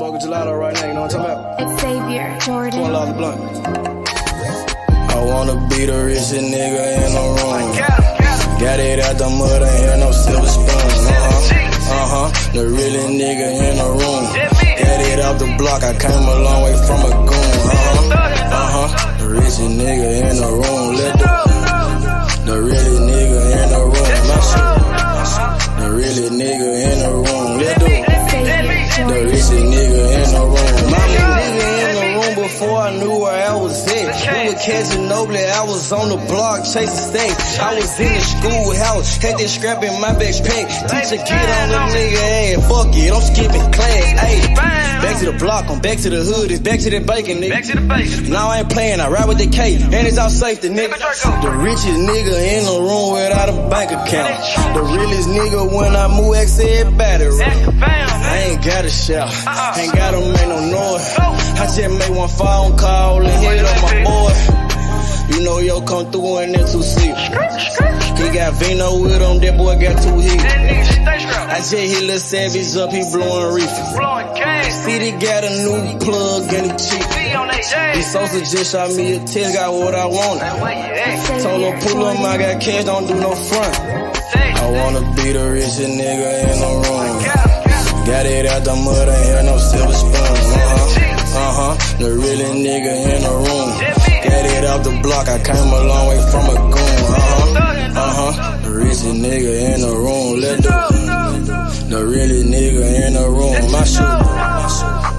smoking gelato right now, you know what I'm talking about? It's Xavier, Jordan. One love the blunt. I wanna be the richest nigga in the room. Got it out the mud, ain't no silver spoon. The realest nigga in the room. Got it out the block, I came a long way from a goon. The richest nigga in the room. The realest nigga in the room. My shit. The realest nigga in the room. The richest nigga in the room. My nigga in the room before I knew where I was at. We were catching Noble, I was on the block chasing steak. I was in the schoolhouse, had that scrap in my backpack. Teacher get on the nigga ass, fuck it, I'm skipping class. Ayy, back to the block, I'm back to the hood, it's back to that bacon, nigga. Back to the bacon. Now I ain't playing, I ride with the K, and it's all safety, nigga. The richest nigga in the room without a bank account. The realest nigga when I move, X everybody run. I ain't gotta shout, ain't gotta make no noise. I just made one phone call and hit up my boy. You know yo come through in that 2-seat. He got Vino with him, that boy got 2 hits. I just hit Lil Savage up, he blowing reefer. City got a new plug and he cheap. This Sosa just shot me a test, got what I wanted. Told him pull up, I got cash, don't do no front. I wanna be the richest nigga in the room. Got it out the mud, ain't no silver spoon. The realest nigga in the room. Got it out the block, I came a long way from a goon. The richest nigga in the room. The realest nigga in the room. My shit.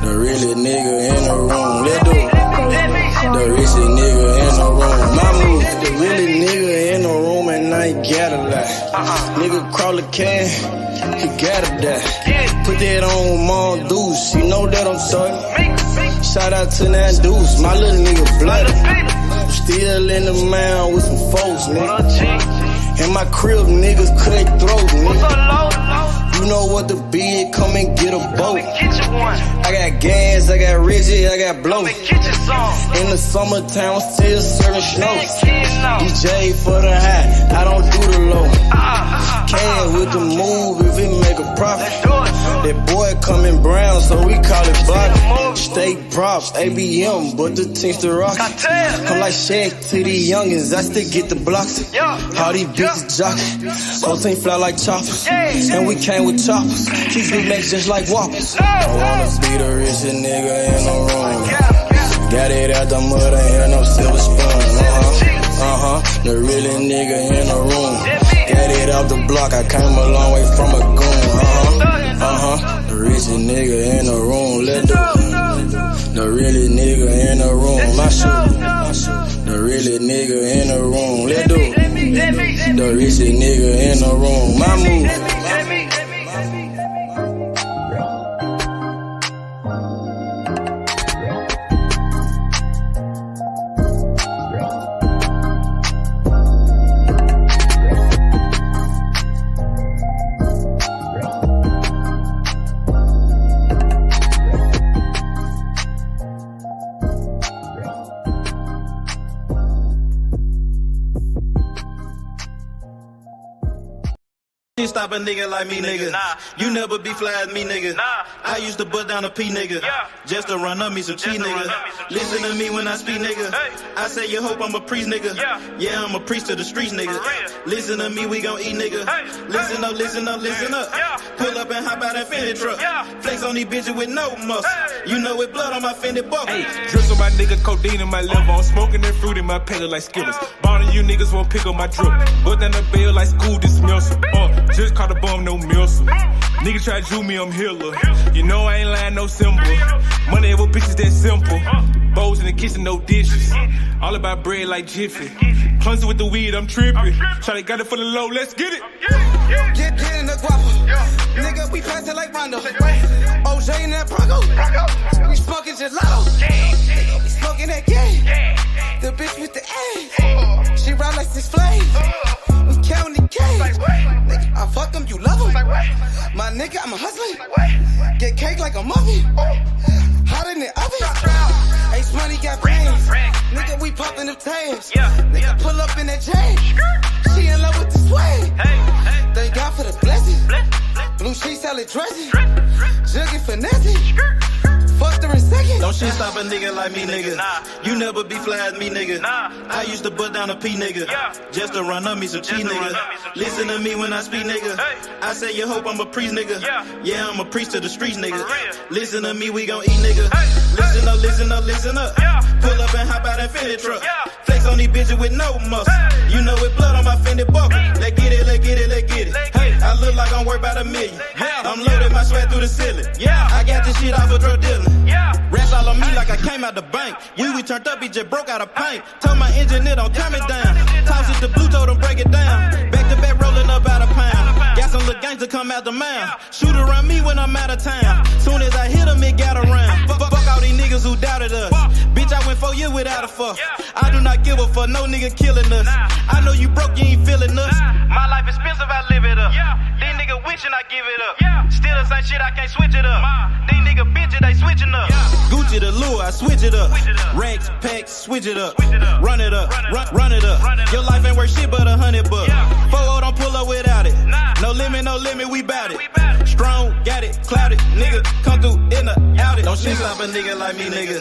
The realest nigga in the room. The richest nigga in the room. My move. The realest nigga in the room and I ain't gotta lie. Nigga crawl a can, he gotta die. Put that on Mom Deuce, you know that I'm sorry. Shout out to that Deuce, my little nigga bloody. Still in the mound with some folks, nigga. In my crib, niggas cut throats, nigga. You know what the bid, come and get a boat. I got gas, I got Reggie, I got blow. In the summertime, I'm still serving snow. DJ for the high, I don't do the low. Can with the move if it make a profit. That boy coming brown, so we call it Bobby. Steak props, ABM, but the team's the rock. I'm like Shaq to the youngins, I still get the blocks. All these bitches jockey, whole team fly like choppers. And we came with choppers, keep big necks just like whoppers. I wanna be the richest nigga in the room. Got it out the mud, ain't no silver spoon. The realest nigga in the room. Got it out the block, I came a long way from a goon. The richest nigga in the room. The realest nigga in the room. My shit. The realest nigga in the room. The richest nigga in the room. My move. Stop a nigga like me, nigga. You never be fly as me, nigga. I used to butt down a P, nigga. Just to run up me some cheese, nigga. Listen to me when I speak, nigga. I say you hope I'm a priest, nigga. Yeah, I'm a priest to the streets, nigga. Listen to me, we gon' eat, nigga. Listen up, listen up, listen up. Pull up and hop out that Fendi truck. Flex on these bitches with no muscle. You know with blood on my Fendi buckle. Drips on my nigga, codeine in my liver. I'm smoking that fruit in my pedal like Skittles. Bonding you niggas won't pick up my drip. But then the bill like school dismissal. Just caught a bum, no missile. Nigga try to me, I'm Hitler. You know I ain't lying, no symbol. Money with bitches that simple. Bowls in the kitchen, no dishes. All about bread like Jiffy. Clumsy with the weed, I'm tripping. Try to got it for the low, let's get it. Get in the guapa. Nigga, we pass it like Rondo. OJ in that Bronco. We smoking gelato. Nigga, we smoking that game. The bitch with the A. She ride like 6 flames. We counting the K. Nigga, I fuck them, you love them. My nigga, I'm a husband. Get cake like a muffin. Hot in the oven. Ace money got brains. Nigga, we popping them tabs. Nigga, pull up in that chain. She in love with the swag. Thank God for the blessing. Blue sheets, salad dressing. Jugging finessing. sprint second. Don't shit stop a nigga like me, nigga. You never be fly as me, nigga. I used to bust down a P, nigga. Just to run up me some cheese, nigga. Listen to me when I speak, nigga. I say you hope I'm a priest, nigga. Yeah, I'm a priest to the streets, nigga. Listen to me, we gon' eat, nigga. Listen up, listen up, listen up. Pull up and hop out that Fendi truck. Flex on these bitches with no muscle. You know it blood on my Fendi buckle. Let's get it, let's get it, let's get it. Hey, I look like I'm worth about $1 million. I'm loaded, my sweat through the ceiling. I got this shit off of drug dealing. Rats all on me like I came out the bank. We turned up, he just broke out of paint. Told my engineer don't turn it down. Toss it to blue, told him break it down. Back to back rolling up out of pound. Got some little gangs to come out the mouth. Shoot around me when I'm out of town. Soon as I hit him, it got around. Fuck all these niggas who doubted us. Bitch, I went 4 years without a fuck. I do not give a fuck, no nigga killing us. I know you broke, you ain't feeling us. My life expensive, I live it up. These niggas wishing I give it up. Still the same shit, I can't switch it up. These niggas bitches, they switching up. Gucci the lure, I switch it up. Racks, packs, switch it up. Run it up, run it up. Your life ain't worth shit but $100 bucks. 4-0 don't pull up without it. No limit, we bout it. Strong, got it, clouded. Nigga, come through in the out it. Don't shit stop a nigga like me, nigga.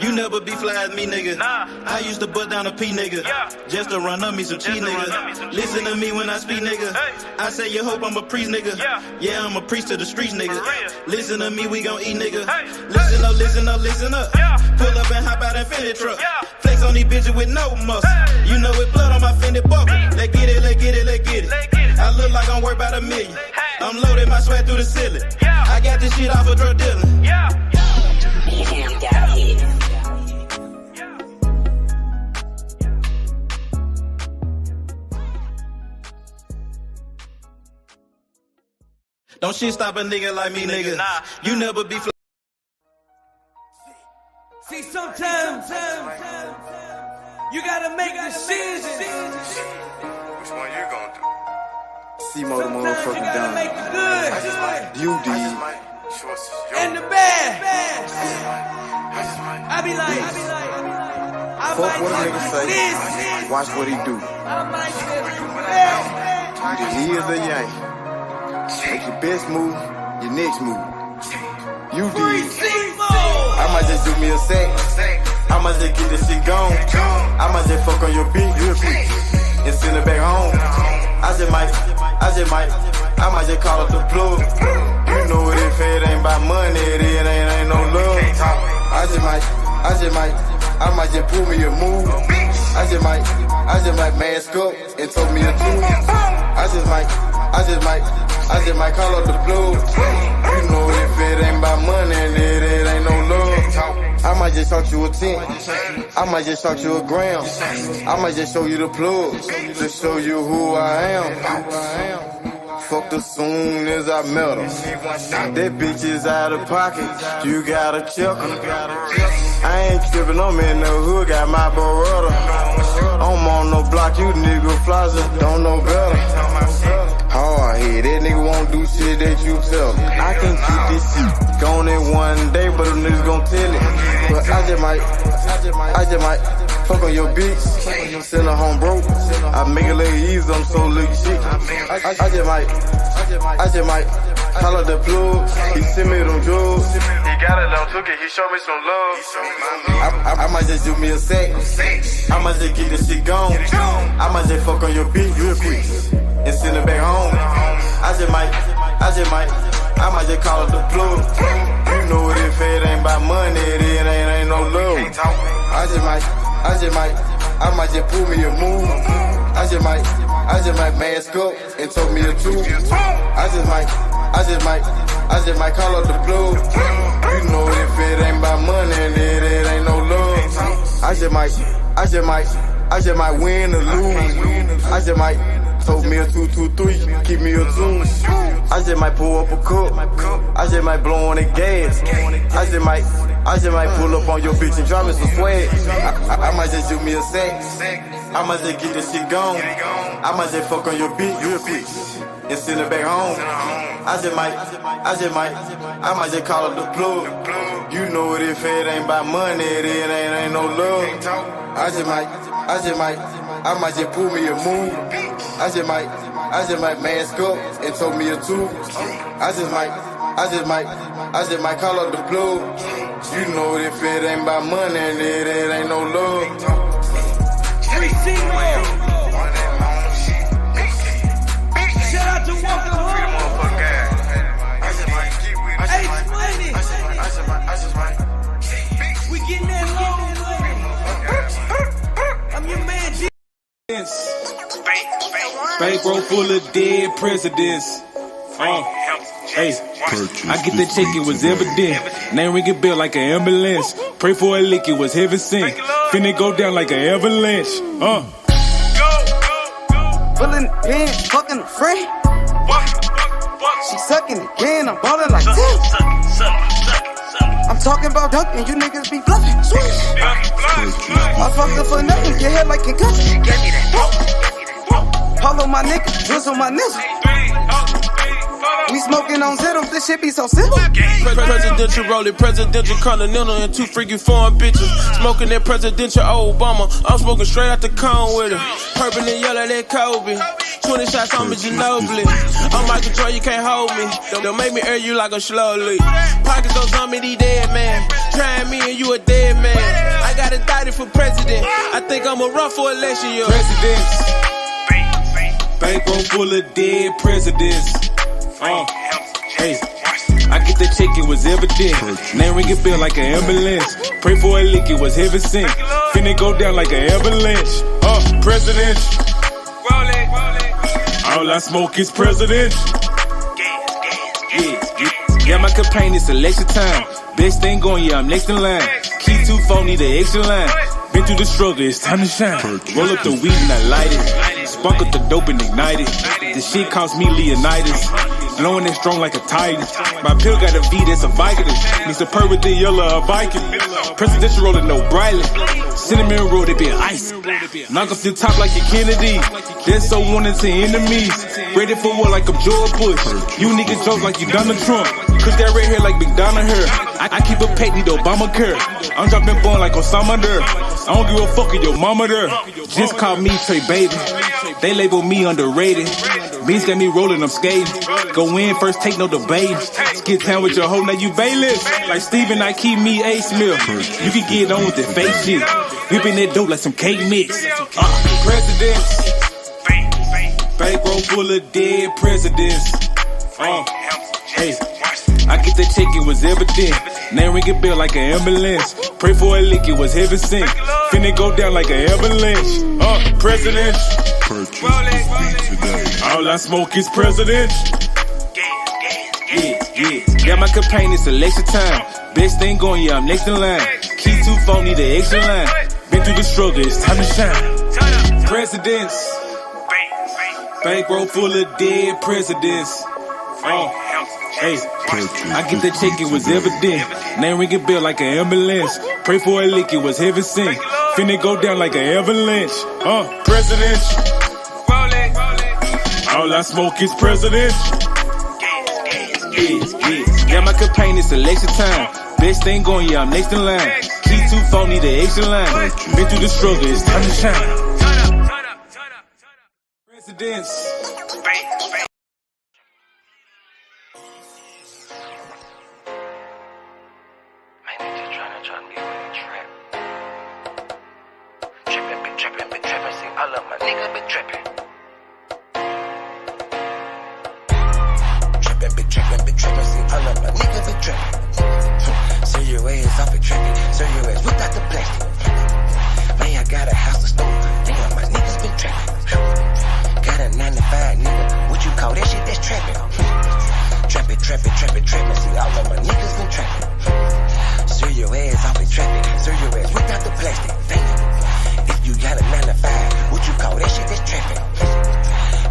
You never be fly as me, nigga. I used to bust down a P, nigga. Just to run up me some cheese, nigga. Listen to me when I speak, nigga. I say you hope I'm a priest, nigga. Yeah, I'm a priest to the streets, nigga. Listen to me, we gon' eat, nigga. Listen up, listen up, listen up. Pull up and hop out that Fendi truck. Flex on these bitches with no muscle. You know it blood on my Fendi buckle. Let's get it, let's get it, let's get it. I look like I'm worth about $1 million. I'm loaded, my sweat through the ceiling. I got this shit off of drug dealing. Don't shit stop a nigga like me, nigga. You never be fly. See, sometimes you gotta make decisions. Which one you gonna do? C-Mo the motherfucking Gotta make done. the good You did. and the bad. I be like, I Fuck what a might nigga do say. this. Watch what he do. I might do that. He is a Yankee. Make your best move, your next move. You did. I might just do me a sec. I might just get this shit gone. I might just fuck on your beat real quick and send it back home. I might just call up the plug. You know it, if it ain't about money, it ain't no love. I might just pull me a move. I just might mask up and told me a truth. I just might call up the plug. You know if it ain't about money, it ain't no love. I might just shoot you a 10. I might just shoot you a gram. I might just show you the plug to show you who I am. Fucked her soon as I met her. That bitch is out of pocket. You gotta check her. I ain't trippin', I'm in the hood, got my Beretta. I'm on no block, you nigga flosser, don't know better. Hard head, that nigga won't do shit that you tell him. I can keep this shit going in one day, but them niggas gon' tell it. But I just might fuck on your bitch, send her home broke. I make it look easy, I'm so little shit. I just might call up the plug, he send me them drugs. He got it, I took it, he showed me some love. I might just do me a sec, I might just get this shit gone. I might just fuck on your bitch real quick and send it back home. I might just call up the plug. You know it, if it ain't about money, it ain't no love. I might just pull me a move. I just might mask up and told me the truth. I just might call up the plug. You know if it ain't about money, it ain't no love. I just might win or lose. I just might told me a 2-2-3, keep me a 2. I just might pull up a cup. I just might blow on the gas. I just might pull up on your bitch and drop me some swag. I might just do me a sex. I might just get this shit gone. I might just fuck on your bitch real quick and send it back home. I might just call up the plug. You know it, if it ain't about money, it ain't no love. I might just pull me a move. I just might mask up and told me a 2. I just I just might call up the blue. You know if it ain't about money, it ain't no love. Shout out to Walker Home. We getting that long, I'm your man, G. Bankroll full of dead presidents. Hey, I get that check, it was evident. Name ring a bell like an ambulance. Pray for a lick, it was heaven sent. Finna go down like an avalanche. Pulling the pants, fucking a friend. She sucking again, I'm ballin' like 10. I'm talking about dunking, you niggas be bluffing. Swish. I fucked her for nothing, get hit like concussion. Follow my nigga, drizzle my nizzle. We smoking on Zittles, this shit be so simple. Presidential rolling, presidential continental, and 2 freaking foreign bitches. Smoking that presidential Obama. I'm smoking straight out the cone with it. Purple and yellow, that Kobe. 20 shots on me, Ginobili. I'm Michael Jordan, you can't hold me. Don't make me air you like a slowly. Pockets on some of these dead man. Trying me and you a dead man. I got a daddy for president. I think I'm a run for election year. Presidents. Bankroll full of dead presidents. Hey, I get that check, it was evident. Name ring a bell like an ambulance. Pray for a lick, it was heaven sent. Finna go down like an avalanche. President. All I smoke is president. Yeah, my campaign is election time. Best thing going, yeah, I'm next in line. Key 2-4, need an extra line. Been through the struggle, it's time to shine. Roll up the weed and I light it. Spark up the dope and ignite it. This shit cost me Leonidas. Blowing it strong like a titan. My pill got a V that's a Viking. Needs a purr with the yellow, a Viking. Presidential rolling no brightly. Cinnamon roll, they been ice. Knock off the top like a Kennedy. That's so wanted to enemies. Ready for war like I'm George Bush. You niggas joke like you Donald Trump. Cause that red hair like McDonald hair. I keep a pet, need Obamacare. I'm dropping bone like Osama there. I don't give a fuck if your mama there. Just call me Trey Baby. They label me underrated. Beans got me rolling, I'm skating. Go in first, take no debate. Skid town with your hoe, now you bailiff. Like Steven, I keep me A Smith. You can get on with the fake shit. Whipping that dope like some cake mix. Presidents. Bankroll full of dead presidents. Hey, I get that check, it was evident. Name ring a bell like an ambulance. Pray for a lick, it was heaven sent. Finna go down like an avalanche. President. All I smoke is president. Yeah, my campaign is election time. Best thing going, yeah, I'm next in line. Key 2-4, need an extra line. Been through the struggle, it's time to shine. Presidents. Bankroll full of dead presidents. Hey, I get that check, it was evident. Name ring a bell like an ambulance. Pray for a lick, it was heaven sent. Finna go down like an avalanche. President. All I smoke is president. Yeah, my campaign is election time. Best thing going, yeah, I'm next in line. Key 2-4, need an extra line. Been through the struggle, it's time to shine. Presidents. All of my niggas been trapping. Trapping, see all of my niggas been trapping. Sell your ass off and trapping. Sell your ass without the plastic. Man, I got a house to store. Damn, my niggas been trapping. Got a 9-to-5 nigga. What you call that shit? That's trapping. Trapping. See all of my niggas been trapping. Sell your ass off and trapping. Sell your ass without the plastic. Damn. If you got a 9-to-5, what you call that shit? That's trapping.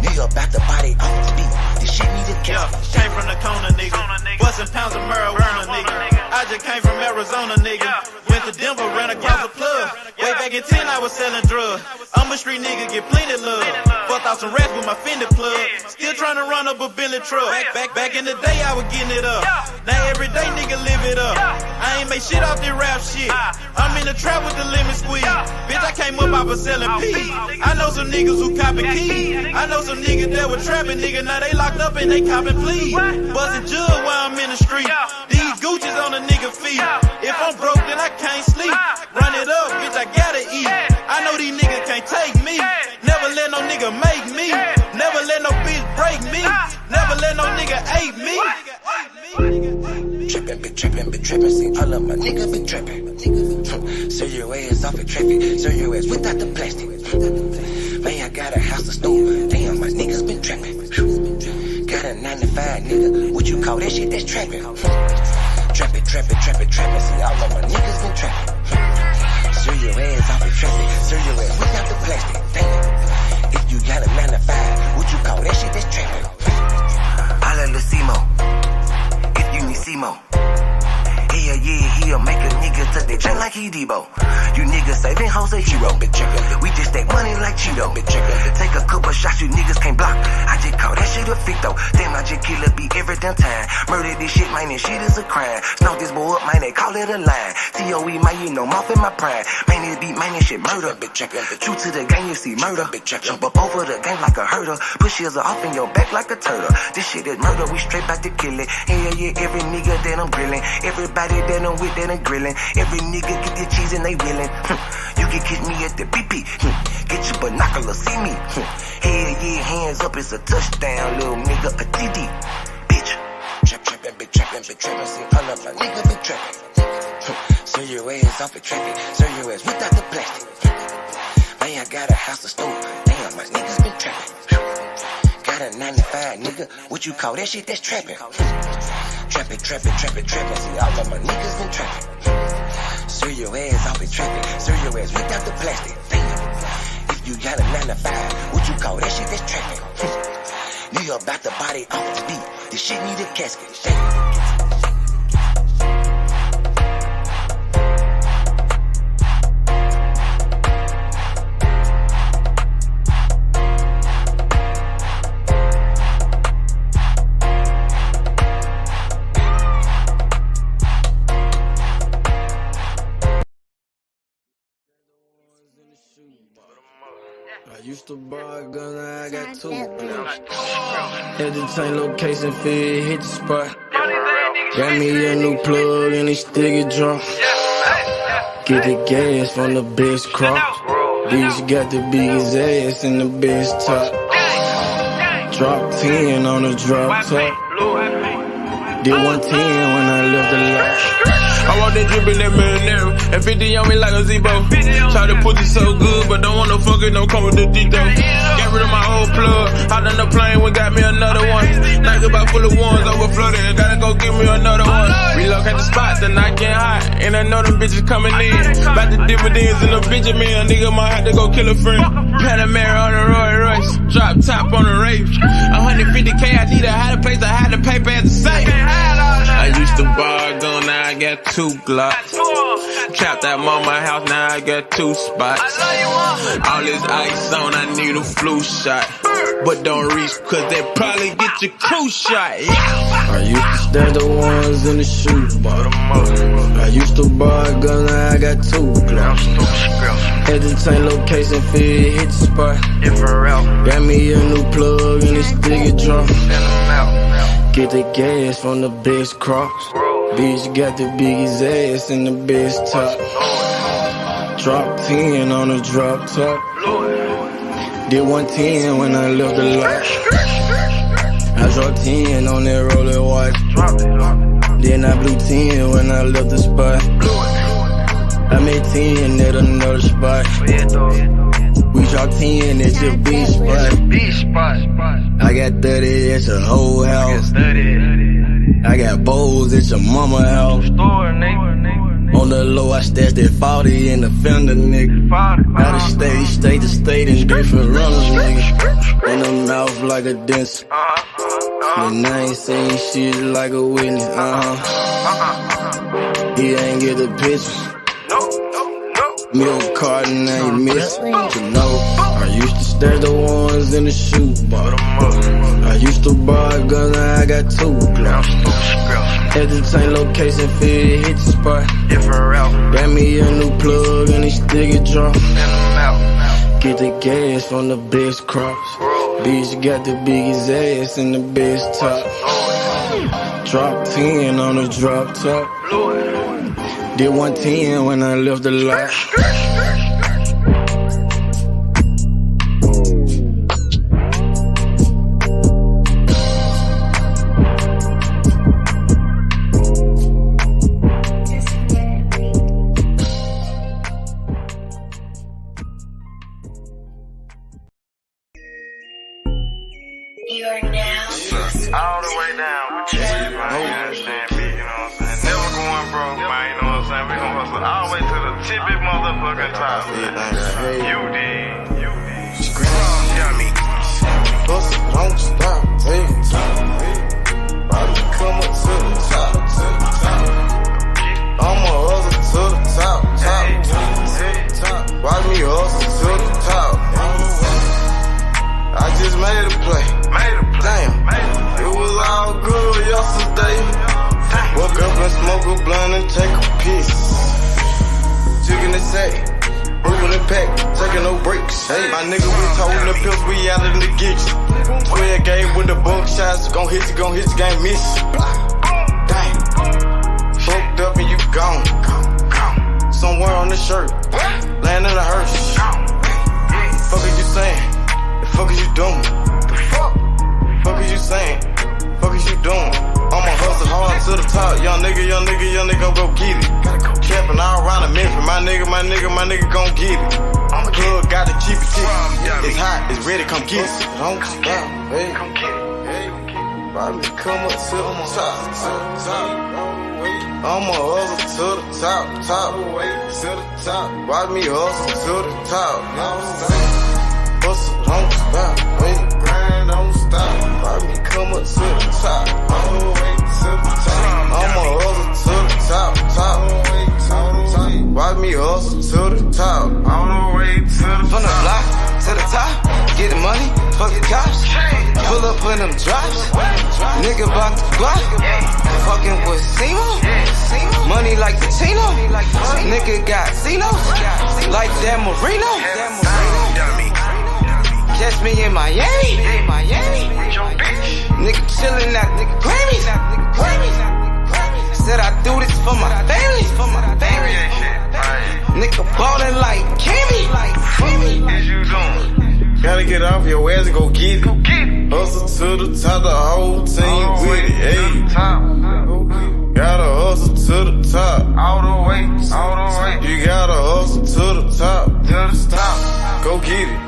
Nigga about the body off the beat. This shit need a cap. Came from the corner, nigga. Bustin' pounds of marijuana, nigga. I just came from Arizona, nigga. Went to Denver, ran across the plug. Way back in 10, I was selling drugs. I'm a street nigga, get plenty love. Fucked out some rats with my Fendi plug. Still trying to run up a Billy truck. Back in the day, I was getting it up. Now every day, nigga, live it up. I ain't make shit off this rap shit. I'm in the trap with the lemon squeeze. Bitch, I came up, I was selling peas. I know some niggas who copping keys. I know some niggas that were trapping, nigga. Now they locked up and they copping pleas. Bustin' jug while I'm in the street. These Gucci's on a nigga feet. If I'm broke, then I can't sleep. Run it up, bitch, I gotta eat. I know these niggas can't take me. Never let no nigga make me. Never let no bitch break me. Never let no nigga ape me. Trippin', been trippin', see all of my niggas been trippin'. Serve your ass off at traffic, serve your ass without the plastic. Man, I got a house to store, damn, my niggas been trappin'. Got a 9 to 5, nigga, what you call that shit, that's trappin'. Trappin', see all of my niggas been trappin'. Serve your ass off at traffic, serve your ass without the plastic. Damn, if you got a 9 to 5, what you call that shit, that's trappin'. Holla Lucimo, if you need Simo. Yeah, he'll make a nigga touch that jet like he Debo. You niggas saving hoes a hero. We just take money like Cheeto. Take a couple shots you niggas can't block. I just call that shit a fit though. Damn, I just kill a beat every damn time. Murder this shit, man, this shit is a crime. Snow this boy up, man, they call it a line. TOE, man, you know, mouth in my prime. Man, this beat, man, this shit murder. True to the game, you see murder. Jump up over the game like a herder. Push yours off in your back like a turtle. This shit is murder, we straight back to kill it. Hell yeah, every nigga that I'm grilling. Everybody that I'm with, that I'm grilling. Every nigga get their cheese and they willing. You can catch me at the BP. Get your binoculars, see me. Hell yeah, hands up, it's a touchdown, little nigga, a TD. Bitch. Trappin', see all of my niggas been trappin'. Serve your ass off at traffic, serve your ass without the plastic. Man, I got a house to store, damn, my niggas been trappin'. Got a 9 to 5, nigga, what you call that shit, that's trappin'. Trappin', see all of my niggas been trappin'. Serve your ass off at traffic, serve your ass without the plastic. Damn, if you got a 9 to 5, what you call that shit, that's trappin'. Nigga about to body off the beat, this shit need a casket. Damn. I used to buy a gun, now I got 2. Had to change location, feel hit the spot. Got me a new plug and it still get drunk. Get the gas from the best crop. Bitch got the biggest ass and the best top. Drop 10 on the drop top. Did 110 when I left the lot. I want that drip in that marinara, and 50 on me like a Zebo. Try to put it so good, but don't want no fucking, don't come with the D though. Get rid of my old plug, hopped on the plane, we got me another one. Night about full of ones, overflooded, gotta go get me another one. Relocate the spot, the night getting hot, and I know them bitches coming in. About the dividends in the Benjamin, a nigga might have to go kill a friend. Panamera on the Roy Royce, drop top on the Wraith. 150K, I need a higher place, I had to pay at the safe. I used to buy a gun, now I got 2 Glocks. Trapped at mama house, now I got 2 spots. All this ice on, I need a flu shot. But don't reach, cause they probably get your crew shot. Yeah. I used to stash the ones in the shoebox. I used to buy a gun, now I got 2 Glocks. Had to change location, feel hit the spot. Got me a new plug and it still get drunk. Get the gas from the best crops. Bitch got the biggest ass and the best top. Drop 10 on the drop top. Did 110 when I left the lot. I dropped 10 on that roller watch. Then I blew 10 when I left the spot. I made 10 at another spot. We dropped 10 at your beach spot. I got 30 at your whole house. I got bowls at your mama house. On the low, I stashed that 40 in the fender, nigga. Out of state to state in different runners, nigga. In the mouth like a dentist. And I ain't saying shit like a witness, He ain't get the picture. Milk carton ain't missing, you know. I used to stash the ones in the shoebox. I used to buy a gun, now I got 2 Glocks. Had to change location, feel hit the spot. Got me a new plug and it still get drunk. Get the gas from the best crops. Bitch got the biggest ass and the best top. Drop 10 on the drop top. Did 110 when I left the lot. All the way down with you, man. You understand me, you know what I'm saying? Never going broke, man, you know what I'm saying? We gon' hustle all the way to the tippy motherfucking top. You did. Yummy. Hustle, don't stop, hey. Bobby, come up to the top, I'ma hustle to the top. Watch me hustle to the top. I just made a play. Damn, it was all good yesterday. Woke up and smoke a blunt and take a piss. Chicken the sack, moving the pack, taking no breaks. Hey, my nigga, we told the pills, we out in the kitchen. 12 game with the bunk shots, gon' hit you, game miss. Damn, fucked up and you gone. Somewhere on the shirt, laying in a hearse. Fuck is you saying? The fuck is you doing? Fuck is you saying? Fuck is you doing? I'ma hustle hard to the top. Young nigga go get it. Camping all around the Memphis. My nigga gon' get it. Plug got the cheapy ticket. It's hot, it's ready, come get it. Don't stop, hey. Bobby, come up to the top. I'ma hustle to the top. Watch me hustle to the top. Hustle, don't stop, wait, grind, don't stop. Watch me come up to the top, all the way to the top. I'ma hustle to the top. Watch me hustle to the top, all the way to the top. From the block to the top, get the money, fuck the cops. Pull up in them drops, nigga bout the block. Fucking with Simo, money like the Chino. Nigga got Zenos, like Dan Marino. Catch me in Miami. Nigga chillin' at nigga Grammys. Said I do this for my family. Nigga ballin' like Kimmy. Gotta get off your ass and go get it. Hustle to the top, the whole team with it. Hey, gotta hustle to the top. All the way. You gotta hustle to the top. Go get it.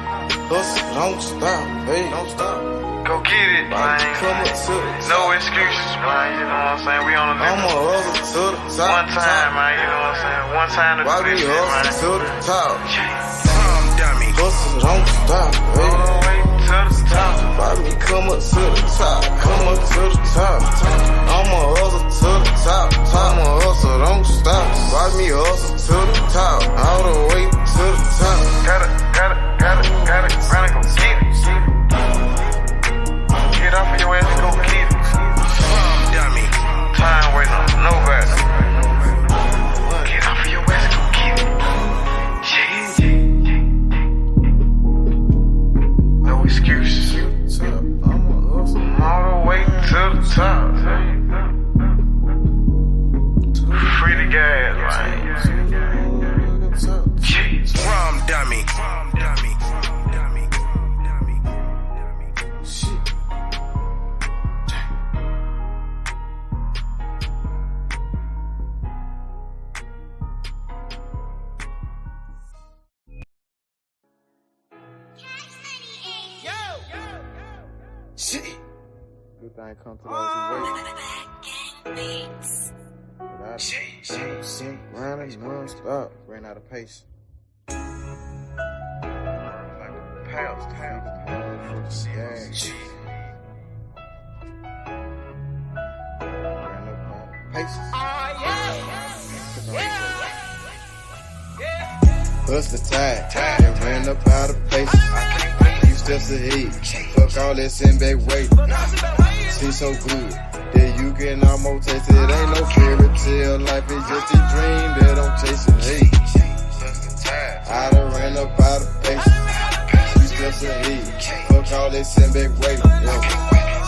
Hustle, don't stop, hey. Don't stop. Go get it, man. Come up to the top. No excuses, man. You know what I'm saying? We on the I'ma hustle to the top. One time, man. You know what I'm saying? One time to do this shit, man. Hustle to the top. Hustle, don't stop, hey. All the way to the top. Watch me come up to the top. Come up to the top. I'ma hustle to the top. I'ma hustle, don't stop. Watch me hustle to the top. All the way to the top. Got it. Run and go get it. Get off of your ass and go get it. Dummy. Time waiting on nobody. Get off of your ass and go get it. No excuses. All the way to the top. Free the gas, man. Drum dummy. Good thing come to those away. Without running non-stop. Ran out of pace. Bust the tide, and ran up out of pace. Few steps ahead, fuck all that send back weight. Seems so good that you can almost taste it. Ain't no fairy tale, life is just a dream that I'm chasing. Hey, I done ran up out of pace. Few steps ahead, fuck all that send back weight.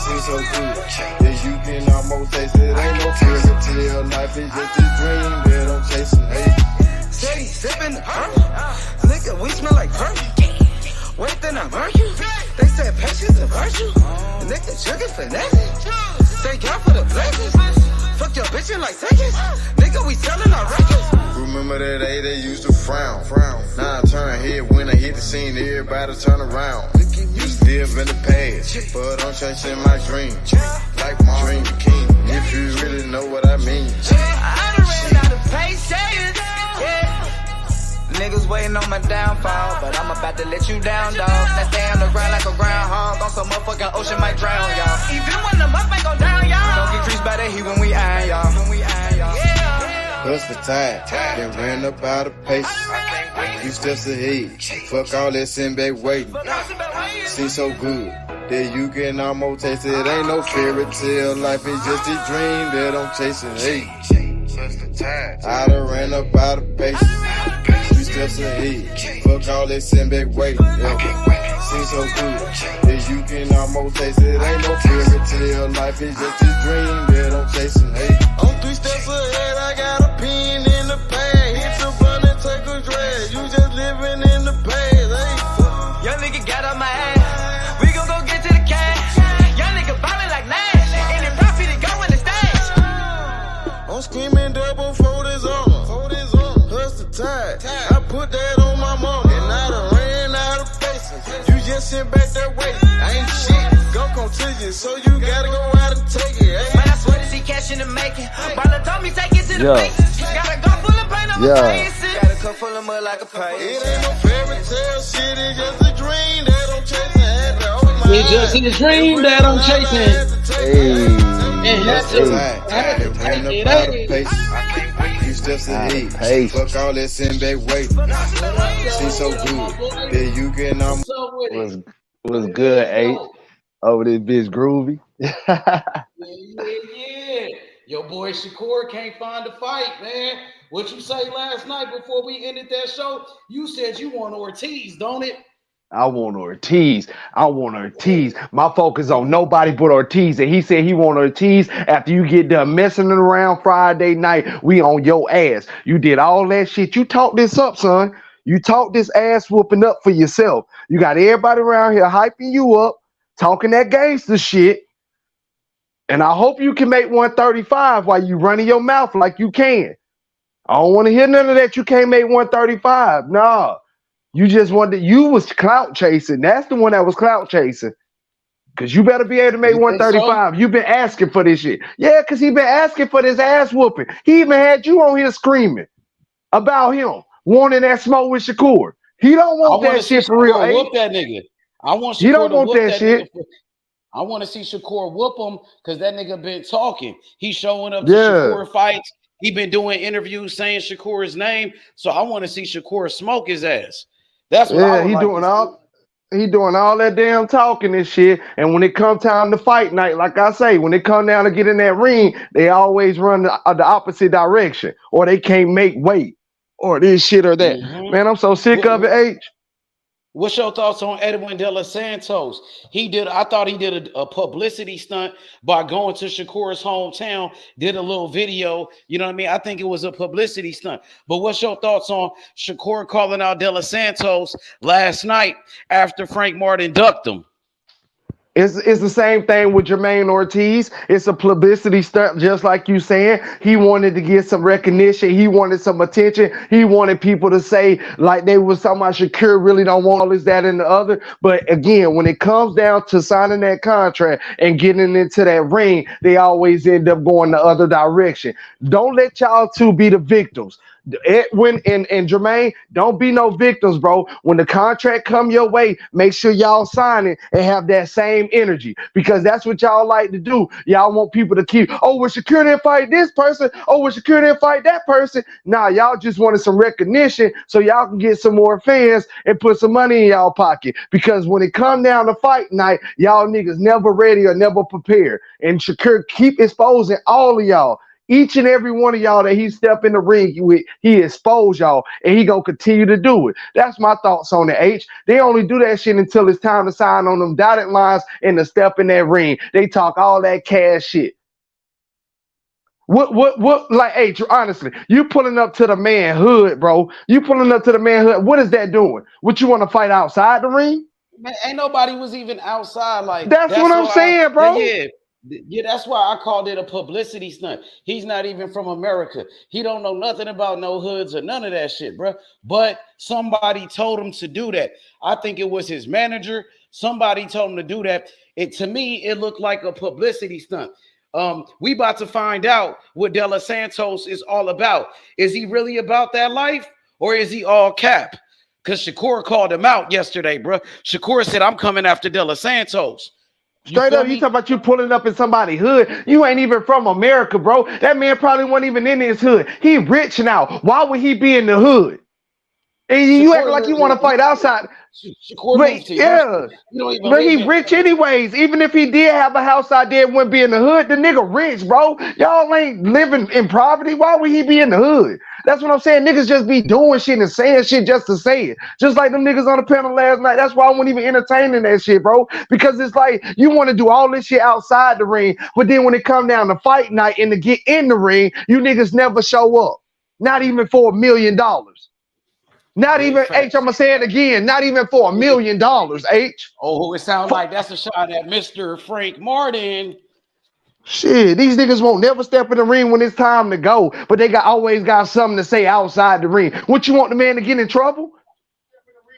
Seems so good that you can almost taste it. life is just a dream that I'm chasing. Hey, Steady sipping the nigga, we smell like perfume. Wait, then I murk you. They said patience a virtue. Nigga, jugging finesse. Thank God for the blessings. Fuck your bitch like seconds. Nigga, we selling our records. remember that day they used to frown. Now I turn head when I hit the scene, everybody turn around. Used to live in the past, but I'm chasing my dream. Like my dream king, if you really know what I mean. I done ran out of patience. Niggas waiting on my downfall, but I'm about to let you down, dog. That stay on the ground like a groundhog, on some motherfucking ocean might drown, y'all. Even when the muff ain't go down, y'all. Don't get creased by the heat when we iron, y'all. Plus the tide, then ran up out of pace. Few steps ahead, fuck all that sitting back waiting. Seems so good that you can almost taste it. Ain't no fairy tale, life is just a dream that I'm chasing. Hey, I done ran up out of pace. Few steps ahead, fuck all that sitting back waiting. Seems so good that you can almost taste it. Ain't no fairy tale, life is just a dream that I'm chasing. Hey, I'm 3 steps ahead, I got a pin in the pad. Hit the button and take a drag. You just living in the past. Hey, young nigga got on my ass. We gon' go get to the cash. Young nigga ballin' like Nash. And it profit to go in the stash. I'm screaming double for this armor. Hustle tide. I put that on my mama. And I done ran out of faces. You just sit back that way. I ain't shit. Gon' come to you, so you gotta go out and take it. Hey. Man, I swear to see cash in the making. Balla told me take it to the faces. Got a cup full of paint on my faces. Got a cup full of mud like a pipe. It ain't no fairy tale shit, it's just a dream that I'm chasing. Had to open my It's just a dream that I'm chasing. And had to take it out. Few steps ahead, fuck all that sitting back waiting. Seems so good that you can almost. Was good, H. Over this bitch groovy. Yeah. Your boy Shakur can't find a fight, man. What you say last night before we ended that show? You said you want Ortiz, don't it? I want Ortiz. My focus on nobody but Ortiz. And he said he want Ortiz after you get done messing around Friday night. We on your ass. You did all that shit. You talked this up, son. You talked this ass whooping up for yourself. You got everybody around here hyping you up, talking that gangster shit. And I hope you can make 135 while you running your mouth like you can. I don't want to hear none of that. You can't make 135. Nah. You just wanted, you was clout chasing. That's the one that was clout chasing. Because you better be able to make 135. So? You've been asking for this shit. Yeah, because he been asking for this ass whooping. He even had you on here screaming about him wanting that smoke with Shakur. He don't want that shit for real. Whoop that nigga. I want Shakur he don't want that shit. I want to see Shakur whoop him because that nigga been talking. He's showing up to Shakur fights. He been doing interviews saying Shakur's name. So I want to see Shakur smoke his ass. That's what he doing all that damn talking and shit. And when it come time to fight night, like I say, when they come down to get in that ring, they always run the opposite direction, or they can't make weight, or this shit or that. Man, I'm so sick of it, H. What's your thoughts on Edwin De Los Santos? I thought he did a publicity stunt by going to Shakur's hometown, did a little video. You know what I mean? I think it was a publicity stunt. But what's your thoughts on Shakur calling out De Los Santos last night after Frank Martin ducked him? It's the same thing with Jamaine Ortiz. It's a publicity stunt, just like you saying. He wanted to get some recognition. He wanted some attention. He wanted people to say like they was talking about Shakur really don't want all this, that, and the other. But again, when it comes down to signing that contract and getting into that ring, they always end up going the other direction. Don't let y'all two be the victims. Edwin and Jermaine, don't be no victims, bro. When the contract come your way, make sure y'all sign it and have that same energy, because that's what y'all like to do. Y'all want people to keep, oh, well, Shakur didn't fight this person. Oh, well, Shakur didn't fight that person. Nah, y'all just wanted some recognition so y'all can get some more fans and put some money in y'all pocket. Because when it come down to fight night, y'all niggas never ready or never prepared. And Shakur keep exposing all of y'all. Each and every one of y'all that he step in the ring with, he expose y'all, and he gonna continue to do it. That's my thoughts on the H. They only do that shit until it's time to sign on them dotted lines and to step in that ring. They talk all that cash shit. What, like, hey, honestly, you pulling up to the man hood, bro. You pulling up to the man hood. What is that doing? What, you want to fight outside the ring? Man, ain't nobody was even outside. Like, That's what I'm saying, bro. Yeah, that's why I called it a publicity stunt. He's not even from America. He don't know nothing about no hoods or none of that shit, bro. But somebody told him to do that. I think it was his manager. Somebody told him to do that. To me, it looked like a publicity stunt. We about to find out what De Los Santos is all about. Is he really about that life, or is he all cap? Because Shakur called him out yesterday, bro. Shakur said, I'm coming after De Los Santos. Straight up, you talking about you pulling up in somebody's hood. You ain't even from America, bro. That man probably wasn't even in his hood. He rich now. Why would he be in the hood? And you act like you want to fight outside. But, yeah, but he rich anyways. Even if he did have a house out there, wouldn't be in the hood. The nigga rich, bro. Y'all ain't living in poverty. Why would he be in the hood? That's what I'm saying. Niggas just be doing shit and saying shit just to say it. Just like them niggas on the panel last night. That's why I wasn't even entertaining that shit, bro. Because it's like you want to do all this shit outside the ring, but then when it come down to fight night and to get in the ring, you niggas never show up. Not even for $1 million. Not even, H, I'm going to say it again, not even for $1 million, H. Oh, it sounds like that's a shot at Mr. Frank Martin. Shit, these niggas won't never step in the ring when it's time to go, but they always got something to say outside the ring. What, you want the man to get in trouble?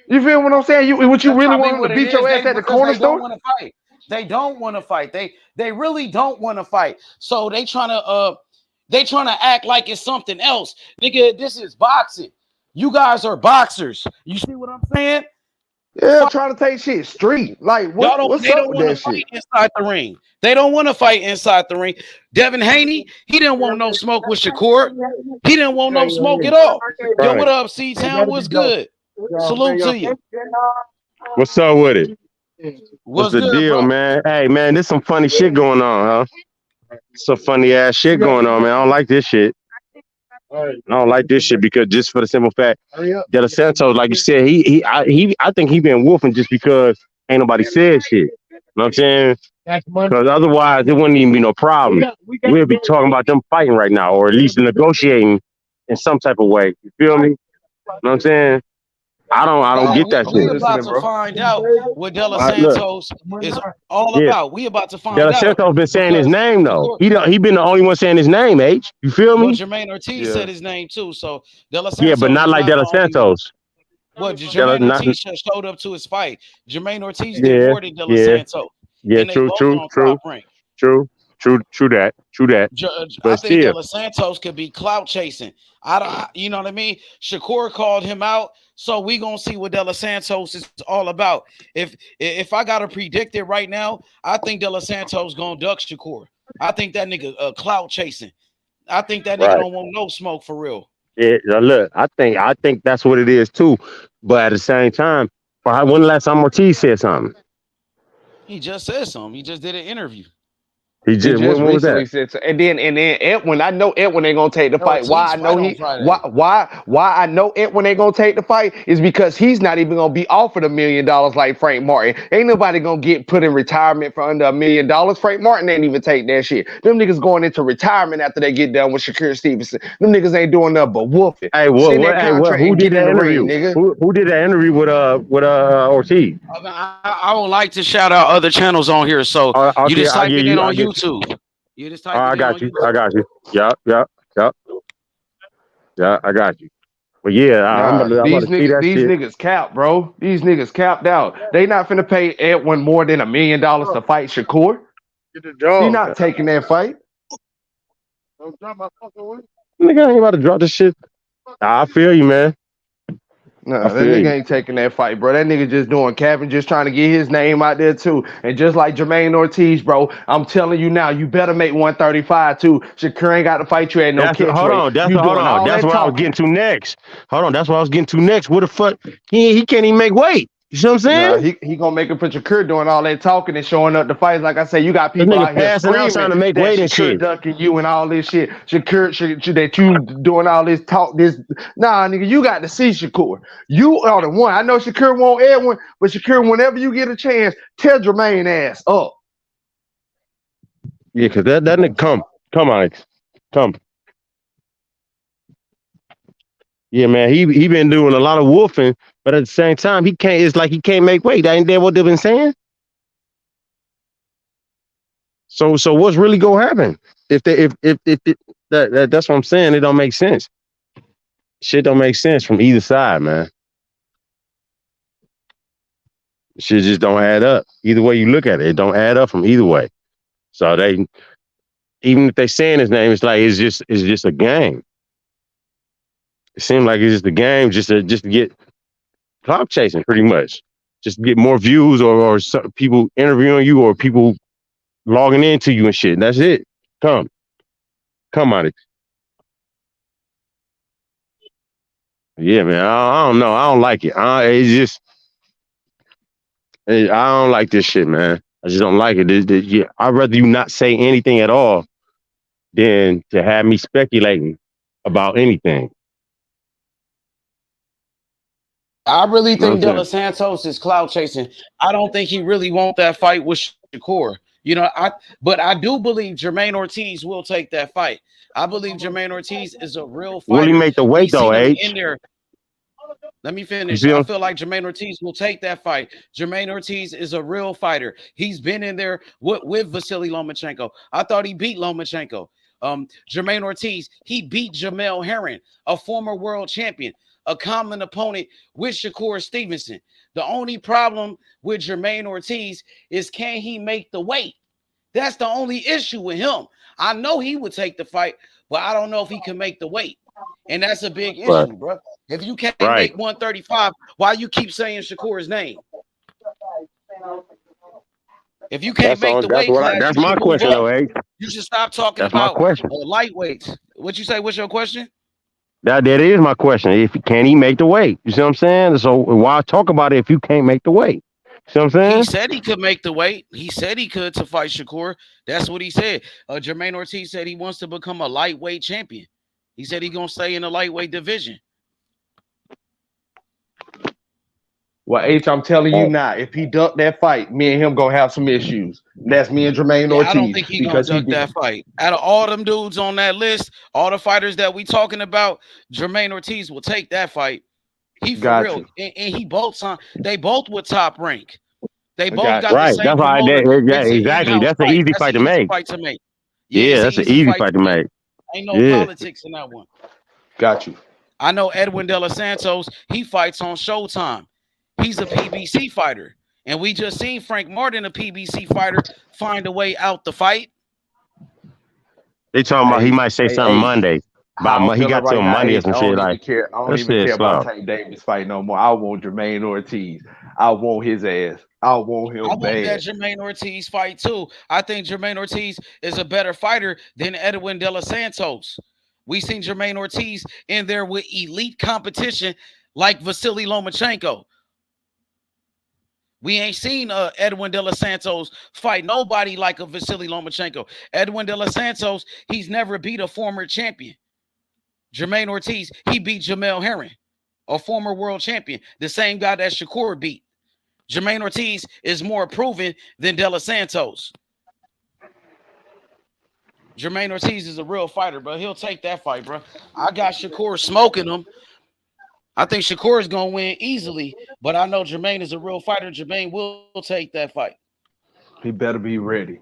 You feel what I'm saying? What you really want him to beat your ass at the corner store? They don't want to fight. They really don't want to fight. So they trying to act like it's something else. Nigga, this is boxing. You guys are boxers. You see what I'm saying? Yeah, trying to take shit street. Like, what's up with that shit? Inside the ring. They don't want to fight inside the ring. Devin Haney, he didn't want no smoke with Shakur. He didn't want no smoke at all. Yo, what up, C-Town? What's good? Salute to you. What's up with it? What's the good, deal, bro? man? Hey, man, there's some funny shit going on, huh? Some funny ass shit going on, man. I don't like this shit. I don't like this shit because just for the simple fact, De Los Santos, like you said, I think he been wolfing just because ain't nobody said shit. You know what I'm saying? Because otherwise, it wouldn't even be no problem. We'll be talking about them fighting right now, or at least negotiating in some type of way. You feel me? You know what I'm saying? I don't get that shit. We're about to find out what De Los Santos is all about. We about to find out. De Los Santos been saying his name though. He been the only one saying his name. H, you feel me? Well, Jamaine Ortiz said his name too. So De Los Santos. Yeah, but not like De Los Santos. Well, Jamaine Ortiz showed up to his fight. Jamaine Ortiz did more than De Los Santos. Yeah, true that. But I think De Los Santos could be clout chasing. You know what I mean? Shakur called him out, so we gonna see what De Los Santos is all about. If I gotta predict it right now, I think De Los Santos gonna duck Shakur. I think that nigga clout chasing. I think that nigga don't want no smoke for real. Yeah, look, I think that's what it is too. But at the same time, when the last time Ortiz said something? He just said something. He just did an interview. He just what was that? Said so. And then Edwin, I know Edwin ain't gonna take the fight. Why I know why I know Edwin ain't gonna take the fight is because he's not even gonna be offered $1 million like Frank Martin. Ain't nobody gonna get put in retirement for under $1 million. Frank Martin ain't even take that shit. Them niggas going into retirement after they get done with Shakur Stevenson. Them niggas ain't doing nothing but whooping. Hey, who did that interview? Who did that interview with Ortiz? I would like to shout out other channels on here, so you just type it in on YouTube. You just type I got you. Yeah, I got you. But yeah, these niggas cap, bro. These niggas capped out. They not finna pay Edwin more than $1 million to fight Shakur. He not taking that fight. Nigga ain't about to drop this shit. I feel you, man. Nah, that nigga ain't taking that fight, bro. That nigga just doing Kevin, just trying to get his name out there too. And just like Jamaine Ortiz, bro, I'm telling you now, you better make 135 too. Shakur ain't got to fight you at no catch. Hold on, that's what I was getting to next. What the fuck? He can't even make weight. You see what I'm saying? He gonna make it for Shakur doing all that talking and showing up the fights. Like I say, you got people out here screaming trying to make weight and shit, ducking you and all this shit. Shakur, that you doing all this talk. Nah, nigga, you got to see Shakur. You are the one. I know Shakur won't Edwin, but Shakur, whenever you get a chance, tell Jermaine ass up. Yeah, cause that nigga come on. Come. Yeah, man. He been doing a lot of wolfing, but at the same time, he can't. It's like he can't make weight. Ain't that what they've been saying? So what's really gonna happen if they if that's what I'm saying? It don't make sense. Shit don't make sense from either side, man. Shit just don't add up. Either way you look at it, it don't add up from either way. So they, even if they saying his name, it's like it's just a game. It seems like it's just a game, just to get clout chasing, pretty much. Just to get more views or people interviewing you or people logging into you and shit. That's it. Come on it. Yeah, man. I don't know. I don't like it. It's just I don't like this shit, man. I just don't like it. Yeah, I'd rather you not say anything at all than to have me speculating about anything. I really You know think what De I'm Los Santos is cloud chasing. I don't think he really want that fight with Shakur. You know, but I do believe Jamaine Ortiz will take that fight. I believe Jamaine Ortiz is a real Will he fighter. make the We weight though, seen him H? in there. Let me You finish. see I him? feel like Jamaine Ortiz will take that fight. Jamaine Ortiz is a real fighter. He's been in there with Vasily Lomachenko. I thought he beat Lomachenko. Jamaine Ortiz, he beat Jamel Herring, a former world champion, a common opponent with Shakur Stevenson. The only problem with Jamaine Ortiz is, can he make the weight? That's the only issue with him. I know he would take the fight, but I don't know if he can make the weight. And that's a big Right. issue, bro. If you can't Right. make 135, why you keep saying Shakur's name? If you can't make the weight class, That's you my should move question up. though, H. You should stop talking That's my about question. lightweights. What you say? What's your question? That is my question. Can he make the weight? You see what I'm saying? So why talk about it if you can't make the weight? See what I'm saying? He said he could make the weight. He said he could to fight Shakur. That's what he said. Jamaine Ortiz said he wants to become a lightweight champion. He said he's gonna stay in the lightweight division. Well, H, I'm telling you now, if he ducked that fight, me and him gonna have some issues. That's me and Jermaine Yeah, Ortiz. I don't think he's gonna duck that fight. Out of all them dudes on that list, all the fighters that we talking about, Jermaine Ortiz will take that fight. He for Got real, you. and he both they both would top rank. They both Got got you. the Right. same That's why promoter. yeah, It's an exactly. in-house That's an fight. easy That's fight an to easy make. fight to make. Yeah, it's that's an easy easy fight fight to make. Ain't no Yeah. politics in that one. Got you. I know Edwin De Los Santos, he fights on Showtime. He's a PBC fighter. And we just seen Frank Martin, a PBC fighter, find a way out the fight. They talking about he might say something H, Monday. how I'm He feeling got right till now, Monday or H, some I shit don't even like care. I don't that even shit care about slow. Tank Davis fight no more. I want Jermaine Ortiz. I want his ass. I want him I want bad. that Jamaine Ortiz fight too. I think Jamaine Ortiz is a better fighter than Edwin De Los Santos. We seen Jamaine Ortiz in there with elite competition like Vasily Lomachenko. We ain't seen Edwin De Los Santos fight nobody like a Vasily Lomachenko. Edwin De Los Santos, he's never beat a former champion. Jamaine Ortiz, he beat Jamel Herring, a former world champion, the same guy that Shakur beat. Jamaine Ortiz is more proven than De Los Santos. Jamaine Ortiz is a real fighter, bro. He'll take that fight, bro. I got Shakur smoking him. I think Shakur is going to win easily, but I know Jamaine is a real fighter. Jamaine will take that fight. He better be ready.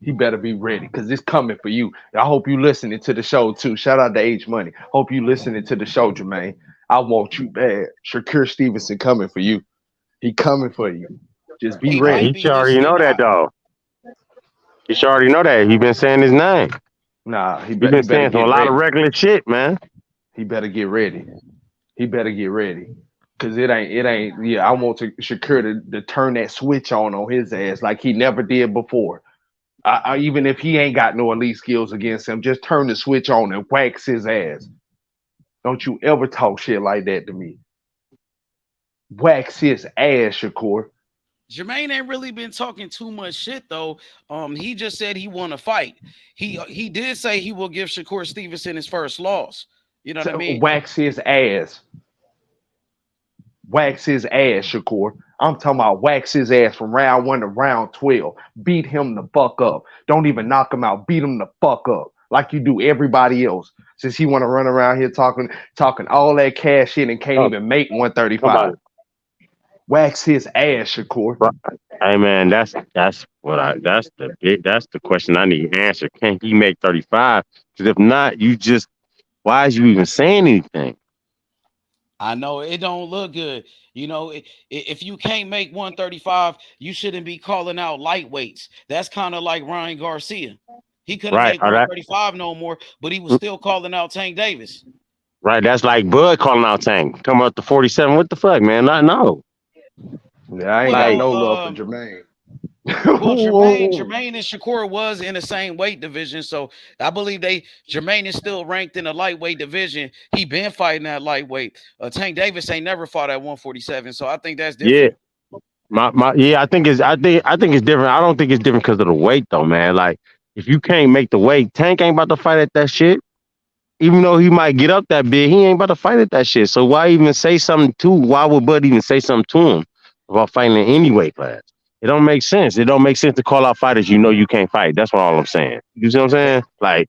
He better be ready because it's coming for you. I hope you listening to the show too. Shout out to H Money. Hope you listening to the show, Jermaine. I want you bad. Shakur Stevenson coming for you. He coming for you. Just be He ready. might He be already know listening that now. though. He should already know that. He been saying his name. Nah, he He been better saying some get a lot of ready. regular shit, man. He better get ready. He better get ready. Cause it ain't. Yeah, I want Shakur to turn that switch on his ass like he never did before. Even if he ain't got no elite skills against him, just turn the switch on and wax his ass. Don't you ever talk shit like that to me. Wax his ass, Shakur. Jermaine ain't really been talking too much shit though. He just said he want to fight. He did say he will give Shakur Stevenson his first loss. You know what I mean? Wax his ass. Wax his ass, Shakur. I'm talking about wax his ass from round 1 to round 12. Beat him the fuck up. Don't even knock him out. Beat him the fuck up. like you do everybody else. Since he want to run around here talking all that cash shit and can't even make 135. Wax his ass, Shakur. Hey man, that's the question I need answered. Can he make 35? Because if not, why is you even saying anything? I know it don't look good. You know, if you can't make 135, you shouldn't be calling out lightweights. That's kind of like Ryan Garcia. He couldn't make 135 no more, but he was still calling out Tank Davis. Right, that's like Bud calling out Tank. Come up to 47. What the fuck, man? I know. Yeah, I ain't got no love for Jermaine. Well, Jermaine and Shakur was in the same weight division, so I believe Jermaine is still ranked in the lightweight division. He been fighting that lightweight. Tank Davis ain't never fought at 147, so I think that's different. Yeah, I think it's different. I don't think it's different because of the weight though, man. Like if you can't make the weight, Tank ain't about to fight at that shit. Even though he might get up that big, he ain't about to fight at that shit. So why even say something why would Bud even say something to him about fighting in any weight class? It don't make sense. It don't make sense to call out fighters you know you can't fight. That's all I'm saying. You see what I'm saying? Like,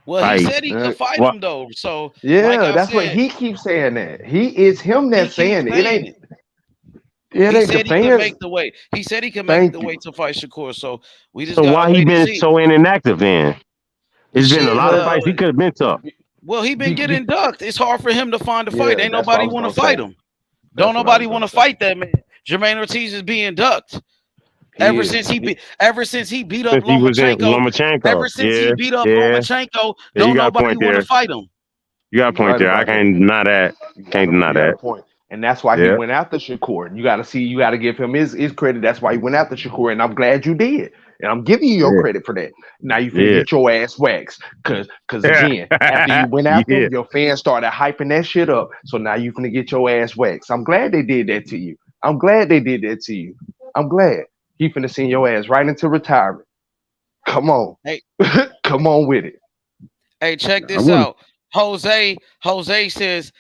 he said he could fight him though. So yeah, that's what he keeps saying. That it's him that's saying it. It ain't. He said he could make the weight. He said he could make the weight to fight Shakur. So we just. So why he been so inactive then? It's been a lot of fights. He could have been tough. Well, he been getting ducked. It's hard for him to find a fight. Ain't nobody want to fight him. Don't nobody want to fight that man. Jamaine Ortiz is being ducked. Ever since he beat up Lomachenko. Ever since he beat up Lomachenko, don't nobody want to fight him. You got a point there. I can't deny that. Can't deny that. Point. And that's why he went after Shakur. You got to give him his credit. That's why he went after Shakur, and I'm glad you did. And I'm giving you your credit for that. Now you can get your ass waxed. Cause again, after you went after him, your fans started hyping that shit up. So now you finna get your ass waxed. I'm glad they did that to you. I'm glad they did that to you. I'm glad. He finna send your ass right into retirement. Come on. Hey. Come on with it. Hey, check this out. Jose says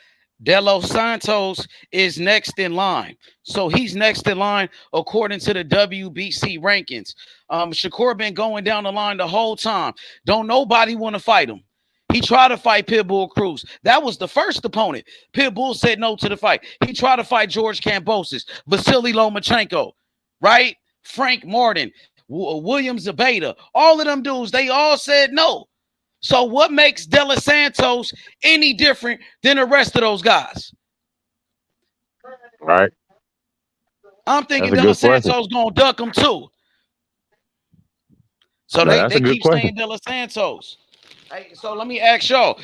De Los Santos is next in line. So he's next in line according to the WBC rankings. Shakur been going down the line the whole time. Don't nobody want to fight him. He tried to fight Pitbull Cruz. That was the first opponent. Pitbull said no to the fight. He tried to fight George Kambosos, Vasily Lomachenko, right? Frank Martin, William Zabata. All of them dudes, they all said no. So what makes De Los Santos any different than the rest of those guys? Right. I'm thinking De Los Santos gonna duck him too. So they keep saying De Los Santos. Hey, so let me ask y'all: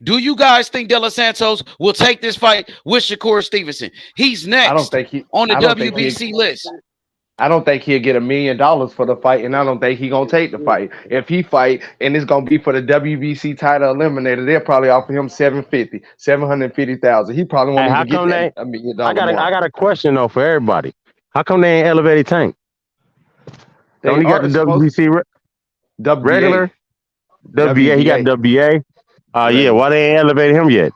do you guys think De Los Santos will take this fight with Shakur Stevenson? He's next. I don't think he on the WBC list. I don't think he'll get $1 million for the fight, and I don't think he's gonna take the fight. If he fight and it's gonna be for the WBC title eliminator, they'll probably offer him $750,000. He probably won't even get that $1 million. I got a question though for everybody. How come they ain't elevated Tank? They only got the WBC regular. WBA. He got WBA. Yeah. Why they ain't elevated him yet?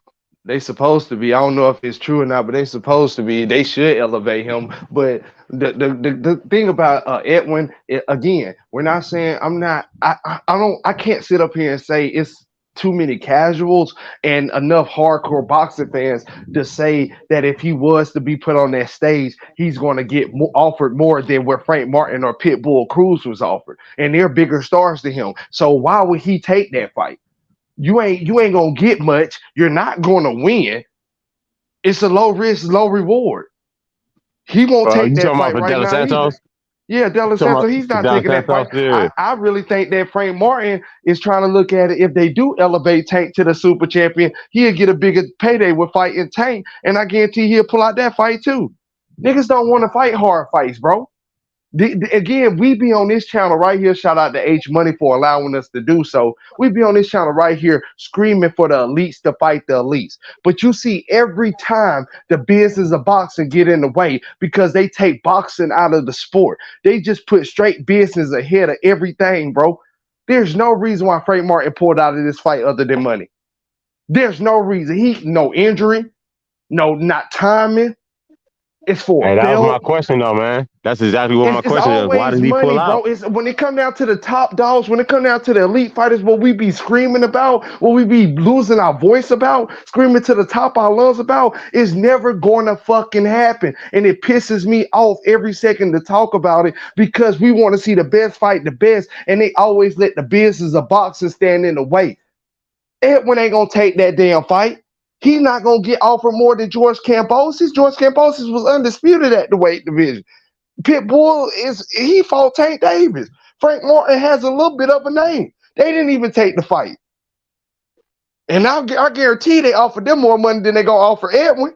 They supposed to be. I don't know if it's true or not, but they supposed to be. They should elevate him. But the thing about Edwin, again, we're not saying I can't sit up here and say it's too many casuals and enough hardcore boxing fans to say that if he was to be put on that stage, he's going to get offered more than what Frank Martin or Pitbull Cruz was offered. And they're bigger stars than him. So why would he take that fight? You ain't gonna get much. You're not gonna win. It's a low risk, low reward. He won't take that fight right now. Santos? Yeah, De Los Santos. He's not taking that fight. Yeah. I really think that Frank Martin is trying to look at it. If they do elevate Tank to the super champion, he'll get a bigger payday with fighting Tank, and I guarantee he'll pull out that fight too. Niggas don't want to fight hard fights, bro. Again, we be on this channel right here. Shout out to H Money for allowing us to do so. We be on this channel right here screaming for the elites to fight the elites. But you see every time the business of boxing get in the way because they take boxing out of the sport. They just put straight business ahead of everything, bro. There's no reason why Frank Martin pulled out of this fight other than money. There's no reason. No injury, no not timing. It's for that was my question though, man. That's exactly what my It's question is. Why always did he money, pull bro. out? It's when it come down to the top dogs, when it come down to the elite fighters, what we be screaming about, what we be losing our voice about, screaming to the top of our lungs about, is never going to fucking happen. And it pisses me off every second to talk about it because we want to see the best fight the best, and they always let the business of boxing stand in the way. Edwin ain't gonna take that damn fight. He's not gonna get offered more than George Kambosos. George Kambosos was undisputed at the weight division. Pitbull he fought Tank Davis. Frank Martin has a little bit of a name. They didn't even take the fight. And I guarantee they offered them more money than they gonna offer Edwin.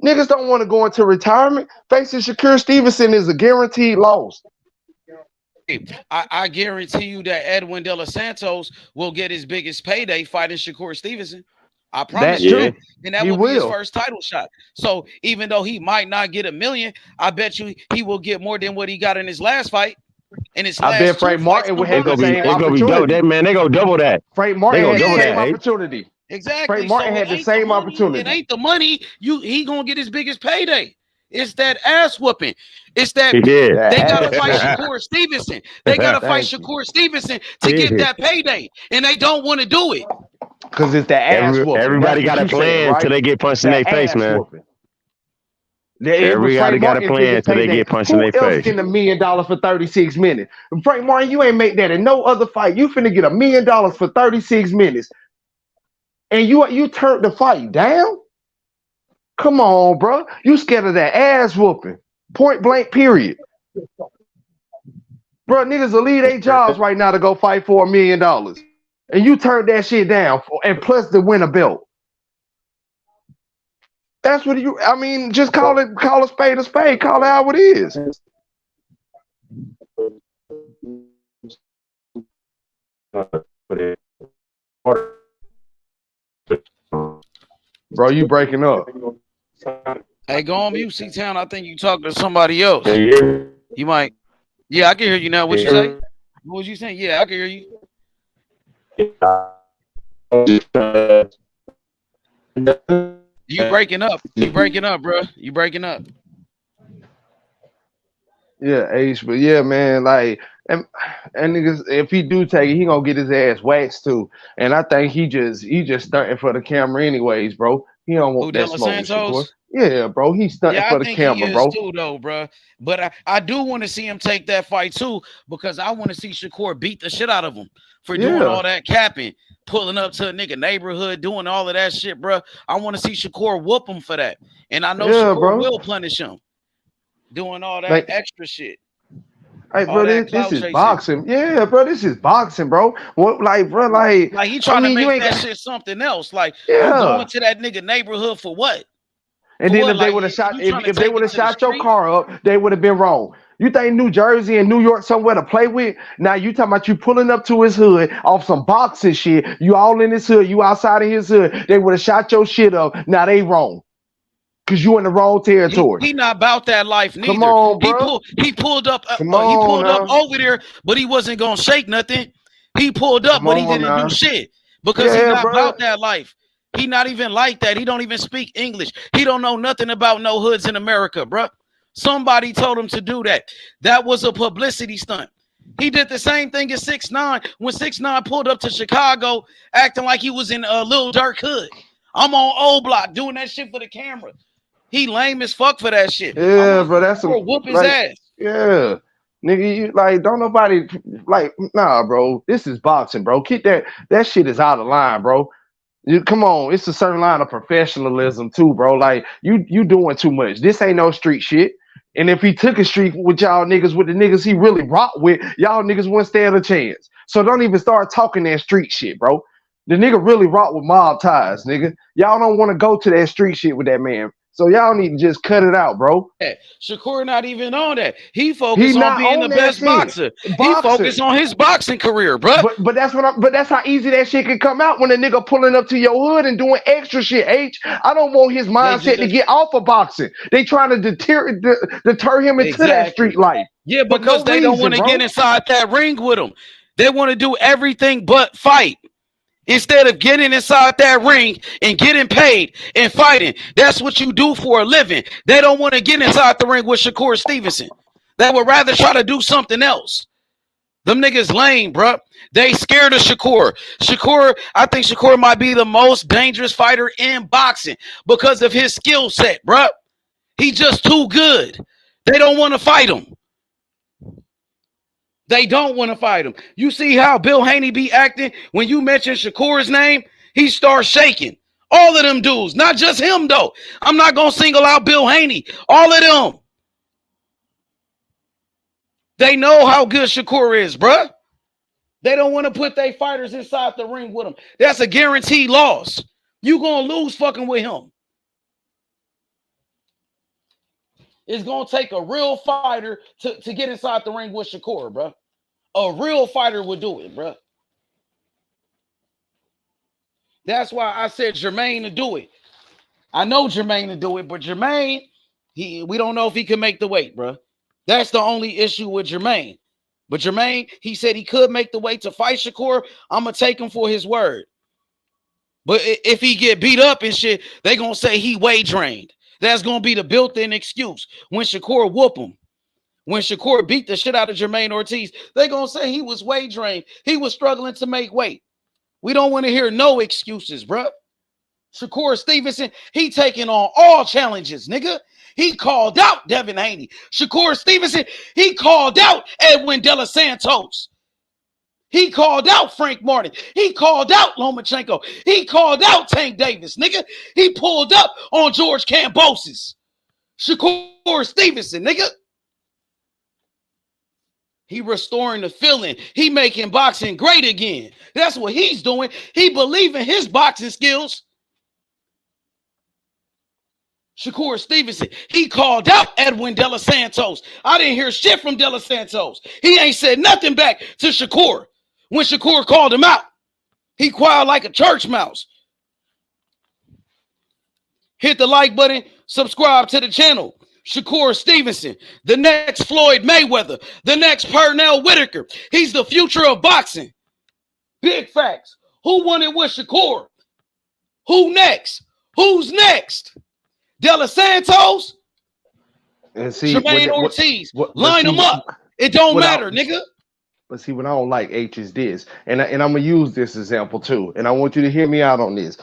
Niggas don't want to go into retirement. Facing Shakur Stevenson is a guaranteed loss. I guarantee you that Edwin De Los Santos will get his biggest payday fighting Shakur Stevenson. I promise you that. And that will be his first title shot. So even though he might not get $1 million, I bet you he will get more than what he got in his last fight. In his I bet Frank Martin would have the same opportunity. They go double that. Frank Martin had the same opportunity. Exactly. Frank Martin had the same opportunity. It ain't the money. He gonna get his biggest payday. It's that ass whooping. It's that they gotta fight Shakur Stevenson. They gotta fight Shakur Stevenson to get that payday, and they don't want to do it. Because it's that ass whooping. Everybody got a plan till they get punched in their face, man. Everybody got a plan till they get punched in their face. Who else getting $1 million for 36 minutes? Frank Martin, you ain't make that in no other fight. You finna get $1 million for 36 minutes. And you turned the fight down? Come on, bro. You scared of that ass whooping. Point blank, period. Bro, niggas will leave their jobs right now to go fight for $1 million. And you turned that shit down, and plus to win a belt. That's what just call a spade a spade. Call it how it is. Bro, you breaking up. Hey, go on mute, C-Town. I think you talking to somebody else. You might. Yeah, I can hear you now. What you say? What was you saying? Yeah, I can hear you. You breaking up. You breaking up, bro. You breaking up. Yeah, H, but yeah, man, like, and niggas, if he do take it, he gonna get his ass waxed too. And I think he just stunting for the camera anyways, bro. He don't want that smoke. Yeah, bro, he's stunting for the camera, he bro. Too, though, bro. But I do want to see him take that fight too, because I want to see Shakur beat the shit out of him for doing all that capping, pulling up to a nigga neighborhood, doing all of that shit, bro. I want to see Shakur whoop him for that, and I know Shakur will punish him, doing all that extra shit. Hey, bro, this is boxing. Yeah, bro, this is boxing, bro. What, bro, like he trying to make that shit something else. Like, you going to that nigga neighborhood for what? And then if they would have shot, if they would have shot your car up, they would have been wrong. You think New Jersey and New York somewhere to play with? Now you talking about you pulling up to his hood off some boxing shit. You all in his hood, you outside of his hood. They would have shot your shit up. Now they wrong. Cause you in the wrong territory. He not about that life neither. Come on, bro. He pulled up. He pulled up over there, but he wasn't gonna shake nothing. He pulled up, but he didn't do shit because he's not about that life. He not even like that. He don't even speak English. He don't know nothing about no hoods in America, bro. Somebody told him to do that. That was a publicity stunt. He did the same thing as 6ix9ine when 6ix9ine pulled up to Chicago, acting like he was in a Lil Durk hood. I'm on Old Block doing that shit for the camera. He lame as fuck for that shit. Yeah, bro, that's some whoop his ass. Yeah, nigga, you don't nobody nah, bro. This is boxing, bro. Keep that shit is out of line, bro. You come on, it's a certain line of professionalism too, bro. Like you doing too much. This ain't no street shit. And if he took a streak with y'all niggas, with the niggas he really rocked with, y'all niggas wouldn't stand a chance. So don't even start talking that street shit, bro. The nigga really rocked with mob ties, nigga. Y'all don't want to go to that street shit with that man. So y'all need to just cut it out, bro. Shakur not even on that. He focused on being the best boxer. He focused on his boxing career, bro. But that's that's how easy that shit can come out when a nigga pulling up to your hood and doing extra shit. I don't want his mindset to get off of boxing. They trying to deter him into that street life. Yeah, because they don't want to get inside that ring with him. They want to do everything but fight. Instead of getting inside that ring and getting paid and fighting. That's what you do for a living. They don't want to get inside the ring with Shakur Stevenson. They would rather try to do something else. Them niggas lame, bruh. They scared of Shakur. I think Shakur might be the most dangerous fighter in boxing because of his skill set, bruh. He just too good. They don't want to fight him. They don't want to fight him. You see how Bill Haney be acting when you mention Shakur's name? He starts shaking. All of them dudes, not just him though. I'm not going to single out Bill Haney. All of them. They know how good Shakur is, bruh. They don't want to put their fighters inside the ring with him. That's a guaranteed loss. You going to lose fucking with him. It's going to take a real fighter to get inside the ring with Shakur, bruh. A real fighter would do it, bruh. That's why I said Jermaine to do it. I know Jermaine to do it, but Jermaine, we don't know if he can make the weight, bruh. That's the only issue with Jermaine. But Jermaine, he said he could make the weight to fight Shakur. I'm going to take him for his word. But if he get beat up and shit, they going to say he weight drained. That's going to be the built-in excuse when Shakur whoop him. When Shakur beat the shit out of Jamaine Ortiz, they going to say he was weight drained. He was struggling to make weight. We don't want to hear no excuses, bro. Shakur Stevenson, he taking on all challenges, nigga. He called out Devin Haney. Shakur Stevenson, he called out Edwin De Los Santos. He called out Frank Martin. He called out Lomachenko. He called out Tank Davis, nigga. He pulled up on George Kambosos. Shakur Stevenson, nigga. He restoring the feeling. He making boxing great again. That's what he's doing. He believe in his boxing skills. Shakur Stevenson, he called out Edwin De Los Santos. I didn't hear shit from De Los Santos. He ain't said nothing back to Shakur. When Shakur called him out, he quiet like a church mouse. Hit the like button, subscribe to the channel. Shakur Stevenson, the next Floyd Mayweather, the next Pernell Whitaker. He's the future of boxing. Big facts. Who won it with Shakur? Who next? Who's next? De Los Santos? And see, Jamaine Ortiz. Line them up. It don't matter, nigga. But see, what I don't like, H, is this. And I'm going to use this example too. And I want you to hear me out on this.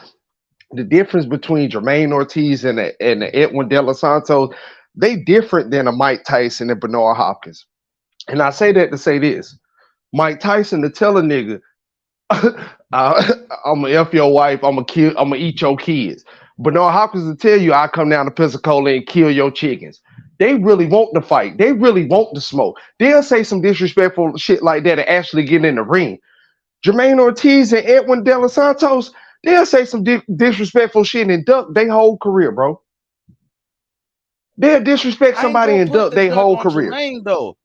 The difference between Jamaine Ortiz and the Edwin De Los Santos, they different than a Mike Tyson and Bernard Hopkins. And I say that to say this. Mike Tyson to tell a nigga, I'm going to F your wife, I'm going to eat your kids. Bernard Hopkins will tell you, I come down to Pensacola and kill your chickens. They really want to fight. They really want to smoke. They'll say some disrespectful shit like that and actually get in the ring. Jamaine Ortiz and Edwin De Los Santos, they'll say some disrespectful shit and duck their whole career, bro. They'll disrespect somebody and duck their whole career. Jermaine, though.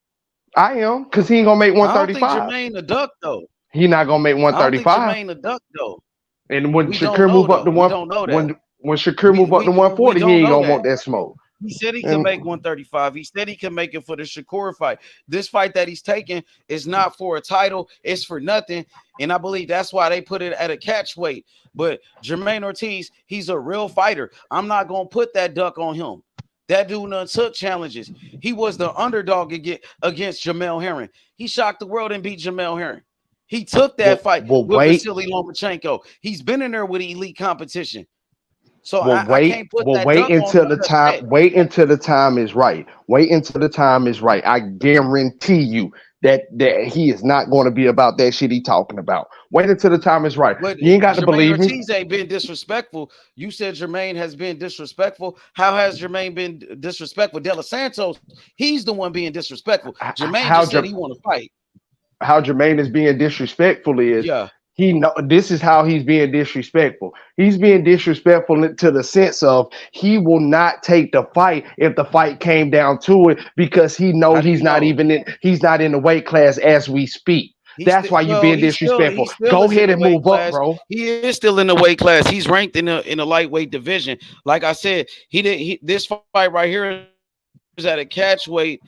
I am, because he ain't going to make 135. I don't think Jermaine a duck, though. He not going to make 135. I don't think Jermaine a duck, though. And when Shakur move up to when Shakur move up to 140, he ain't going to want that smoke. He said he can make 135. He said he can make it for the Shakur fight. This fight that he's taking is not for a title. It's for nothing. And I believe that's why they put it at a catch weight. But Jamaine Ortiz, he's a real fighter. I'm not going to put that duck on him. That dude done took challenges. He was the underdog against Jamel Herring. He shocked the world and beat Jamel Herring. He took that fight with Vasily Lomachenko. He's been in there with elite competition. So I can't put that wait until the time. Wait until the time is right. Wait until the time is right. I guarantee you that he is not going to be about that shit he talking about. Wait until the time is right. But you ain't got to believe me. Ortiz ain't been disrespectful. You said Jermaine has been disrespectful. How has Jermaine been disrespectful? De Los Santos, he's the one being disrespectful. Jermaine just said he want to fight. How Jermaine is being disrespectful is this is how he's being disrespectful. He's being disrespectful to the sense of he will not take the fight if the fight came down to it because he knows he's not in the weight class as we speak. That's why you're being disrespectful. Go ahead and move up, bro. He is still in the weight class. He's ranked in the lightweight division. Like I said, this fight right here is at a catch weight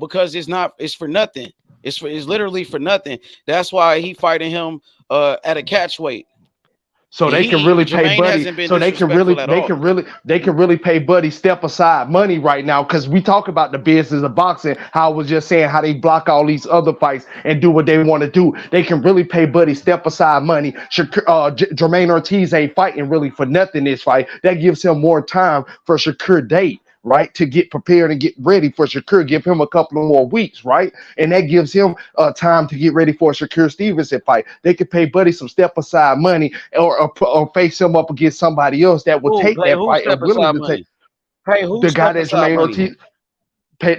because it's for nothing. It's literally for nothing. That's why he fighting him at a catch weight. So they can really pay Jermaine Buddy. hasn't been So disrespectful at all. they can really pay Buddy step aside money right now, because we talk about the business of boxing. How I was just saying how they block all these other fights and do what they want to do. They can really pay Buddy step aside money. Jermaine Ortiz ain't fighting really for nothing this fight. That gives him more time for Shakur date, right, to get prepared and get ready for Shakur. Give him a couple of more weeks, right, and that gives him time to get ready for a Shakur Stevenson fight. They could pay Buddy some step aside money, or face him up against somebody else that would take that fight and willing to take. Hey, who The guy that Jermaine Jermaine Ortiz,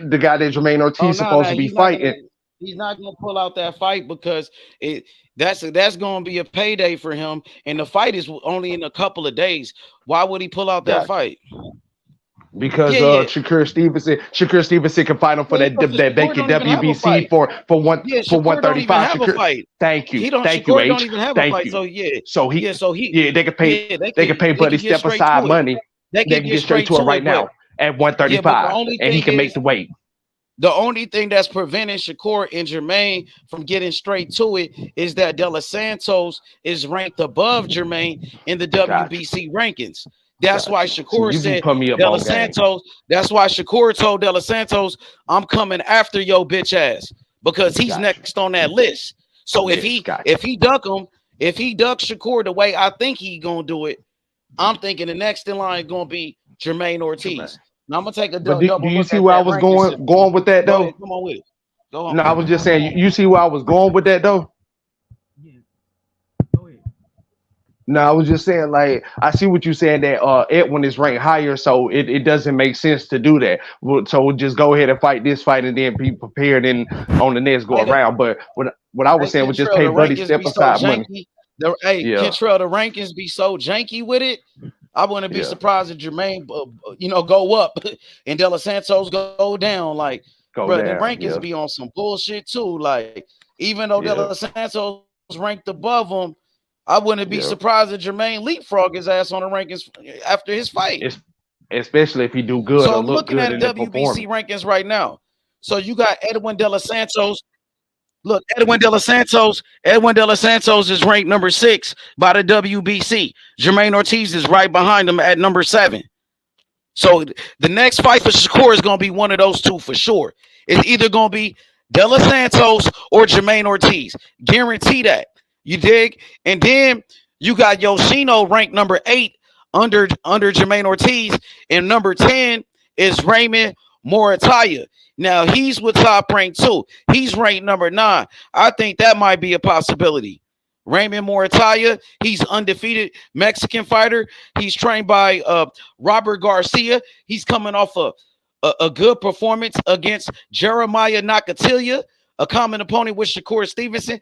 the guy that Jermaine Ortiz supposed to be fighting. He's not gonna pull out that fight because that's gonna be a payday for him, and the fight is only in a couple of days. Why would he pull out that fight? Because Shakur Stevenson can fight him for that vacant WBC for 135. Thank you, H. Don't even have a fight. You. So they can pay Buddy step aside money. They can get straight to it right now at 135, and he can make the weight. The only thing that's preventing Shakur and Jermaine from getting straight to it is that De Los Santos is ranked above Jermaine in the WBC rankings. That's why Shakur said De Los Santos. That's why Shakur told De Los Santos, "I'm coming after your bitch ass," because he's next on that list. So if he duck Shakur the way I think he gonna do it, I'm thinking the next in line gonna be Jermaine Ortiz. Now I'm gonna take a double. Do you see where I was going with that though? Come on with it. Go on. No, I was just saying. You see where I was going with that though? No, I was just saying, like, I see what you're saying, that Edwin is ranked higher, so it doesn't make sense to do that. So we'll just go ahead and fight this fight and then be prepared and on the next go around. But what I was saying was just pay Buddy step aside money. Kentrell, the rankings be so janky with it. I wouldn't be surprised if Jermaine, go up and De Los Santos go down. Like, the rankings be on some bullshit too. Like, even though De Los Santos ranked above him, I wouldn't be surprised if Jermaine leapfrog his ass on the rankings after his fight. Especially if he do good. So I'm looking at WBC rankings right now. So you got Edwin De Los Santos. Look, Edwin De Los Santos is ranked number 6 by the WBC. Jermaine Ortiz is right behind him at number 7. So the next fight for Shakur is going to be one of those two for sure. It's either going to be De Los Santos or Jermaine Ortiz. Guarantee that. You dig? And then you got Yoshino ranked number 8 under Jermaine Ortiz, and number 10 is Raymond Morataya. Now he's with Top Rank too. He's ranked number 9. I think that might be a possibility. Raymond Morataya, he's undefeated Mexican fighter. He's trained by Robert Garcia. He's coming off a good performance against Jeremiah Nakatilia, a common opponent with Shakur Stevenson.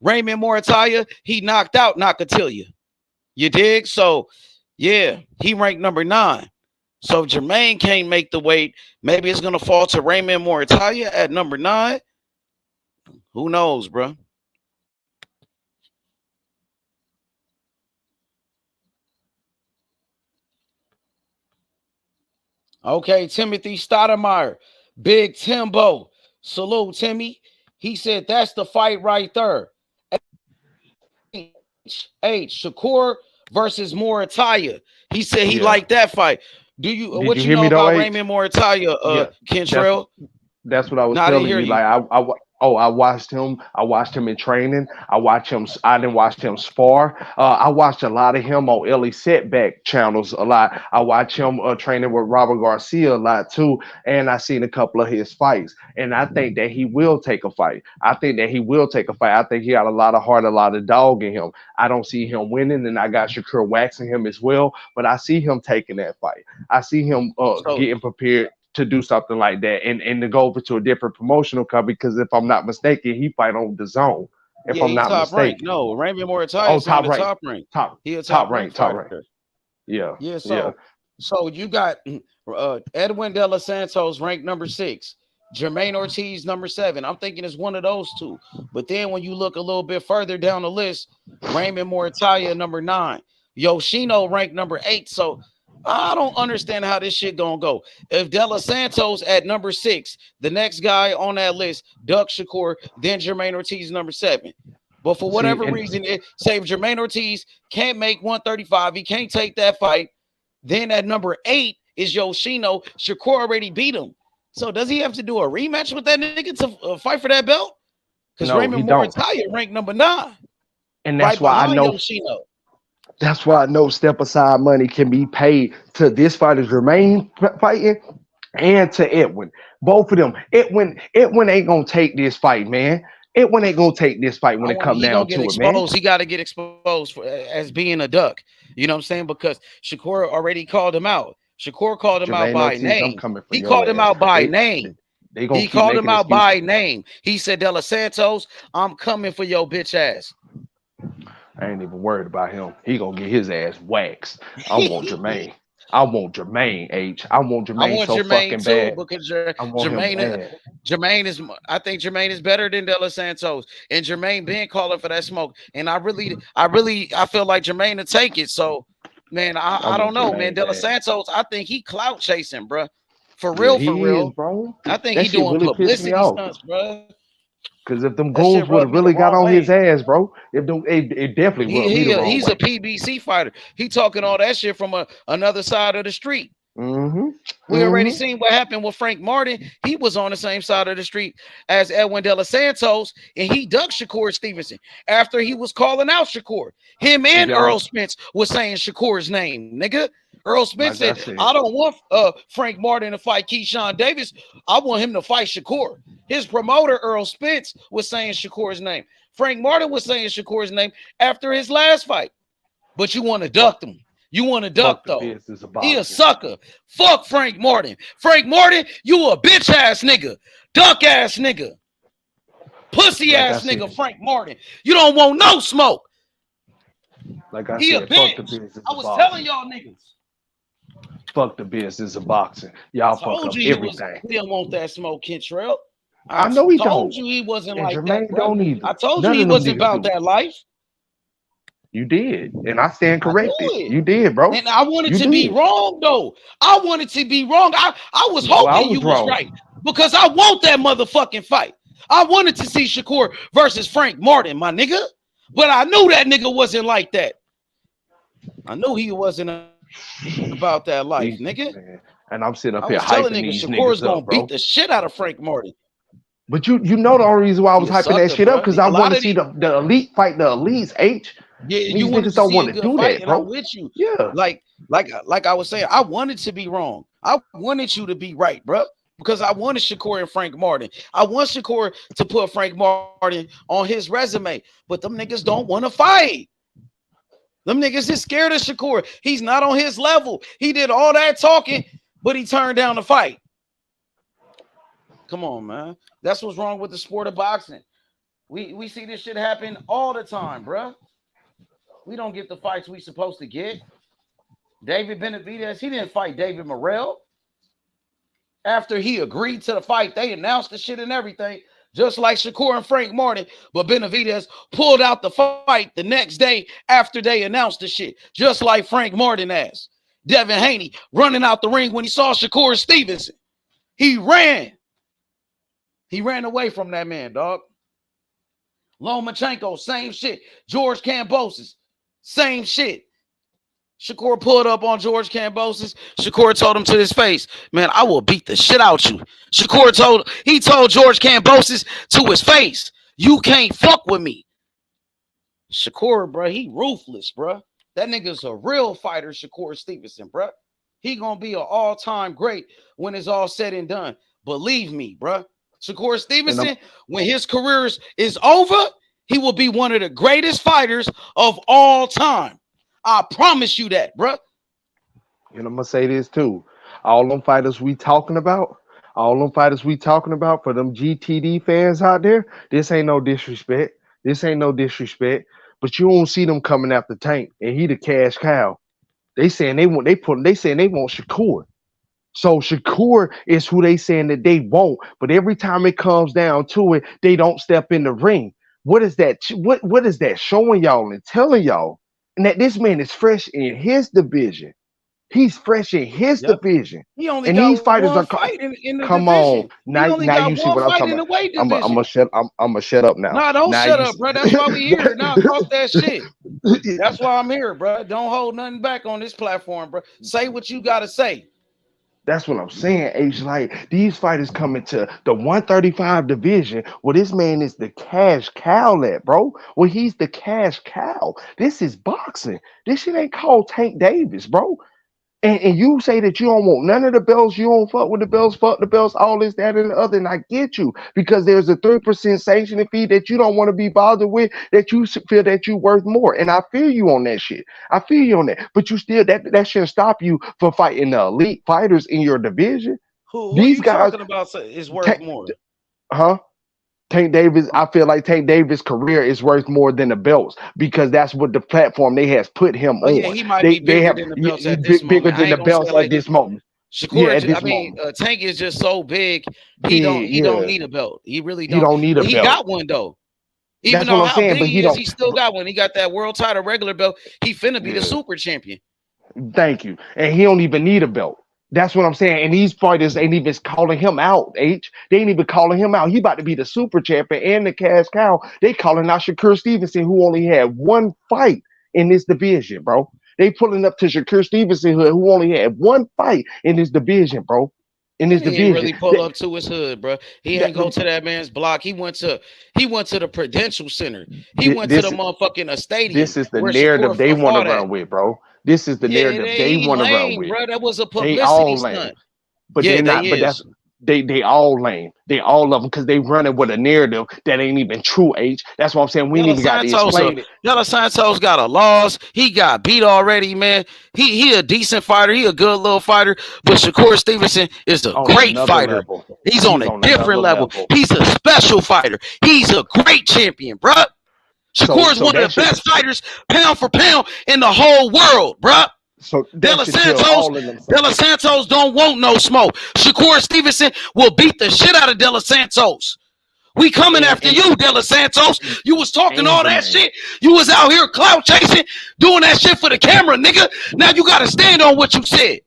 Raymond Morataya, he knocked out Nakatilia. You dig? So, yeah, he ranked number 9. So if Jermaine can't make the weight, maybe it's going to fall to Raymond Morataya at number 9. Who knows, bro? Okay, Timothy Stoudemire, Big Timbo. Salute, Timmy. He said that's the fight right there. Shakur versus Morataya. He said he liked that fight. What you know about Raymond Morataya, Kentrell? That's what I was telling you. Like I watched him. I watched him in training. I didn't watch him spar. I watched a lot of him on Ellie Setback channels a lot. I watched him training with Robert Garcia a lot too. And I seen a couple of his fights. And I think that he will take a fight. I think he got a lot of heart, a lot of dog in him. I don't see him winning, and I got Shakur waxing him as well. But I see him taking that fight. I see him getting prepared to do something like that and to go over to a different promotional company, because if I'm not mistaken, he fight on the Zone. If I'm not mistaken. Rank. No, Raymond Morataya is top rank. Top rank. Yeah. So you got Edwin De Los Santos ranked number 6. Jermaine Ortiz number 7. I'm thinking it's one of those two. But then when you look a little bit further down the list, Raymond Morataya number 9. Yoshino ranked number 8. So I don't understand how this shit gonna go. If De Los Santos at number 6, the next guy on that list, Doug Shakur, then Jermaine Ortiz number 7. But for whatever reason, say if Jamaine Ortiz can't make 135, he can't take that fight. Then at number 8 is Yoshino. Shakur already beat him. So does he have to do a rematch with that nigga to fight for that belt? Because Raymond Moritaya ranked number 9. And that's why I know Yoshino. That's why I know step aside money can be paid to this fighter's Jermaine fighting and to Edwin. Both of them. Edwin ain't gonna take this fight, man. Edwin ain't gonna take this fight when it comes down to it, man. He got to get exposed as being a duck. You know what I'm saying? Because Shakur already called him out. Shakur called him out by name. He called him out by name. He called him out by name. He said, De Los Santos, I'm coming for your bitch ass. I ain't even worried about him. He gonna get his ass waxed. I want Jermaine. I want Jermaine, H. I want Jermaine so fucking bad. Because Jermaine is, I think Jermaine is better than De Los Santos. And Jermaine been calling for that smoke. And I feel like Jermaine to take it. So, man, I don't know, man. De Los Santos, I think he clout chasing, bro. For real, bro. I think he doing publicity stunts, bro. Because if them goons would have really got on his ass, bro, it definitely would. He's a PBC fighter. He talking all that shit from another side of the street. We already seen what happened with Frank Martin. He was on the same side of the street as Edwin De Los Santos, and he ducked Shakur Stevenson after he was calling out Shakur. Him and Earl Spence was saying Shakur's name, nigga. Earl Spence said, I don't want Frank Martin to fight Keyshawn Davis. I want him to fight Shakur. His promoter, Earl Spence, was saying Shakur's name. Frank Martin was saying Shakur's name after his last fight. But you want to duck him. You want to duck, though. He a sucker. Fuck Frank Martin. Frank Martin, you a bitch ass nigga. Duck ass nigga. Pussy ass nigga, Frank Martin. You don't want no smoke. Like I said, fuck the business. I was telling y'all niggas. Fuck the business of boxing. Y'all fuck up everything. He don't want that smoke, Kentrell. I know he don't. I told you he wasn't like Jermaine that, bro. Don't either. I told you he wasn't about that life. You did, and I stand corrected. You did, bro. And I wanted to be wrong, though. I wanted to be wrong. I was hoping you was right because I want that motherfucking fight. I wanted to see Shakur versus Frank Martin, my nigga. But I knew that nigga wasn't like that. I knew he wasn't about that life, nigga. Man. And I'm sitting up here hyping these Shakur's niggas gonna up, bro. beat the shit out of Frank Martin. But you know the only reason why I was hyping that shit up because I want to see the elite fight the elites, H. Yeah, these you niggas don't want to do that, bro. I'm with you. Yeah. Like I was saying, I wanted to be wrong. I wanted you to be right, bro. Because I wanted Shakur and Frank Martin. I want Shakur to put Frank Martin on his resume. But them niggas don't want to fight. Them niggas is scared of Shakur. He's not on his level. He did all that talking, but he turned down the fight. Come on, man. That's what's wrong with the sport of boxing. We see this shit happen all the time, bro. We don't get the fights we supposed to get. David Benavidez, he didn't fight David Morrell. After he agreed to the fight, they announced the shit and everything, just like Shakur and Frank Martin. But Benavidez pulled out the fight the next day after they announced the shit, just like Frank Martin asked. Devin Haney running out the ring when he saw Shakur Stevenson. He ran. He ran away from that man, dog. Lomachenko, same shit. George Kambosos, same shit. Shakur pulled up on George Kambosos. Shakur told him to his face, man, I will beat the shit out you. Shakur told George Kambosos to his face, you can't fuck with me. Shakur, bro, he ruthless, bro. That nigga's a real fighter, Shakur Stevenson, bro. He gonna be an all-time great when it's all said and done. Believe me, bro. Shakur Stevenson, when his career is over, he will be one of the greatest fighters of all time. I promise you that, bro. And I'm gonna say this too. All them fighters we talking about for them GTD fans out there, this ain't no disrespect. But you don't see them coming after Tank, and he the cash cow. They saying they want Shakur. So Shakur is who they saying that they want, but every time it comes down to it, they don't step in the ring. What is that? What is that showing y'all and telling y'all? And that this man is fresh in his division. He's fresh in his Yep. division. He only And got these fighters one are fight in the come on. division. He Now, only now got you see one what I'm fight talking in the about. weight I'm division. gonna shut up now. Nah, don't Now shut you up, bro. That's why we here. Nah, talk that shit. That's why I'm here, bro. Don't hold nothing back on this platform, bro. Say what you gotta say. That's what I'm saying, H. Like these fighters coming to the 135 division. Well, this man is the cash cow, at bro. Well, he's the cash cow. This is boxing. This shit ain't called Tank Davis, bro. And you say that you don't want none of the belts, you don't fuck with the belts, fuck the belts, all this, that, and the other. And I get you because there's a 3% sanctioning fee that you don't want to be bothered with, that you feel that you worth more. And I feel you on that shit. I feel you on that. But you still that shouldn't stop you from fighting the elite fighters in your division. Who These you guys, talking about is worth more? huh? Tank Davis, I feel like Tank Davis' career is worth more than the belts because that's what the platform they has put him Oh yeah, on. he might They be bigger have than the belts at this bigger moment. I than the ain't gonna say belts it at like this this. moment. Yeah, Shakur, at this I mean, moment. Tank is just so big. He Big, don't yeah. need a belt. He really He don't. don't need a But he belt. got one though. Even That's though what I'm how saying, big but he he is, don't. he still got one. He got that world title regular belt. He finna be the Yeah, super champion. thank you. And he don't even need a belt. That's what I'm saying. And these fighters ain't even calling him out, H. They ain't even calling him out. He about to be the super champion and the cash cow. They calling out Shakur Stevenson, who only had one fight in this division, bro. They pulling up to Shakur Stevenson, who only had one fight in this division, bro. In this He ain't division. really pull up to his hood, bro. He ain't go That- to that man's block. He went to the Prudential Center. He went to the this motherfucking stadium this is the where Shakur narrative they want to fought at. run with, bro. This is the Yeah, narrative they he want to run lame, with. bro. That was a They publicity all lame. stunt. But Yeah, they're they not. But is. that's they all lame. They all of them because they running with a narrative that ain't even true. H. That's what I'm saying. We ain't even got to explain it. Della Santos got a loss. He got beat already, man. He a decent fighter. He a good little fighter. But Shakur Stevenson is a On great another fighter. level. He's on a different level. He's a special fighter. He's a great champion, bruh. Shakur is one of the best fighters, pound for pound, in the whole world, bruh. So that should tell all of them. Della Santos don't want no smoke. Shakur Stevenson will beat the shit out of Della Santos. We coming after you, Della Santos. You was talking all that shit. You was out here clout chasing, doing that shit for the camera, nigga. Now you gotta stand on what you said.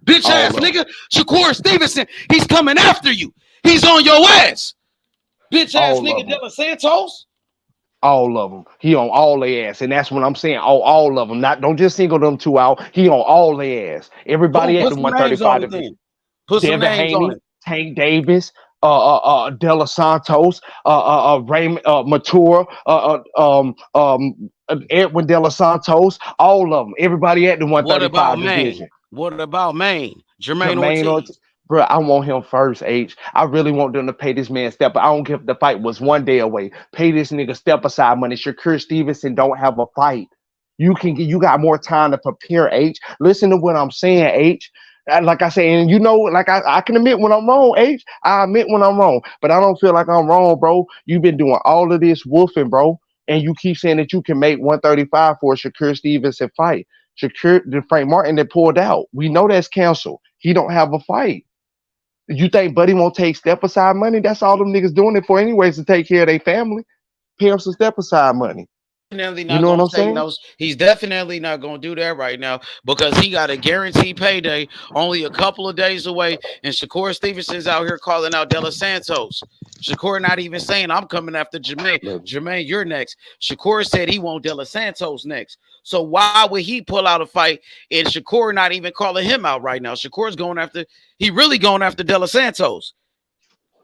Bitch ass nigga. Shakur Stevenson, he's coming after you. He's on your ass. Bitch ass nigga Della Santos. All of them. He on all their ass. And that's what I'm saying. All of them. Don't just single them two out. He on all their ass. Everybody at the 135 division. Put some Devin names on Haney, it. Tank Davis, Della Santos, Raymond Matura, Edwin Della Santos, all of them. Everybody at the 135 division. What about Maine? Jamaine Ortiz. Bro, I want him first, H. I really want them to pay this man step. I don't care if the fight was one day away. Pay this nigga step aside money. Shakur Stevenson don't have a fight. You got more time to prepare, H. Listen to what I'm saying, H. Like I say, and you know, like I can admit when I'm wrong, H. I admit when I'm wrong, but I don't feel like I'm wrong, bro. You've been doing all of this woofing, bro, and you keep saying that you can make 135 for a Shakur Stevenson fight. The Frank Martin that pulled out. We know that's canceled. He don't have a fight. You think Buddy won't take step aside money? That's all them niggas doing it for anyways, to take care of their family. Pay them some step aside money. You know what I'm saying? He's definitely not going to do that right now because he got a guaranteed payday only a couple of days away. And Shakur Stevenson's out here calling out Della Santos. Shakur not even saying, I'm coming after Jamaine. Jamaine, you're next. Shakur said he want Della Santos next. So why would he pull out a fight and Shakur not even calling him out right now? Shakur's really going after Della Santos.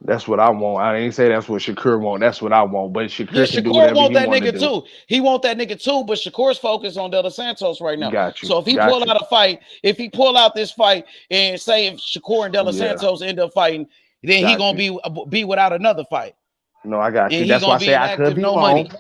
That's what I want. I didn't say that's what Shakur want. That's what I want. But Shakur can do Shakur whatever want he that want to nigga do. too. He want that nigga too, but Shakur's focused on Della Santos right now. Got you. So if he pull out a fight, if he pull out this fight and say if Shakur and Della Santos end up fighting, then he gonna be without another fight. No, I got you. And That's why I say I could be no wrong. money.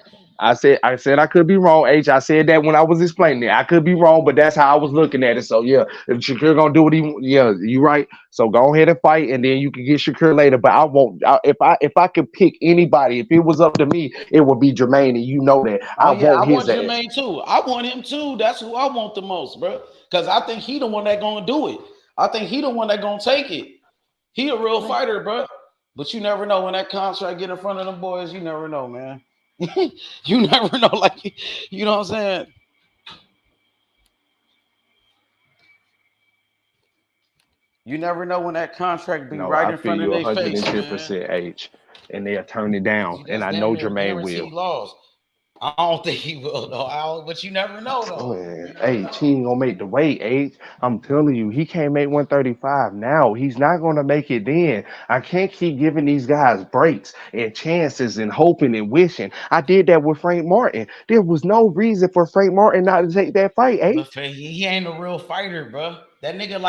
I said I could be wrong, H. I said that when I was explaining it. I could be wrong, but that's how I was looking at it. So yeah, if Shakur gonna do what you right. So go ahead and fight, and then you can get Shakur later. But I won't. If I could pick anybody, if it was up to me, it would be Jamaine, and you know that. I want Jamaine too. I want him too. That's who I want the most, bro. Because I think he the one that gonna do it. I think he the one that gonna take it. He a real fighter, bro. But you never know when that contract get in front of them boys. You never know, man. You never know, like, you know what I'm saying? You never know when that contract be No, right I in feel front of you their face, man. 110% H. And they'll turn it down. And That's I damn know near Jermaine will. guaranteed loss. I don't think he will though, but you never know though. Man, H, he ain't gonna make the weight, H. I'm telling you, he can't make 135 now. He's not gonna make it then. I can't keep giving these guys breaks and chances and hoping and wishing. I did that with Frank Martin. There was no reason for Frank Martin not to take that fight, H. But he ain't a real fighter, bro. That nigga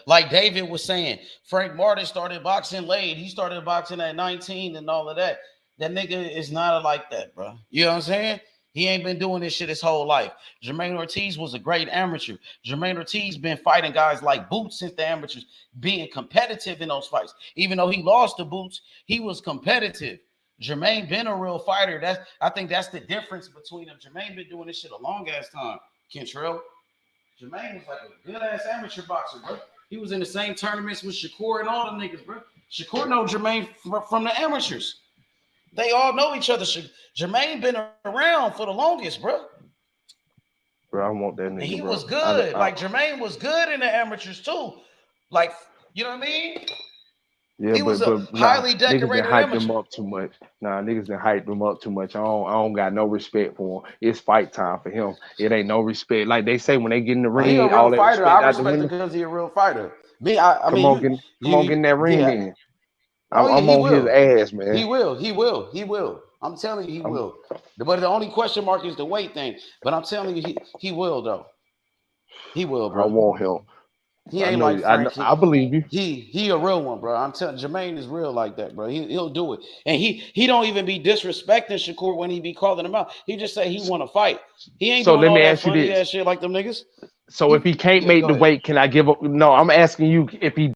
like David was saying, Frank Martin started boxing late. He started boxing at 19 and all of that. That nigga is not like that, bro. You know what I'm saying? He ain't been doing this shit his whole life. Jamaine Ortiz was a great amateur. Jamaine Ortiz been fighting guys like Boots since the amateurs, being competitive in those fights. Even though he lost to Boots, he was competitive. Jermaine been a real fighter. I think that's the difference between them. Jermaine been doing this shit a long ass time, Kentrell. Jermaine was like a good ass amateur boxer, bro. He was in the same tournaments with Shakur and all them niggas, bro. Shakur know Jermaine from the amateurs. They all know each other. Jermaine been around for the longest, bro. Bro, I want that nigga. And he bro. was good. Like Jermaine was good in the amateurs too. Like, you know what I mean? Yeah, he was a highly decorated niggas done hyped amateur. him up too much. Nah, niggas done hyped him up too much. I don't got no respect for him. It's fight time for him. It ain't no respect. Like they say when they get in the ring, He a real all that fighter. respect I out the respect him window. because he a real fighter. Me, Come on, get in that ring then. I'm on his ass, man. He will. I'm telling you, he will. But the only question mark is the weight thing. But I'm telling you, he will though. He will, bro. I want him. He ain't like Frank. I believe you. He a real one, bro. I'm telling Jermaine is real like that, bro. He'll do it. And he don't even be disrespecting Shakur when he be calling him out. He just say he want to fight. He ain't doing all that funny ass shit like them niggas. So if he can't make the weight, can I give him? No, I'm asking you. If he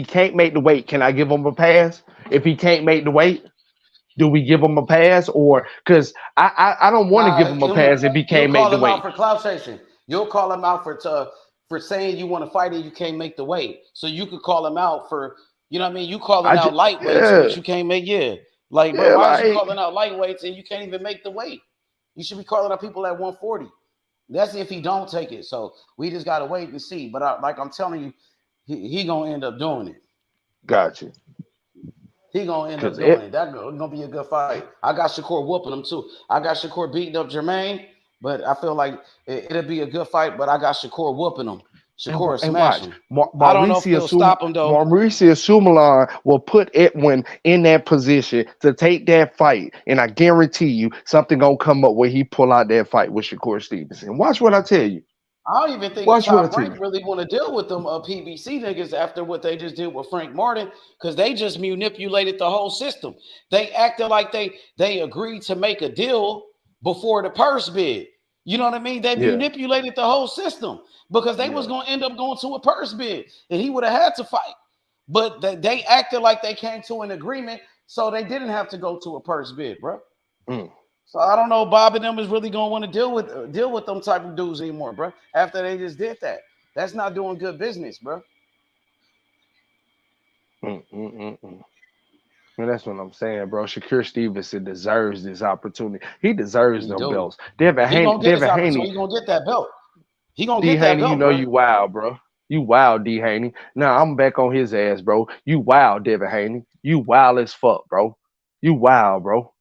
can't make the weight, can I give him a pass? If he can't make the weight, do we give him a pass? Or because I don't want to give him a pass if he can't make the weight. You'll call him out for clout chasing. You'll call him out for saying you want to fight and you can't make the weight. So you could call him out for, you know what I mean? You calling out lightweights, but you can't make, Like, bro, why is you calling out lightweights and you can't even make the weight? You should be calling out people at 140. That's if he don't take it. So we just got to wait and see. But I'm telling you, he going to end up doing it. Gotcha. He going to end up doing it. That's going to be a good fight. I got Shakur whooping him too. I got Shakur beating up Jermaine, but I feel like it'll be a good fight, but I got Shakur whooping him. Shakur smashing. I don't know if he'll stop him though. Mauricio Sumilon will put Edwin in that position to take that fight, and I guarantee you something gonna come up where he pull out that fight with Shakur Stevenson. Watch what I tell you. I don't even think Top Rank really want to deal with them PBC niggas after what they just did with Frank Martin, because they just manipulated the whole system. They acted like they agreed to make a deal before the purse bid. You know what I mean? They manipulated the whole system because they was going to end up going to a purse bid and he would have had to fight. But they acted like they came to an agreement, so they didn't have to go to a purse bid, bro. So I don't know Bob and them is really going to want to deal with them type of dudes anymore, bro, after they just did that. That's not doing good business, bro. And that's what I'm saying, bro. Shakur Stevenson deserves this opportunity. He deserves them belts. Devin Haney. He gonna get that belt. He gonna get that belt. You know you wild, bro. You wild, D Haney. Now I'm back on his ass, bro. You wild, Devin Haney. You wild as fuck, bro. You wild, bro.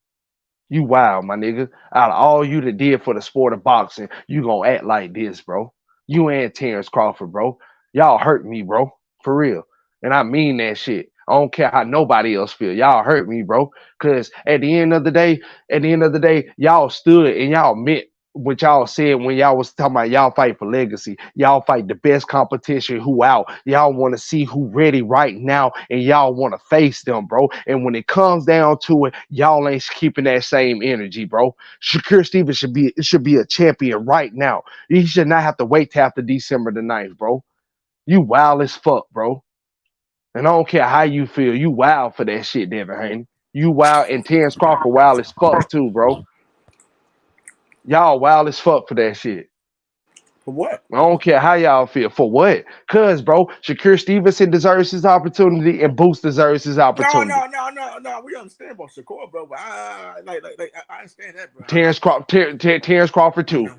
You wild, my nigga. Out of all you that did for the sport of boxing, you gonna act like this, bro. You and Terrence Crawford, bro. Y'all hurt me, bro. For real. And I mean that shit. I don't care how nobody else feel. Y'all hurt me, bro. Because at the end of the day, y'all stood and y'all meant what y'all said when y'all was talking about y'all fight for legacy. Y'all fight the best competition who out. Y'all want to see who ready right now, and y'all want to face them, bro. And when it comes down to it, y'all ain't keeping that same energy, bro. Shakur Stevens should be a champion right now. He should not have to wait till after December the 9th, bro. You wild as fuck, bro. And I don't care how you feel. You wild for that shit, Devin Haney. You wild, and Terrence Crawford wild as fuck too, bro. Y'all wild as fuck for that shit. For what? I don't care how y'all feel. For what? Cause, bro, Shakur Stevenson deserves his opportunity and Boost deserves his opportunity. No. We understand about Shakur, bro. But I understand that, bro. Terrence Crawford too.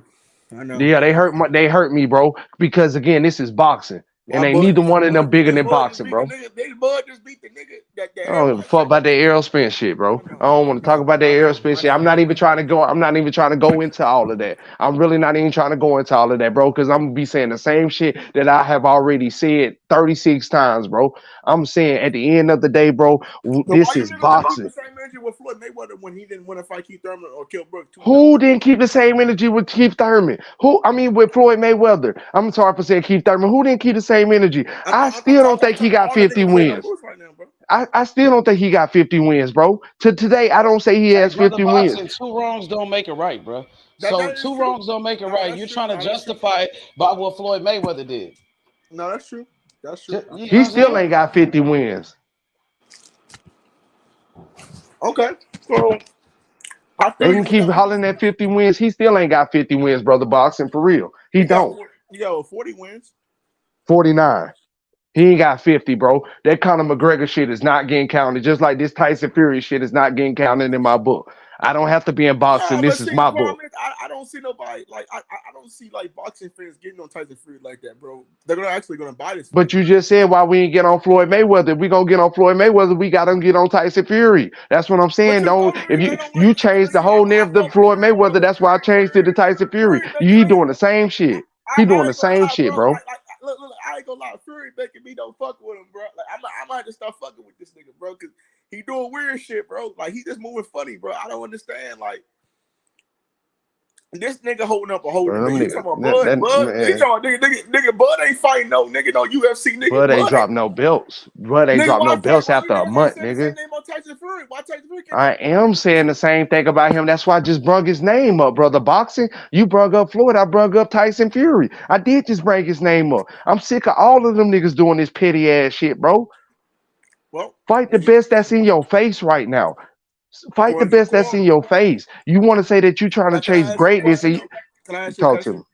I know. Yeah, they hurt me, bro. Because again, this is boxing. And ain't neither one of them bigger than Bud just boxing, beat the bro. nigga. Bud just beat the nigga that I don't give a everybody fuck say. about that Errol Spence shit, bro. I don't want to talk about that Errol Spence shit. I'm not even trying to go into all of that. I'm really not even trying to go into all of that, bro, because I'm gonna be saying the same shit that I have already said 36 times, bro. I'm saying at the end of the day, bro, So this why you is niggas didn't keep boxing. the same energy with Floyd Mayweather when he didn't want to fight Keith Thurman or kill Brooks 2 years Who ago? didn't keep the same energy with Keith Thurman? With Floyd Mayweather. I'm sorry for saying Keith Thurman. Who didn't keep the same energy? I still don't think he got All the 50 niggas playing on wins. Bruce right now, bro. I still don't think he got 50 wins, bro. To today, I don't say he Hey, has brother 50 wins. boxing, two wrongs don't make it right, bro. That So is two true. wrongs don't make it No, right. that's You're true. trying to No, that's true. justify it by what Floyd Mayweather did. No, that's true. That's true. You know He what I'm still saying? ain't got 50 wins. Okay. So I They feel can you. keep hollering at 50 wins. He still ain't got 50 wins, brother boxing, for real. He don't. He got 40 wins. 49. He ain't got 50, bro. That Conor McGregor shit is not getting counted. Just like this Tyson Fury shit is not getting counted in my book. I don't have to be in boxing. Yeah, This but is see, the my problem book. is I don't see nobody like I don't see like boxing fans getting on Tyson Fury like that, bro. They're gonna buy this. But you just said why we ain't get on Floyd Mayweather. If we gonna get on Floyd Mayweather, we gotta get on Tyson Fury. That's what I'm saying. If you change the whole narrative of Floyd Mayweather, that's why I changed it to Tyson Fury. He doing the same shit. He doing the same shit, bro. Look, I ain't gonna lie. Fury making me don't fuck with him, bro. Like I might have to start fucking with this nigga, bro, because he doing weird shit, bro. Like he just moving funny, bro. I don't understand. Like this nigga holding up a whole Bro, them nigga. He talking niggas, about that Bud. He man, talking about nigga. Bud ain't fighting no nigga, no UFC nigga. Bud ain't Bud ain't. dropped no belts. Bud ain't Nigga, dropped no belts why you after a niggas ain't month, saying the same nigga. name on Tyson Fury? Why Tyson Fury can't I drop no am saying the same thing about him. That's why I just brung his name up, brother. Boxing, you brung up Floyd. I brung up Tyson Fury. I did just bring his name up. I'm sick of all of them niggas doing this petty ass shit, bro. Well, Fight the best that's in your face right now. Fight the best that's in your face. You want to say that you trying to can I chase ask you a greatness? question? Can I ask you a Talk to me. question?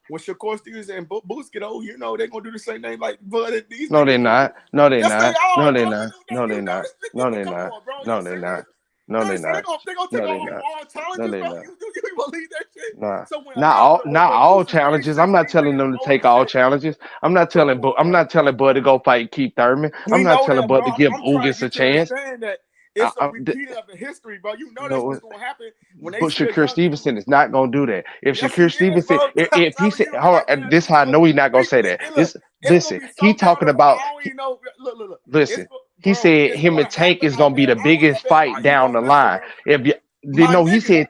When Shakur Stevenson and Boots get old, you know they're gonna do the same name like Bud and these No, niggas they're do. not. No, they're Yes, they not. are, No, they're bro. not. No, they're You know not. this. No, they're Come not. on, bro. No, You they're serious? not. No, they're So they're not. gonna take No, they're over not. all No, challenges, they're bro. not. You believe that shit? Nah, So when a nigga not when all Boots is challenges. I'm 36, not these telling niggas them to old take as all shit. challenges. I'm not So telling Bud to go fight Keith Thurman. I'm we not know telling that, Bud bro. to give I'm trying to Ugas a get you to chance. understand that it's a repeating of the history, bro. You know that's No, what's gonna happen when they but see a Shakur young. Stevenson is not gonna do that. If Yes, he Shakur is, Stevenson, bro. I'm if he telling said, you, hold like, on, this how I know he's not gonna say that. look, it's gonna Listen, be so he talking counterful. about. I don't even know. Look. Listen, he Bro, said it's him gonna and Tank happen is like gonna be that. the I don't biggest understand why fight you down won't the listen, line. bro. If you My no, he nigga, said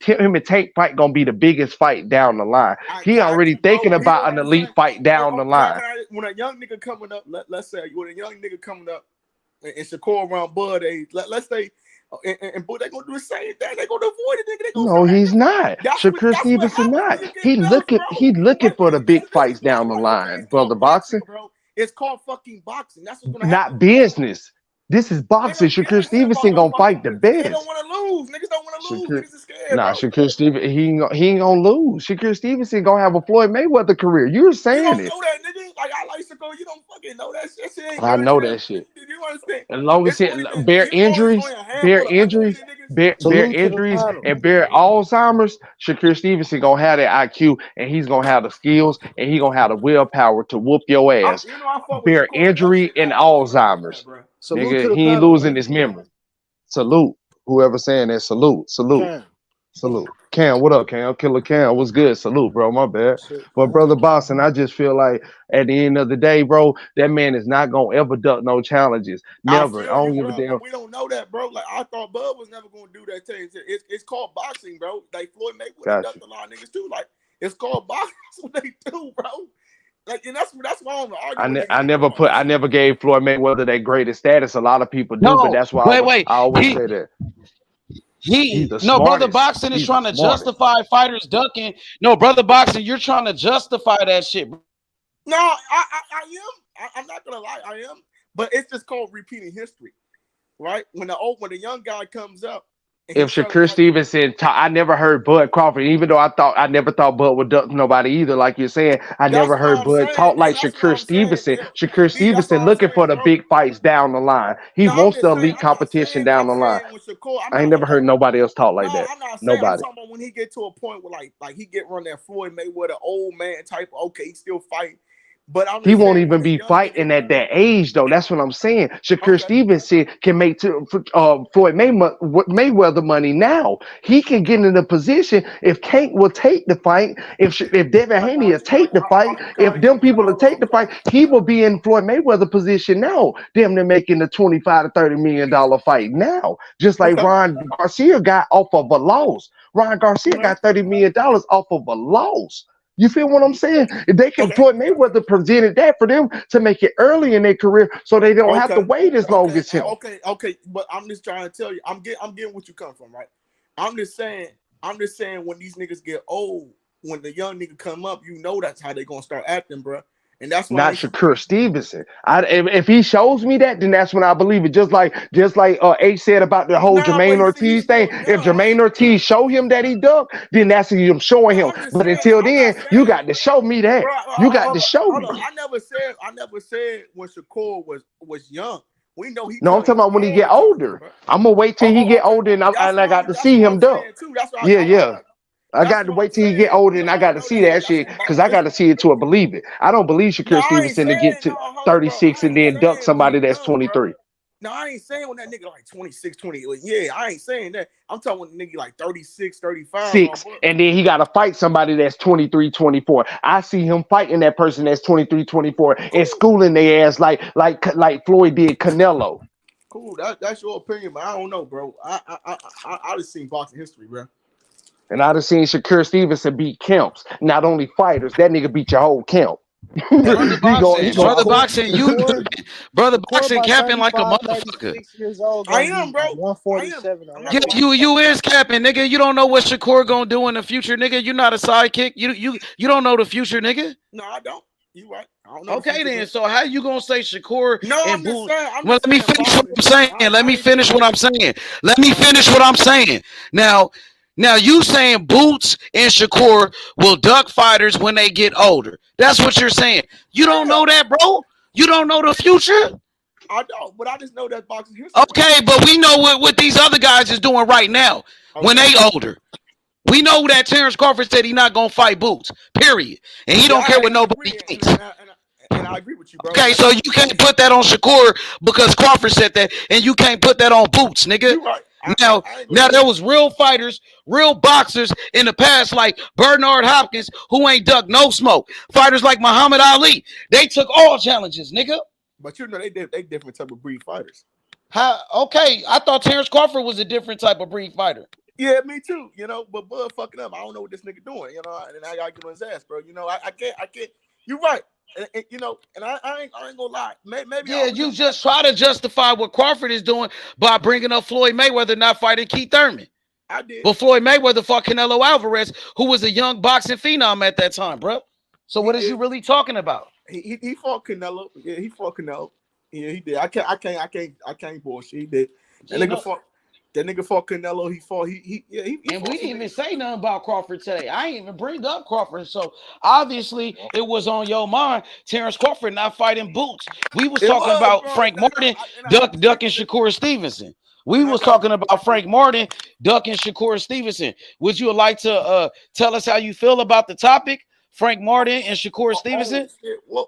him and Tank fight gonna be the biggest fight down the line. I He got already you, bro. thinking But he about don't an elite understand. fight down the line. When a young nigga coming up, let's say when a young nigga coming up and Shakur around Bud age, let's say. And but they gonna do the same thing. They gonna avoid it, nigga. They gonna No, start he's acting. not. That's Shakur what Stevenson happens when not. you get belts, bro. He looking for the big Listen. fights down the line, It's brother called boxing. boxing, bro. It's called fucking boxing. That's what's gonna happen. Not business. This is Ain't boxing. no Shakur business about Stevenson no gonna fucking fight the business. They don't best. want to lose. Niggas don't want to lose. Shakur, Niggas is scared, bro. Shakur Stevenson, he ain't gonna lose. Shakur Stevenson gonna have a Floyd Mayweather career. You're You saying don't it. know that, nigga. Like I like Shakur. You don't fucking know that shit. That shit ain't I real know shit. that shit. Did you understand? As long as It's it only been bear you know it's only injuries, a handful of undefeated niggas. bear Salute to the injuries, title. and bear Alzheimer's, Shakur Stevenson gonna have that IQ, and he's gonna have the skills, and he gonna have the willpower to whoop your ass. You know I fuck with Bear Shakur for that injury shit. and I ain't gonna lie to Alzheimer's, that, bro. Salute to nigga. the He ain't title, losing man. his memory. Salute. Whoever saying that, salute. Cam. Salute. Cam, what up, Cam? Killer Cam, what's good? Salute, bro. My bad. Shit, But man. brother Boston, I just feel like at the end of the day, bro, that man is not gonna ever duck no challenges. I Never. I feel don't you, give a bro, damn. but we don't know that, bro. Like I thought Bud was never gonna do that thing. It's called boxing, bro. Like Floyd Mayweather Got you. ducked a lot of niggas too. Like it's called boxing. That's what they do, bro. Like and that's why I'm arguing with these niggas about this I shit. never gave Floyd Mayweather that greatest status. A lot of people do, but No, that's why wait. I always He say that he's he the no brother smartest. boxing is He's the trying to smartest. justify fighters ducking. No, brother boxing, you're trying to justify that shit, bro. No, I am. I'm not gonna lie, I am. But it's just called repeating history, right? When the young guy comes up. And If Shakur Stevenson, I never heard Bud Crawford, even though I never thought Bud would duck nobody either. Like you're saying, I that's never why heard I'm Bud saying, talk like and that's why Shakur I'm saying, Stevenson. Shakur that's Stevenson why I'm looking for saying, the bro. big fights down the line. He No, I'm wants just the saying. elite competition down I'm the line. saying with Shakur, I ain't never heard nobody else talk like no, that. I'm not saying. I'm Nobody. talking about when he get to a point where like he get run that Floyd Mayweather old man type. Okay, he still fighting, But I'm He just won't saying when even the be young nigga. fighting at that age, though. That's what I'm saying. Shakur Okay. Stevenson can make Floyd Mayweather money now. He can get in a position if Tank will take the fight, if Devin Haney will take the fight, if them people will take the fight, he will be in Floyd Mayweather position now. Them they're making the $25 to $30 million fight now, just like Okay. Ron Garcia got off of a loss. Ron Garcia got $30 million off of a loss. You feel what I'm saying? If they can, Okay. Floyd Mayweather presented that for them to make it early in their career, so they don't have to wait as long as him. Okay. But I'm just trying to tell you, I'm getting what you come from, right? I'm just saying when these niggas get old, when the young nigga come up, you know that's how they gonna start acting, bro. And that's why Not Shakur Stevenson. If he shows me that, then that's when I believe it. Just like H said about the whole Jamaine Ortiz thing. If Jamaine Ortiz show him that he ducked, then that's him showing him. But until then, you got to show me that. You got to show me. I never said when Shakur was young. We know he. No, I'm talking about when he get older. I'm gonna wait till he get older, and I got to see him duck. Yeah. I got to wait till he get older, and I got to see that shit because I got to see it to believe it. I don't believe Shakur Stevenson to get to 36 and then duck somebody that's 23. No, I ain't saying when that nigga like 26, 20. Yeah, I ain't saying that. I'm talking when the nigga like 36, 35. And then he got to fight somebody that's 23, 24. I see him fighting that person that's 23, 24 and schooling their ass like Floyd did Canelo. Cool, that's your opinion, but I don't know, bro. I just seen boxing history, bro. And I done seen Shakur Stevenson beat camps. Not only fighters, that nigga beat your whole camp. Brother boxing capping like a motherfucker. I am, bro. 147. Yeah, you is capping, nigga. You don't know what Shakur gonna do in the future, nigga. You not a sidekick. You don't know the future, nigga. No, I don't. You right. I don't know. Okay, then. So how you gonna say Shakur? No, and I'm just saying. Well, let me finish what I'm saying. Let me finish what I'm saying. Now you saying Boots and Shakur will duck fighters when they get older. That's what you're saying. You don't know that, bro. You don't know the future. I don't, but I just know that boxing history. Okay, but we know what these other guys is doing right now when they older. We know that Terrence Crawford said he's not gonna fight Boots. Period, and he don't care what nobody thinks. And I agree with you, bro. Okay, so you can't put that on Shakur because Crawford said that, and you can't put that on Boots, nigga. You're right. Now there was real fighters, real boxers in the past, like Bernard Hopkins, who ain't ducked no smoke. Fighters like Muhammad Ali, they took all challenges, nigga. But you know they different type of breed fighters. How? Okay, I thought Terrence Crawford was a different type of breed fighter. Yeah, me too. You know, but Bud fucking up. I don't know what this nigga doing. You know, and I gotta get on his ass, bro. You know, I can't. You're right. And you know, and I ain't gonna lie. Maybe you just try to justify what Crawford is doing by bringing up Floyd Mayweather not fighting Keith Thurman. I did. But Floyd Mayweather fought Canelo Alvarez, who was a young boxing phenom at that time, bro. So what is you really talking about? He fought Canelo. Yeah, he fought Canelo. Yeah, he did. I can't bullshit. He did. That nigga fought Canelo. He fought. And we didn't even say nothing about Crawford today. I ain't even bring up Crawford. So obviously it was on your mind. Terrence Crawford not fighting Boots. We was talking about Frank Martin ducking Shakur Stevenson. We was talking about Frank Martin ducking Shakur Stevenson. Would you like to tell us how you feel about the topic? Frank Martin and Shakur Stevenson? Well,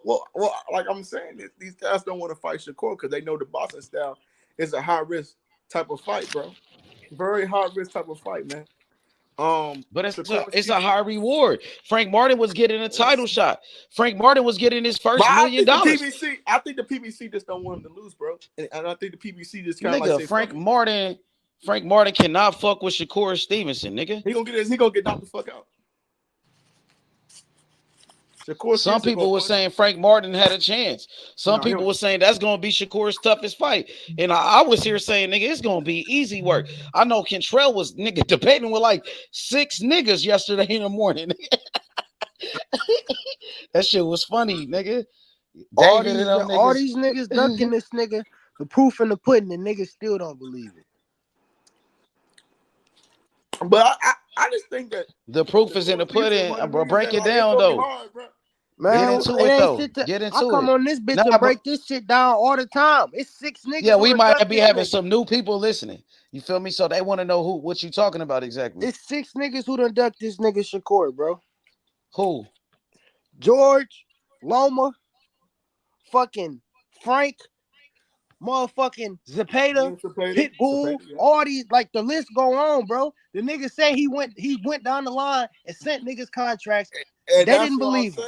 like I'm saying, these guys don't want to fight Shakur because they know the boxing style is a high risk type of fight, bro. Very high risk type of fight, man. But it's a high reward. Frank Martin was getting a title shot. Frank Martin was getting his first $1 million. I think the PBC just don't want him to lose, bro. And I think the PBC just kind of like Frank Martin cannot fuck with Shakur Stevenson, nigga. He gonna get knocked the fuck out. Some people were saying Frank Martin had a chance. Some people were saying that's going to be Shakur's toughest fight. And I was here saying, nigga, it's going to be easy work. I know Cantrell was, nigga, debating with like 6 niggas yesterday in the morning. That shit was funny, nigga. All these niggas ducking this nigga. The proof in the pudding, the niggas still don't believe it. But I just think that the proof is in the pudding, bro. Break it down, though. Man, get into it, though. Get into it. I come on this bitch and break this shit down all the time. It's 6 niggas. Yeah, we might be having some new people listening. You feel me? So they want to know what you talking about exactly. It's 6 niggas who done ducked this nigga Shakur, bro. Who? George, Loma, fucking Frank, motherfucking Zepeda, Pitbull, all these, like the list go on, bro. The nigga say he went down the line and sent niggas contracts. And they didn't believe him.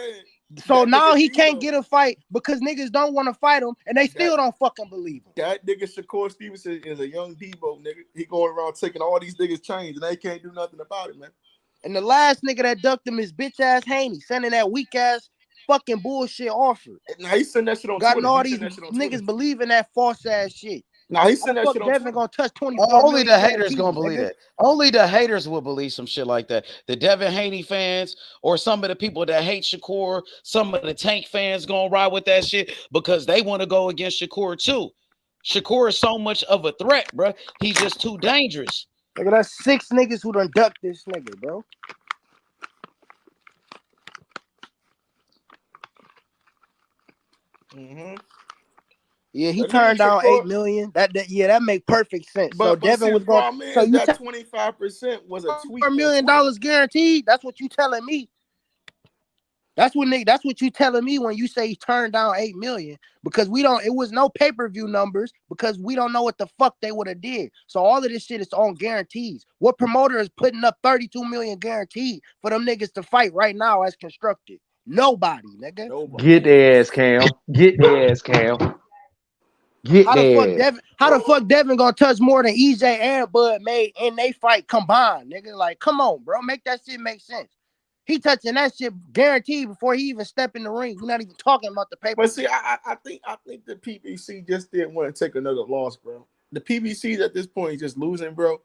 So now he can't get a fight because niggas don't want to fight him and they still don't fucking believe him. That nigga Shakur Stevenson is a young Debo nigga. He going around taking all these niggas chains and they can't do nothing about it, man. And the last nigga that ducked him is bitch ass Haney, sending that weak ass fucking bullshit offer. Now he sent that shit on Got Twitter. all these niggas believing that false ass shit. Now he sent that shit on Devin Twitter. Gonna touch 24. Only the haters gonna believe that. Only the haters will believe some shit like that. The Devin Haney fans or some of the people that hate Shakur, some of the Tank fans gonna ride with that shit because they want to go against Shakur too. Shakur is so much of a threat, bro. He's just too dangerous. Look at that 6 niggas who done ducked this nigga, bro. Mm-hmm. Yeah, he turned down $8 million. That make perfect sense. But Devin was going. So you that 25% was a tweet. $4 million guaranteed. That's what you telling me. That's what you telling me when you say he turned down $8 million because we don't. It was no pay-per-view numbers because we don't know what the fuck they would have did. So all of this shit is on guarantees. What promoter is putting up $32 million guaranteed for them niggas to fight right now as constructed? Nobody, nigga. Nobody. Get their ass, Cam. Get their ass, Cam. How the fuck Devin gonna touch more than EJ and Bud made in they fight combined, nigga? Like, come on, bro. Make that shit make sense. He touching that shit guaranteed before he even step in the ring. We're not even talking about the paper. But see, I think the PBC just didn't want to take another loss, bro. The PBC at this point is just losing, bro.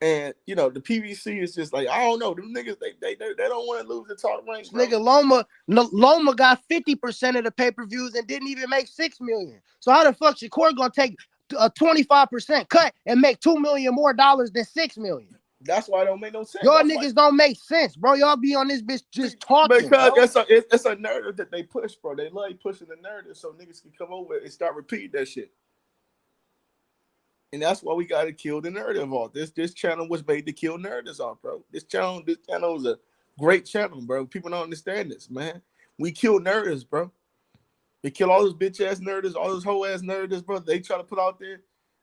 And you know, the PBC is just like, I don't know. Them niggas, they don't want to lose the top rank, bro. Nigga, Loma got 50% of the pay-per-views and didn't even make $6 million. So how the fuck Shakur gonna take a 25% cut and make $2 million more than $6 million? That's why it don't make no sense. Y'all niggas don't make sense, bro. Y'all be on this bitch just talking. Because it's a narrative that they push, bro. They love pushing the narrative so niggas can come over and start repeating that shit. And that's why we gotta kill the narrative off. This channel was made to kill narratives off, bro. This channel is a great channel, bro. People don't understand this, man. We kill narratives, bro. They kill all those bitch ass narratives, all those whole ass narratives, bro. They try to put out there.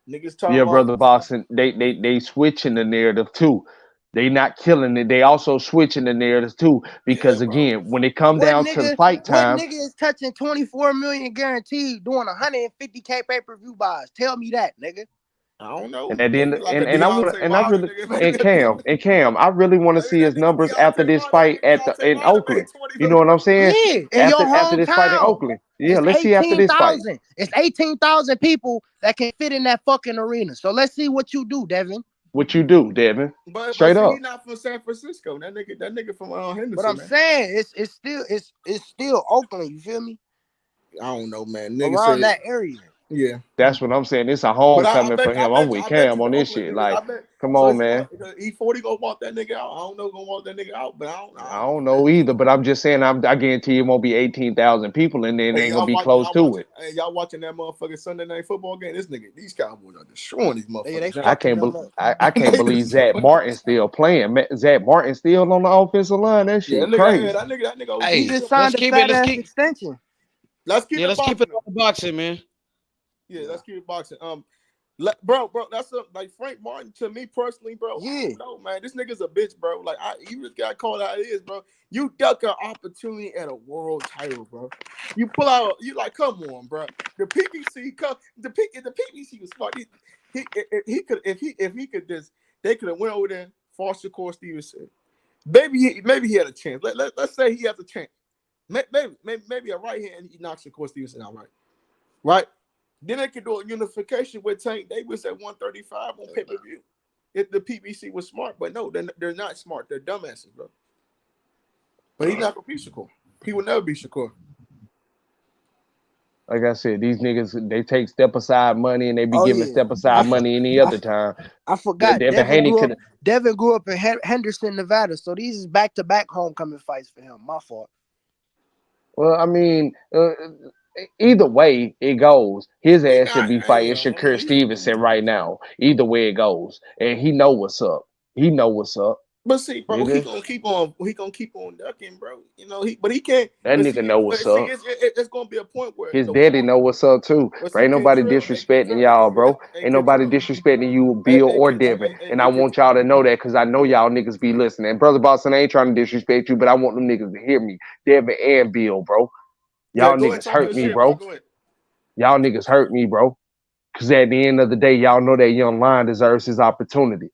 Niggas talking about brother boxing. They switching the narrative too. They not killing it. They also switching the narratives too. Because again, when it come down to fight time, what nigga is touching 24 million guaranteed doing 150K pay-per-view buys? Tell me that, nigga. I don't know. And Cam, I really want to see his numbers after this fight in Oakland. You know what I'm saying? Yeah, after this fight in Oakland. Yeah, let's see after this fight. It's 18,000 people that can fit in that fucking arena. So let's see what you do, Devin. What you do, Devin? Straight up. He's not from San Francisco. That nigga from Henderson. But I'm saying it's still Oakland. You feel me? I don't know, man. Niggas around that area. Yeah, that's what I'm saying. It's a homecoming for him. I'm with Cam on this shit. Like, come on, man. E40 gonna walk that nigga out. I don't know gonna walk that nigga out, but I don't know either. But I'm just saying, I guarantee you it won't be 18,000 people, and then it ain't gonna be close to it. Hey, y'all watching that motherfucking Sunday night football game? These Cowboys are destroying these motherfuckers. I can't believe Zach Martin still playing. Zach Martin still on the offensive line. That shit crazy. That nigga. He just signed a fat ass extension. Let's keep it on boxing, man. Yeah, let's keep it boxing. Bro, that's like Frank Martin to me personally, bro. Yeah, no man, this nigga's a bitch, bro. Like you just got called out. It is, bro. You duck an opportunity at a world title, bro. You pull out. You like, come on, bro. The PBC, the PBC was smart. He could if he could just they could have went over there, fought Shakur Stevenson. Maybe he had a chance. Let's say he has a chance. Maybe a right hand he knocks Shakur Stevenson out, right. Then they could do a unification with Tank Davis at 135 on pay-per-view. If the PBC was smart, but no, they're not smart. They're dumbasses, bro. But he's not gonna be Shakur. He will never be Shakur. Like I said, these niggas, they take step aside money and they be giving step aside money any other time. I forgot. Devin grew up in Henderson, Nevada, so these is back-to-back homecoming fights for him. My fault. Well, I mean, either way it goes, his ass should be fighting Shakur Stevenson right now. Either way it goes, and he know what's up. But see, bro, he Nigga, gonna keep on ducking, bro. You know, but he can't. that But nigga see, know what's up. it's gonna be a point where His the daddy war. know what's up too. But Bro, see, ain't nobody Kentrell, disrespecting y'all, bro. Ain't nobody Kentrell, disrespecting you, Bill or Devin. And I want y'all to know that because I know y'all niggas be listening. Brother Boston, I ain't trying to disrespect you, but I want them niggas to hear me. Devin and Bill, bro. yeah, Y'all go ahead, niggas talk hurt your me, shit, bro. bro. Go ahead. Y'all niggas hurt me, bro. Because at the end of the day, y'all know that young lion deserves his opportunity.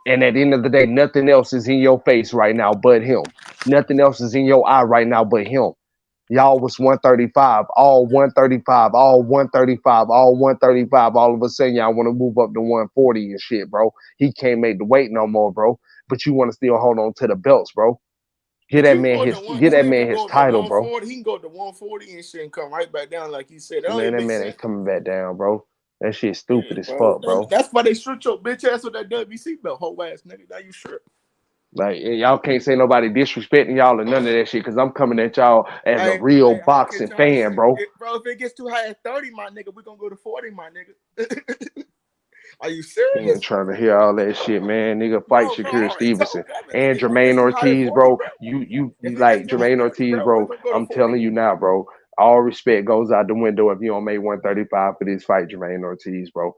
And at the end of the day, nothing else is in your face right now but him. Nothing else is in your eye right now but him. Y'all was 135, all 135, all 135, all 135. All of a sudden, y'all want to move up to 140 and shit, bro. He can't make the weight no more, bro. But you want to still hold on to the belts, bro. But you can go to Get that 120, you man can his go to title, bro. 140. He can go to 140 and shit and come right back down, like you said. That don't Man, even that make man ain't sense. coming back down, bro. That shit stupid Yeah, as bro. fuck, bro. That's why they stripped your bitch ass with that WC belt, whole ass nigga. Now you sure? Like y'all can't say nobody disrespecting y'all or none of that shit because I'm coming at y'all as a real I can boxing tell you, fan, bro. bro, if it gets too high at 30, my nigga, we're gonna go to 40, my nigga. Are you You ain't serious? trying to hear all that shit, man. Nigga, fight Bro, I Shakur already Stevenson told Kevin, and if it gets Jermaine too high at Ortiz, 40, bro. bro. You If it gets like too high Jermaine at 30, Ortiz, bro, we're bro. gonna go to I'm 40. telling you now, bro. All respect goes out the window if you don't make 135 for this fight, Jermaine Ortiz, bro.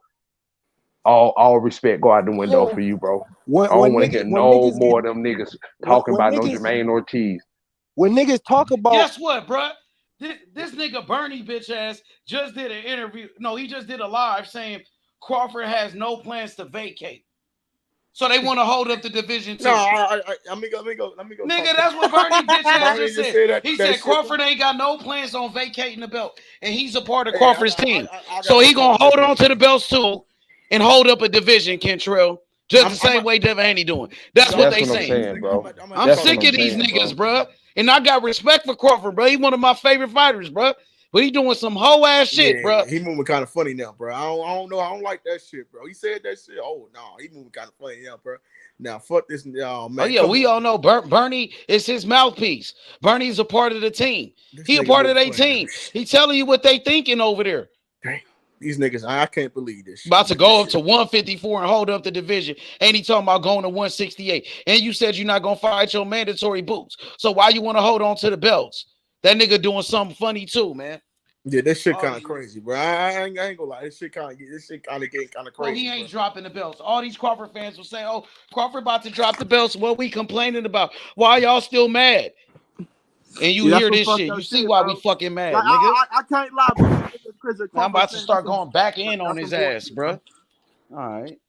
All respect go out the window for you, bro. I don't want to hear When no niggas get more of them niggas talking about no Jermaine Ortiz. when niggas talk about Guess what, bruh? This nigga Bernie bitch ass just did an interview. No, he just did a live saying Crawford has no plans to vacate. So they want to hold up the division No, too. let me go. Nigga, that's what Bernie bitch ass Bernie just just said. said that. He That said shit. Crawford ain't got no plans on vacating the belt, and he's a part of Hey, Crawford's team. I So gotta go he talk gonna to that hold on bitch. to the belts too, and hold up a division, Kentrell, just the same way Devin Haney doing. That's what That's they what I'm saying. saying, bro. I'm That's what sick I'm of these saying, bro. niggas, bruh. And I got respect for Crawford, bro. He one of my favorite fighters, bruh. But he doing some hoe ass shit, Yeah, bruh. he moving kind of funny now, bro. I don't know. I don't like that shit, bro. He said that shit. Oh no, he moving kind of funny now, bro. Now fuck this, Oh man. yeah, Come we on, all know Bernie is his mouthpiece. Bernie's a part of the team. this He a nigga part of moving their funny now. team. He telling you what they thinking over there. Damn, these niggas, I can't believe this shit. About to go up to 154 and hold up the division. And he talking about going to 168. And you said you're not gonna fight your mandatory boots. So why you want to hold on to the belts? That nigga doing something funny too, man. Yeah, this shit All kind of these- crazy, bro. I ain't gonna lie. This shit kind of getting kind of Well, crazy, he ain't bro. dropping the belts. All these Crawford fans will say, "Oh, Crawford about to drop the belts." What we complaining about? Why y'all still mad? And you Yeah, that's hear some this fucked shit. up You see shit, why we bro. fucking mad, Like nigga. I can't lie, bro. Chris Now I'm Crawford about to fans, start going back in on that's his some ass, bullshit, bro. bruh. All right.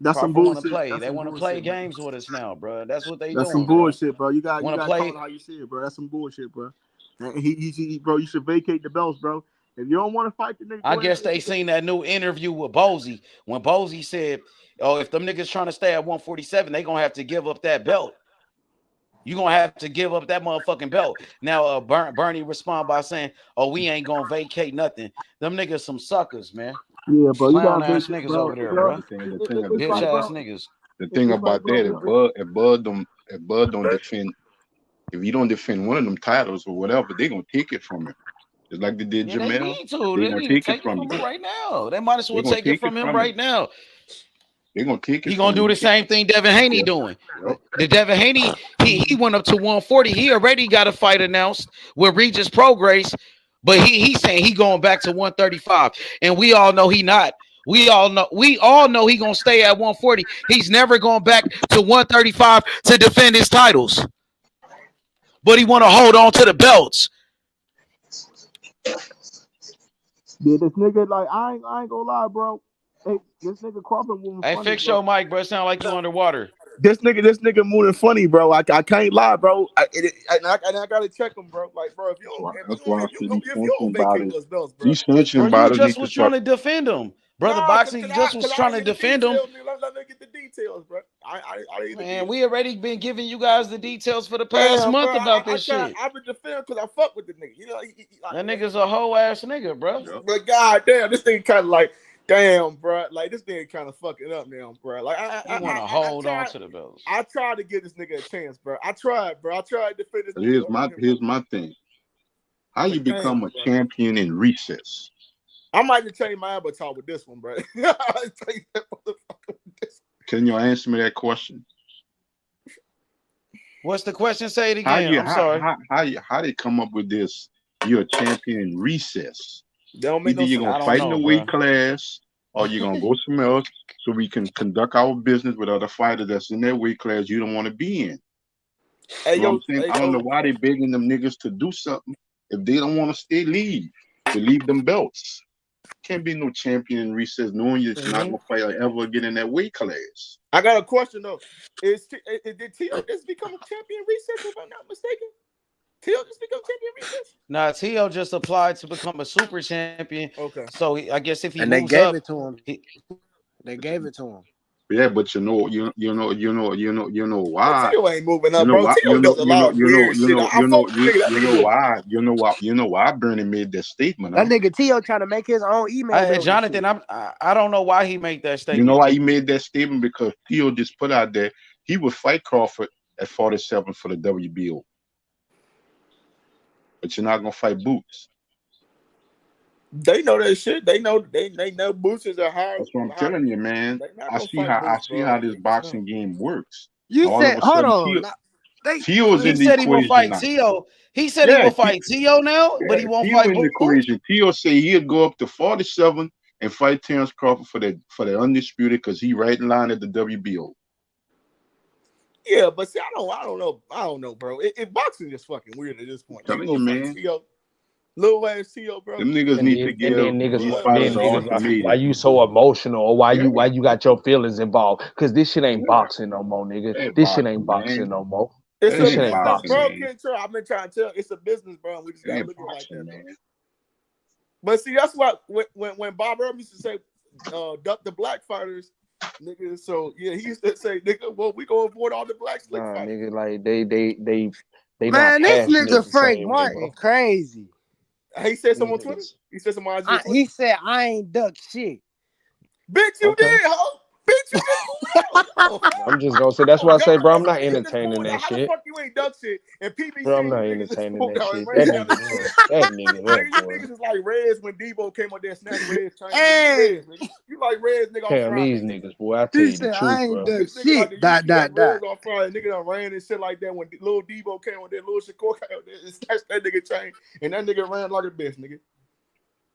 That's some Crawford want to bullshit. play. That's They some want to play bullshit, bro. games with us now, bro. That's what they That's some doing, bro. bullshit, bro. You got Want to to call play? it how you see it, bro. That's some bullshit, bro. And bro, you should vacate the belts, bro. If you don't want to fight the nigga, I go ahead. guess they seen that new interview with Bozy when Bozy said, "Oh, if them niggas trying to stay at 147, they gonna have to give up that belt. You gonna have to give up that motherfucking belt." Now, Bernie respond by saying, "Oh, we ain't gonna vacate nothing. Them niggas some suckers, man. Yeah, bro, you Clown gotta ass vacate, niggas bro. over there, Bro, bro. it's Bitch like, ass bro. niggas." The thing It's like, about bro. that, if you don't defend one of them titles or whatever, they gonna take it from him. Just like they did Yeah, they Jamel, need to. they They gonna need to take it take it from from you. him right now. They might as They well gonna take it take it from him from you. right now. They gonna take it He from gonna you. do the You can't. same thing Devin Haney Yep. doing. Yep. The Devin Haney, he went up to 140. He already got a fight announced with Regis Prograis, but he's saying he going back to 135. And we all know he not. We all know he gonna stay at 140. He's never going back to 135 to defend his titles. But he want to hold on to the belts. Yeah, this nigga, like, I ain't gonna lie, bro. Hey, this nigga Crawford moving Hey, funny, fix bro. your mic, bro. It sound like you underwater. This nigga moving funny, bro. I can't lie, bro. I gotta check him, bro. Like, bro, That's why I said if you don't vacate those belts, bro. these sanctions Bro, you battles just need to was start. trying to defend him. Brother Nah, Boxing, you just was cause I trying didn't to get the defend him. details, nigga. Let me get the details, bro. I didn't get Man, the we already been giving you guys the details for the past damn, bro. month about this shit. I've been defending because I fuck with the nigga. You know, That nigga's a whole ass nigga, bro. but god damn, this thing kind of like, damn, bro. Like this thing kind of fucking up now, bro. Like He want to hold on to the belts. I tried to give this nigga a chance, bro. I tried, bro. I tried to defend this nigga. Here's my thing. How you But damn, become a bro. champion in recess? I might have changed my avatar with this one, bro. I'll tell you that motherfucker with this. Can you answer me that question? What's the question? Say it How again. you I'm sorry. how they come up with this? You're a champion in recess. That don't make Either no you're sense. gonna I don't fight in know, the bro. weight class, or you're gonna go somewhere else so we can conduct our business with other fighters that's in that weight class you don't want to be in. Hey, You know what yo, I'm saying? hey, I don't know so why they begging them niggas to do something if they don't want to stay leave. To leave them belts. Can't be no champion in recess knowing you're not gonna fight or ever get in that weight class. I got a question though. Did Tio just become a champion recess if I'm not mistaken? Tio just become champion recess? Nah, Tio just applied to become a super champion. Okay. So I guess if he And they moves gave up, it to him. They gave it to him. Yeah, but you know But why? Tio ain't moving You up, know bro. why? Tio does a lot of weird shit. I fuck with the nigga. That You nigga know do why? You know why Bernie made that statement, That huh? nigga Tio trying to make his own email building Jonathan, shit. I don't know why he made that You statement. know why he made that statement? Because Theo just put out there he would fight Crawford at 47 for the WBO. But you're not gonna fight Boots. They know that shit. They know Boots is a high. That's what I'm telling you, man. They not I gonna see fight how Boots, bro. this boxing game works. You All said, of a hold sudden, on. Theo's He in the said he will equation fight now. Tio. He said he Yeah, will fight Tio now, but he won't Theo fight in the Boots. equation. Theo say he'll go up to 47 and fight Terrence Crawford for the undisputed because he right in line at the WBO. Yeah, but see, I don't know, bro. Boxing is fucking weird at this point. Telling Nigga go you, fight man. Tio, little ass Tio, bro. Them niggas And need then, to and give then niggas, these then fighters an niggas, ultimatum. why you so emotional, or why Yeah. you got your feelings involved? Because this shit ain't Yeah. boxing no more, nigga. That ain't This shit ain't boxing, boxing man. no more. It's This a shit ain't business, boxing. bro. man. Kentra, I've been trying to tell. It's a business, bro. And we just That gotta ain't look at it like boxing, that, man. bro. But see, that's why when Bob Earl used to say, "Duck the black fighters," nigga. So yeah, he used to say, "Nigga, well, we gonna avoid all the black slick Nah, fighters." nigga, like they Man, not this passionate nigga the Frank same way, Martin bro. crazy. He said something on These Twitter. niggas. He said something on IG. He said I ain't duck shit. Bitch, you Okay. did, ho. Bitch, you just I'm just gonna say that's why I say, bro, I'm not entertaining that How the shit. fuck you ain't duck shit? And PBC, Bro, I'm you not niggas just entertaining spoke that out shit. right That down nigga there. That nigga there, Nigga, you boy. niggas is like Reds when Debo came on there and snatched Reds chain. Hey. Reds, nigga. You like Reds, nigga, on Damn, Friday. these niggas, boy, I tell He you the said truth, I ain't bro. duck This nigga like shit. the UC Reds on Friday. Nigga done ran and shit like that when little Debo came on there, little Shakur came on there and snatched that nigga chain. And that nigga ran like a bitch, nigga.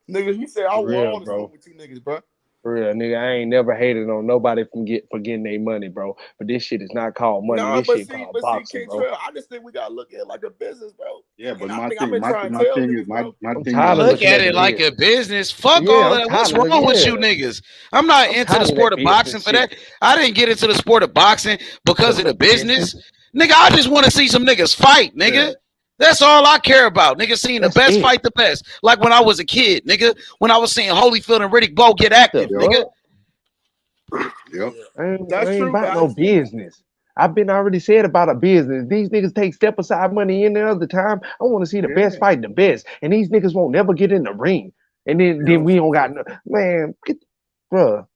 Nigga, he said, I For want real, all the bro. smoke with you niggas, bro. For real, nigga, I ain't never hated on nobody for getting their money, bro. But this shit is not called money. Nah, This but shit see, called boxing, bro. Kentrell, I just think we gotta look at it like a business, bro. Yeah, but And I my think thing, I've been my trying to my tell thing is niggas, bro. my I'm thing tired is of Look looking at at it the like business. a business. Fuck Yeah, all of I'm that. What's tired of wrong with you yeah. niggas? I'm not I'm into tired the of sport that of boxing business for shit. that. I didn't get into the sport of boxing because of the business. Nigga, I just want to see some niggas fight, nigga. Yeah. That's all I care about. Nigga seeing the That's best it. fight the best. Like when I was a kid, nigga. When I was seeing Holyfield and Riddick Bowe get active, nigga. Yep. I ain't That's true, about but I no just think business. I've been already said about a business. These niggas take step aside money in there other time. I want to see the best fight the best. And these niggas won't never get in the ring. And then we don't got no man, bro.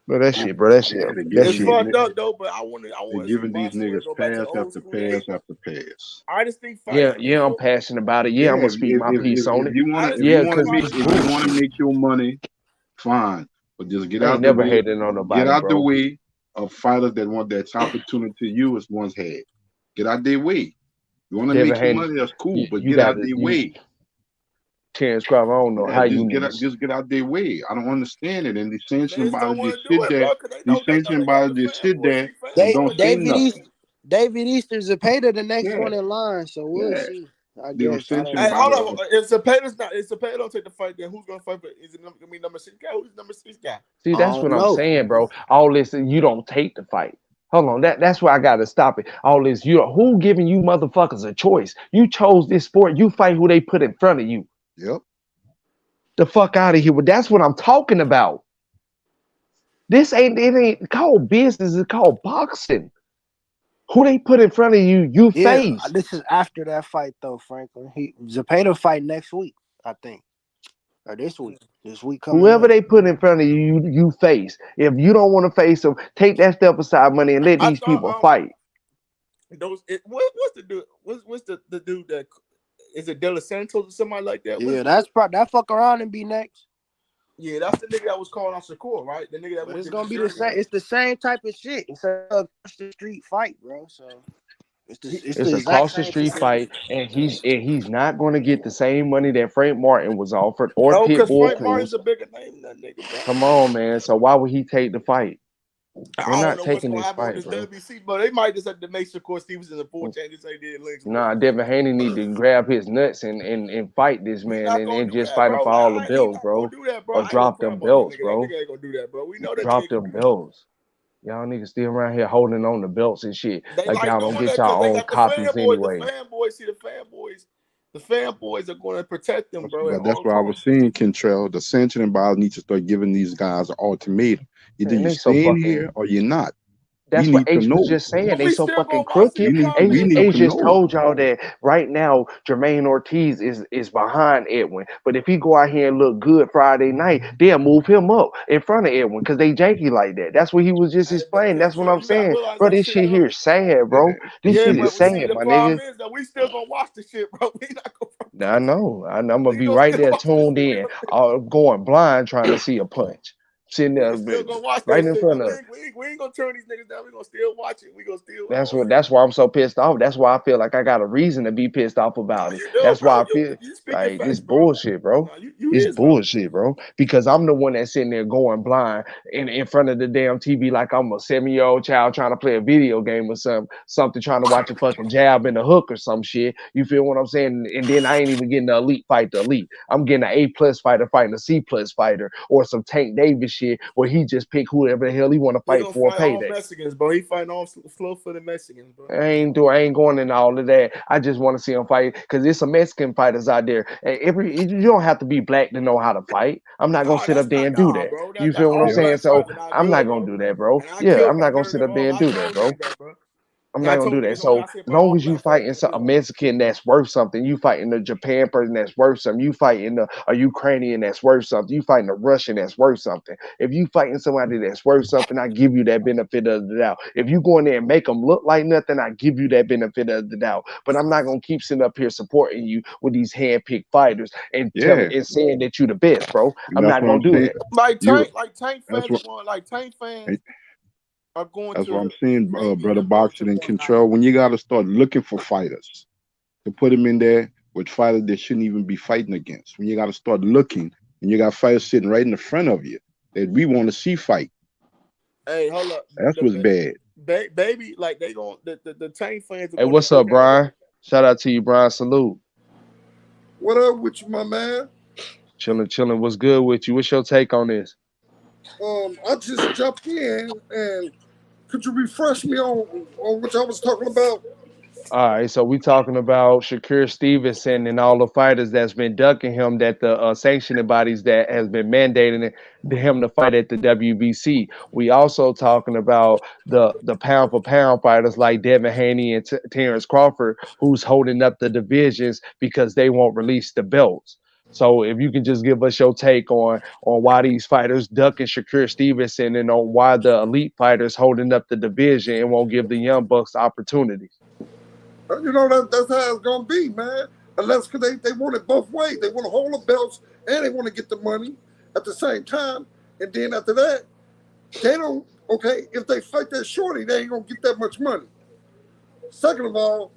Bro, that shit, bro. That shit. That it's shit. fucked up though, but I want They're to see giving these boxing niggas go back to pass old after school pass days. after pass. I just think Yeah, fighting yeah, I'm people. passionate about it. Yeah, Yeah, I'm gonna speak my piece on if it. you wanna I just if Yeah, you think wanna cause make it's if cool. you wanna make your money, fine. But just get I out ain't the never way. hated on Get nobody, out the bro. way of fighters that want that opportunity you as once had. Get out their way. You wanna Never make your hated. money, that's cool, but You get out got their to way. Terrence Crawford. I don't know Yeah, how you niggas. just get out their way. I don't understand it. And these sanctioning They just don't bodies want just to do sit it, there. bro, because These they know sanctioning they got the bodies just sit fanboys. there See, and fanboys don't say nothing. David Easter Zapata the next Yeah, one in line, so we'll yeah. see. I They don't guess. I don't sanction know. Hey, hold bodies. on. If Zapata don't take the fight, then who's gonna fight? Is it gonna be number 6 guy? Who's number 6 guy? See, I that's don't what I'm know. saying, bro. All this, you don't take the fight. Hold on, that's why I gotta stop it. All this, who giving you motherfuckers a choice? You chose this sport. You fight who they put in front of you. Yep. The fuck out of here. But that's what I'm talking about. It ain't called business. It's called boxing. Who they put in front of you, you Yeah, face. this is after that fight though, Franklin. Zapata fight next week, I think, or this week. This week coming Whoever up. they put in front of you, you face. If you don't want to face them, take that step aside money and let I these thought people fight. what's the dude? What's the dude that is it De Los Santos or somebody like that? Yeah, that's probably that fuck around and be next. Yeah, that's the nigga that was called on Shakur, right? The nigga that But went it's to gonna be the Jersey. same. It's the same type of shit. It's a across the street fight, bro. So It's It's the a exact cost of same street facility. fight, and he's not going to get the same money that Frank Martin was offered or No, because Pitbull Frank Martin's Cruz. a bigger name than that nigga, bro. Come on, man. So why would he take the fight? They're I don't not know what's taking gonna this happen on fight, this bro. WBC, but they might just have to make Shakur Stevenson a full change just like they did Lynch, bro. Nah, Devin Haney need to grab his nuts and fight this We man not gonna and do just that, fight him bro. for all the He belts, not gonna bro. do that, bro. Or I ain't gonna drop crap them on that belts, nigga. That bro. nigga ain't gonna do that, bro. We know that nigga Drop ain't gonna them do that. belts. Y'all niggas still around here holding on the belts and shit. They Like like y'all don't doing get that because y'all they own got the copies fanboys. anyway. The fanboys are gonna protect them, bro, at But that's all what I was costs. saying, Kentrell. The sanctioning bodies need to start giving these guys an ultimatum. Either Man, you they so stay in fucking. here or you're not. We That's what need to H was know. just saying. But They we so still fucking gonna watch it. The crooked. problem We is, need H to just know. told y'all that right now Jermaine Ortiz is behind Edwin. But if he go out here and look good Friday night, they'll move him up in front of Edwin because they janky like that. That's what he was just hey, but explaining. That's what Kentrell, I'm you gotta saying. realize Bro, that this shit, shit bro. here is sad, bro. This Yeah, shit but is we see sad, the my nigga. problem is that we still gonna watch the shit, bro. We not gonna. I know. I'm gonna We be gonna right still there watch this tuned in, going blind trying to see a punch. Sitting We there still gonna watch right that in shit, front man. of. We ain't gonna turn these niggas down. We gonna still watch it. We gonna still. That's why I'm so pissed off. That's why I feel like I got a reason to be pissed off No, about it. you do, That's bro. why I feel You speaking like facts, this bro. bullshit, bro. No, you It's is, bro. bullshit, bro. Because I'm the one that's sitting there going blind in front of the damn TV like I'm a 7-year-old child trying to play a video game or something trying to watch a fucking jab in the hook or some shit. You feel what I'm saying? And then I ain't even getting the elite fight the elite. I'm getting an A+ fighter fighting a C+ fighter or some Tank Davis shit where he just pick whoever the hell he want to He fight gonna for a fight all payday. Mexicans, bro. He fighting all slow-footed Mexicans, bro. I ain't going into all of that. I just want to see him fight because there's some Mexican fighters out there. And you don't have to be black to know how to fight. I'm not gonna Nah, sit up that's there not and do nah, that. bro. You That feel what I'm all Yeah. saying? black So fighters are not I'm not good, gonna bro. do that, bro. And I Yeah, killed I'm not Pat gonna Durden sit and up there all. and I do that, told bro. Jake that, bro. I'm And I not gonna do told that. niggas on. I So said, as bro, long all as you black fighters fighting not good, a bro. Mexican that's worth something, you fighting a Japan person that's worth something, you fighting a Ukrainian that's worth something, you fighting a Russian that's worth something. If you fighting somebody that's worth something, I give you that benefit of the doubt. If you go in there and make them look like nothing, I give you that benefit of the doubt. But I'm not gonna keep sitting up here supporting you with these hand-picked fighters and telling Yeah. and saying that you the best, bro. And I'm that's not what I'm gonna do saying. that. You Tank that's fans are what going. Like Tank fans are going that's what I'm to saying, Xavier brother and going boxing to and Van control. Nuys. When you gotta start looking for fighters to put them in there with fighters that shouldn't even be fighting against. When you gotta start looking and you got fighters sitting right in the front of you that we want to see fight. Hey, hold up, That's what's bad. baby. Like they going the Tank fans are Hey, going to what's up, take. Brian? Shout out to you, Brian. Salute. What up with you, my man? Chilling. What's good with you? What's your take on this? I just jumped in, and could you refresh me on what y'all was talking about? All right, so we talking about Shakur Stevenson and all the fighters that's been ducking him, that the sanctioning bodies that has been mandating him to fight at the WBC. We also talking about the pound for pound fighters like Devin Haney and Terrence Crawford, who's holding up the divisions because they won't release the belts. So if you can just give us your take on why these fighters ducking Shakur Stevenson and on why the elite fighters holding up the division and won't give the young bucks opportunities. You know, that's how it's going to be, man. Unless because they want it both ways. They want to hold the belts and they want to get the money at the same time. And then after that, they don't, okay, if they fight that shorty, they ain't going to get that much money. Second of all,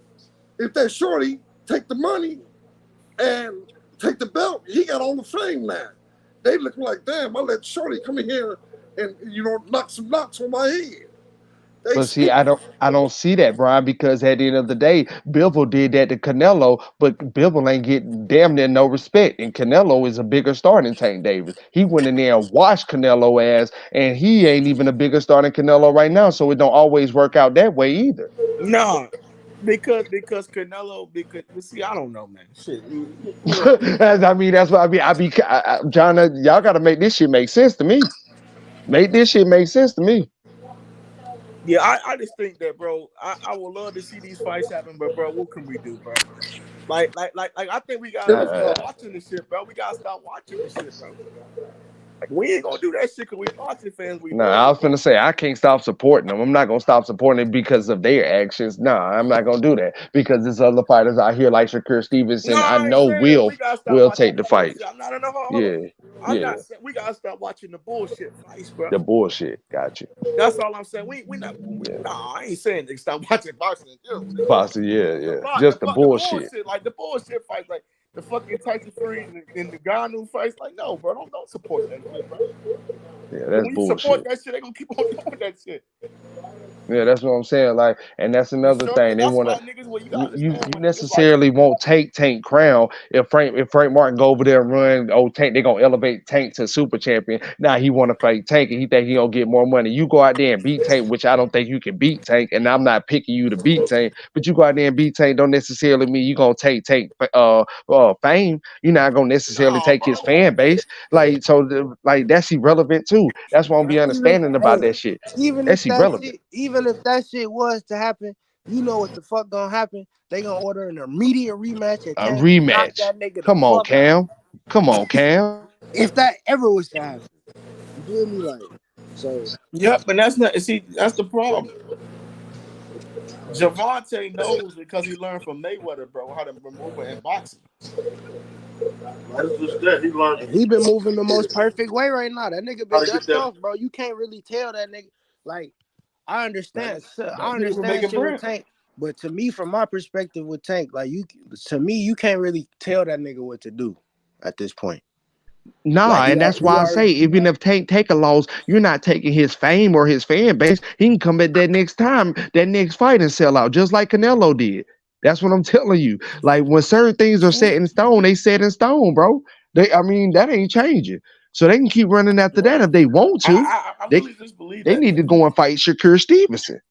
if that shorty take the money and take the belt, he got all the fame now. They look like, damn, I let shorty come in here and, you know, knock some knocks on my head. But see, I don't see that, Brian, because at the end of the day, Bivol did that to Canelo, but Bivol ain't getting damn near no respect. And Canelo is a bigger star than Tank Davis. He went in there and washed Canelo ass, and he ain't even a bigger star than Canelo right now. So it don't always work out that way either. No, because Canelo. But see, I don't know, man. Shit. I mean, that's what John. Y'all got to make this shit make sense to me. Make this shit make sense to me. Yeah, I just think that, bro. I would love to see these fights happen, but bro, what can we do, bro? Like, I think we gotta start watching this shit, bro. We gotta start watching this shit, bro. Like, we ain't gonna do that shit because we boxing fans. We No, love I it, was bro. finna say I can't stop supporting them. I'm not gonna stop supporting it because of their actions. No, I'm not gonna do that because there's other fighters out here like Shakur No, Stevenson. I I ain't know saying that. will We gotta stop will watching take the the fight. bullshit. I'm not in the hold Yeah. up. I'm not saying we gotta stop watching the bullshit fights, bro. The bullshit. Got you. That's all I'm saying. We not. Nah, I ain't saying they stop watching boxing. Boxing, yeah. Just the The bullshit. bullshit, like the bullshit fights, like the fucking Tyson Fury and the Ngannou fights. Like, no, bro, don't support that shit, bro. Yeah, that's when you bullshit. support that shit, they gonna keep on doing that shit. Yeah, that's what I'm saying. Like, and that's another thing. They want to. You necessarily won't take Tank crown if Frank Martin go over there and run. Tank, they gonna elevate Tank to super champion. Now he want to fight Tank, and he think he gonna get more money. You go out there and beat Tank, which I don't think you can beat Tank, and I'm not picking you to beat Tank. But you go out there and beat Tank, don't necessarily mean you gonna take Tank fame. You're not gonna necessarily take his fan base. Like, so like that's irrelevant too. That's why I'm be understanding about that shit. That's irrelevant. Even if that shit was to happen, you know what the fuck gonna happen? They gonna order an immediate rematch. A rematch. Come on, Cam. Come on, Cam. If that ever was to happen, you feel me? Like, so. Yep, and that's not. See, that's the problem. Javante knows because he learned from Mayweather, bro, how to maneuver in boxing. That's just that. He learned. He been moving the most perfect way right now. That nigga been dust off, bro. You can't really tell that nigga. Like, I understand. I understand shit with Tank, but to me, from my perspective with Tank, like you can't really tell that nigga what to do at this point. Nah, like, and that's why I say even if Tank take a loss, you're not taking his fame or his fan base. He can come back that next time, that next fight and sell out, just like Canelo did. That's what I'm telling you. Like when certain things are set in stone, they set in stone, bro. That ain't changing. So they can keep running after that if they want to. I really just believe they need to go and fight Shakur Stevenson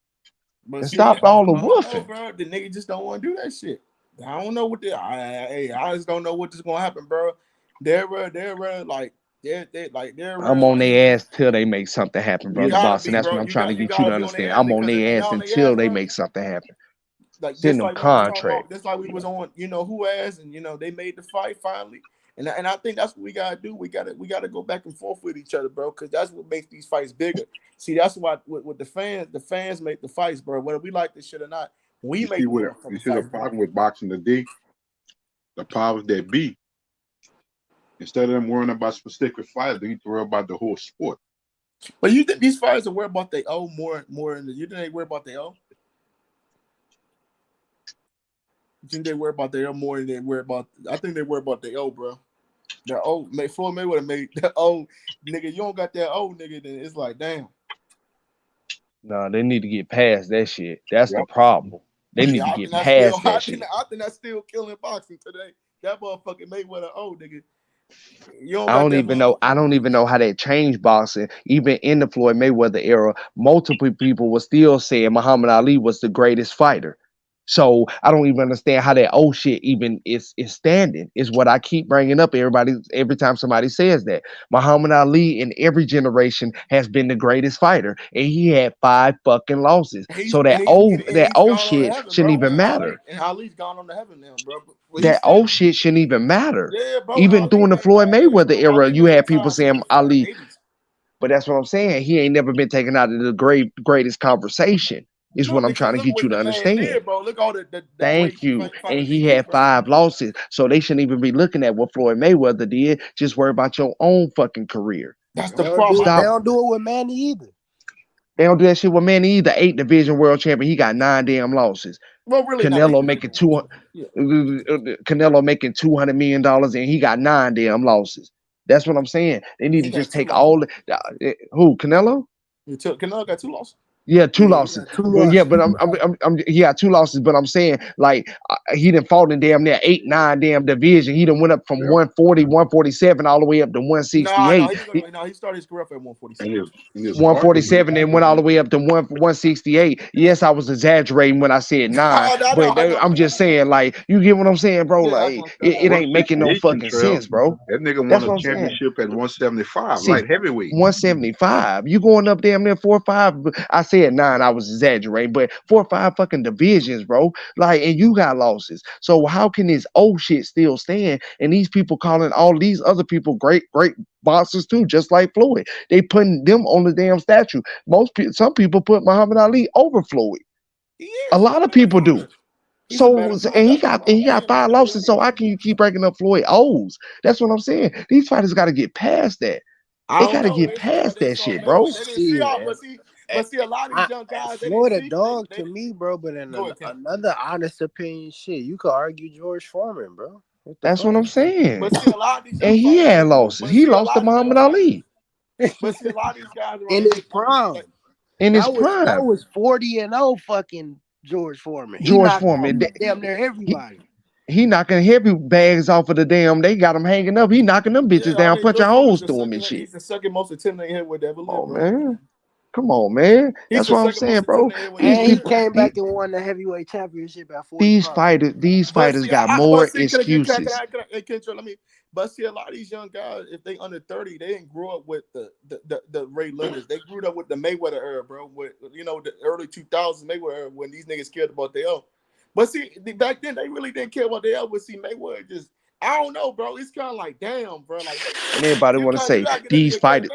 and stop all the woofing. Bro, the nigga just don't want to do that shit. I don't know what I just don't know what is gonna happen, bro. They're like they're. I'm on their ass till they make something happen, brother boss, and that's what I'm trying to get you to understand. I'm on their ass until they make something happen. Like send them contract. That's like we was on, who asked, and they made the fight finally. And I think that's what we gotta do. We gotta go back and forth with each other, bro, because that's what makes these fights bigger. See, that's why with the fans make the fights, bro. Whether we like this shit or not, we make. You see the problem with boxing today? The powers that be, instead of them worrying about specific fighters, they need to worry about the whole sport. But you think these fighters are worried about they owe more than you think they worry about they owe? You think they worry about their own more than they worry about? I think they worry about their own, bro. Their old, Floyd Mayweather made that old nigga. You don't got that old nigga, then it's like, damn. No, they need to get past that shit. That's the problem. They need to get past that shit. I think that's still killing boxing today. That motherfucking Mayweather old nigga. I don't even know how that changed boxing. Even in the Floyd Mayweather era, multiple people were still saying Muhammad Ali was the greatest fighter. So I don't even understand how that old shit even is standing. Is what I keep bringing up. Every time somebody says that Muhammad Ali in every generation has been the greatest fighter, and he had 5 fucking losses. So that old shit shouldn't even matter. And Ali's gone on to heaven now, bro. That old shit shouldn't even matter. Yeah, bro, even during the Floyd Mayweather era, you had people saying Ali. But that's what I'm saying. He ain't never been taken out of the greatest conversation. Is what I'm trying to get you to understand. Did, bro. Look all the Thank you. And he had 5 losses. So they shouldn't even be looking at what Floyd Mayweather did. Just worry about your own fucking career. That's the problem. They don't do it with Manny either. They don't do that shit with Manny either. 8 division world champion. He got 9 damn losses. Well, really, Canelo making Canelo making $200 million and he got 9 damn losses. That's what I'm saying. They need to just take all the who Canelo? Canelo got 2 losses. Yeah, 2 losses. Yeah, but he got 2 losses. But I'm saying, like, he done fought in damn near 8, 9 damn division. He done went up from 140, 147 all the way up to 168. No, he started his career at 147. 147 and went all the way up to 168. Yes, I was exaggerating when I said 9, but I'm just saying, like, you get what I'm saying, bro? Like, it ain't making no fucking sense, bro. That nigga won a championship at 175, light heavyweight. 175. You going up damn near 4 or 5. I said 9, I was exaggerating, but 4 or 5 fucking divisions, bro. Like, and you got losses. So how can this old shit still stand? And these people calling all these other people great boxers too, just like Floyd. They putting them on the damn statue. Some people put Muhammad Ali over Floyd. A lot of people do. And he got 5 losses. So how can you keep breaking up Floyd O's? That's what I'm saying. These fighters got to get past that. They got to get past that shit, bro. But see, a lot of these young guys, they Floyd didn't a see. dog to me, bro. But in another honest opinion, shit, you could argue George Foreman, bro. That's what I'm saying. But see, a lot of these and he had losses. He lost to Muhammad Ali. But see, a lot of these guys in his prime. That was 40-0 fucking George Foreman. George Foreman, damn near everybody. He knocking heavy bags off of the damn. They got him hanging up. He knocking them bitches down, punching holes through him and shit. He's the second most intimidating heavyweight ever lived. Oh man, come on, man. That's what I'm saying, bro. And he came back and won the heavyweight championship at 40. These fighters got more excuses. But see, a lot of these young guys, if they under 30, they didn't grow up with the Ray Leonards. They grew up with the Mayweather era, bro. With the early 2000s Mayweather era, when these niggas cared about their own. But see, back then they really didn't care about their own. But see, Mayweather just, I don't know, bro. It's kind of like, damn, bro. Like, and everybody want to say these fighters,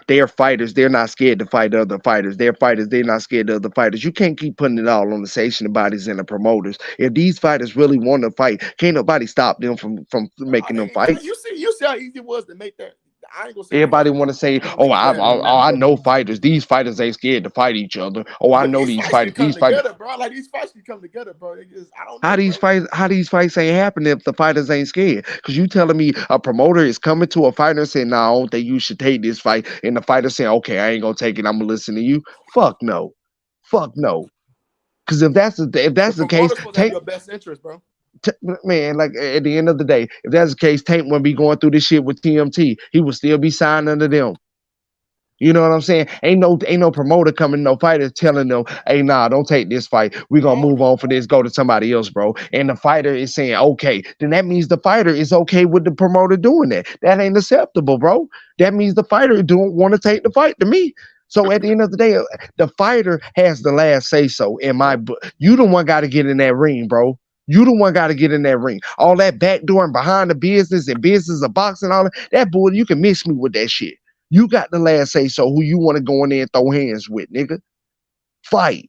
they're fighters. They're not scared to fight other fighters. They're fighters. They're not scared of other fighters. You can't keep putting it all on the sanctioning bodies and the promoters. If these fighters really want to fight, can't nobody stop them from making them fight. You see how easy it was to make that. I ain't gonna say everybody want to say, oh, I know fighters. These fighters ain't scared to fight each other. Oh, I know these fighters. These fighters, bro. Like these fights can come together, bro. I don't know, how these fights ain't happening if the fighters ain't scared? Because you telling me a promoter is coming to a fighter and saying, "No, I don't think you should take this fight," and the fighter saying, "Okay, I ain't gonna take it. I'm gonna listen to you." Fuck no. Because if that's the case, take your best interest, bro. Man, like at the end of the day, if that's the case, Tank wouldn't be going through this shit with TMT. He would still be signed under them. You know what I'm saying? Ain't no promoter coming, no fighter telling them, hey, nah, don't take this fight. We're gonna move on for this, go to somebody else, bro. And the fighter is saying, okay, then that means the fighter is okay with the promoter doing that. That ain't acceptable, bro. That means the fighter don't want to take the fight to me. So at the end of the day, the fighter has the last say so in my book. You the one got to get in that ring, bro. You the one got to get in that ring. All that backdoor and behind the business and business of boxing, all that bull, you can miss me with that shit. You got the last say so who you want to go in there and throw hands with, nigga. Fight.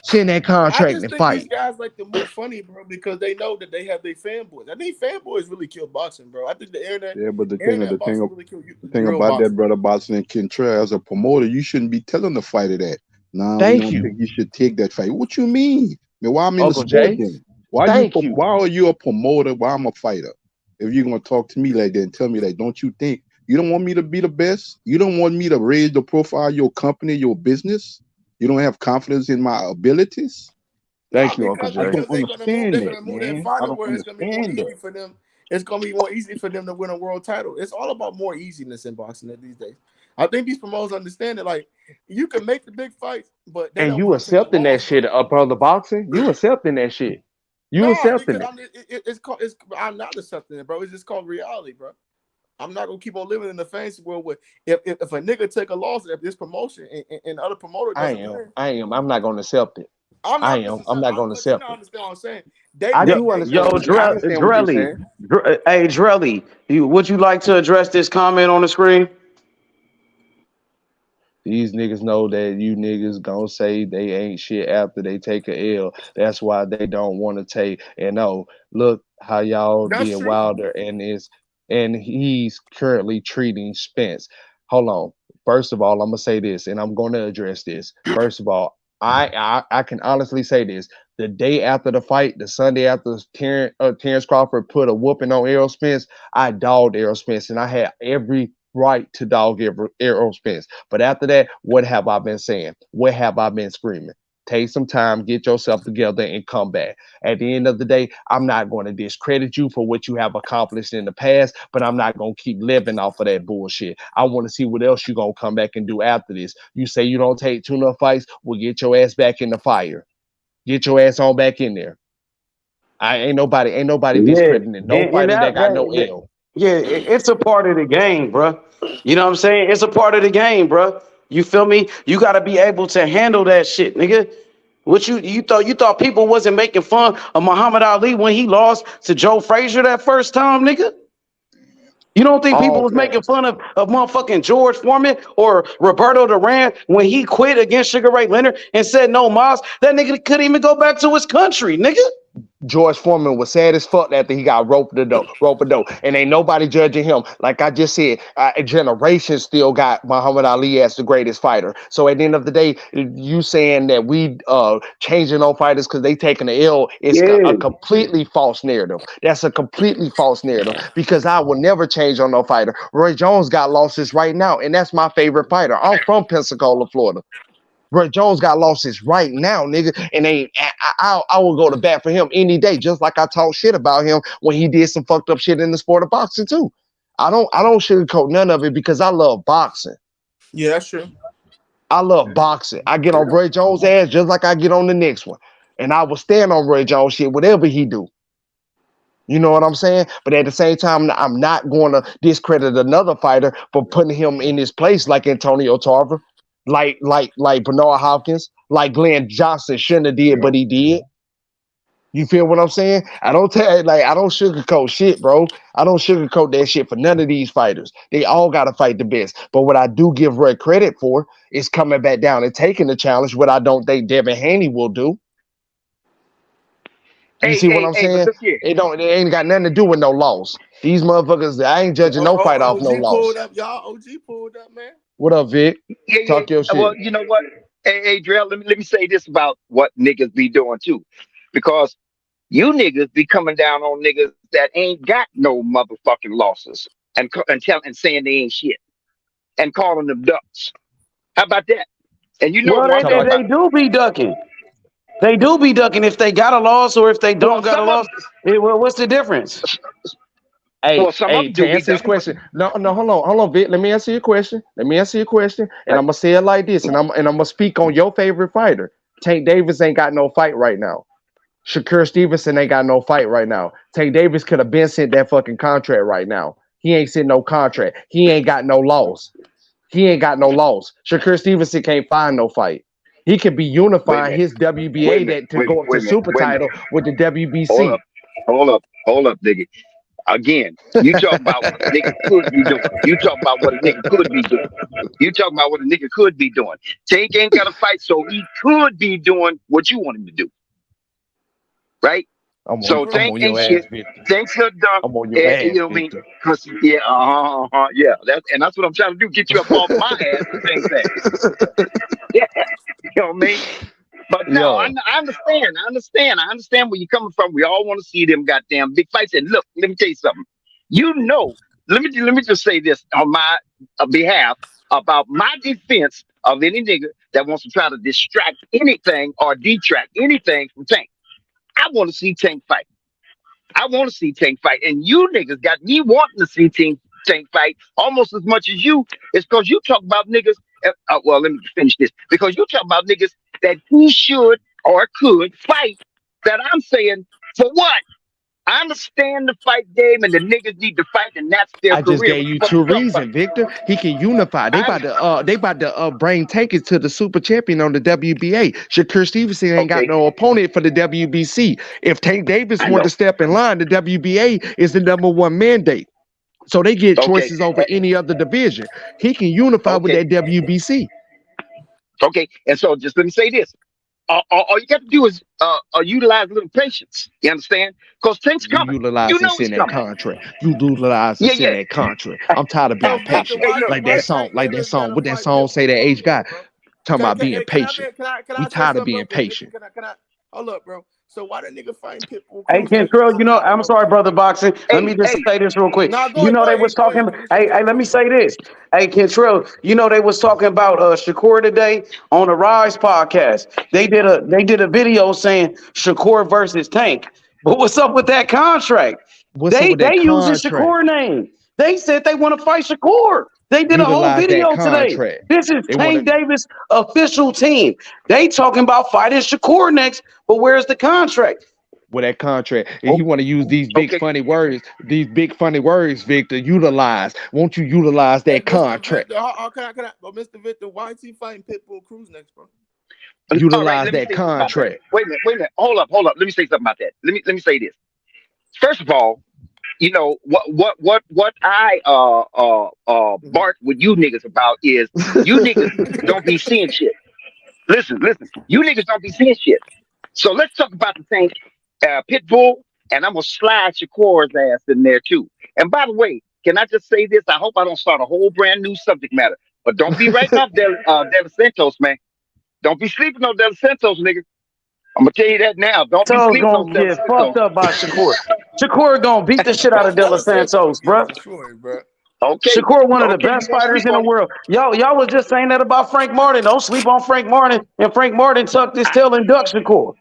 Send that contract and fight. These guys like to move funny, bro, because they know that they have their fanboys. I think fanboys really kill boxing, bro. I think the internet. Yeah, but the thing about that, brother, boxing and Kentra, as a promoter, you shouldn't be telling the fighter that. Nah, thank you. Think you should take that fight. What you mean? Man, why I'm in the sport then? Why are you a promoter? Why I'm a fighter? If you're gonna talk to me like that and tell me that, don't you think you don't want me to be the best? You don't want me to raise the profile of your company, your business? You don't have confidence in my abilities? Thank you, Uncle Jay. I don't understand that, man. I don't understand that. It's gonna be more easy for them to win a world title. It's all about more easiness in boxing these days. I think these promoters understand it. Like, you can make the big fights, but and you accepting that shit, brother boxing. You accepting that shit. Accepting it. I'm not accepting it, bro. It's just called reality, bro. I'm not gonna keep on living in the fantasy world where if a nigga take a loss at this promotion and other promoter doesn't I am. I'm not gonna accept it. I'm not gonna accept it. Understand what I'm saying? I do understand. Drelly. Hey, Drelly, would you like to address this comment on the screen? These niggas know that you niggas gonna say they ain't shit after they take a L. That's why they don't want to take. And look how y'all being Wilder and he's currently treating Spence. Hold on. First of all, I'm gonna say this, and I'm gonna address this. First of all, I can honestly say this. The day after the fight, the Sunday after Terrence Crawford put a whooping on Errol Spence, I dogged Errol Spence, and I had every right to dog Errol Spence. But after that, what have I been saying? What have I been screaming? Take some time, get yourself together, and come back. At the end of the day, I'm not going to discredit you for what you have accomplished in the past, but I'm not going to keep living off of that bullshit. I want to see what else you're going to come back and do after this. You say you don't take tune-up fights, well, get your ass back in the fire. Get your ass on back in there. Ain't nobody discrediting it. Nobody that got no L. Yeah, it's a part of the game, bro. You know what I'm saying? It's a part of the game, bro. You feel me? You got to be able to handle that shit, nigga. What you thought people wasn't making fun of Muhammad Ali when he lost to Joe Frazier that first time, nigga? You don't think people was Okay. making fun of motherfucking George Foreman or Roberto Duran when he quit against Sugar Ray Leonard and said no mas? That nigga couldn't even go back to his country, nigga. George Foreman was sad as fuck after he got roped a dope, and ain't nobody judging him. Like I just said, a generation still got Muhammad Ali as the greatest fighter. So at the end of the day, you saying that we changing on fighters because they taking the L is a completely false narrative. That's a completely false narrative because I will never change on no fighter. Roy Jones got losses right now, and that's my favorite fighter. I'm from Pensacola, Florida. Roy Jones got losses right now, nigga, and I will go to bat for him any day, just like I talk shit about him when he did some fucked up shit in the sport of boxing too. I don't sugarcoat none of it because I love boxing. Yeah, that's true. I love boxing. I get on Roy Jones' ass just like I get on the next one, and I will stand on Roy Jones shit whatever he do. You know what I'm saying? But at the same time, I'm not going to discredit another fighter for putting him in his place, like Antonio Tarver. Like Bernard Hopkins, like Glenn Johnson shouldn't have did, but he did. You feel what I'm saying? I don't sugarcoat shit, bro. I don't sugarcoat that shit for none of these fighters. They all gotta fight the best. But what I do give Roy credit for is coming back down and taking the challenge, what I don't think Devin Haney will do. You see what I'm saying? It ain't got nothing to do with no loss. These motherfuckers, I ain't judging no fight off no loss. Pulled up, y'all. OG pulled up, man. What up, Vic? Talk your shit. Well, you know what? Hey, Drell, let me say this about what niggas be doing too. Because you niggas be coming down on niggas that ain't got no motherfucking losses and saying they ain't shit and calling them ducks. How about that? And you know what they do be ducking. They do be ducking if they got a loss or if they don't got a loss. What's the difference? Hey, to answer this question. No, hold on, Vic. Let me answer your question. And I'm gonna say it like this, and I'm gonna speak on your favorite fighter. Tank Davis ain't got no fight right now. Shakur Stevenson ain't got no fight right now. Tank Davis could have been sent that fucking contract right now. He ain't sent no contract. He ain't got no loss. Shakur Stevenson can't find no fight. He could be unifying his WBA to go up to super title with the WBC. Hold up, nigga. Again, you talk about what a nigga could be doing. You talk about what a nigga could be doing. Tank ain't got to fight, so he could be doing what you want him to do. Right? Tank ain't shit. Tank's a dunk. You know what I mean? Yeah. That's what I'm trying to do. Get you up off my ass and things that. Yeah. You know what I mean? But no, I understand. I understand where you're coming from. We all want to see them goddamn big fights. And look, let me tell you something. You know, let me just say this on my behalf about my defense of any nigga that wants to try to distract anything or detract anything from Tank. I want to see Tank fight. And you niggas got me wanting to see Tank fight almost as much as you. It's because you talk about niggas. Well, let me finish this. Because you talk about niggas that he should or could fight, that I'm saying, for what? I understand the fight game and the niggas need to fight, and that's their career. I just gave you two reasons, Victor. He can unify. They about to bring Tank to the super champion on the WBA. Shakur Stevenson ain't got no opponent for the WBC. If Tank Davis want to step in line, the WBA is the #1 mandate. So they get choices over any other division. He can unify with that WBC. Okay, and so just let me say this. All you got to do is utilize a little patience. You understand? Because Tank's coming. Utilize this in that contract. You utilize this in that contract. I'm tired of being patient. Like that song. What that song say that H got? Talking about being patient. We tired of being patient. Hold up, bro. So why the nigga fighting Pitbull? Hey, Kentrell, I'm sorry, brother Boxing. Let me just say this real quick. They was talking. Hey, let me say this. Hey, Kentrell, they was talking about Shakur today on the Rise podcast. They did a video saying Shakur versus Tank. But what's up with that contract? They using Shakur name. They said they want to fight Shakur. They did a whole video today. This is Tank Davis' official team. They talking about fighting Shakur next, but where's the contract? With that contract, and you want to use these big funny words, Victor, utilize. Won't you utilize that contract? Can I? But Mr. Victor, why is he fighting Pitbull Cruz next, bro? Utilize that contract. Wait a minute. Hold up. Let me say something about that. Let me say this. First of all, you know what I bark with you niggas about is you niggas don't be seeing shit. Listen, you niggas don't be seeing shit. So let's talk about the thing, Pitbull, and I'm gonna slide Shakur's ass in there too. And by the way, can I just say this? I hope I don't start a whole brand new subject matter, but don't be writing off De La Santos, man. Don't be sleeping on De La Santos, nigga. I'm gonna tell you that now. Don't be Santos sleeping on gonna De La get Santos. fucked up by Shakur. Shakur gonna beat the shit out of De La Santos, bro. Okay. Shakur, one of the Okay, best you gonna fighters sleep in the on it. world. Y'all was just saying that about Frank Martin. Don't sleep on Frank Martin. And Frank Martin tucked his tail and ducked Shakur.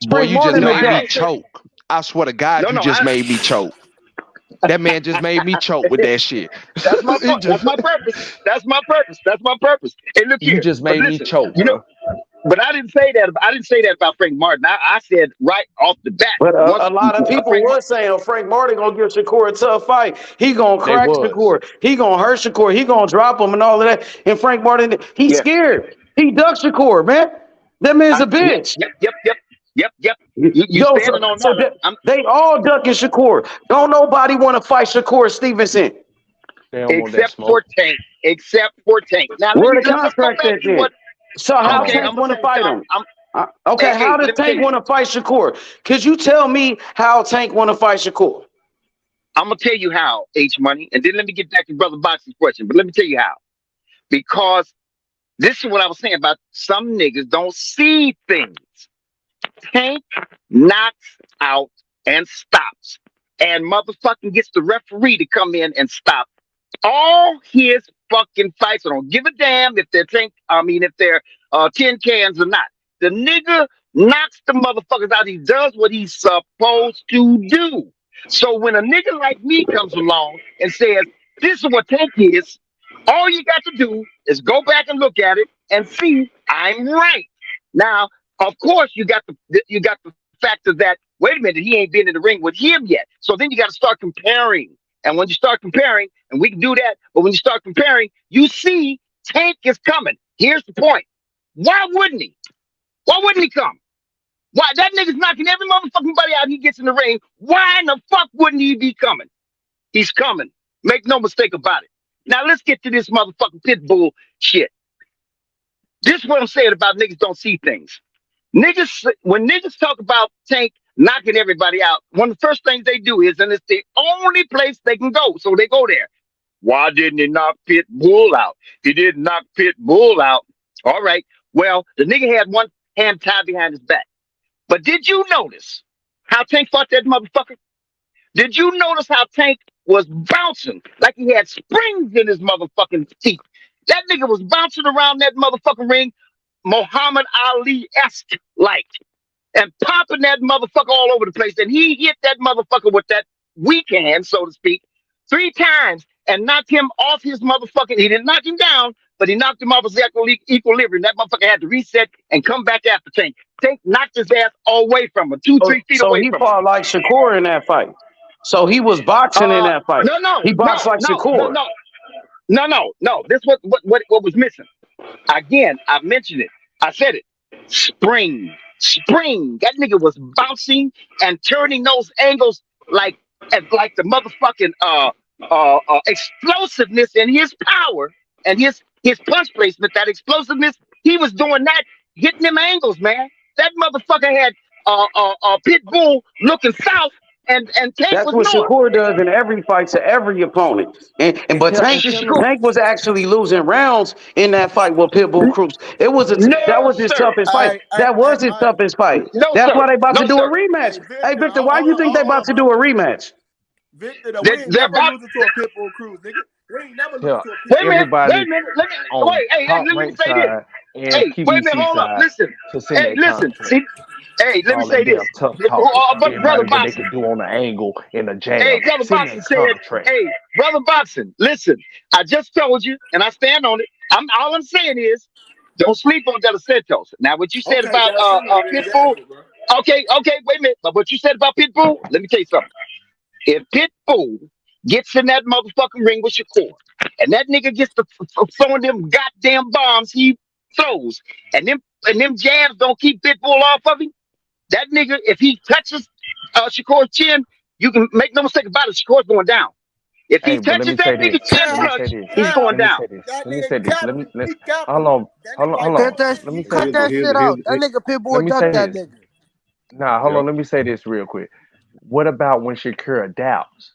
Boy, Frank you just Martin a made me duck. choke. I swear to God, you just made me choke. That man just made me choke with that shit. That's my purpose. That's my purpose. Hey, look here. You just But made me listen, choke, you know, but I didn't say that. I didn't say that about Frank Martin. I said right off the bat. But Once a lot of people Frank were saying Frank Martin gonna give Shakur a tough fight. He gonna They crack was. Shakur. He gonna hurt Shakur. He gonna drop him and all of that. And Frank Martin, he's scared. He ducked Shakur, man. That man's a bitch. Yep. You Yo, standing on so that? they all ducking Shakur. Don't nobody want to fight Shakur Stevenson. Except for Tank. Now Where the let's go contract back at to then? what. So how Okay, Tank want to fight him? Okay, Hey, how does let me tell Tank you. want to fight Shakur? Could you tell me how Tank want to fight Shakur? I'm gonna tell you how, H Money, and then let me get back to Brother Box's question. But let me tell you how. Because this is what I was saying about some niggas don't see things. Tank knocks out and stops, and motherfucking gets the referee to come in and stop all his fucking fights. I don't give a damn if they're if they're tin cans or not. The nigga knocks the motherfuckers out. He does what he's supposed to do. So when a nigga like me comes along and says, this is what Tank is, all you got to do is go back and look at it and see I'm right. Now, of course, you got the factor that, wait a minute, he ain't been in the ring with him yet. So then you got to start comparing. And when you start comparing, and we can do that, but when you start comparing, you see Tank is coming. Here's the point. Why wouldn't he? Why wouldn't he come? Why? That nigga's knocking every motherfucking body out he gets in the ring. Why in the fuck wouldn't he be coming? He's coming. Make no mistake about it. Now let's get to this motherfucking Pitbull shit. This is what I'm saying about niggas don't see things. Niggas, when niggas talk about Tank knocking everybody out, one of the first things they do is, and it's the only place they can go, so they go there. Why didn't he knock Pitbull out? He didn't knock Pitbull out. All right. Well, the nigga had one hand tied behind his back. But did you notice how Tank fought that motherfucker? Did you notice how Tank was bouncing like he had springs in his motherfucking teeth? That nigga was bouncing around that motherfucking ring, Muhammad Ali-esque like, and popping that motherfucker all over the place. And he hit that motherfucker with that weak hand, so to speak, 3 times and knocked him off his motherfucking. He didn't knock him down, but he knocked him off his equilibrium. That motherfucker had to reset and come back after Tank. Tank knocked his ass away from him, 2-3 feet So away he from fought him. like Shakur in that fight. So he was boxing in that fight. He boxed like Shakur. No. This what was missing. Again, I mentioned it. I said it. Spring. That nigga was bouncing and turning those angles like the motherfucking explosiveness and his power and his punch placement. That explosiveness, he was doing that, hitting them angles, man. That motherfucker had Pitbull looking south. And Tank That's was what north. Shakur does in every fight to every opponent. But Tank was actually losing rounds in that fight with Pitbull Cruz. That was his toughest fight. That was his toughest fight. That's why they about to do a rematch. Hey, Victor, why you think they about to do a rematch? Victor, we ain't never losing to a Pitbull Cruz, nigga. We ain't never losing to a Pitbull. Wait a minute. Let me say this. Hey, wait a minute, hold up. Listen. Hey, listen. See, hey, let me say this. But Brother Boxing, they can do on the angle in the jam. Hey, Brother Boxing said, hey, Brother Boxing, listen, I just told you, and I stand on it. All I'm saying is, don't sleep on De La Santos. Now, what you said about Pitbull, okay, wait a minute. But what you said about Pitbull, let me tell you something. If Pitbull gets in that motherfucking ring with Shakur, and that nigga gets to throwing them goddamn bombs he throws, and them jabs don't keep Pitbull off of him, that nigga, if he touches Shakur's chin, You can make no mistake about it. Shakur's going down. If he touches that nigga chest clutch, he's going down. Let me say this. Hold on. Cut that, Let me say cut this. that shit out. That nigga Pitbull Let me ducked say that this. nigga. Nah, hold on. Let me say this real quick. What about when Shakur adapts?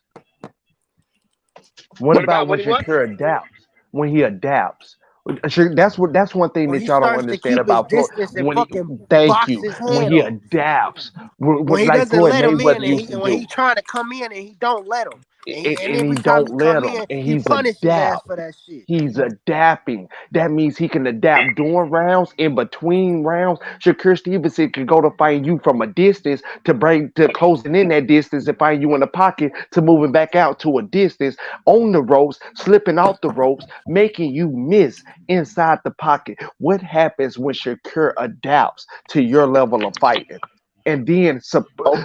What about when Shakur adapts? When he adapts? That's one thing When that he y'all don't starts to understand keep his about Floyd. distance and When fucking thank box you. his When head he off. adapts, When he like doesn't Floyd let him in, Mayweather used to and when do, he trying to come in and he don't let him, and and every he time he don't come let him, in, and he he's punish his ass adapt. for that shit. He's adapting. That means he can adapt during rounds, in between rounds. Shakur Stevenson can go to find you from a distance to closing in that distance and find you in the pocket to moving back out to a distance on the ropes, slipping off the ropes, making you miss inside the pocket. What happens when Shakur adapts to your level of fighting? And then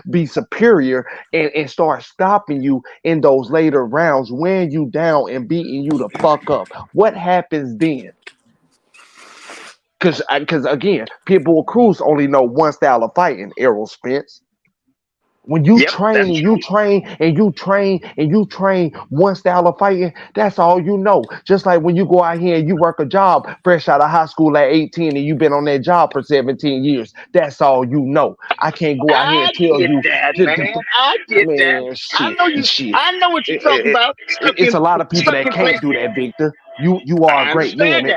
be superior and start stopping you in those later rounds, wearing you down and beating you the fuck up. What happens then? Because again, Pitbull Cruz only know one style of fighting, Errol Spence. When you train one style of fighting, that's all you know. Just like when you go out here and you work a job fresh out of high school at 18 and you've been on that job for 17 years, that's all you know. I can't go out here and tell you. I get that. Man, shit. I know what you're talking about. It's a lot of people that can't do that, Victor. You are a great man.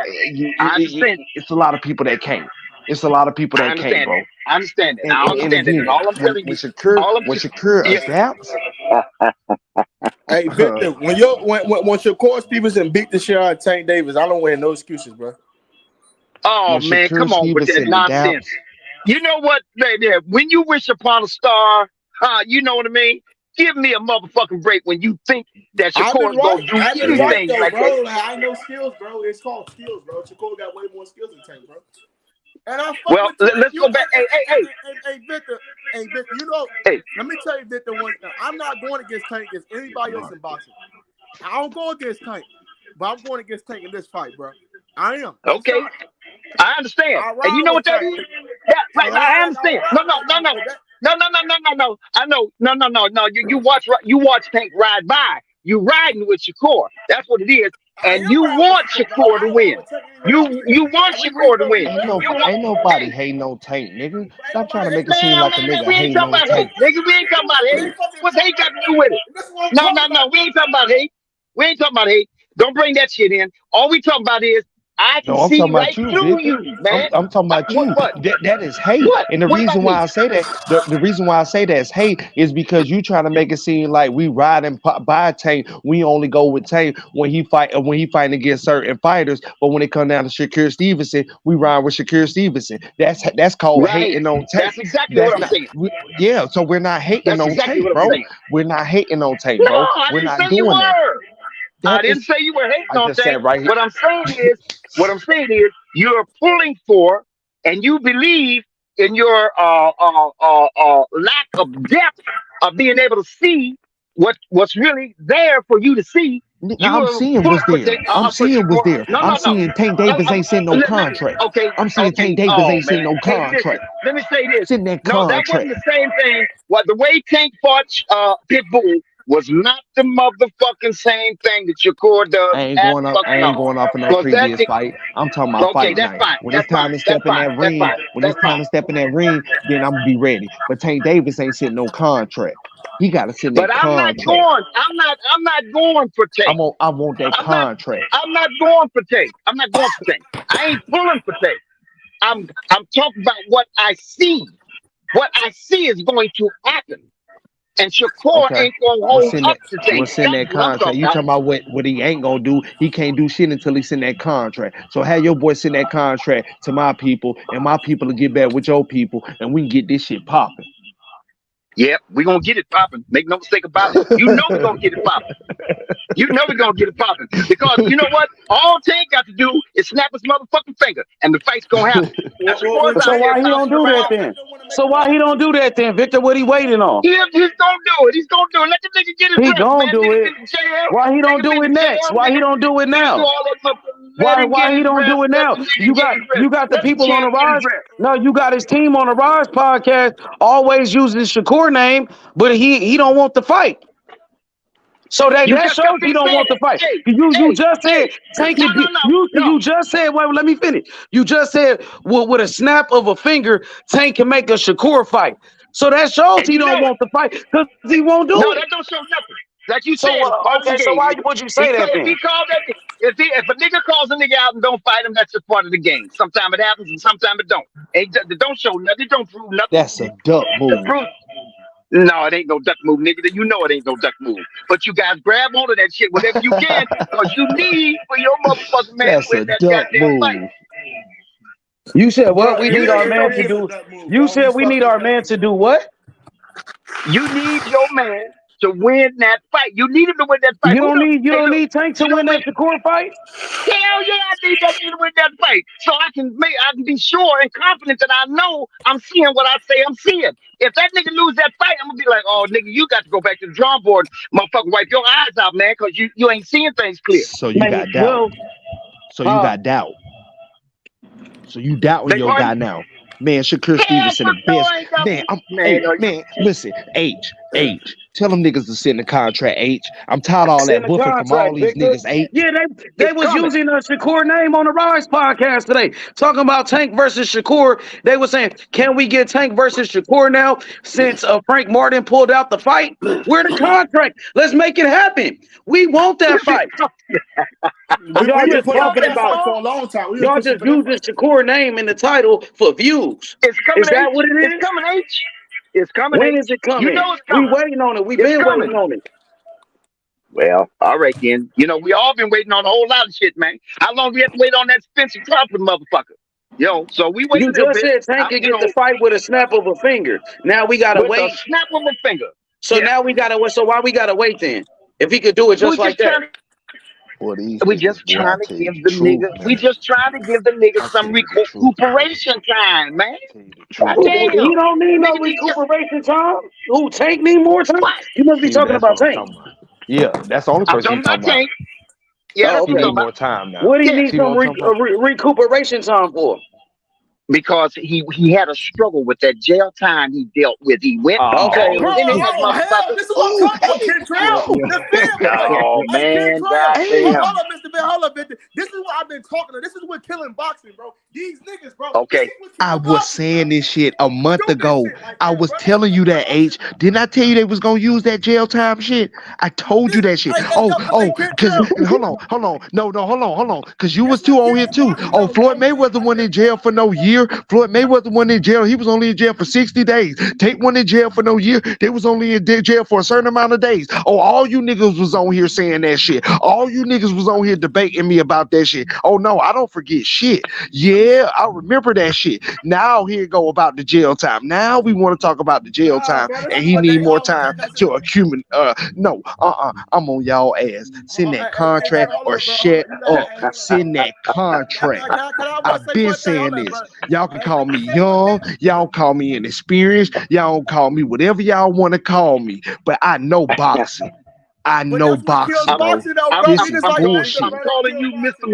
I understand. It's a lot of people that can't. It's a lot of people that can't, bro. I understand that. And, I understand that. And all I'm telling you, when Shakur adapts. Hey Victor, when Shakur Stevenson beat the shit out of Tank Davis, I don't wear no excuses, bro. Oh man, come on with that nonsense. You know what, baby? When you wish upon a star, you know what I mean? Give me a motherfucking break when you think that Shakur's gonna do anything like that. Like, I know skills, bro. It's called skills, bro. Shakur got way more skills than Tank, bro. And let's go back. Hey, Victor. You know, let me tell you, Victor, one thing. I'm not going against Tank against anybody else in boxing. I don't go against Tank, but I'm going against Tank in this fight, bro. I am. Okay. I understand. And you know what that is? Yeah, right. I understand. No. I know. No. You watch Tank ride by. You riding with Shakur. That's what it is. And you want Shakur to win. You want Shakur to win. Ain't nobody hating no Tank, nigga. Stop trying to make it seem like a nigga hating on Tank. Nigga, we ain't talking about hate. What's hate got to do with it? No. We ain't talking about hate. We ain't talking about hate. Don't bring that shit in. All we talking about is I can see right through you, man. I'm talking about you. That is hate. And the reason why I say that, the reason why I say that is hate is because you trying to make it seem like we riding by Tank. We only go with Tank when he fighting against certain fighters. But when it comes down to Shakur Stevenson, we ride with Shakur Stevenson. That's called hating on Tank. That's exactly what I'm saying. Yeah, so we're not hating on Tank, bro. We're not hating on Tank, bro. No, we're not doing that. I didn't say you were hating on Tank. What I'm saying is you're pulling for and you believe in your lack of depth of being able to see what's really there for you to see. I'm seeing what's there. I'm seeing what's there. I'm seeing Tank Davis ain't seen no contract. I'm seeing Tank Davis ain't seen no contract. Let me say this. Sitting that No, that wasn't the same thing. The way Tank fought Pitbull was not the motherfucking same thing that Shakur does. I ain't going off in no previous fight. I'm talking about fight night. When it's time to step in that ring, then I'm gonna be ready. But Tank Davis ain't sitting no contract. He got to sit in that contract. I'm not going for Tank. I want that contract. I'm not going for Tank. I ain't pulling for Tank. I'm talking about what I see. What I see is going to happen. And Shakur ain't gonna hold up to Tank. What's in that contract? You talking about what he ain't gonna do? He can't do shit until he's in that contract. So have your boy send that contract to my people, and my people will get back with your people, and we can get this shit popping. Yep, we're gonna get it popping. Make no mistake about it. You know we're gonna get it popping. Because you know what? All Tank got to do is snap his motherfucking finger, and the fight's gonna happen. So why he don't do that then? Victor? What he waiting on? He's gonna do it. Let the nigga get his He gonna do it. Why he don't do it next? Why he don't do it now? Let him get Why he his don't rest. do it Let now? the nigga get his rest. You got the Let the people on the champ get his Rise. rest. No, you got his team on the Rise podcast always using Shakur name, but he don't want the fight. So that You just shows kept he don't saying want the it. fight. Hey, You just said Tank no, it. no, no, no. You just said, wait, let me finish. You just said with a snap of a finger, Tank can make a Shakur fight. So that shows And he you don't know it. want the fight because he won't do No, it. that don't show nothing. Like you So said, it's part of the okay, so game, why nigga. would you say that If then? he called that, if a nigga calls a nigga out and don't fight him, that's just part of the game. Sometimes it happens and sometimes it don't. It don't show nothing. It don't prove nothing. That's a duck move. No, it ain't no duck move, nigga. You know it ain't no duck move. But you guys grab onto that shit whenever you can, because you need for your motherfucking man That's to a win that duck goddamn move. fight. You said what? Bro, We it need is, our it man to is a do. duck move, You bro. said we need our man to do what? You need your man to win that fight. You need him to win that fight. You don't need Tank to win that Shakur fight. Hell yeah, I need that nigga to win that fight, so I can be sure and confident that I know I'm seeing what I say I'm seeing. If that nigga lose that fight, I'm gonna be like, oh nigga, you got to go back to the drawing board, motherfucker. Wipe your eyes out, man, because you ain't seeing things clear. So you got doubt. So you got doubt. So you doubting your guy now. Man, Shakur Stevenson the best. Man, listen, H. Tell them niggas to send the contract, H. I'm tired of all that woofing from all these niggas, H. Yeah, they was using a Shakur name on the Rise podcast today, talking about Tank versus Shakur. They were saying, can we get Tank versus Shakur now since Frank Martin pulled out the fight? We're the contract. Let's make it happen. We want that fight. Y'all just talking about for a long time. Y'all just using Shakur name in the title for views. It's coming. Is that what it is? It's coming, H. It's coming. When H. is it coming? You know it's coming. We waiting on it. We've It's been coming. waiting on it. Well, all right then. You know, we all been waiting on a whole lot of shit, man. How long we have to wait on that Spencer Crawford motherfucker? Yo, so we waiting. You just said Tank can get the fight with a snap of a finger. Now we gotta with wait. A snap of a finger. So now we gotta wait. So why we gotta wait then? If he could do it just like that. We just trying to give the nigga. We just trying to give the nigga some recuperation time, man. He don't need no recuperation time. Who Tank need more time? You must be talking about Tank. Yeah, that's the only person he's talking about. Tank. Yeah, okay. He need more time now. What do you need some recuperation time for? Because he had a struggle with that jail time he dealt with. He went okay. This is what I'm talking about, Kentrell. Oh man, hold up, Mr. Ben. Hold up, Mr. This is what I've been talking about. This is what killing boxing, bro. These niggas, bro. Okay. I was saying this shit a month ago. I was telling you that, H. Didn't I tell you they was gonna use that jail time shit? I told you that shit. Because hold on. No, hold on. Because you was too on here too. Oh, Floyd Mayweather went in jail for no year. Floyd Mayweather went in jail. He was only in jail for 60 days. Tank went in jail for no year. They was only in jail for a certain amount of days. Oh, all you niggas was on here saying that shit. All you niggas was on here debating me about that shit. Oh no, I don't forget shit. Yeah, I remember that shit. Now here go about the jail time. Now we want to talk about the jail time, and he need more time to accumulate. No, I'm on y'all ass. Send that contract or shut up. Send that contract. I've been saying this. Y'all can call me young. Y'all call me inexperienced. Y'all call me whatever y'all want to call me. But I know boxing. I know boxing. This is bullshit. I'm calling you Mr.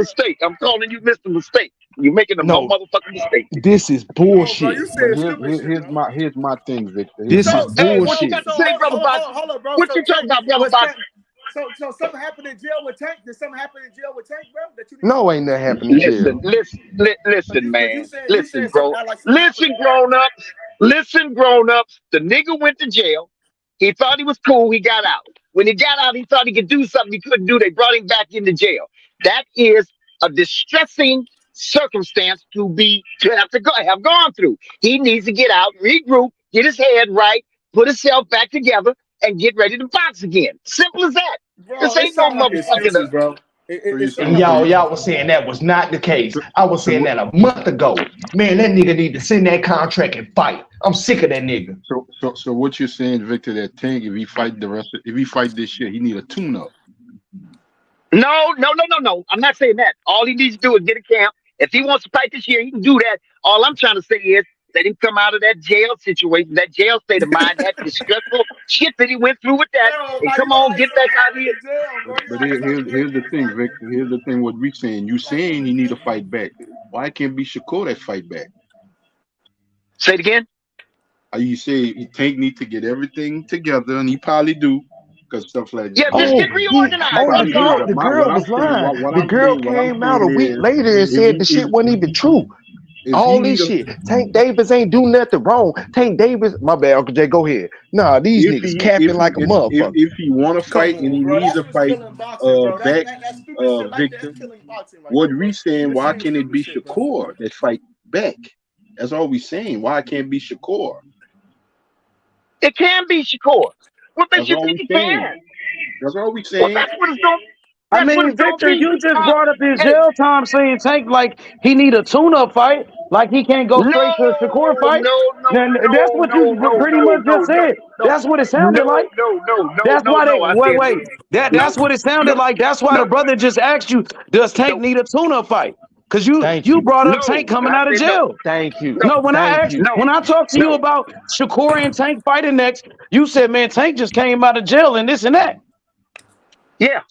Mistake. You're making a motherfucking mistake. This is bullshit. Here's my thing, Victor. This is bullshit. Hold up, bro. What you talking about, brother boxing? So something happened in jail with Tank? Did something happen in jail with Tank, bro? That you No, ain't nothing happening in jail. Listen, man. Listen, bro. Listen, grown-ups. Listen, grown-ups. The nigga went to jail. He thought he was cool. He got out. When he got out, he thought he could do something he couldn't do. They brought him back into jail. That is a distressing circumstance to have gone through. He needs to get out, regroup, get his head right, put himself back together, and get ready to box again. Simple as that. Bro, this ain't no motherfucking bro. And y'all was saying that was not the case. I was saying that a month ago. Man, that nigga need to send that contract and fight. I'm sick of that nigga. So what you're saying, Victor, that Tank, if he fight this shit, he need a tune-up. No. I'm not saying that. All he needs to do is get a camp. If he wants to fight this year, he can do that. All I'm trying to say is Let him come out of that jail situation, that jail state of mind, that distressful shit that he went through with that, and come on, get back out here. But here's the thing, Victor. Here's the thing. What we saying? You saying he need to fight back? Why can't be Shakur that fight back? Say it again. You say Tank need to get everything together, and he probably do, because stuff like that. Yeah, just get reorganized. The girl was lying. The girl came out a week later and said the shit wasn't even true. All this shit. Tank Davis ain't do nothing wrong. Tank Davis, my bad, Uncle Jay, go ahead. Nah, these niggas capping like a motherfucker. If he want to fight and he needs to fight back, Victor, what we saying? Why can't it be Shakur that fight back? That's all we saying. Why it can't be Shakur? It can be Shakur. What makes you think it can? That's all we saying. Well, that's what it's going. I mean, Victor, you just brought up his jail time saying Tank like he need a tune-up fight, like he can't go straight to a Shakur fight. That's what you pretty much just said. That's what it sounded like. That's why they wait. That's what it sounded like. That's why the brother just asked you, does Tank need a tune-up fight? Because you brought up Tank coming out of jail. Thank you. No, when I talked to you about Shakur and Tank fighting next, you said, man, Tank just came out of jail and this and that. Yeah.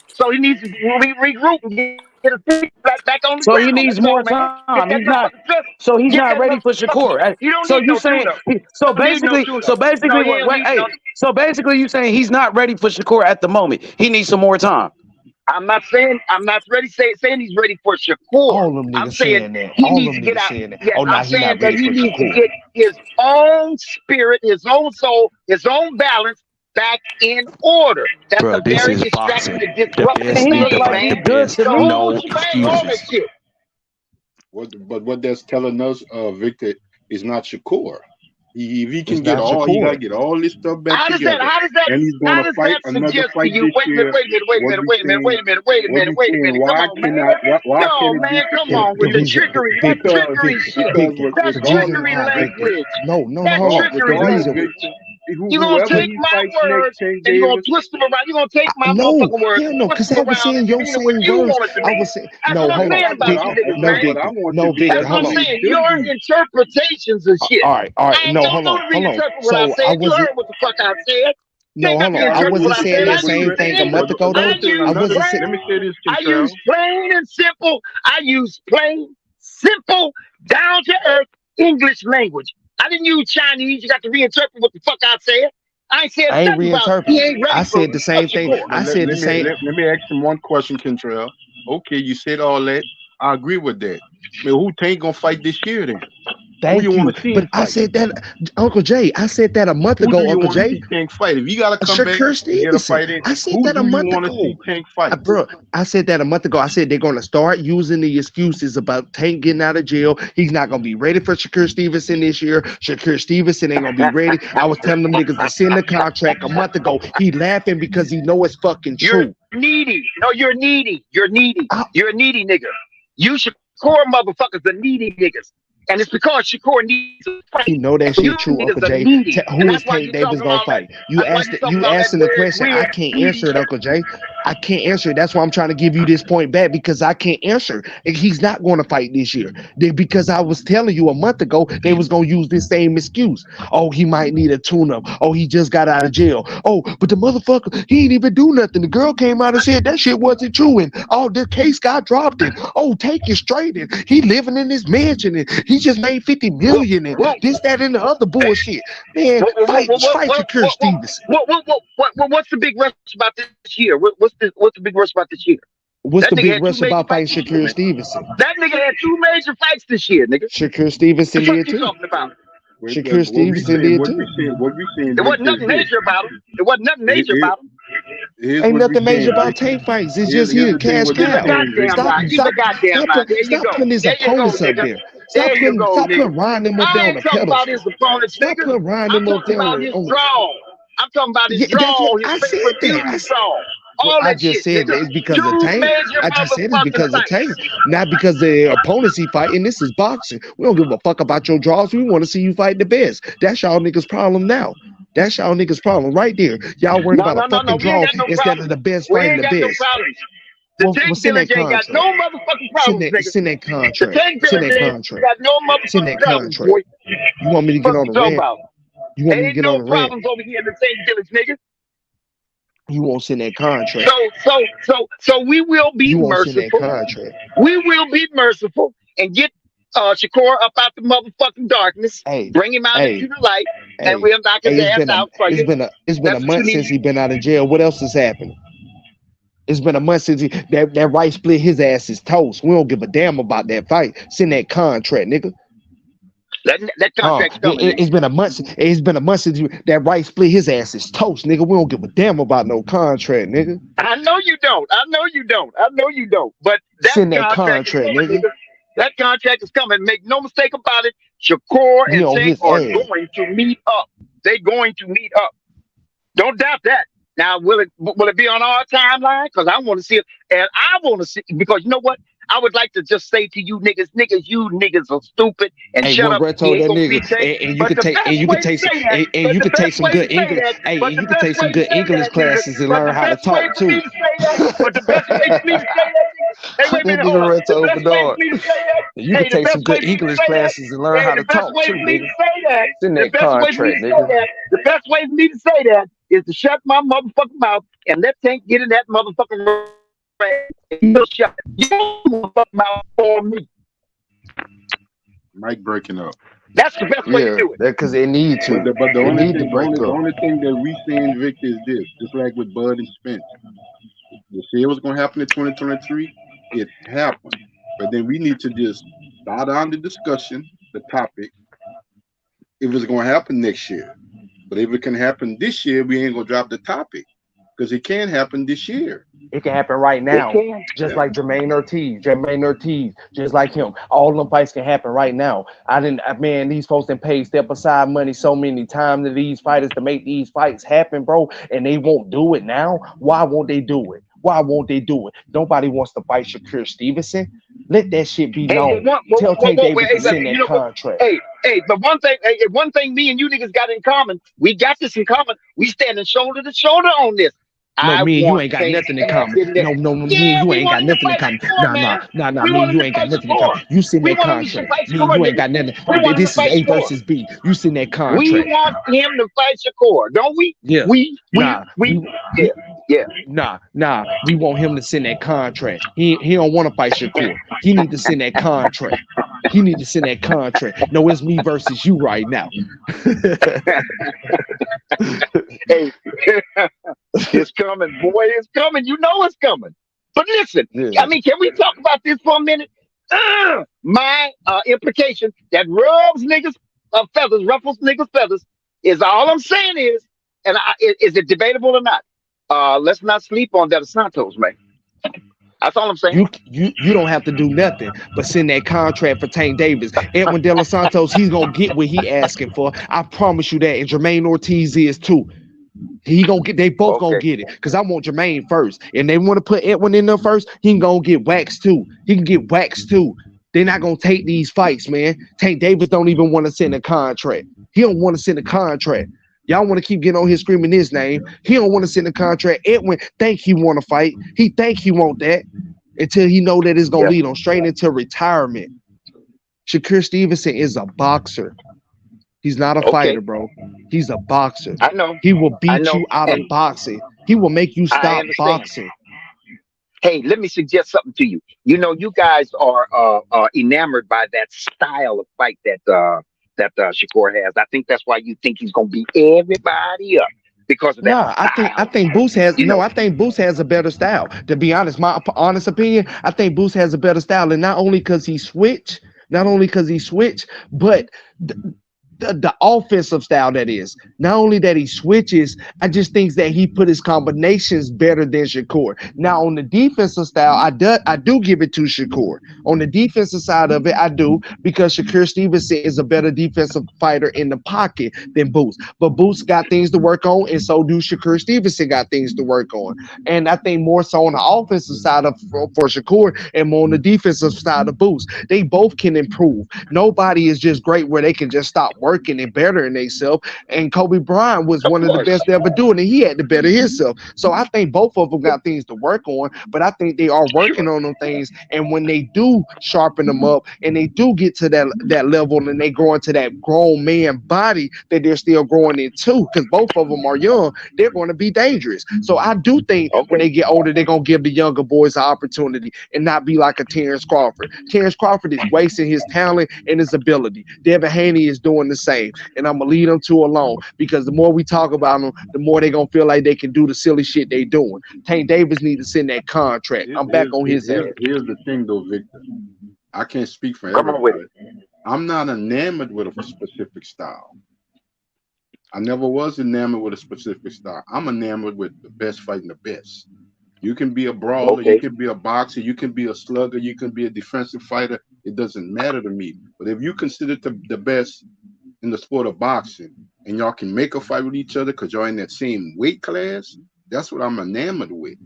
So he needs to regroup and get his feet back on the ground. So he needs more time. He's not. So he's not ready for Shakur. So you saying? So basically, So basically, you saying he's not ready for Shakur at the moment. He needs some more time. I'm not ready saying he's ready for Shakur. All them niggas I'm saying that. He All needs them to get niggas out. saying that. Yeah, Oh, nah, I'm he saying not that ready he for needs to Shakur. get his own spirit, his own soul, his own balance back in order. That's Bro, a this very is distracting boxing. and disruptive best thing, need to man. fight the best. No All that shit. What that's telling us, Victor, is not Shakur. If he can It's get not all, he Shakur. gotta get all this stuff back How does together. that And he's gonna fight another suggest fight to you? this Wait a year. minute. Why Come on, can't man. it be Come Shakur? on with the trickery. That trickery shit. That's trickery language. No, That's hold on. trickery The reason language. You're gonna take my words and you're gonna twist them around. You're gonna take my motherfucking words, because twist I them was around, saying and your mean it what same you words. want it to I mean. was saying, That's no, what I'm hold saying on. about you niggas, man. Victor, That's what I'm hold on. saying. Your interpretations of shit. All right. I ain't No, got hold no on. to reinterpret what I said. You heard what the fuck I said. No, hold on. I wasn't saying that same thing a month ago, though. I wasn't saying. Let me say this, I use plain and simple. I use plain, simple, down to earth English language. I didn't use Chinese. You got to reinterpret what the fuck I said. I ain't said nothing about he ain't ready I said the same thing. I said the same. Let me ask him one question, Kentrell. Okay, you said all that. I agree with that. Man, who Tank gonna fight this year then? Thank who you you. want to see But I said that, Uncle Jay. I said that a month Who ago, do you Uncle want to Jay. see Tank fight? If you gotta come back Shakur and get a fight Stevenson. in, I said who that a do you month want to ago. see Tank fight? Bro, I said that a month ago. I said they're gonna start using the excuses about Tank getting out of jail. He's not gonna be ready for Shakur Stevenson this year. Shakur Stevenson ain't gonna be ready. I was telling them niggas to send the contract a month ago. He laughing because he know it's fucking true. You're needy. No, you're needy. You're needy. You're a needy nigga. You Shakur motherfuckers are needy niggas. And it's because Shakur needs to fight. You know that shit true, Uncle Jay. Who is Tank Davis gonna fight? You asking the question. I can't answer it, Uncle Jay. I can't answer it. That's why I'm trying to give you this point back, because I can't answer. He's not going to fight this year. Because I was telling you a month ago they was gonna use this same excuse. Oh, he might need a tune-up. Oh, he just got out of jail. Oh, but the motherfucker, he ain't even do nothing. The girl came out and said that shit wasn't true, and oh, the case got dropped. And oh, Tank is straight, and he living in this mansion, and he just made 50 million, and this, that, and the other bullshit. Man, fight Shakur Stevenson. What's the big rush about this year? What's the big rush about this year? What's the big rush about fighting Shakur Stevenson? That nigga had 2 major fights this year, nigga. Shakur Stevenson did too. Talking about? Shakur Stevenson did too. There wasn't nothing major about him. There wasn't nothing major about him. Ain't nothing major about Tank fights. It's just here, cash cow. Stop putting his opponents up there. Stop putting Ryan up there on the pedestal. Stop putting Ryan up there on the I'm talking about his draw. I said that. I just said it's because of Tank. I just said it's because of Tank, not because the opponents he fighting. This is boxing. We don't give a fuck about your draws. We want to see you fight the best. That's y'all niggas' problem now. That's y'all niggas' problem right there. Y'all worried about a fucking draw instead of the best fighting the best. The Tank Village ain't got no motherfucking problems, nigga. Send that The contract. Tank Send Village that ain't contract. got no Send motherfucking that problems, contract. boy. You want me to get What on you the talking rant? about? You want me to Ain't get on no the rant? problems over here in the Tank Village, nigga. You won't send that contract. So we will be You won't send that merciful. contract. We will be merciful and get Shakur up out the motherfucking darkness, bring him out into the light, and we'll knock his ass out for you. It's been a That's what you month need. since he been out of jail. What else has happened? It's been a month since that right split his ass is toast. We don't give a damn about that fight. Send that contract, nigga. That contract's coming. It's been a month. It's been a month since that right split his ass is toast, nigga. We don't give a damn about no contract, nigga. I know you don't. I know you don't. I know you don't. But send that contract contract, is coming, nigga. That contract is coming. Make no mistake about it. Shakur and Tank are going to meet up. They're going to meet up. Don't doubt that. Now, will it be on our timeline? Because I want to see it, and I want to see, because you know what? I would like to just say to you niggas, you niggas are stupid and shut up. Told that nigga, and you can take some good English. Hey, and you can take some good English classes and learn how to talk too. But the best way for me to say that, hey, wait a minute, hold on. The best way for me to say that, you can take some good English classes and learn how to talk too, nigga. The best way for me to say that is to shut my motherfucking mouth and let Tank get in that motherfucking he'll shut your motherfucking mouth for me. Mike breaking up. That's the best way to do it. Because they need to. But the only thing that we saying, Vic, is this. Just like with Bud and Spence. You see it was going to happen in 2023. It happened. But then we need to just start down the discussion, the topic, if it's going to happen next year. But if it can happen this year, we ain't going to drop the topic. Because it can happen this year. It can happen right now. Just like Jamaine Ortiz, just like him. All them fights can happen right now. Man, these folks done paid step aside money so many times to these fighters to make these fights happen, bro. And they won't do it now. Why won't they do it? Why won't they do it? Nobody wants to fight Shakur Stevenson. Let that shit be known. Tell Tank Davis to send that contract. Hey, but one thing me and you niggas got in common, we got this in common. We standing shoulder to shoulder on this. No, me and you ain't got nothing in common. No, me and you ain't got nothing in common. Nah, me and you ain't got nothing in common. You send that contract. Me and you ain't got nothing. This is A versus B. You send that contract. We want him to fight Shakur, don't we? Yeah. Nah. We want him to send that contract. He don't want to fight Shakur. He need to send that contract. No, it's me versus you right now. Hey, it's coming, boy. It's coming. You know it's coming. But listen, I mean, can we talk about this for a minute? My implication that rubs niggas' feathers, ruffles niggas' feathers, is all I'm saying is, and is it debatable or not? Let's not sleep on that Santos, man. That's all I'm saying. You don't have to do nothing but send that contract for Tank Davis. Edwin De Los Santos, he's gonna get what he asking for. I promise you that. And Jamaine Ortiz is too. They both gonna get it. Cause I want Jamaine first. And they want to put Edwin in there first, he can go get waxed too. They're not gonna take these fights, man. Tank Davis don't even want to send a contract. He don't want to send a contract. Y'all want to keep getting on here screaming his name. He don't want to send a contract. Edwin think he want to fight. He think he want that until he know that it's going to lead him straight into retirement. Shakur Stevenson is a boxer. He's not a fighter, bro. He's a boxer. I know. He will beat you out of boxing. He will make you stop boxing. Hey, let me suggest something to you. You know, you guys are enamored by that style of fight that Shakur has. I think that's why you think he's gonna beat everybody up because of that. No, I think Boost has I think Boost has a better style. To be honest, my honest opinion, I think Boost has a better style, and not only because he switched, but the offensive style that is. Not only that he switches, I just think that he put his combinations better than Shakur. Now on the defensive style, I do give it to Shakur. On the defensive side of it, I do, because Shakur Stevenson is a better defensive fighter in the pocket than Boost. But Boost got things to work on, and so do Shakur Stevenson got things to work on. And I think more so on the offensive side for Shakur and more on the defensive side of Boost. They both can improve. Nobody is just great where they can just stop working and bettering themselves. And Kobe Bryant was Of one of the course. best to ever do it, and he had to better himself. So I think both of them got things to work on, but I think they are working on them things. And when they do sharpen them up and they do get to that level and they grow into that grown man body that they're still growing into, because both of them are young, they're going to be dangerous. So I do think when they get older, they're going to give the younger boys an opportunity and not be like a Terrence Crawford. Terrence Crawford is wasting his talent and his ability. Devin Haney is doing the same, and I'm going to leave them two alone, because the more we talk about them, the more they're going to feel like they can do the silly shit they doing. Tank Davis needs to send that contract. I'm back on his ass. Here's the thing, though, Victor. I can't speak for everybody. I'm not enamored with a specific style. I never was enamored with a specific style. I'm enamored with the best fighting the best. You can be a brawler, you can be a boxer, you can be a slugger, you can be a defensive fighter. It doesn't matter to me. But if you consider the best in the sport of boxing and y'all can make a fight with each other because y'all in that same weight class, that's what I'm enamored with.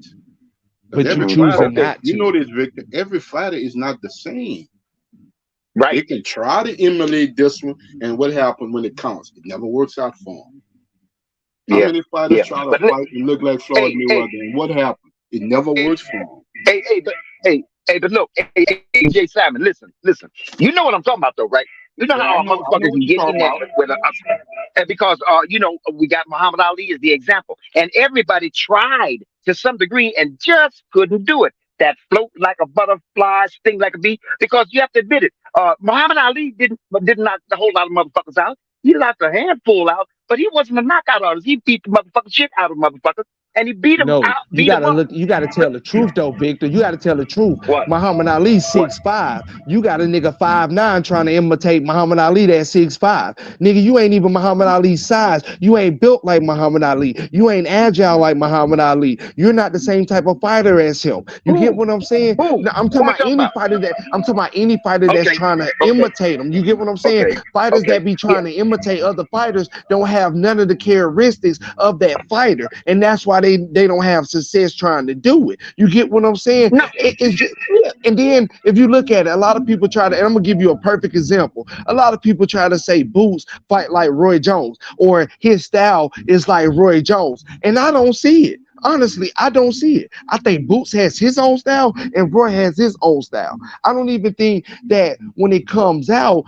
But you're choosing not to. You know this, Victor. Every fighter is not the same. Right. They can try to emulate this one, and what happens when it counts? It never works out for them. How many fighters try to fight and look like Floyd Mayweather, and what happens? It never works for them. But look, Jay Simon, listen. You know what I'm talking about, though, right? You know how motherfuckers can get enamored with us, and because we got Muhammad Ali as the example, and everybody tried to some degree and just couldn't do it. That float like a butterfly, sting like a bee, because you have to admit it. Muhammad Ali didn't knock the whole lot of motherfuckers out. He knocked a handful out, but he wasn't a knockout artist. He beat the motherfucking shit out of motherfuckers. And he beat him out. You gotta tell the truth though, Victor. You gotta tell the truth. Muhammad Ali 6'5". You got a nigga 5'9" trying to imitate Muhammad Ali that 6'5". Nigga, you ain't even Muhammad Ali's size. You ain't built like Muhammad Ali. You ain't agile like Muhammad Ali. You're not the same type of fighter as him. You get what I'm saying? No, I'm talking about any fighter that's trying to imitate him. You get what I'm saying? Fighters that be trying to imitate other fighters don't have none of the characteristics of that fighter, and that's why they don't have success trying to do it. You get what I'm saying? No. It's just, and then if you look at it, a lot of people try to, and I'm gonna give you a perfect example. A lot of people try to say Boots fight like Roy Jones, or his style is like Roy Jones, and I don't see it. Honestly, I don't see it. I think Boots has his own style and Roy has his own style. I don't even think that when it comes out,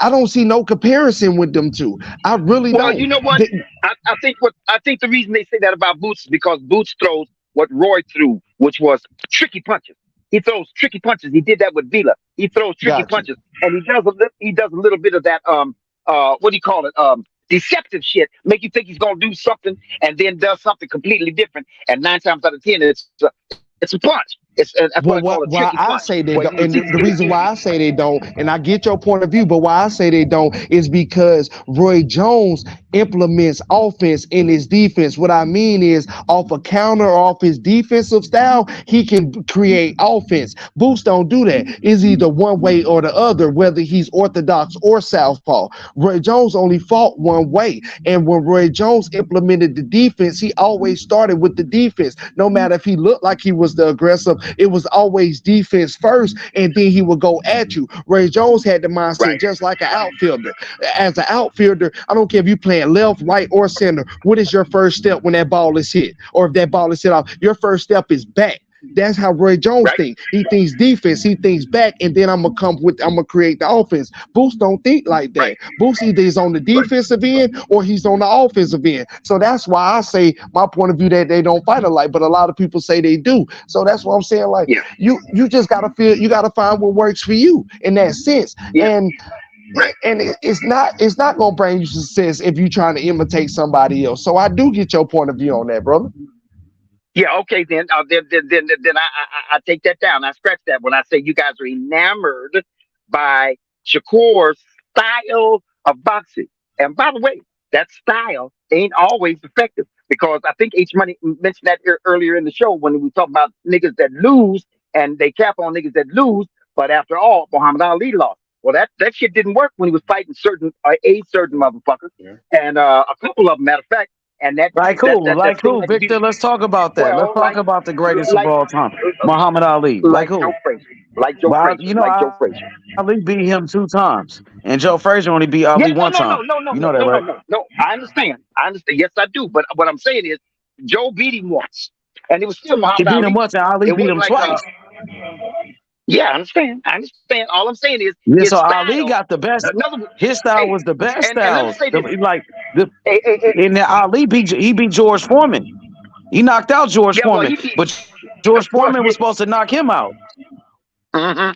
I don't see no comparison with them two. I really don't. Well, you know what? I think the reason they say that about Boots is because Boots throws what Roy threw, which was tricky punches. He throws tricky punches. He did that with Vila. He throws tricky punches, and he does a little bit of that what do you call it? Deceptive shit. Make you think he's gonna do something and then does something completely different. And 9 times out of 10, it's a punch. That's what I call a tricky punch. I say they don't, and the reason why I say they don't, and I get your point of view, but why I say they don't is because Roy Jones implements offense in his defense. What I mean is, off a counter, off his defensive style, he can create offense. Boots don't do that. It's either one way or the other, whether he's orthodox or southpaw. Roy Jones only fought one way, and when Roy Jones implemented the defense, he always started with the defense. No matter if he looked like he was the aggressor, it was always defense first, and then he would go at you. Roy Jones had the mindset just like an outfielder. As an outfielder, I don't care if you playing left, right, or center. What is your first step when that ball is hit? Or if that ball is hit off, your first step is back. That's how Roy Jones thinks. He thinks defense, he thinks back, and then I'm gonna create the offense. Boots don't think like that. Boots either is on the defensive end or he's on the offensive end. So that's why I say my point of view that they don't fight alike, but a lot of people say they do. So that's what I'm saying. Like you just gotta find what works for you in that sense. And it's not gonna bring you success if you're trying to imitate somebody else. So I do get your point of view on that, brother. Yeah, okay, then I take that down. I scratch that when I say you guys are enamored by Shakur's style of boxing. And by the way, that style ain't always effective, because I think H Money mentioned that earlier in the show when we talk about niggas that lose, and they cap on niggas that lose. But after all, Muhammad Ali lost. Well, that shit didn't work when he was fighting certain motherfuckers, and a couple of them, matter of fact. And that cool. Victor, let's talk about that. Let's talk about the greatest of all time, Muhammad Ali. Like Joe Frazier. Like Joe Frazier. Ali beat him 2 times, and Joe Frazier only beat Yeah, Ali 1 time. You know that, right? no. I understand. Yes, I do. But what I'm saying is, Joe beat him once, and it was still He Muhammad beat him Ali. once, and Ali It beat wasn't him like twice. yeah, I understand. All I'm saying is Yeah, his so Ali style. got the best. Another, His style hey, was the best and let me style. say this. And then Ali beat George Foreman. He knocked out George Yeah, well, Foreman, but George Foreman was supposed to knock him out. Mm-hmm.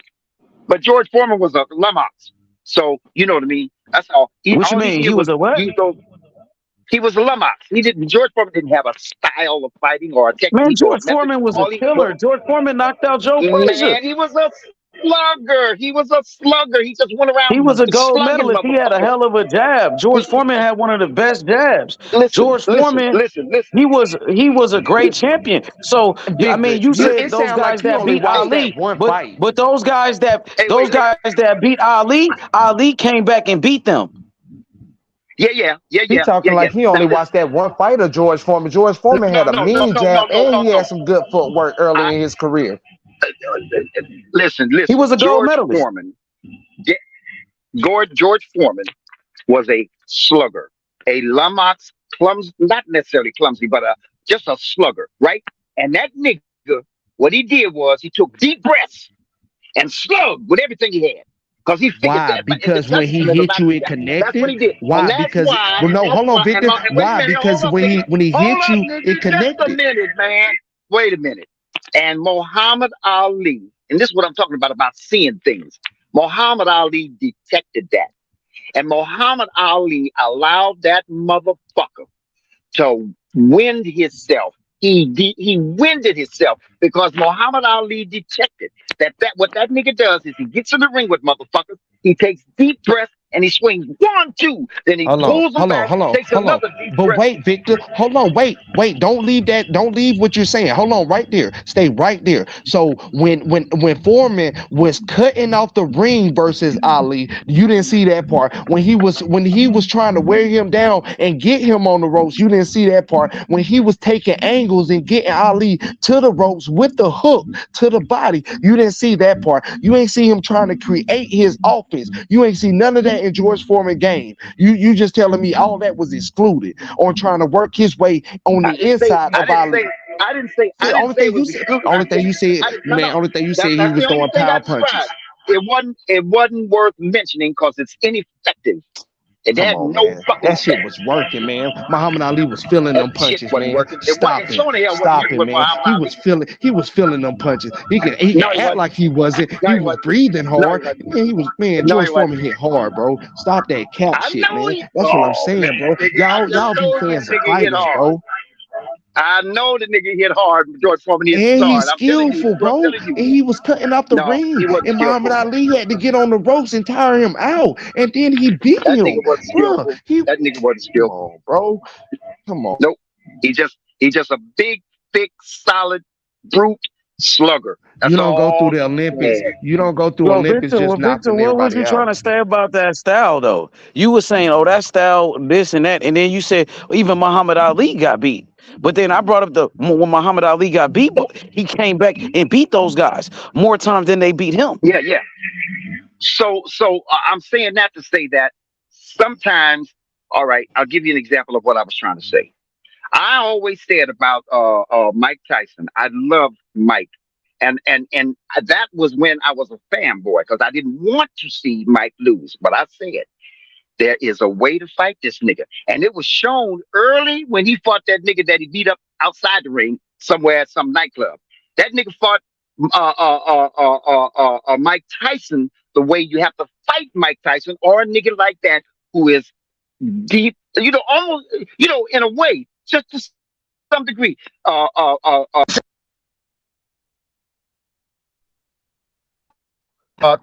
But George Foreman was a Lomax, so you know what I mean. That's all. What you All he mean? did He was was a what? he was a Lomax. He didn't. George Foreman didn't have a style of fighting or a Man, technique or George a method. Foreman was a All he killer. George Foreman knocked out Joe Frazier. man, he was a slugger. He was a slugger. He just went He around was a gold slugging medalist. He had a motherfuckers. hell of a jab. George Foreman had one of the best jabs. Listen. George Foreman, he was a great champion. So I Victor, mean, you said it those sounds like guys you that only beat watched that Ali, one but fight. those guys that beat Ali came back and beat them. Yeah. He talking like he only watched that one fight of George Foreman. George Foreman had a mean jab, and he had some good footwork early in his career. Listen. He was a gold George medalist. Foreman. George Foreman was a slugger, a Lomax, not necessarily clumsy, but just a slugger, right? And that nigga, what he did was he took deep breaths and slugged with everything he had. Because he figured Why? that Because when he hit you, it connected. that's what he did. Why? And that's Because why. well, no, hold on, Victor. Why? Because when he hit you, nigga, it connected. Just a minute, man. Wait a minute. And Muhammad Ali, and this is what I'm talking about seeing things. Muhammad Ali detected that. And Muhammad Ali allowed that motherfucker to wind himself. He winded himself because Muhammad Ali detected that what that nigga does is he gets in the ring with motherfuckers, he takes deep breaths, and he swings 1, 2, then he pulls them back, takes another deep breath. But wait, Victor, hold on, wait, don't leave what you're saying. Hold on, right there, stay right there. So when Foreman was cutting off the ring versus Ali, you didn't see that part. When he was trying to wear him down and get him on the ropes, you didn't see that part. When he was taking angles and getting Ali to the ropes with the hook to the body, you didn't see that part. You ain't see him trying to create his offense. You ain't see none of that in George Foreman game. You just telling me all that was excluded on trying to work his way on the inside of Ali. I didn't say only thing you said he was throwing power punches. It wasn't worth mentioning because it's ineffective. It had no fucking that shit was working, man. Muhammad Ali was feeling them punches, man. Stop it, man. He was feeling them punches. He can act like he wasn't. He was breathing hard. George Foreman hit hard, bro. Stop that cap shit, man. That's what I'm saying, bro. Y'all be fans of fighters, bro. I know the nigga hit hard. George Foreman hit and hard. he's skillful, bro. And he was cutting off the ring. And Muhammad Ali had to get on the ropes and tire him out. And then he beat him. That nigga wasn't skillful, bro. Come on. Nope. He just a big, thick, solid, brute slugger. That's you don't go through the Olympics. You don't go through Olympics just knocking everybody out. What was you trying to say about that style, though? You were saying, oh, that style, this and that. And then you said, even Muhammad Ali got beat. But then I brought up when Muhammad Ali got beat, he came back and beat those guys more times than they beat him. Yeah. So I'm saying that to say that sometimes, all right, I'll give you an example of what I was trying to say. I always said about Mike Tyson, I loved Mike. And that was when I was a fanboy because I didn't want to see Mike lose. But I said, there is a way to fight this nigga. And it was shown early when he fought that nigga that he beat up outside the ring somewhere at some nightclub. That nigga fought Mike Tyson the way you have to fight Mike Tyson or a nigga like that who is deep, almost, in a way, just to some degree.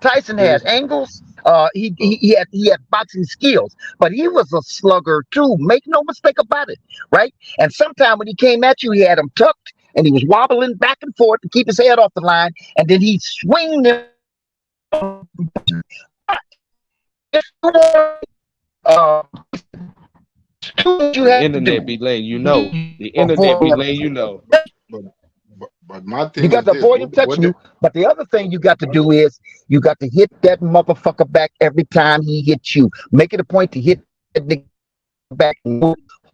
Tyson had angles. He had boxing skills, but he was a slugger too. Make no mistake about it, right? And sometime when he came at you, he had him tucked and he was wobbling back and forth to keep his head off the line, and then he'd swing them. The internet be letting you know. The internet be letting you know. But My thing You got is to this: avoid him touching you. But the other thing you got to do is you got to hit that motherfucker back every time he hits you. Make it a point to hit that nigga back.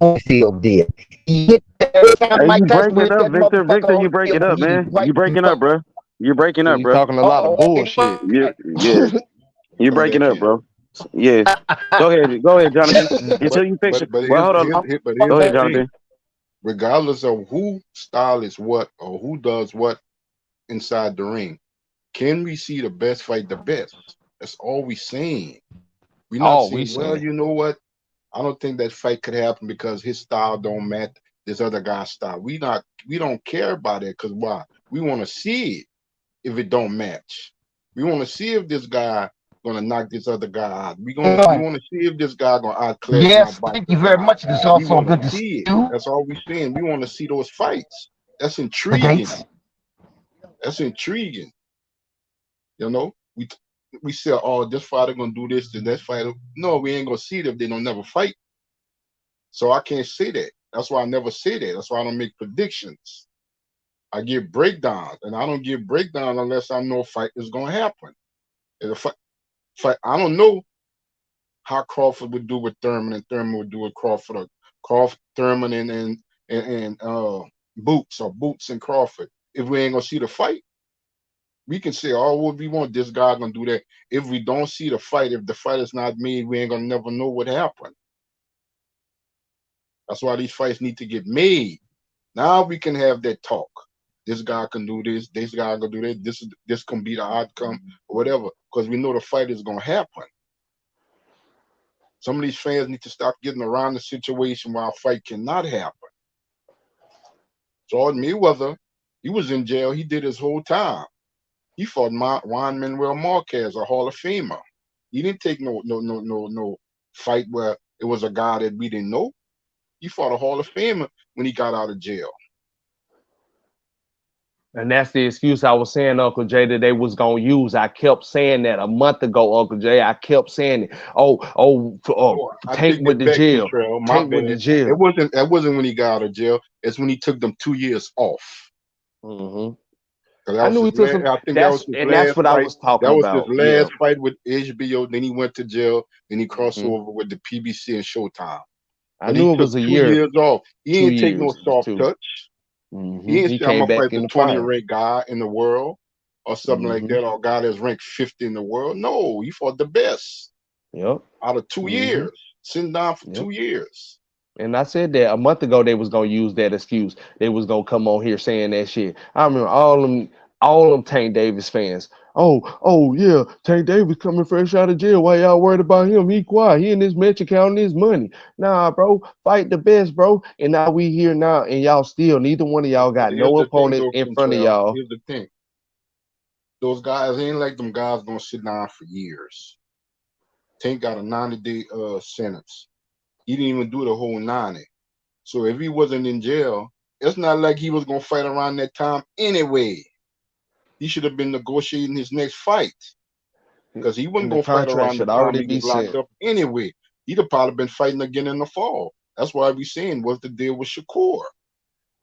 Holyfield did. He hit every time Hey, Mike you Tyson breaking hit up, that Victor? Victor, you motherfucker breaking up, Holyfield. He man. You right breaking up, fuck. bro. You breaking up, You bro. talking a lot of bullshit. Yeah. You breaking up, bro. Yeah. Go ahead, Jonathan. Until you fix it. but Well, hold on. here's Go the ahead, thing. Jonathan. Regardless of who style is what or who does what inside the ring, can we see the best fight the best? That's all we saying. We're not All we saying, well, saying. you know what? I don't think that fight could happen because his style don't match this other guy's style. We don't care about it because why? We want to see it if it don't match. We want to see if this guy gonna knock this other guy out. We want to see if this guy gonna outclass and Yes, outbox thank this you very guy. much. It's We also want to good to see see it. you. That's all we saying. We want to see those fights. That's The intriguing. dates. That's intriguing. You know, we say, oh, this fighter gonna do this, then that fighter. No, we ain't gonna see it if they don't never fight. So I can't say that. That's why I never say that. That's why I don't make predictions. I give breakdowns, and I don't give breakdowns unless I know a fight is gonna happen. And if I don't know how Crawford would do with Thurman, and Thurman would do with Crawford, or Thurman and Boots, or Boots and Crawford. If we ain't gonna see the fight, we can say, oh, what we want, this guy gonna do that. If we don't see the fight, if the fight is not made, we ain't gonna never know what happened. That's why these fights need to get made. Now we can have that talk. This guy can do this guy can do that, this can be the outcome, or whatever, because we know the fight is gonna happen. Some of these fans need to stop getting around the situation where a fight cannot happen. Jordan Mayweather, he was in jail, he did his whole time. He fought Juan Manuel Marquez, a Hall of Famer. He didn't take no fight where it was a guy that we didn't know. He fought a Hall of Famer when he got out of jail. And that's the excuse I was saying, Uncle Jay, that they was gonna use. I kept saying that a month ago, Uncle Jay. I kept saying it. Tank with the jail. Tank with the jail. That wasn't when he got out of jail. It's when he took them 2 years off. I knew he took some. That's what I was talking about. That was his last fight with HBO. Then he went to jail. Then he crossed over with the PBC and Showtime. I knew it was a year. 2 years off. He didn't take no soft touch. He didn't say I'm gonna fight the 20th ranked guy in the world or something like that, or a guy that's ranked 50 in the world. No, he fought the best. Yep. Out of 2 years, sitting down for 2 years. And I said that a month ago they was gonna use that excuse. They was gonna come on here saying that shit. I remember all them Tank Davis fans. Oh yeah, Tank Davis coming fresh out of jail. Why y'all worried about him? He quiet. He in his mansion counting his money. Nah, bro, fight the best, bro. And now we here now, and y'all still neither one of y'all got no opponent in front of y'all. Here's the thing. Those guys ain't like them guys gonna sit down for years. Tank got a 90-day sentence. He didn't even do the whole 90. So if he wasn't in jail, it's not like he was gonna fight around that time anyway. He should have been negotiating his next fight, because he wasn't gonna fight around the time he was locked up anyway. He'd have probably been fighting again in the fall. That's why we saying what's the deal with Shakur.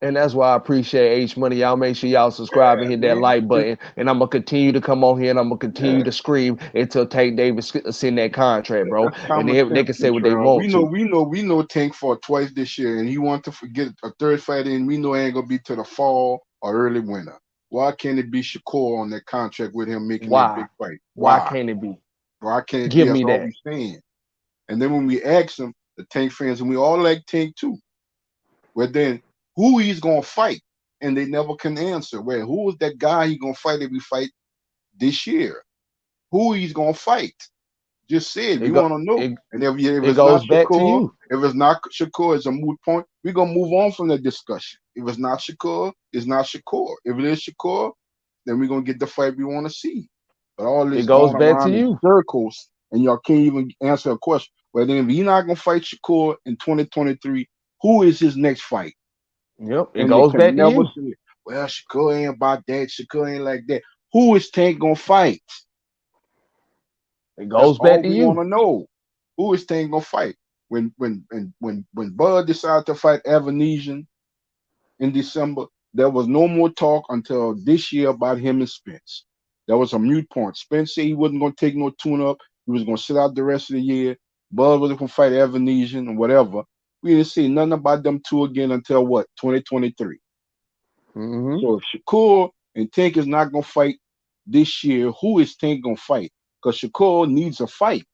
And that's why I appreciate H Money. Y'all make sure y'all subscribe and hit that like button. And I'm gonna continue to come on here and I'm gonna continue to scream until Tank Davis send that contract, bro. And they can say what they want to. We know Tank fought twice this year, and he want to forget a third fight in. We know it ain't gonna be to the fall or early winter. Why can't it be Shakur on that contract with him making that big fight? Why can't it be? Why can't it Give be? me That's that. all we saying. And then when we ask him, the Tank fans, and we all like Tank too, well then who he's gonna fight? And they never can answer. Well, who is that guy he gonna fight if we fight this year? Who he's gonna fight? Just say it. We want to know. And if it's not Shakur, if it's not Shakur, it's a moot point. We're gonna move on from the discussion. If it's not Shakur, it's not Shakur. If it is Shakur, then we're gonna get the fight we want to see. But all this going around in circles, and y'all can't even answer a question. Well, then if he's not gonna fight Shakur in 2023, who is his next fight? Yep, it goes back to you. Say, well, Shakur ain't about that. Shakur ain't like that. Who is Tank gonna fight? It goes back to you. We want to know. Who is Tank gonna fight? When Bud decided to fight Evanesian in December, there was no more talk until this year about him and Spence. That was a mute point. Spence said he wasn't going to take no tune-up. He was going to sit out the rest of the year. Bud was going to fight Evanesian and whatever. We didn't see nothing about them two again until what? 2023. So if Shakur and Tank is not going to fight this year, who is Tank going to fight? Because Shakur needs a fight.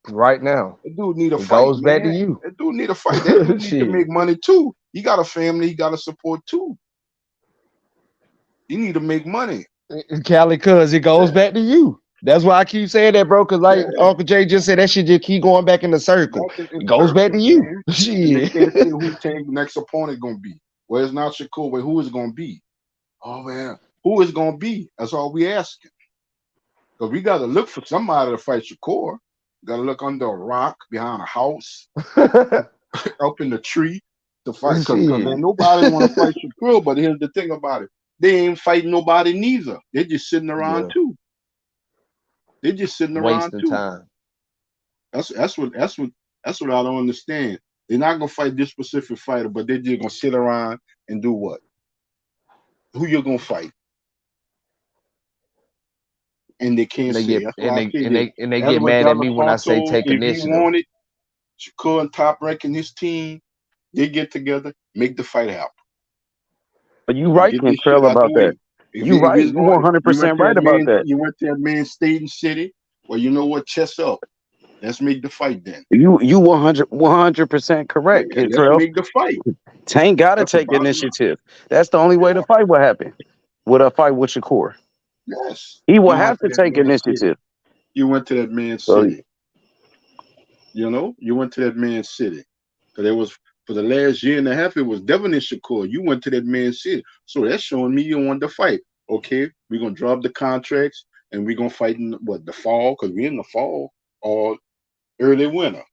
Right now. That dude need a It fight. goes back to you. That dude need a fight. That dude need to make money too. He got a family. He got to support too. He need to make money. Cali, cuz it goes back to you. That's why I keep saying that, bro. Because like Uncle Jay just said, that shit just keep going back in the circle. It goes back to you. Shit. They can't say who Tank's next opponent gonna be. Well, it's not Shakur, but who is gonna be? Oh man, who is gonna be? That's all we asking. Because we gotta look for somebody to fight Shakur. Gotta look under a rock, behind a house, up in the tree to fight. Because ain't nobody want to fight Shakur. But here's the thing about it: they ain't fighting nobody neither. They're just sitting around too. They're just sitting around wasting too. time. That's what I don't understand. They're not gonna fight this specific fighter, but they're just gonna sit around and do what? Who you gonna fight? And they can't say. They get mad at me when I say take initiative. If he wanted Shakur and Top Rank and his team, they get together, make the fight happen. But you right, Cantrell, about that. You right. You 100% right about that. You went to that man State and City. Well, you know what? Chest up. Let's make the fight then. You 100% correct, Cantrell. Let's make the fight. Tank gotta take initiative. That's the only way the fight will happen. With a fight with Shakur. Yes. He will have to take initiative. You went to that man's city. You know, you went to that man's city. Because it was for the last year and a half, it was Devin and Shakur. You went to that man's city. So that's showing me you want to fight. Okay, we're gonna drop the contracts and we're gonna fight in the fall, because we're in the fall or early winter.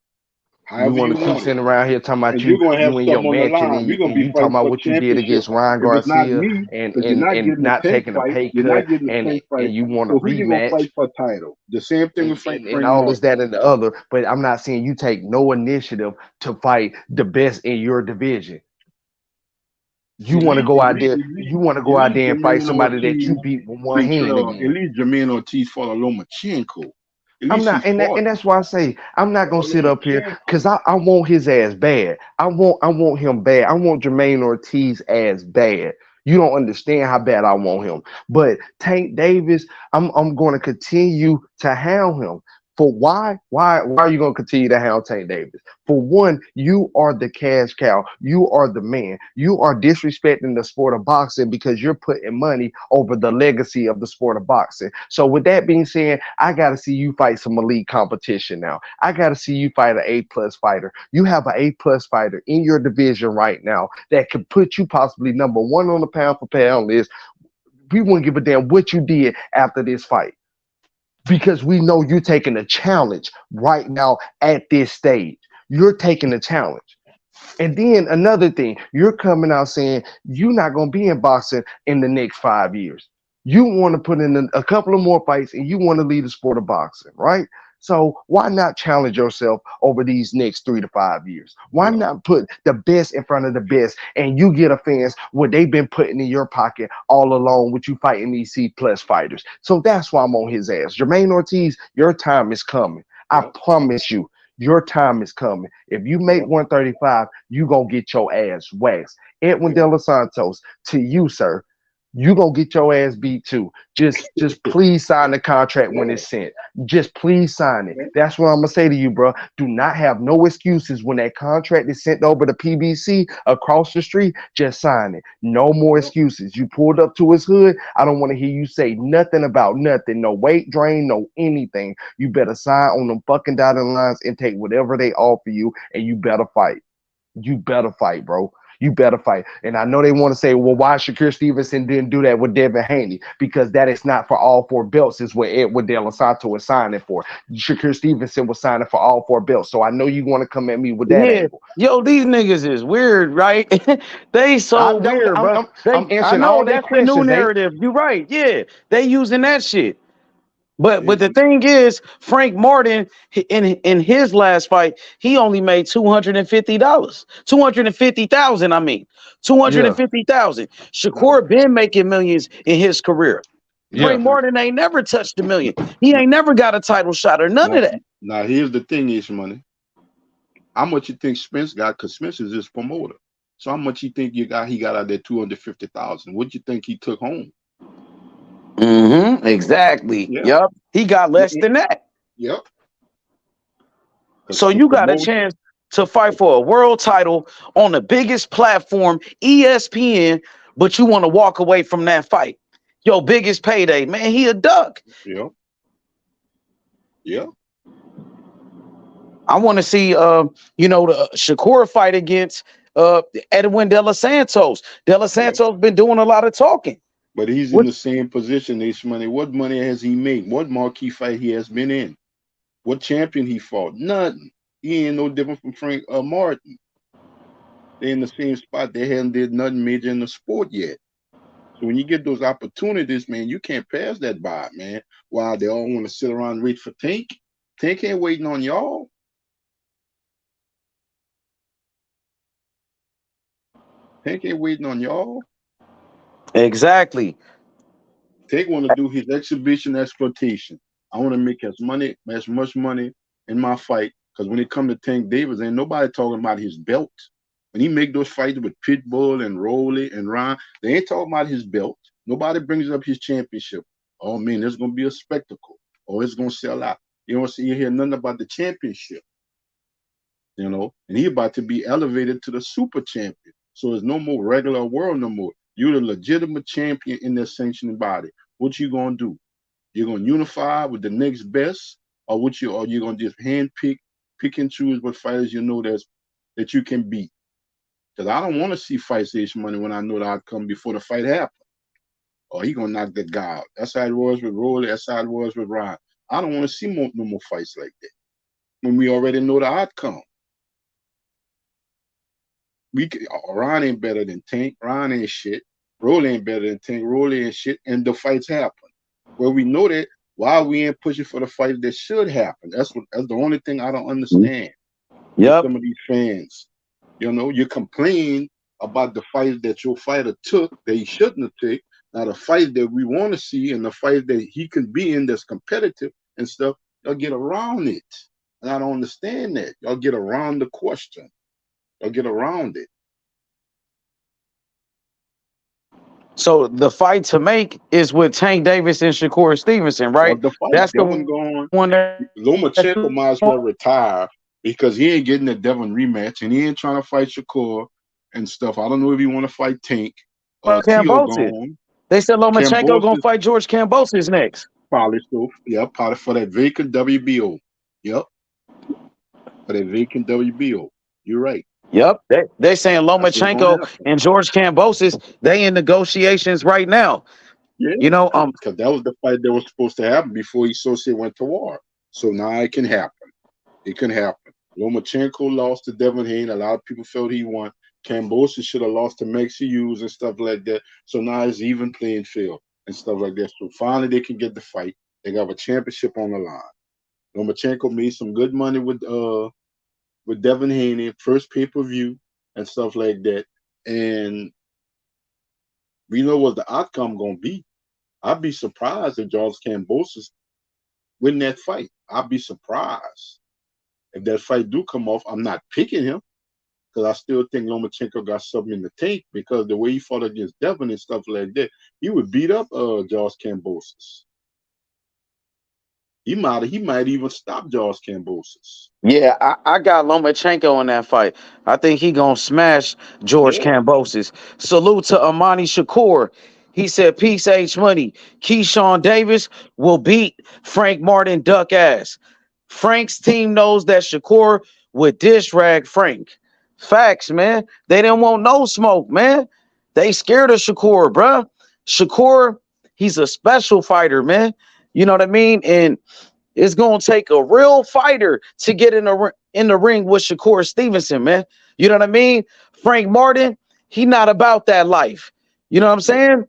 You want to keep sitting around here talking about you and your mansion, and you talking about what you did against Ryan Garcia and not taking a pay cut, and you want to rematch. Fight for a title. The same thing with fighting and all this, that, and the other. But I'm not saying you take no initiative to fight the best in your division. You want to go out there. You want to go out there and fight somebody that you beat with one hand again. At least Jamaine Ortiz fought Lomachenko. I'm not, and that's why I say I'm not gonna sit up here because I want his ass bad. I want him bad. I want Jamaine Ortiz ass bad. You don't understand how bad I want him. But Tank Davis, I'm going to continue to hound him. For why are you going to continue to hound Tank Davis? For one, you are the cash cow. You are the man. You are disrespecting the sport of boxing because you're putting money over the legacy of the sport of boxing. So with that being said, I got to see you fight some elite competition now. I got to see you fight an A+ fighter. You have an A+ fighter in your division right now that could put you possibly #1 on the pound for pound list. We wouldn't give a damn what you did after this fight, because we know you're taking a challenge right now at this stage. You're taking a challenge. And then another thing, you're coming out saying you're not going to be in boxing in the next 5 years. You want to put in a couple of more fights and you want to lead the sport of boxing, right? So why not challenge yourself over these next 3 to 5 years? Why not put the best in front of the best and you get a fans what they've been putting in your pocket all along with you fighting these C+ fighters? So that's why I'm on his ass. Jamaine Ortiz, your time is coming. I promise you, your time is coming. If you make 135, you going to get your ass waxed. Edwin De Los Santos, to you, sir. You gonna get your ass beat too. Just please sign the contract when it's sent. Just please sign it. That's what I'm gonna say to you, bro. Do not have no excuses when that contract is sent over to PBC across the street. Just sign it. No more excuses. You pulled up to his hood. I don't want to hear you say nothing about nothing. No weight drain, no anything. You better sign on them fucking dotted lines and take whatever they offer you, and you better fight. You better fight, bro. You better fight. And I know they want to say, well, why Shakur Stevenson didn't do that with Devin Haney? Because that is not for all 4 belts, is what Edwin De Los Santos was signing for. Shakur Stevenson was signing for all 4 belts. So I know you want to come at me with that angle. Yo, these niggas is weird, right? They so weird, bro. I'm answering I know all that's their the new questions. narrative. You right. Yeah. They using that shit. But the thing is, Frank Martin in his last fight, he only made $250, 250,000. I mean, 250,000. Shakur been making millions in his career. Frank Martin ain't never touched a million. He ain't never got a title shot or none of that. Now here's the thing, Ish Money. How much you think Spence got? Because Spence is his promoter. So how much you think he got out of that 250,000? What you think he took home? Exactly. Yep. He got less than that. Yep. So you got a chance to fight for a world title on the biggest platform, ESPN, but you want to walk away from that fight. Your biggest payday, man. He a duck. Yep. Yep. I want to see, the Shakur fight against Edwin De Los Santos. De Los Santos been doing a lot of talking. But he's in the same position, Ish Money. What money has he made? What marquee fight he has been in? What champion he fought? Nothing. He ain't no different from Frank Martin. They're in the same spot. They haven't did nothing major in the sport yet. So when you get those opportunities, man, you can't pass that by, man. While they all want to sit around and wait for Tank. Tank ain't waiting on y'all. Tank ain't waiting on y'all. Exactly. Tank want to do his exhibition exploitation. I want to make as much money in my fight. Because when it comes to Tank Davis, ain't nobody talking about his belt. When he make those fights with Pitbull and Rolly and Ron, they ain't talking about his belt. Nobody brings up his championship. Oh man, there's gonna be a spectacle. Oh, it's gonna sell out. You don't see you hear nothing about the championship. You know, and he about to be elevated to the super champion. So there's no more regular world no more. You're the legitimate champion in that sanctioning body. What you gonna do? You're gonna unify with the next best, or you're gonna just pick and choose what fighters you know that you can beat. Because I don't want to see fights Ish Money when I know the outcome before the fight happens. Or he gonna knock that guy out. That's how it was with Rolly. That's how it was with Ryan. I don't want to see no more fights like that when we already know the outcome. Ryan ain't better than Tank. Ryan ain't shit. Rolly ain't better than Tank. Rolly ain't shit. And the fights happen. Well, we know that. Why we ain't pushing for the fight that should happen? That's the only thing I don't understand. Yep. Some of these fans. You know, you complain about the fight that your fighter took that he shouldn't have taken. Now the fight that we want to see and the fight that he can be in that's competitive and stuff, y'all get around it. And I don't understand that. Y'all get around the question. Y'all get around it. So the fight to make is with Tank Davis and Shakur Stevenson, right? Well, That's the Devin going. one that Lomachenko might as well retire because he ain't getting a Devin rematch and he ain't trying to fight Shakur and stuff. I don't know if he want to fight Tank. Cambosis. They said Lomachenko gonna fight George Cambosis next. Probably so. Yeah, probably for that vacant WBO. Yep. For that vacant WBO. You're right. Yep. They saying Lomachenko and George Cambosis, they in negotiations right now. Yeah. You know, because that was the fight that was supposed to happen before he went to war. So now it can happen. It can happen. Lomachenko lost to Devin Haney. A lot of people felt he won. Cambosis should have lost to Maxi Hughes and stuff like that. So now it's even playing field and stuff like that. So finally they can get the fight. They got a championship on the line. Lomachenko made some good money with Devin Haney, first pay-per-view and stuff like that. And we know what the outcome gonna be. I'd be surprised if George Cambosis win that fight. I'd be surprised. If that fight do come off, I'm not picking him because I still think Lomachenko got something in the tank because the way he fought against Devin and stuff like that, he would beat up George Cambosis. He might even stop George Cambosis. Yeah, I got Lomachenko in that fight. I think he gonna smash George Cambosis. Salute to Amani Shakur. He said, peace, H Money. Keyshawn Davis will beat Frank Martin duck ass. Frank's team knows that Shakur would dish rag Frank. Facts, man. They didn't want no smoke, man. They scared of Shakur, bruh. Shakur, he's a special fighter, man. You know what I mean? And it's gonna take a real fighter to get in the ring with Shakur Stevenson, man. You know what I mean? Frank Martin, he not about that life. You know what I'm saying?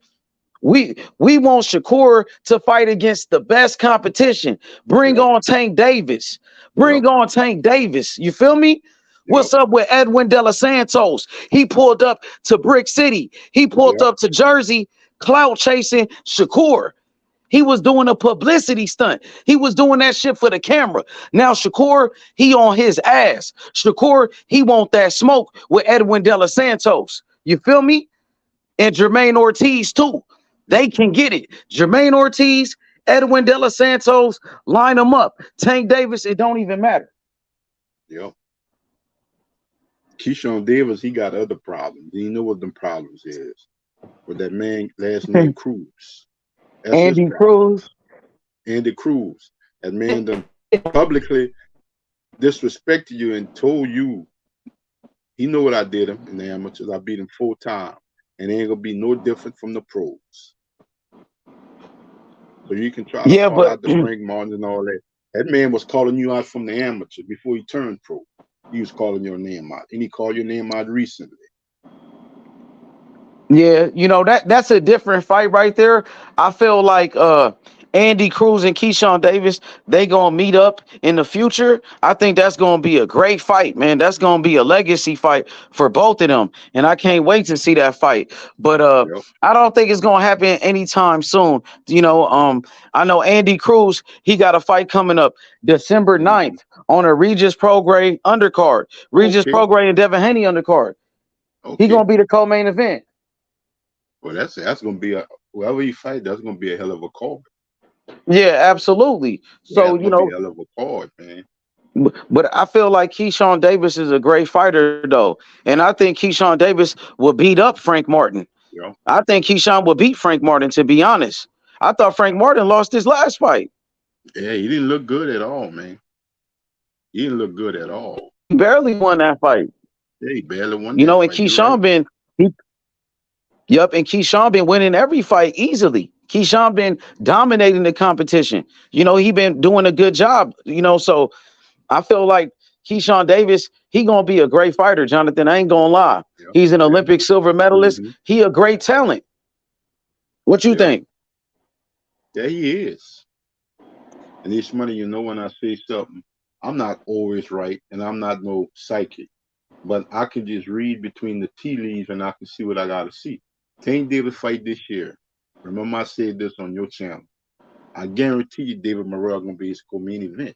We want Shakur to fight against the best competition. Bring on Tank Davis. Bring on Tank Davis. You feel me? What's up with Edwin De Los Santos? He pulled up to Brick City. He pulled up to Jersey, clout chasing Shakur. He was doing a publicity stunt. He was doing that shit for the camera. Now Shakur, he on his ass. Shakur, he want that smoke with Edwin De Los Santos. You feel me? And Jamaine Ortiz too. They can get it. Jamaine Ortiz, Edwin De Los Santos, line them up. Tank Davis, it don't even matter. Yep. Keyshawn Davis, he got other problems. You know what them problems is. With that man last name Cruz. That's Andy Cruz. Andy Cruz. That man done publicly disrespected you and told you he know what I did him in the amateurs. I beat him 4 times. And it ain't gonna be no different from the pros. So you can try to call out the Frank Martin and all that. That man was calling you out from the amateur before he turned pro. He was calling your name out. And he called your name out recently. Yeah, you know, that's a different fight right there. I feel like Andy Cruz and Keyshawn Davis, they gonna meet up in the future. I think that's gonna be a great fight, man. That's gonna be a legacy fight for both of them, and I can't wait to see that fight. But I don't think it's gonna happen anytime soon. You know, I know Andy Cruz, he got a fight coming up December 9th on a Regis Prograis undercard. Regis Prograis and Devin Haney undercard. He gonna be the co-main event. Well, that's gonna be whoever he fight, that's gonna be a hell of a card. Yeah, absolutely. So you know, be a hell of a card, man. But I feel like Keyshawn Davis is a great fighter, though, and I think Keyshawn Davis will beat up Frank Martin. Yeah. I think Keyshawn will beat Frank Martin. To be honest, I thought Frank Martin lost his last fight. Yeah, he didn't look good at all, man. He didn't look good at all. He barely won that fight. Yeah, he barely won. You know, and Keyshawn been. Yep, and Keyshawn been winning every fight easily. Keyshawn been dominating the competition. You know, he been doing a good job. You know, so I feel like Keyshawn Davis, he gonna be a great fighter, Jonathan. I ain't gonna lie. Yep. He's an Olympic silver medalist. He a great talent. What you think? Yeah, he is. And it's money, you know, when I say something, I'm not always right, and I'm not no psychic, but I can just read between the tea leaves, and I can see what I gotta see. Tank Davis fight this year. Remember I said this on your channel. I guarantee you David Morrell gonna be his co-main event.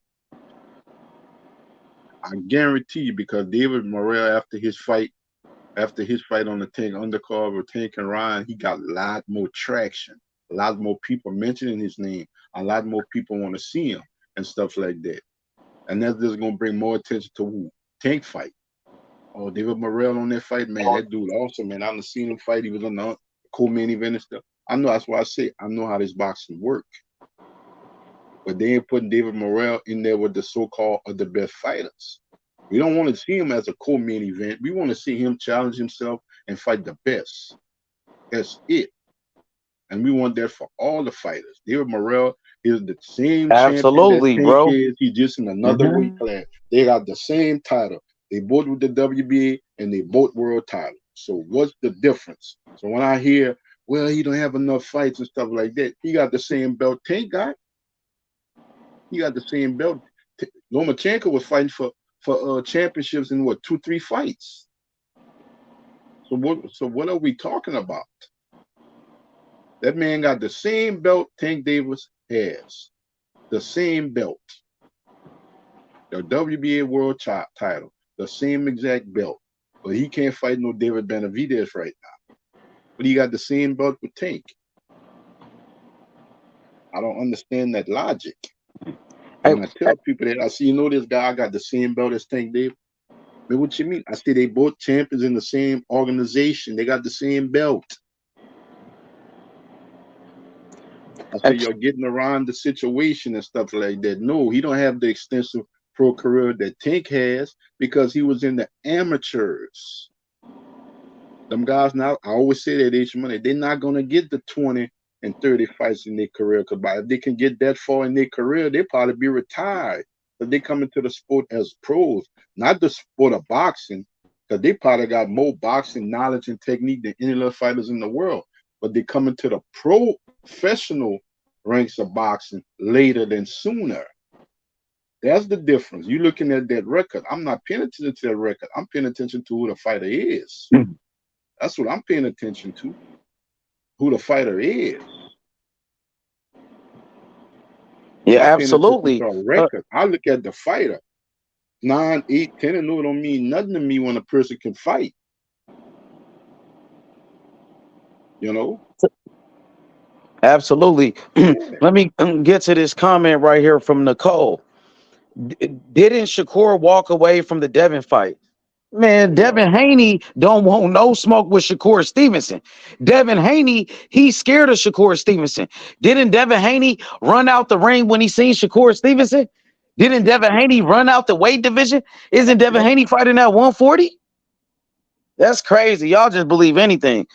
I guarantee you, because David Morrell after his fight on the Tank undercard with Tank and Ryan, he got a lot more traction, a lot more people mentioning his name, a lot more people want to see him and stuff like that. And that's just gonna bring more attention to who? Tank fight. Oh, David Morrell on that fight, man. That dude awesome, man. I've seen him fight. He was on the co-main event and stuff. I know, that's why I say I know how this boxing work. But they ain't putting David Morrell in there with the so-called the best fighters. We don't want to see him as a co-main event. We want to see him challenge himself and fight the best. That's it. And we want that for all the fighters. David Morrell is the same absolutely, champion that bro. Tank is. He's just in another weight class. They got the same title. They both with the WBA and they both world titles. So what's the difference? So when I hear, well, he don't have enough fights and stuff like that, he got the same belt Tank got. He got the same belt. Lomachenko was fighting for championships in what, 2-3 fights. So what are we talking about? That man got the same belt Tank Davis has. The same belt. The WBA world title. The same exact belt. But he can't fight no David Benavidez right now. But he got the same belt with Tank. I don't understand that logic. And I tell people that I see, you know, this guy got the same belt as Tank Davis. But what you mean? I say they both champions in the same organization. They got the same belt. I say you're getting around the situation and stuff like that. No, he don't have the extensive pro career that Tank has because he was in the amateurs. Them guys now, I always say that H Money, they're not going to get the 20 and 30 fights in their career. Because if they can get that far in their career, they'll probably be retired. But they come into the sport as pros, not the sport of boxing, because they probably got more boxing knowledge and technique than any other fighters in the world. but they come into the professional ranks of boxing later than sooner. That's the difference. You looking at that record. I'm not paying attention to that record. I'm paying attention to who the fighter is. That's what I'm paying attention to. Who the fighter is. Yeah, I'm absolutely. paying attention to a record. I look at the fighter. 9, 8, 10, and no, it don't mean nothing to me when a person can fight. You know? Absolutely. Let me get to this comment right here from Nicole. Didn't Shakur walk away from the Devin fight? Man, Devin Haney don't want no smoke with Shakur Stevenson. Devin Haney, he's scared of Shakur Stevenson. Didn't Devin Haney run out the ring when he seen Shakur Stevenson? Didn't Devin Haney run out the weight division? Isn't Devin Haney fighting at 140? That's crazy. Y'all just believe anything.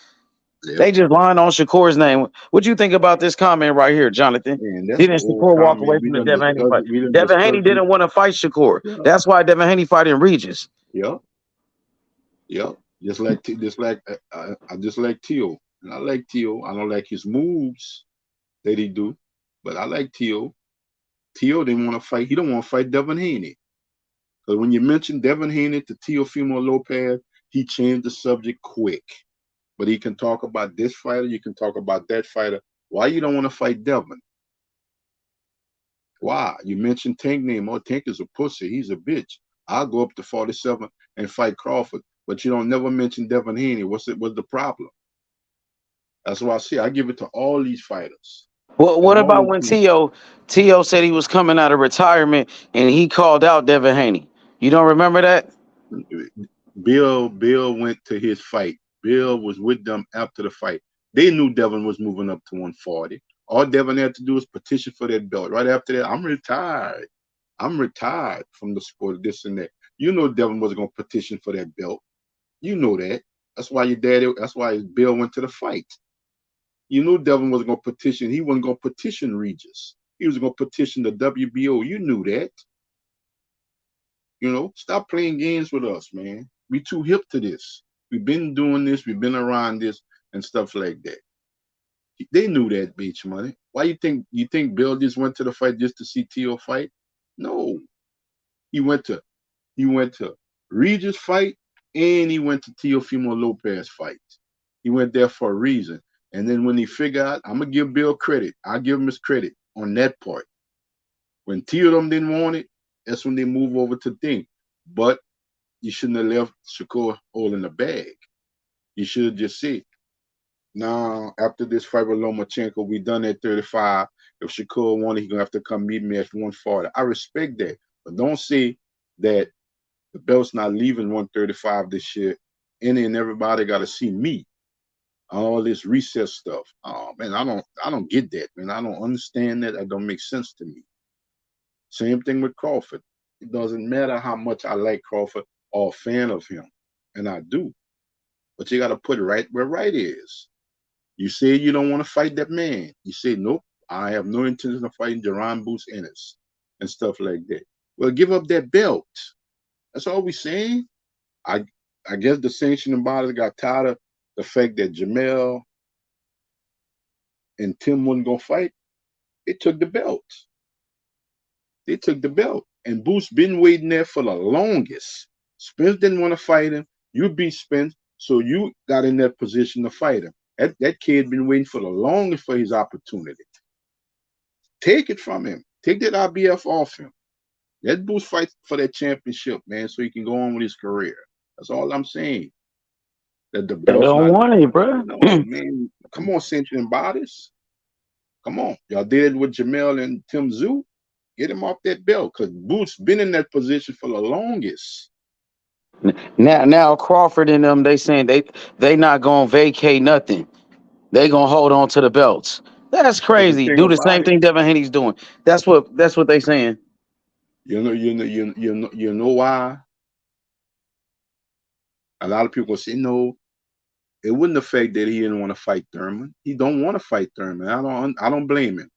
They just lying on Shakur's name. What you think about this comment right here, Jonathan? Didn't Shakur walk away from the Devin Haney fight? Devin Haney didn't want to fight Shakur. That's why Devin Haney fighting Regis. Yeah. Just like I just like Tio. And I like Tio. I don't like his moves that he do, but I like Tio. Tio didn't want to fight. He don't want to fight Devin Haney. Because when you mention Devin Haney to Teofimo Lopez, he changed the subject quick. But he can talk about this fighter. You can talk about that fighter. Why you don't want to fight Devin? Why? You mentioned Tank name. Oh, Tank is a pussy. He's a bitch. I'll go up to 47 and fight Crawford. But you don't never mention Devin Haney. What's the problem? That's why I say I give it to all these fighters. Well, what about when Tio said he was coming out of retirement and he called out Devin Haney? You don't remember that? Bill went to his fight. Bill was with them after the fight. They knew Devin was moving up to 140. All Devin had to do was petition for that belt. Right after that, I'm retired. I'm retired from the sport, this and that. You know Devin wasn't going to petition for that belt. You know that. That's why that's why Bill went to the fight. You knew Devin wasn't going to petition. He wasn't going to petition Regis. He was going to petition the WBO. You knew that. You know, stop playing games with us, man. We too hip to this. We've been doing this. We've been around this and stuff like that. They knew that, bitch, money. Why you think Bill just went to the fight just to see Tio fight? No. He went to Regis fight and he went to Teofimo Lopez fight. He went there for a reason. And then when he figured out, I'm going to give Bill credit. I'll give him his credit on that part. When Tio them didn't want it, that's when they move over to thing. But you shouldn't have left Shakur holding the bag. You should have just said, now, after this fight with Lomachenko, we done at 35. If Shakur wanted, he's going to have to come meet me at 140. I respect that. But don't say that the belt's not leaving 135 this year. Any and everybody got to see me. All this recess stuff. Oh, man, I don't get that, man. I don't understand that. That don't make sense to me. Same thing with Crawford. It doesn't matter how much I like Crawford or a fan of him. And I do. But you got to put it right where right is. You say you don't want to fight that man. You say, nope, I have no intention of fighting Jerron Boots Ennis and stuff like that. Well, give up that belt. That's all we're saying. I guess the sanctioning bodies got tired of the fact that Jamel and Tim wasn't going to fight. They took the belt. They took the belt. And Boots been waiting there for the longest. Spence didn't want to fight him. You beat Spence, so you got in that position to fight him. That kid been waiting for the longest for his opportunity. Take it from him. Take that IBF off him. Let Boots fight for that championship, man, so he can go on with his career. That's all I'm saying. That the belt's don't want it, bro. No, man. Come on, sanctioning bodies. Come on. Y'all did it with Jamel and Tim Tszyu. Get him off that belt, because Boots been in that position for the longest. Now Crawford and them, they saying they not gonna vacate nothing. They gonna hold on to the belts. That's crazy. Do the same thing Devin Haney's doing. That's what they saying. You know why? A lot of people say no. It wouldn't affect that he didn't want to fight Thurman. He don't want to fight Thurman. I don't blame him.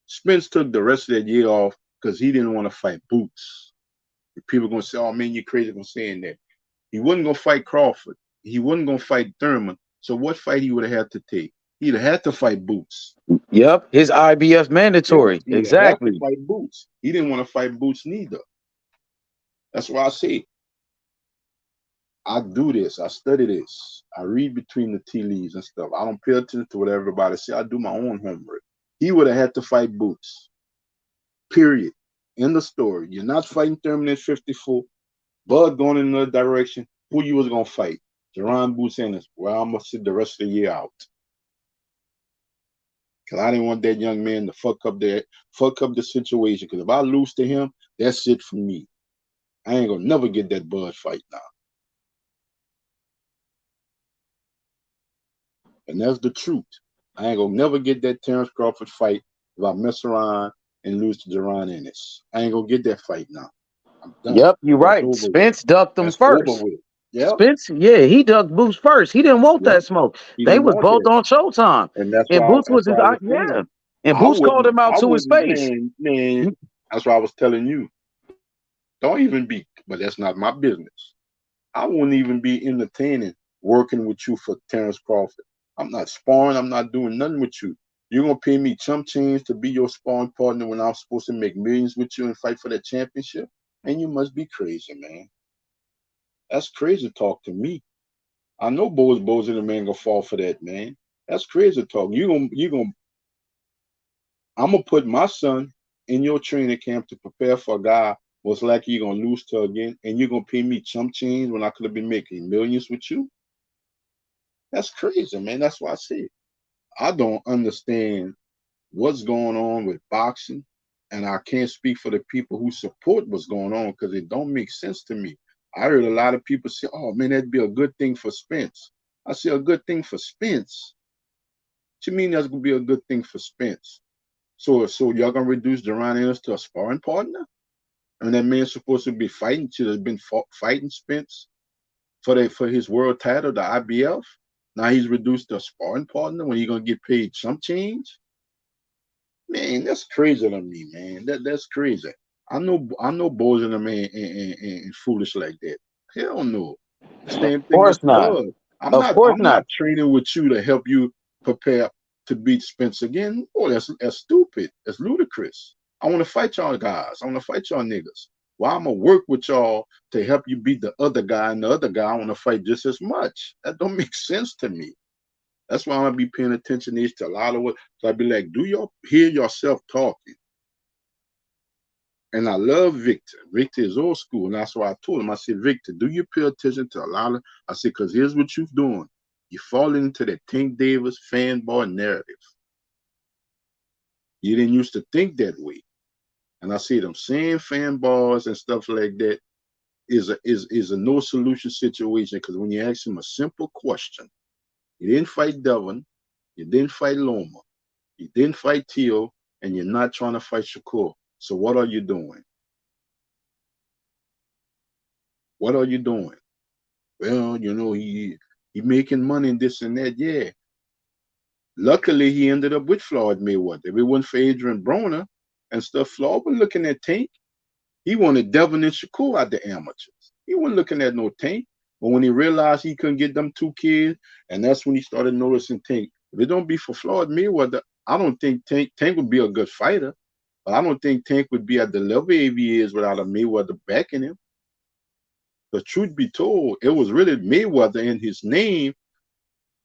Spence took the rest of that year off because he didn't want to fight Boots. People are gonna say, "Oh man, you're crazy for saying that." He wasn't gonna fight Crawford. He wasn't gonna fight Thurman So what fight he would have had to take? He'd have had to fight Boots. Yep, his IBF mandatory. Yeah, he'd have had to fight Boots. He didn't want to fight Boots neither. That's why I say I do this. I study this. I read between the tea leaves and stuff. I don't pay attention to what everybody say. I do my own homework. He would have had to fight Boots. Period. In the story. You're not fighting Terminator 54. Bud going in another direction. Who you was going to fight? Jerron Boots Ennis. Well, I'm going to sit the rest of the year out. Because I didn't want that young man to fuck up the situation. Because if I lose to him, that's it for me. I ain't going to never get that Bud fight now. And that's the truth. I ain't going to never get that Terrence Crawford fight if I mess around and lose to Jerron Ennis. I ain't going to get that fight now. I'm done. Yep, you're right. Spence ducked him first. Yep. Spence, yeah, he ducked Boots first. He didn't want that smoke. They was both on Showtime. And that's and why Boots was his yeah. And Boots called him out to his face. Man, that's why I was telling you. Don't even be, but that's not my business. I wouldn't even be entertaining working with you for Terrence Crawford. I'm not sparring. I'm not doing nothing with you. You're going to pay me chump change to be your sparring partner when I'm supposed to make millions with you and fight for that championship? And you must be crazy, man. That's crazy talk to me. I know Boz and the man gonna fall for that, man. That's crazy talk. I'm gonna put my son in your training camp to prepare for a guy most likely you're gonna lose to again, and you're gonna pay me chump change when I could have been making millions with you? That's crazy, man. That's why I say I don't understand what's going on with boxing, and I can't speak for the people who support what's going on because it don't make sense to me. I heard a lot of people say, oh, man, that'd be a good thing for Spence. I say, a good thing for Spence? What you mean that's going to be a good thing for Spence? So y'all going to reduce Jerron Ennis to a sparring partner? And that man's supposed to be fighting, should have been fighting Spence for his world title, the IBF. Now he's reduced to a sparring partner when he's going to get paid some change? Man, that's crazy to me, man. That's crazy. I know Boz and them ain't foolish like that. Hell no. Same thing with Bud. I'm not training with you to help you prepare to beat Spence again. Oh, that's stupid. That's ludicrous. I want to fight y'all guys. I want to fight y'all niggas. Well, I'm gonna work with y'all to help you beat the other guy, and the other guy I want to fight just as much. That don't make sense to me. That's why I'm gonna be paying attention to a lot of what. So I'd be like, do y'all hear yourself talking? And I love Victor. Victor is old school. And that's why I told him, I said, Victor, do you pay attention to a lot of, I said, because here's what you're doing. You're falling into that Tank Davis fanboy narrative. You didn't used to think that way. And I said, I'm saying fanboys and stuff like that is a no solution situation, because when you ask him a simple question, you didn't fight Devin, you didn't fight Loma, you didn't fight Tio, and you're not trying to fight Shakur. So what are you doing? What are you doing? Well, you know, he making money and this and that. Yeah. Luckily, he ended up with Floyd Mayweather. If it wasn't for Adrian Broner and stuff, Floyd was looking at Tank. He wanted Devin and Shakur out the amateurs. He wasn't looking at no Tank. But when he realized he couldn't get them two kids, and that's when he started noticing Tank. If it don't be for Floyd Mayweather, I don't think Tank would be a good fighter. I don't think Tank would be at the level he is without a Mayweather backing him. The truth be told, it was really Mayweather in his name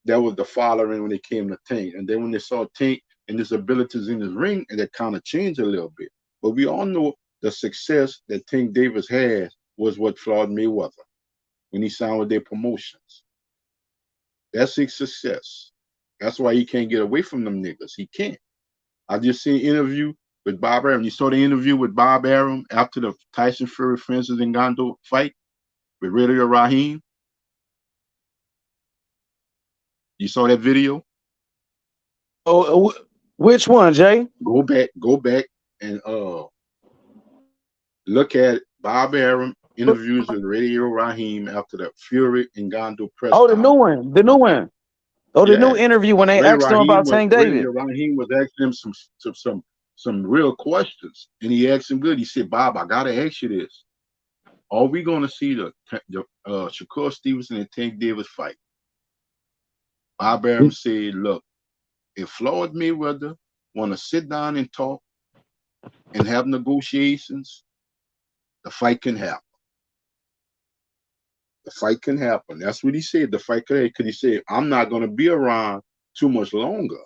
that was the following when it came to Tank. And then when they saw Tank and his abilities in his ring, and that kind of changed a little bit. But we all know the success that Tank Davis had was what Floyd Mayweather when he signed with their promotions. That's his success. That's why he can't get away from them niggas. He can't. I just seen an interview with Bob Arum. You saw the interview with Bob Arum after the Tyson Fury Francis Ngannou fight with Radio Raheem? You saw that video? Oh, which one, Jay? Go back and look at Bob Arum interviews with Radio Raheem after the Fury Ngannou press. Oh, the new one. Oh, the new interview when they asked him about Tank Davis. Raheem was asking him some real questions, and he asked him good. He said, Bob, I gotta ask you this. Are we gonna see the Shakur Stevenson and Tank Davis fight? Bob Arum said, look, if Floyd Mayweather want to sit down and talk and have negotiations, the fight can happen. The fight can happen. That's what he said. The fight could happen because he said, I'm not going to be around too much longer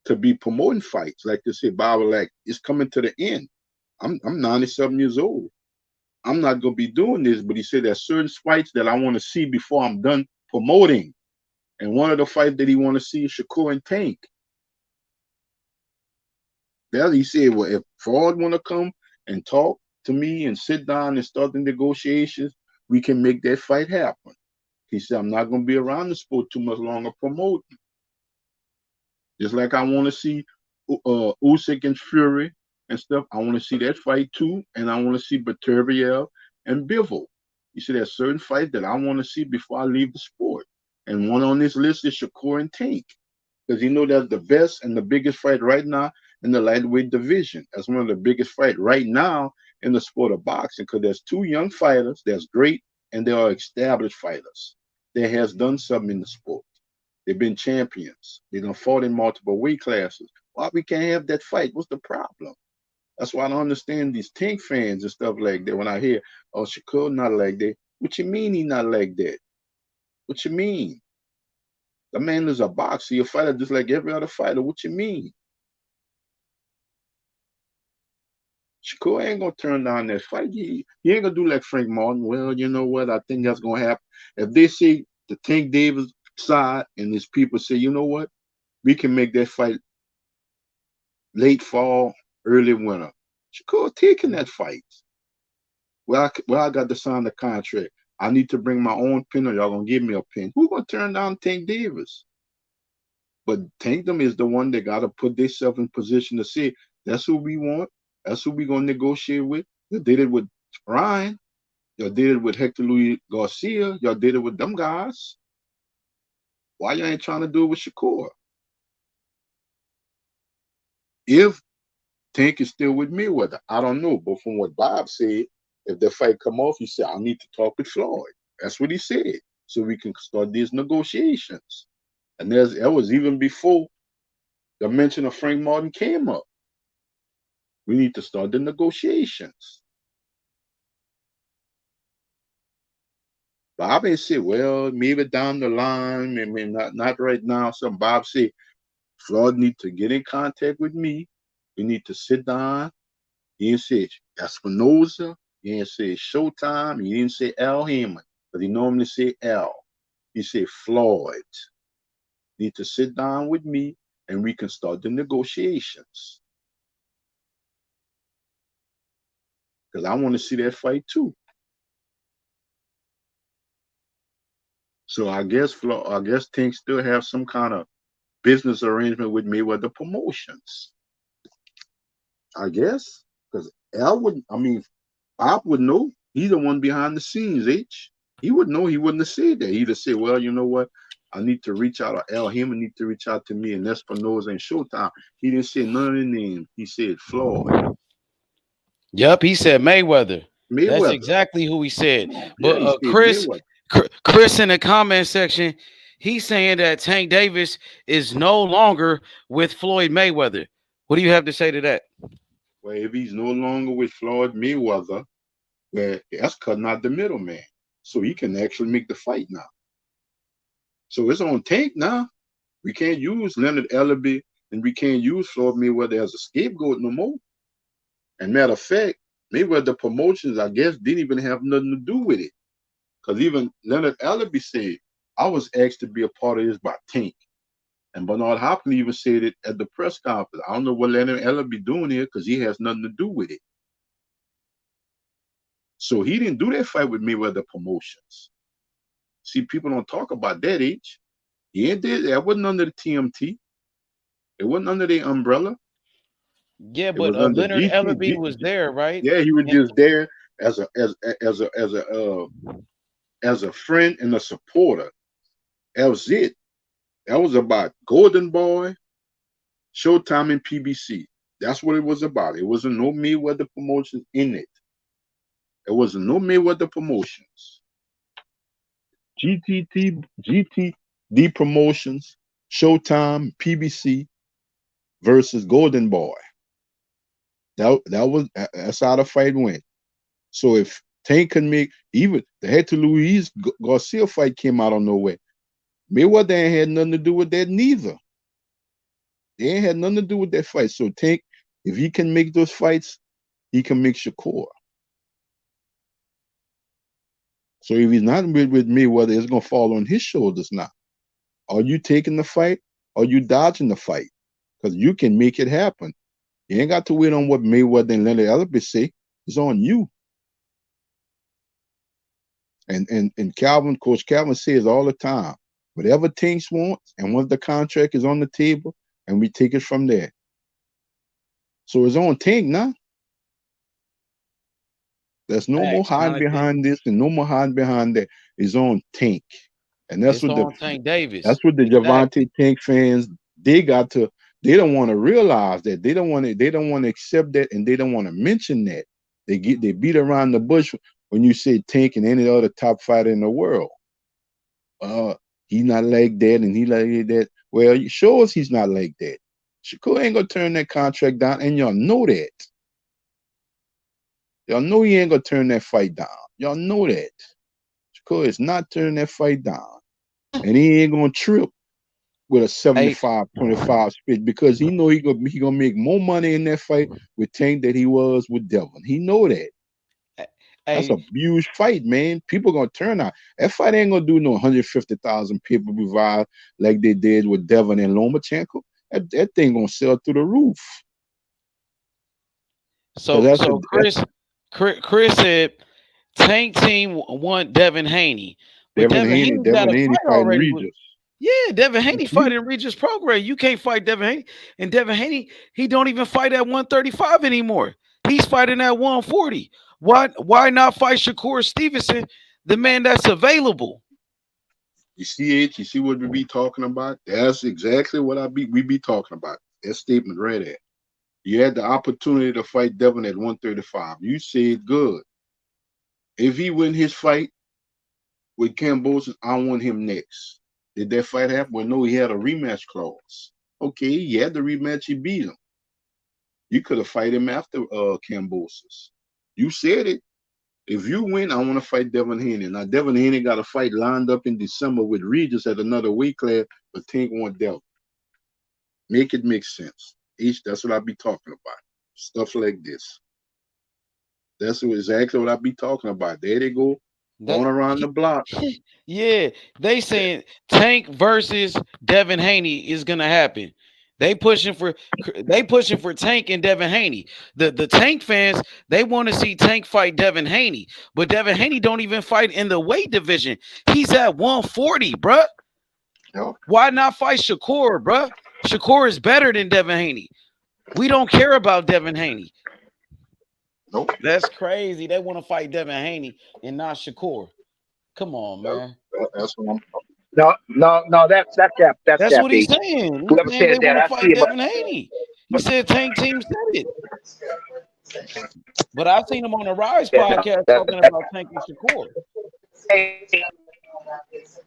to be promoting fights. Like they say, Bob, like, it's coming to the end. I'm 97 years old. I'm not going to be doing this. But he said there's certain fights that I want to see before I'm done promoting. And one of the fights that he want to see is Shakur and Tank. There he said, well, if Ford want to come and talk to me and sit down and start the negotiations, we can make that fight happen. He said, I'm not going to be around the sport too much longer promoting. Just like I want to see Usyk and Fury and stuff. I want to see that fight too. And I want to see Beterbiev and Bivol. He said, there's certain fights that I want to see before I leave the sport. And one on this list is Shakur and Tank. Because you know that's the best and the biggest fight right now in the lightweight division. That's one of the biggest fights right now in the sport of boxing, because there's two young fighters that's great, and there are established fighters that has done something in the sport. They've been champions. They done fought in multiple weight classes. Why we can't have that fight? What's the problem? That's why I don't understand these Tank fans and stuff like that. When I hear, oh, Shakur not like that. What you mean he not like that? What you mean? The man is a boxer. He's a fighter just like every other fighter. What you mean? Shakur ain't gonna turn down that fight. He ain't gonna do like Frank Martin. Well, you know what? I think that's gonna happen. If they see the Tank Davis side and his people say, you know what? We can make that fight late fall, early winter. Shakur taking that fight. Well, I got to sign the contract. I need to bring my own pin, or y'all gonna give me a pin. Who gonna turn down Tank Davis? But Tank them is the one that gotta put themselves in position to say, that's who we want. That's who we gonna negotiate with. You did it with Ryan. Y'all did it with Hector Luis Garcia. Y'all did it with them guys. Why y'all ain't trying to do it with Shakur? If Tank is still with Mayweather, I don't know. But from what Bob said, if the fight come off, he said, I need to talk with Floyd. That's what he said. So we can start these negotiations. And that was even before the mention of Frank Martin came up. We need to start the negotiations. Bob ain't said, well, maybe down the line, I mean, not right now. Some Bob said, Floyd need to get in contact with me. We need to sit down. He didn't say Espinoza. He didn't say Showtime. He didn't say Al Heyman, but he normally say Al. He said Floyd need to sit down with me and we can start the negotiations. Because I want to see that fight too. So I guess Tank still have some kind of business arrangement with Mayweather Promotions. I guess. Because Al would, I mean, Bob would know. He's the one behind the scenes, H. He would know. He wouldn't have said that. He'd have said, well, you know what? I need to reach out, or Al Heyman need to reach out to me, and Espinoza and Showtime. He didn't say none of the names. He said Floyd. Yep, he said Mayweather. That's exactly who he said. But Yeah, he said Chris in the comment section, he's saying that Tank Davis is no longer with Floyd Mayweather. What do you have to say to that? Well, if he's no longer with Floyd Mayweather, well, that's cutting out the middleman. So he can actually make the fight now. So it's on Tank now. We can't use Leonard Ellerby and we can't use Floyd Mayweather as a scapegoat no more. And matter of fact, Mayweather Promotions, I guess, didn't even have nothing to do with it. Because even Leonard Ellerby said, I was asked to be a part of this by Tank. And Bernard Hopkins even said it at the press conference. I don't know what Leonard Ellerby doing here because he has nothing to do with it. So he didn't do that fight with Mayweather Promotions. See, people don't talk about that, H. He ain't did that. Wasn't under the TMT. It wasn't under the umbrella. Yeah, but Leonard Ellerby was there, right? Yeah, he was just there as a friend and a supporter. That was it. That was about Golden Boy, Showtime, and PBC. That's what it was about. It wasn't no Mayweather Promotions in it. It wasn't no Mayweather Promotions. D Promotions, Showtime, PBC versus Golden Boy. That's how the fight went. So if Tank can make even the Hector Luis Garcia fight came out of nowhere. Mayweather ain't had nothing to do with that neither. They ain't had nothing to do with that fight. So Tank, if he can make those fights, he can make Shakur. So if he's not with Mayweather, it's gonna fall on his shoulders now. Are you taking the fight? Or are you dodging the fight? Because you can make it happen. You ain't got to wait on what Mayweather and Leonard Ellerbe say. It's on you. And Calvin, Coach Calvin says all the time, whatever Tanks wants, and once the contract is on the table, and we take it from there. So it's on Tank now. There's no more hiding behind this and no more hiding behind that. It's on Tank. And that's what the Tank Davis. That's what the Javante Tank fans, they don't want to realize that. They don't want to accept that, and they don't want to mention that. They beat around the bush when you say Tank and any other top fighter in the world. He's not like that and he like that. Well, you show us he's not like that. Shakur ain't gonna turn that contract down, and y'all know that. Y'all know he ain't gonna turn that fight down. Y'all know that. Shakur is not turning that fight down. And he ain't gonna trip with a 75-25 split because he know he gonna make more money in that fight with Tank than he was with Devin. He know that. That's a huge fight, man. People gonna turn out. That fight ain't gonna do no 150,000 people revive like they did with Devin and Lomachenko. That thing gonna sell through the roof. So Chris said Tank team want Devin Haney. But Devin Haney got a fight already. Yeah, Devin Haney fighting Regis program. You can't fight Devin Haney. And Devin Haney, he don't even fight at 135 anymore. He's fighting at 140. Why not fight Shakur Stevenson, the man that's available? You see it? You see what we be talking about? That's exactly what we be talking about. That statement right there. You had the opportunity to fight Devin at 135. You said good. If he win his fight with Kambosos, I want him next. Did that fight happen? Well, no, he had a rematch clause. Okay, he had the rematch, he beat him. You could have fight him after Kambosos. You said it. If you win, I want to fight Devin Haney. Now, Devin Haney got a fight lined up in December with Regis at another weight class, but Tank want Devin. Make it make sense. That's what I be talking about. Stuff like this. That's exactly what I be talking about. There they go, going around the block. Yeah, they saying Tank versus Devin Haney is gonna happen. They pushing for Tank and Devin Haney. The Tank fans, they want to see Tank fight Devin Haney, but Devin Haney don't even fight in the weight division. He's at 140, bruh. No. Why not fight Shakur, bruh? Shakur is better than Devin Haney. We don't care about Devin Haney. Nope. That's crazy. They want to fight Devin Haney and not Shakur. Come on, man. That's what I'm talking. No. That's what he's saying. Whoever said that, I see Devin Haney. He said Tank team said it. But I've seen him on the Rise podcast talking about Tank and Shakur.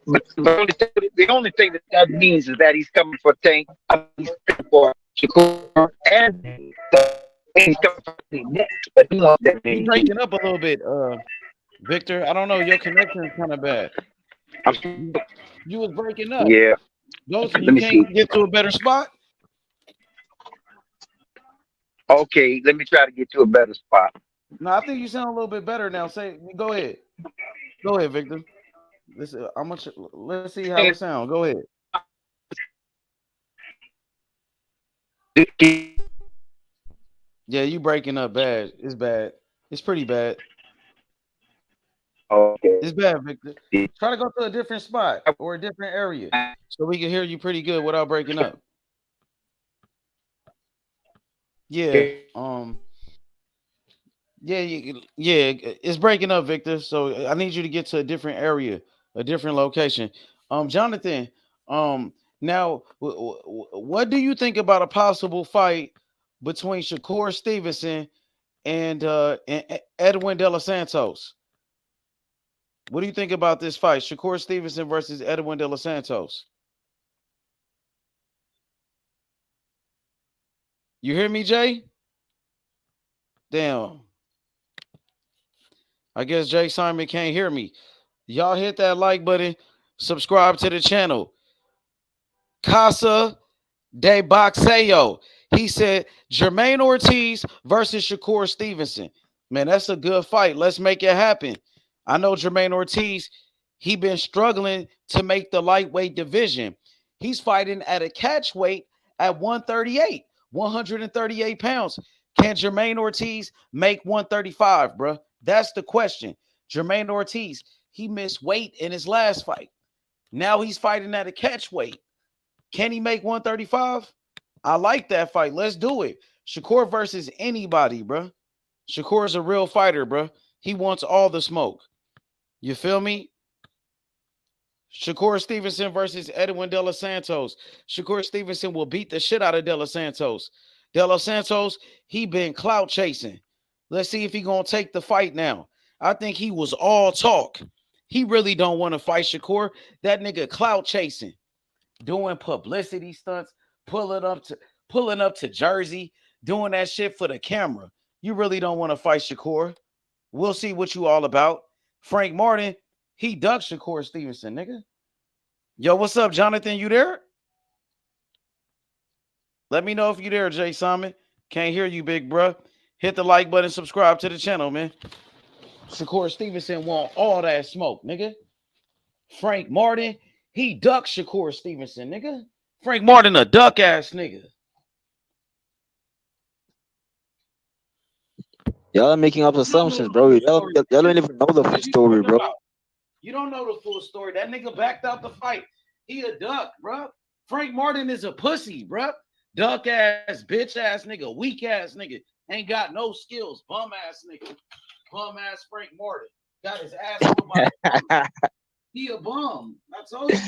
But the only thing that means is that he's coming for Tank, he's coming for Shakur, and he's coming for the next. But he wants that. He's breaking up a little bit, Victor. I don't know. Your connection is kind of bad. You was breaking up. Yeah. You can't get to a better spot? Okay, let me try to get to a better spot. No, I think you sound a little bit better now. Go ahead. Go ahead, Victor. Let's see how it sounds. Go ahead. Yeah, you breaking up bad. It's bad. It's pretty bad. Okay. It's bad, Victor. Try to go to a different spot or a different area so we can hear you pretty good without breaking up. Yeah. Yeah, it's breaking up, Victor. So I need you to get to a different area, a different location. Jonathan, now what do you think about a possible fight between Shakur Stevenson and Edwin De Los Santos? What do you think about this fight? Shakur Stevenson versus Edwin De Los Santos. You hear me, Jay? Damn. I guess Jay Simon can't hear me. Y'all hit that like button. Subscribe to the channel. Casa de Boxeo. He said Jamaine Ortiz versus Shakur Stevenson. Man, that's a good fight. Let's make it happen. I know Jamaine Ortiz, he been struggling to make the lightweight division. He's fighting at a catch weight at 138, 138 pounds. Can Jamaine Ortiz make 135, bro? That's the question. Jamaine Ortiz, he missed weight in his last fight. Now he's fighting at a catch weight. Can he make 135? I like that fight. Let's do it. Shakur versus anybody, bro. Shakur's a real fighter, bro. He wants all the smoke. You feel me? Shakur Stevenson versus Edwin De Los Santos. Shakur Stevenson will beat the shit out of De Los Santos. De Los Santos, he been clout chasing. Let's see if he gonna take the fight now. I think he was all talk. He really don't want to fight Shakur. That nigga clout chasing, doing publicity stunts, pulling up to Jersey, doing that shit for the camera. You really don't want to fight Shakur. We'll see what you all about. Frank Martin, he ducked Shakur Stevenson, nigga. Yo, what's up, Jonathan? You there? Let me know if you there, Jay Simon. Can't hear you, big bruh. Hit the like button, subscribe to the channel, man. Shakur Stevenson want all that smoke, nigga. Frank Martin, he ducked Shakur Stevenson, nigga. Frank Martin, a duck ass nigga. Y'all are making up assumptions, bro. Y'all don't even know the full story, bro. You don't know the full story. That nigga backed out the fight. He a duck, bro. Frank Martin is a pussy, bro. Duck ass, bitch ass nigga, weak ass nigga. Ain't got no skills. Bum ass nigga. Bum ass Frank Martin. Got his ass over my He a bum. I told you.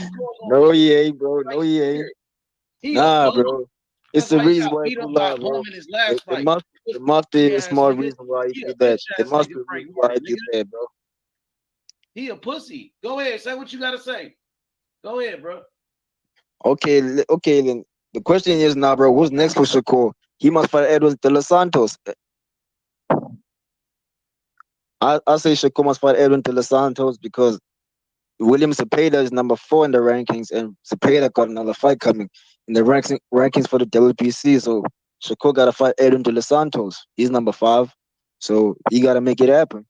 No, he ain't, bro. No, he ain't. Nah, bro. It's the reason why he pulled out, bro. There must be a small reason why he did that. There must be a reason why he did that, bro. He a pussy. Go ahead. Say what you got to say. Go ahead, bro. Okay, then. The question is now, bro, who's next for Shakur? He must fight Edwin De Los Santos. I say Shakur must fight Edwin De Los Santos because William Cepeda is number 4 in the rankings, and Cepeda got another fight coming in the rankings for the WBC. So Shakur got to fight Edwin De Los Santos. He's number 5. So he got to make it happen.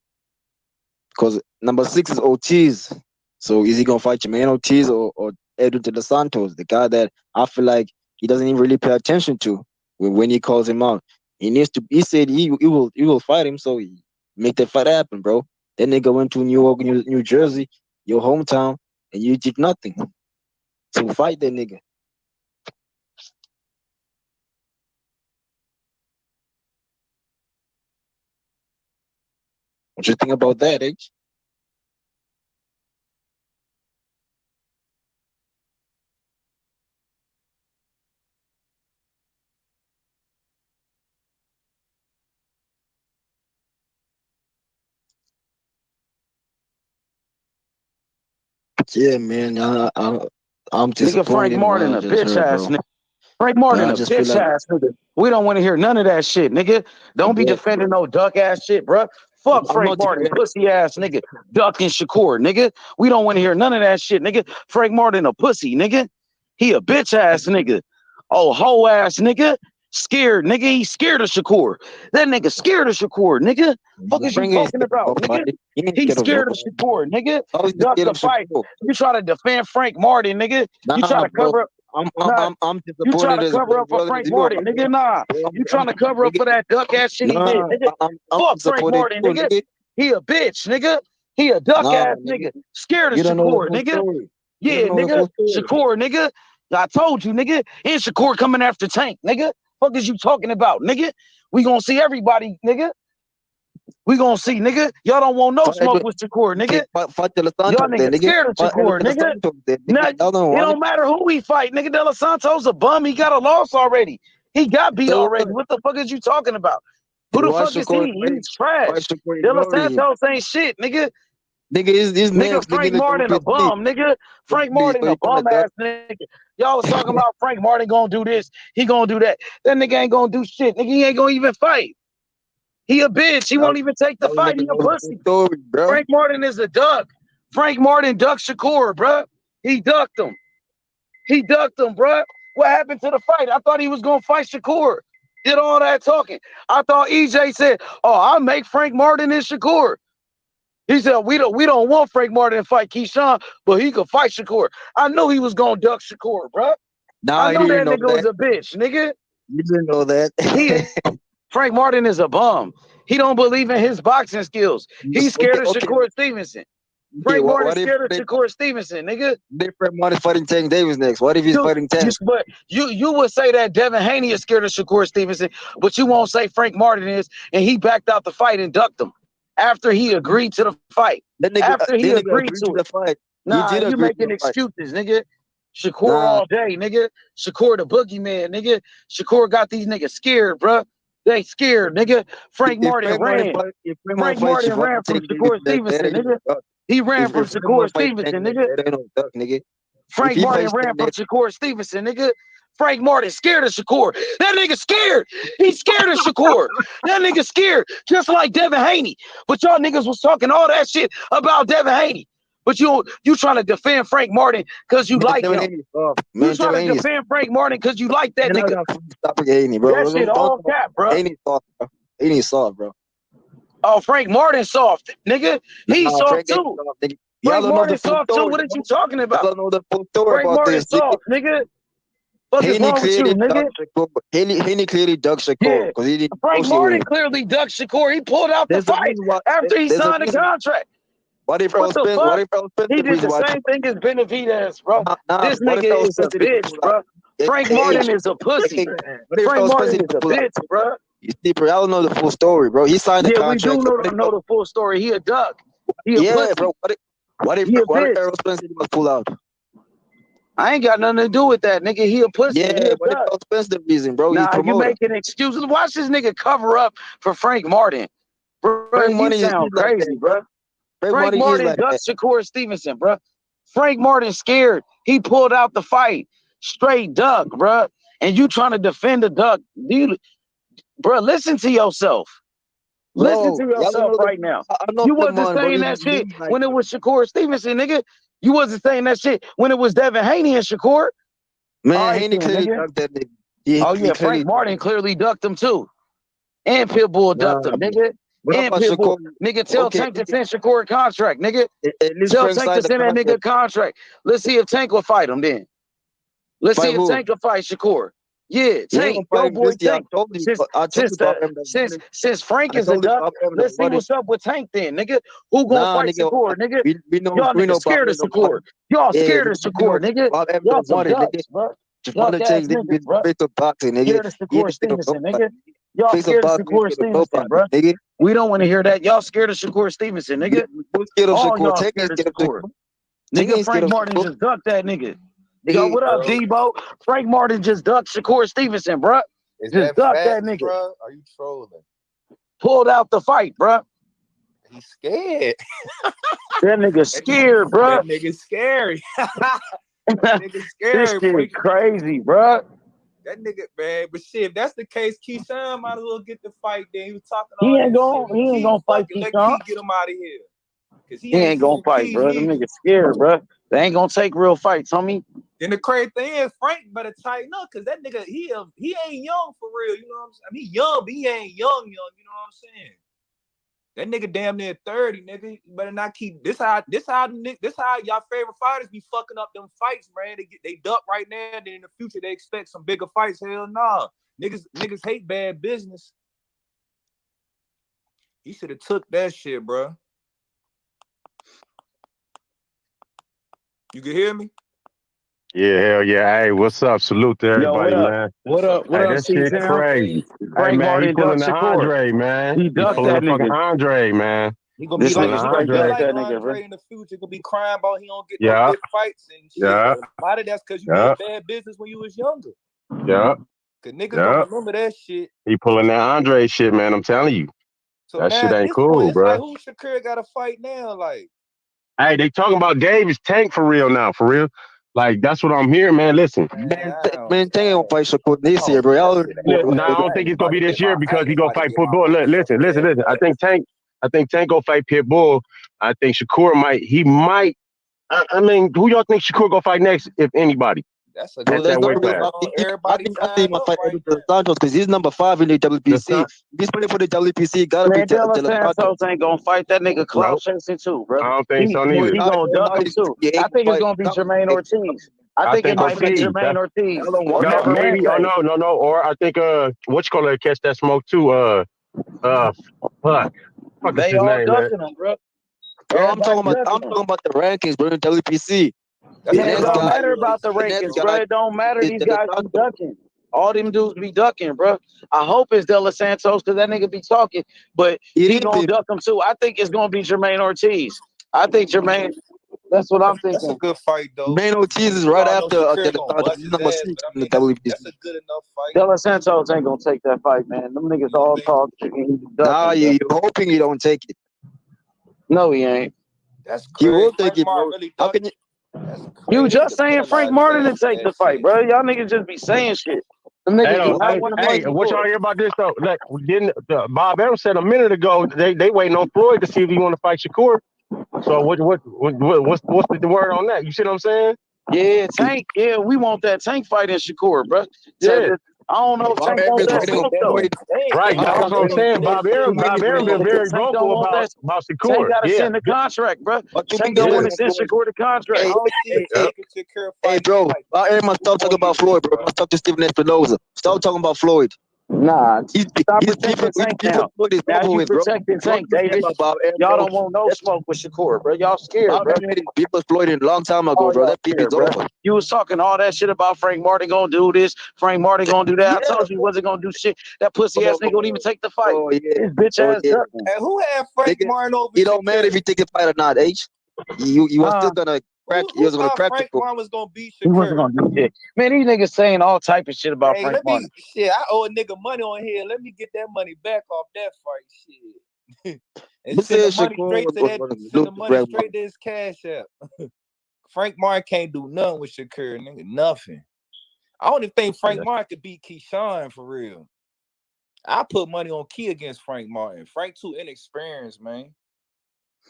Because number 6 is Ortiz. So is he going to fight Jamaine Ortiz or Edwin De Los Santos, the guy that I feel like he doesn't even really pay attention to when he calls him out? He said he will fight him, so make that fight happen, bro. That nigga went to New York, New Jersey, your hometown, and you did nothing. So fight that nigga. What you think about that, H? Yeah, man. I'm disappointed. Nigga, Frank Martin, a bitch ass nigga. Frank Martin, a bitch ass nigga. We don't want to hear none of that shit, nigga. Don't be defending no duck ass shit, bro. Fuck Frank Martin, pussy ass nigga. Duck and Shakur, nigga. We don't want to hear none of that shit, nigga. Frank Martin, a pussy, nigga. He a bitch ass nigga. Oh, hoe ass nigga. Scared, nigga. He scared of Shakur. That nigga scared of Shakur, nigga. Fuck is you talking about, nigga? He's scared of Shakur, nigga. Duck the fight. You try to defend Frank Martin, nigga. You try to cover up. I'm disappointed. You trying to cover up for Frank Martin, nigga? Nah. You trying to cover up for that duck ass shit he did, nigga? Fuck Frank Martin, nigga. He a bitch, nigga. He a duck ass nigga. Scared of Shakur, nigga. Yeah, nigga. Shakur, nigga. I told you, nigga. And Shakur coming after Tank, nigga. Fuck is you talking about, nigga? We gonna see everybody, nigga. We gonna see, nigga. Y'all don't want no smoke with Shakur, nigga. Y'all niggas scared of Shakur, nigga. Now, it don't matter who we fight, nigga. De Los Santos a bum. He got a loss already. He got beat already. What the fuck is you talking about? Who the fuck is he? He's trash. De Los Santos ain't shit, nigga. Nigga, his Nigga, next. Frank Nigga, Martin a bum, nigga. Frank Martin so a you trying bum to duck? ass nigga. Y'all was talking about Frank Martin gonna do this, he gonna do that. That nigga ain't gonna do shit. Nigga, he ain't gonna even fight. He a bitch. He won't even take the fight. He a pussy. Story, bro. Frank Martin is a duck. Frank Martin ducked Shakur, bro. He ducked him. He ducked him, bro. What happened to the fight? I thought he was gonna fight Shakur. Did all that talking. I thought EJ said, "Oh, I'll make Frank Martin and Shakur." He said, "We don't want Frank Martin to fight Keyshawn, but he could fight Shakur." I knew he was gonna duck Shakur, bro. Nah, I he knew didn't that know nigga was that. a bitch, nigga. You didn't know that. Frank Martin is a bum. He don't believe in his boxing skills. He's scared of Shakur Stevenson. Frank Martin scared of Shakur Stevenson, nigga. Frank Martin fighting Tank Davis next? What if he's fighting Tank? But you would say that Devin Haney is scared of Shakur Stevenson, but you won't say Frank Martin is, and he backed out the fight and ducked him after he agreed to the fight. After he agreed to the fight. Nah, you making excuses, nigga. Shakur all day, nigga. Shakur the boogeyman, nigga. Shakur got these niggas scared, bro. They scared, nigga. Frank Martin ran. Frank Martin ran from Shakur Stevenson, nigga. He ran from Shakur Stevenson, nigga. Frank Martin ran from Shakur Stevenson, nigga. Frank Martin scared of Shakur. That nigga scared. He's scared of Shakur. That nigga scared, just like Devin Haney. But y'all niggas was talking all that shit about Devin Haney. But you trying to defend Frank Martin because you like him. You trying to defend Frank Martin because you like that nigga. That shit all cap, bro. Haney soft, bro. Oh, Frank Martin soft, nigga. He's soft too. Frank Martin soft too. What are you talking about? Y'all know the full story Frank about Martin this. soft, nigga. What is wrong with you, nigga? Haney clearly ducked Shakur because he didn't. Frank Martin clearly ducked Shakur. He pulled out the fight after he signed the contract. What the fuck? He did the same thing as Benavidez, bro. This nigga is a bitch, bro. Frank Martin is a pussy. Frank Martin is a bitch, bro. You see, bro, y'all know the full story, bro. He signed the contract. Yeah, we do know the full story. He a duck. He a pussy. Bro. What if Errol Spence must pull out? I ain't got nothing to do with that, nigga. He a pussy. Yeah, but Errol Spence the reason, bro. Nah, you making excuses. Watch this nigga cover up for Frank Martin. Bro, you sound crazy, bro. Frank Martin ducked Shakur Stevenson, bro. Frank Martin scared. He pulled out the fight. Straight duck, bro. And you trying to defend the duck. Bro, listen to yourself. Listen to yourself right now. You wasn't saying that shit when it was Shakur Stevenson, nigga. You wasn't saying that shit when it was Devin Haney and Shakur. Man, Haney clearly ducked that nigga. Oh, yeah, Frank Martin clearly ducked him, too. And Pitbull ducked him, nigga. And Pitbull. Nigga, tell Tank to send Shakur a contract, nigga. Tell Tank to send that nigga a contract. Let's see if Tank will fight him then. Let's see if Tank will fight Shakur. Yeah, Tank, yo boy Tank. Since Frank is a duck, let's see what's up with Tank then, nigga. Who gonna fight Shakur, nigga? Y'all niggas scared of Shakur. Y'all scared of Shakur, nigga. Y'all some ducks, bro. Y'all ass niggas, bro. Scared of Shakur Stevenson, nigga. Y'all scared of Shakur Stevenson, bro. We don't want to hear that. Y'all scared of Shakur Stevenson, nigga. All y'all scared of Shakur. Nigga, Frank Martin just ducked that nigga. Yo, what up, Debo? Frank Martin just ducked Shakur Stevenson, bro. Just ducked that nigga. Bro? Are you trolling? Pulled out the fight, bro. He's scared. That nigga scared, bro. That nigga scary. That nigga scary. This shit crazy, bro. That nigga, man. But shit, if that's the case, Keyshawn might as well get the fight. Then he was talking He all ain't that gonna, shit. he ain't gonna fight Let Keyshawn. Key get him out of here. He ain't gonna fight, bro. Them niggas scared, bro. They ain't gonna take real fights, homie. Then the crazy thing is, Frank better tighten up, cause that nigga, he ain't young for real. You know what I'm saying? I mean, he young, but he ain't young. You know what I'm saying? That nigga damn near 30, nigga. You better not keep this how y'all favorite fighters be fucking up them fights, man. They duck right now, then in the future they expect some bigger fights. Hell nah. Niggas hate bad business. He should have took that shit, bro. You can hear me? Yeah, hell yeah. Hey, what's up? Salute to everybody, man. What up? What hey, up, that shit C-Town? crazy. Frank hey, man, Martin he pulling the ducked Shakur. Andre, man. He ducked pulling that the fucking nigga. Andre, man. He gonna be like Andre in the future. He gonna be crying about he don't get Yeah. no big fights and shit. Yeah. A lot of that's because you Yeah. did bad business when you was younger. Yeah. Cause niggas Yeah. don't remember that shit. He pulling that Andre shit, man. I'm telling you. So that now shit at ain't this cool, point, it's bro. like who Shakur got to fight now? Like Hey, they talking about Davis Tank for real now, for real. Like that's what I'm hearing, man. Listen, Man, Tank gonna fight Shakur this year, bro. Y'all already know no, I don't think it's gonna be this year because he gonna fight Pitbull. Listen. I think Tank gonna fight Pitbull. I think Shakur might. I mean, who y'all think Shakur gonna fight next, if anybody? That's a Bro, at there's that no weight real. class. I think he might fight Edwin De Los Santos because he's number 5 in the WPC. If he's playing for the WPC, gotta be Man, De De Los Los Santos. Santos ain't gonna fight that nigga Clout Nope. chasing too, bro. I don't think so He neither. gonna duck him too. I think it's gonna be Jermaine Ortiz. I think it might be Ortiz. Jermaine Ortiz. No, Whatever maybe. Oh no. Or I think what you call it? Catch that smoke too. Fuck is They his all name, man? ducking him, bro. Bro, I'm talking Everybody about the rankings, bro, in WPC. Man, it don't matter about the rankings, bro. It don't matter. These guys be ducking. All them dudes be ducking, bro. I hope it's De Los Santos because that nigga be talking, but he gonna duck him too. I think it's gonna be Jermaine Ortiz. I think Jermaine. That's what I'm thinking. That's a good fight, though. Jermaine Ortiz is right after De Los Santos. He's number 6 in the WPC. That's a good enough fight. De Los Santos ain't gonna take that fight, man. Them niggas all talk. Nah, you're hoping he don't take it. No, he ain't. That's He crazy. will take it, bro. How can you? You just saying Frank Martin to take the fight, bro. Y'all niggas just be saying shit. Them niggas do not want to Hey, what y'all hear about this though? Like, didn't Bob Evans said a minute ago they waiting on Floyd to see if he want to fight Shakur. So what's the word on that? You see what I'm saying? Yeah, Tank. Yeah, we want that Tank fight in Shakur, bro. Yeah. I don't know if Tank wants that smoke though. Right, that's what I'm saying. Bob Aaron been very vocal about Shakur. Tank got to Yeah. send the contract, bro. Tank don't want to send Shakur the contract. Hey, bro, Bob Aaron must stop talking about Floyd, bro. Must talk to Stephen Espinoza. Stop talking about Floyd. Nah, he's protecting Tank now. Now you protecting Tank, David. Y'all don't want no smoke with Shakur, bro. Y'all scared, bro. People exploited a long time ago, bro. That beef is over. You was talking all that shit about Frank Martin gonna do this, Frank Martin gonna do that. I told you he wasn't gonna do shit. That pussy ass nigga won't even take the fight. Oh, yeah. His bitch ass ducking. And who had Frank Martin over? It don't matter if you take a fight or not, H. You was still gonna crack. You was gonna crack Frank Martin was gonna beat Shakur. He wasn't gonna do shit. Man, these niggas saying all type of shit about Frank Martin. I owe a nigga money on here. Let me get that money back off that fight. Shit. And send the money straight to his cash app. Frank Martin can't do nothing with Shakur, nigga. Nothing. I don't even think Frank Martin could beat Keyshawn for real. I put money on Key against Frank Martin. Frank too inexperienced, man.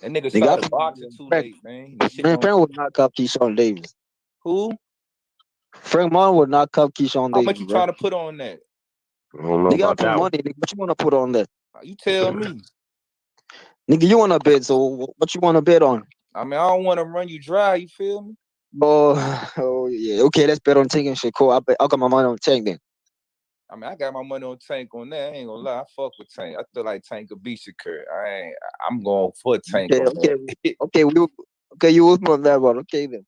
That nigga started boxing too late, man. Man, Frank would knock out Keyshawn Davis. Who? Frank Martin would knock out Keyshawn Davis. How much you trying to put on that? I don't know about that. Money, nigga. What you want to put on that? You tell me. Nigga, you want to bet, so what you want to bet on? I mean, I don't want to run you dry, you feel me? Oh yeah. Okay, let's bet on Tank and Shakur. I got my money on Tank then. I mean, I got my money on Tank on that. I ain't gonna lie. I fuck with Tank. I feel like Tank could beat Shakur. I'm going for Tank. Okay, you was on that one. Okay then.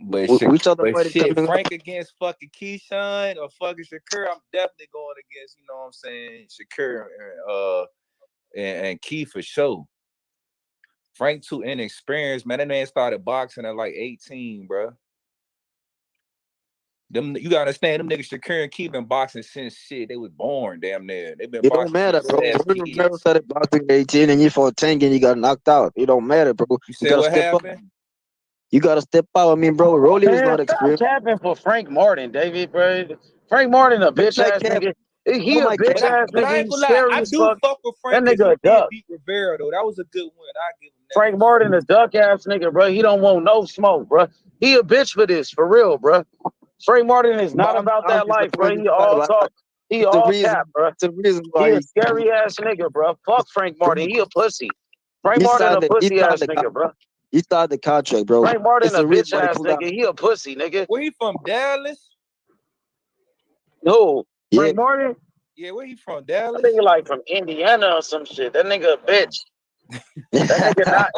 But shit, Frank against fucking Keyshawn or fucking Shakur, I'm definitely going against, you know what I'm saying, Shakur and Key for sure. Frank too inexperienced, man. That man started boxing at like 18, bro. You gotta understand, them niggas Shakur and Key been boxing since shit. They was born damn near. They been boxing. It don't matter, bro. You never started boxing at 18 and you fought Tank and you got knocked out. It don't matter, bro. You said what happened? You gotta step out. I mean, bro, Rolly is not experienced. Stop tapping for Frank Martin, David, bro. Frank Martin a bitch ass nigga. He a bitch ass nigga. He's scary as fuck. Fuck with Frank. That nigga a duck. Beat Rivera though. That was a good win. I give him that. Frank Martin a duck ass nigga, bro. He don't want no smoke, bro. He a bitch for this, for real, bro. Frank Martin is not about that life, bro. He all talk. He all cap, bro. The reason why he a scary ass nigga, bro. Fuck Frank Martin. He a pussy. Frank Martin a pussy ass nigga, bro. He started the contract, bro. Frank Martin a bitch ass nigga. He a pussy, nigga. Where he from? Dallas? No. Frank Martin? Yeah, where he from? Dallas? I think like from Indiana or some shit. That nigga a bitch. That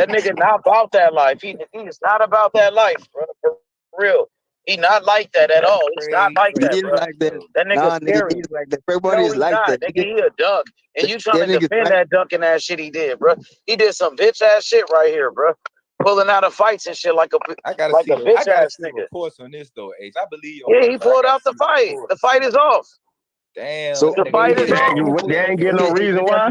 nigga not about that life. He is not about that life, bro. For real. He not like that at all. He's not like that, bro. Like that. That nigga scary. He's like that. Everybody is like that. Nigga, he a duck. And you trying to defend that ducking ass shit he did, bro. He did some bitch ass shit right here, bro. Pulling out of fights and shit like a bitch ass nigga. Reports on this though, Ace. I believe. Yeah, he pulled out the fight. The fight is off. Damn. So the fight is off. You ain't getting no reason why.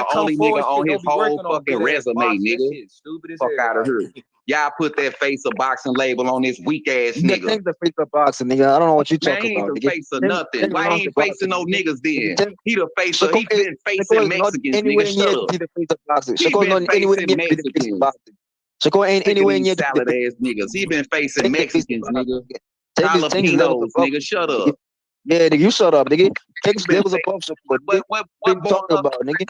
that come only forward nigga on shit his don't be whole working on fucking good ass resume, boxing. That nigga. shit stupid as Fuck hell. out of here. Y'all put that face of boxing label on this weak ass You nigga. think the face of boxing, nigga. I don't know what you Man, talking he ain't about, the nigga. face of nothing. Why he ain't facing no niggas then? He the face of, he been facing Shakur is not Mexicans, anywhere nigga. near Shut to up. be the face of boxing. He Shakur is been not anywhere facing near to be the face of Mexicans. boxing. Shakur ain't Look at anywhere these near to be salad the ass niggas. He been facing take the face Mexicans, of boxing. nigga. Take his levels Jalapenos, above. nigga. Shut Nigga. up. Yeah, nigga, you shut up, nigga. Take his Been levels facing, above Shakur. what What are you talking about, nigga?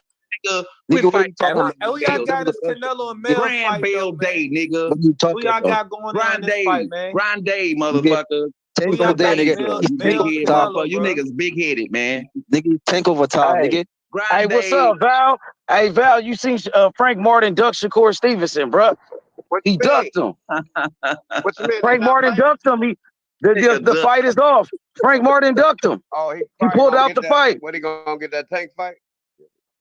nigga? Nigga, what are you And talking about? who y'all got this Canelo and Mel Grand fight though, Bell Day, man? nigga. What are you Who talking y'all about? got going on in this fight, man? Grand Day, Nigga, motherfucker. Who tank y'all over there, got? nigga. Mel, You You tank Mel over big head, top. Canelo, motherfucker. You bro. niggas big headed, man. Nigga, you tank over top, Hey, nigga. Grand what's Day. up, Val? Hey, Val, you seen Frank Martin duck Shakur Stevenson, bro? He ducked him. What you mean? Frank Martin ducked him. The fight is off. Frank Martin ducked him. Oh, he He pulled out the fight. What, he gonna get that tank fight?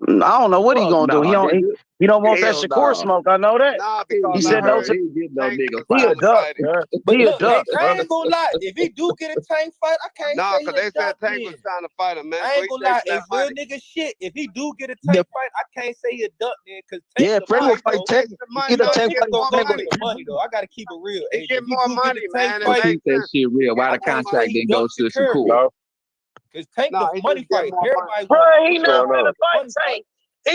I don't know what he Fuck gonna do. nah, nigga. He don't want that Hell Shakur nah. smoke. I know that. Nah, He because I said no. heard He ain't get no Tank nigga was He a trying fight. to duck, fight him. bro. But He a look, duck, I bro. ain't gonna lie. If he do get a tank fight, I can't Nah, say he because a they duck said Tank then. was trying to fight him, man. I So ain't he gonna lie. chasing If that real money. nigga shit, if he do get a tank fight, I can't say he a duck then, cause Tank Yeah, the Frank will money fight though. Tank. The money, Get a no, he tank get fight. Gonna more go Frank get money. the money though. I gotta keep it real. He If get he more do get money, the tank man. It Let's fight, makes keep that sense. shit real. Why I the can't say contract he didn't go ducked to Shakur, Shakur? bro. Cause Tank No, the he money just get fight. more money. Everybody Bro, want he the not Going finna on. fight money Tank.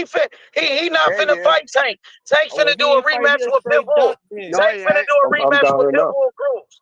fight. He not Yeah, finna yeah. fight Tank. Tank Oh, finna if do he a ain't fight, he rematch a with straight Pitbull. duck then. No, Tank he finna ain't. do a I'm rematch down with here now. Pitbull Cruz.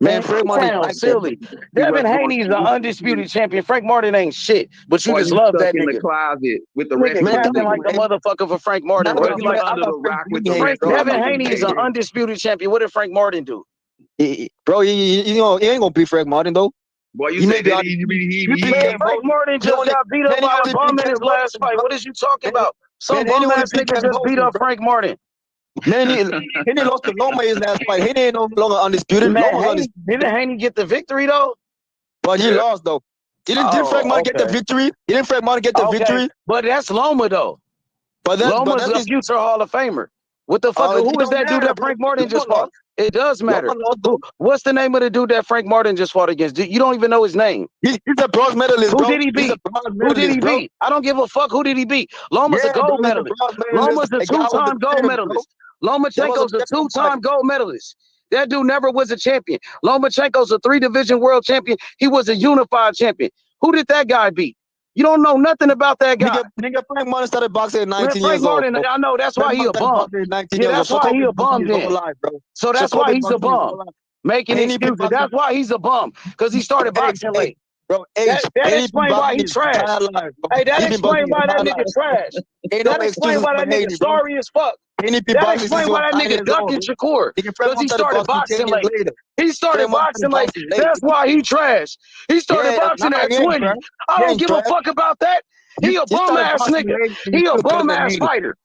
Man, Frank sounds silly. Devin Haney's the undisputed champion. Frank Martin ain't shit, but you Or just you love stuck that in the nigga. closet with the Nigga rest of capping the like a motherfucker for Frank Martin. Or What you like, under the rock with the rest of Devin the Haney is an undisputed champion. What did Frank Martin do? Bro, you know, he ain't gonna beat Frank Martin though. Boy, you He said may be that on- Man, Frank Martin just got beat up by a bum in his last fight. What is you talking about? Some bum ass nigga just beat up Frank Martin. Man, he lost to Loma his last fight. He ain't no longer undisputed. Man, Loma's undisputed. didn't Haney get the victory though? But he lost though. Didn't Frank Martin get the victory? Didn't Frank Martin get the victory? But that's Loma though. Loma's a future Hall of Famer. What the fuck? Who is that dude that Frank Martin just fought? It does matter. What's the name of the dude that Frank Martin just fought against? You don't even know his name. He's a bronze medalist, bro. Who did he beat? Who did he beat? I don't give a fuck. Who did he beat? Loma's a gold medalist. Loma's a two-time gold medalist. Lomachenko's a two-time gold medalist. That dude never was a champion. Lomachenko's a 3-division world champion. He was a unified champion. Who did that guy beat? You don't know nothing about that guy. Nigga, Frank Martin started boxing at 19 Frank years old. Martin, I know that's why he a bum. Yeah, that's why he a bum then. So that's why he's a bum. Making excuses. That's why he's a bum. Because he started boxing late. Bro, that explains why he trash. Hey, that explains why that nigga trash. That explains why that nigga sorry as fuck. That explains why that nigga ducking Shakur. Because he started boxing late. He started boxing late. That's why he trash. He started boxing at 20. I don't give a fuck about that. He a bum ass nigga. He a bum ass fighter.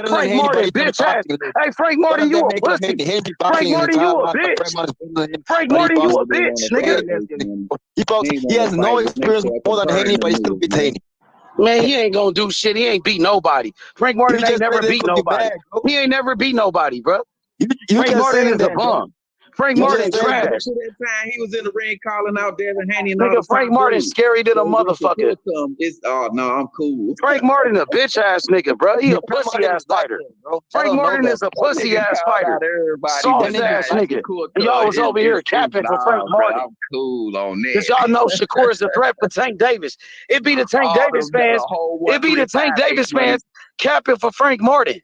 Frank Martin, bitch ass. Hey, Frank Martin, you a pussy. Frank Martin, you a bitch. Frank Martin, you a bitch, nigga. He has no experience more than Haney, but he still beats Haney. Man, he ain't gonna do shit. He ain't beat nobody. Frank Martin ain't never beat nobody. He ain't never beat nobody, bro. Frank Martin is a bum. Frank Martin trash. That time he was in the ring calling out Devin Haney. Nigga, Frank Martin scary than a motherfucker. Oh no, I'm cool. Frank Martin a bitch ass nigga, bro. He a pussy ass fighter. Frank Martin is a pussy ass fighter. Soft ass nigga. Y'all was over here capping for Frank Martin. I'm cool on that. Cause y'all know Shakur is a threat for Tank Davis. It be the Tank Davis fans. It be the Tank Davis fans capping for Frank Martin.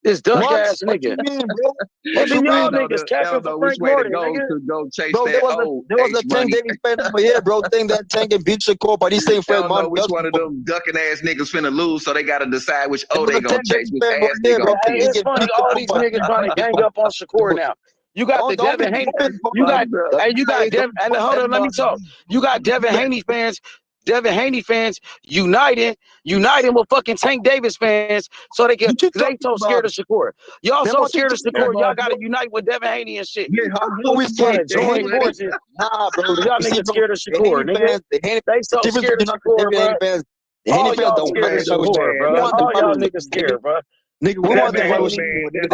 This duck ass nigga. What do y'all niggas capping for Frank Martin, nigga? Go chase bro, there was a Tank Davis fan over here, bro. Think that Tank can beat Shakur, but he's saying Frank Martin. Which one of them ducking ass niggas finna lose, so they gotta decide which they gonna chase. Which ass they gonna chase. It's funny, all these niggas trying to gang up on Shakur now. You got the Devin Haney. You got Devin. And hold on, let me talk. You got Devin Haney fans. Devin Haney fans uniting with fucking Tank Davis fans so they so scared of Shakur. Y'all so scared of Shakur, y'all gotta unite with Devin Haney and shit. Yeah, we scared. Nah, bro, y'all niggas scared of Shakur, nigga. They so scared of Shakur, bro. All y'all scared of Shakur, bro. All y'all niggas scared, bro. Nigga, we want to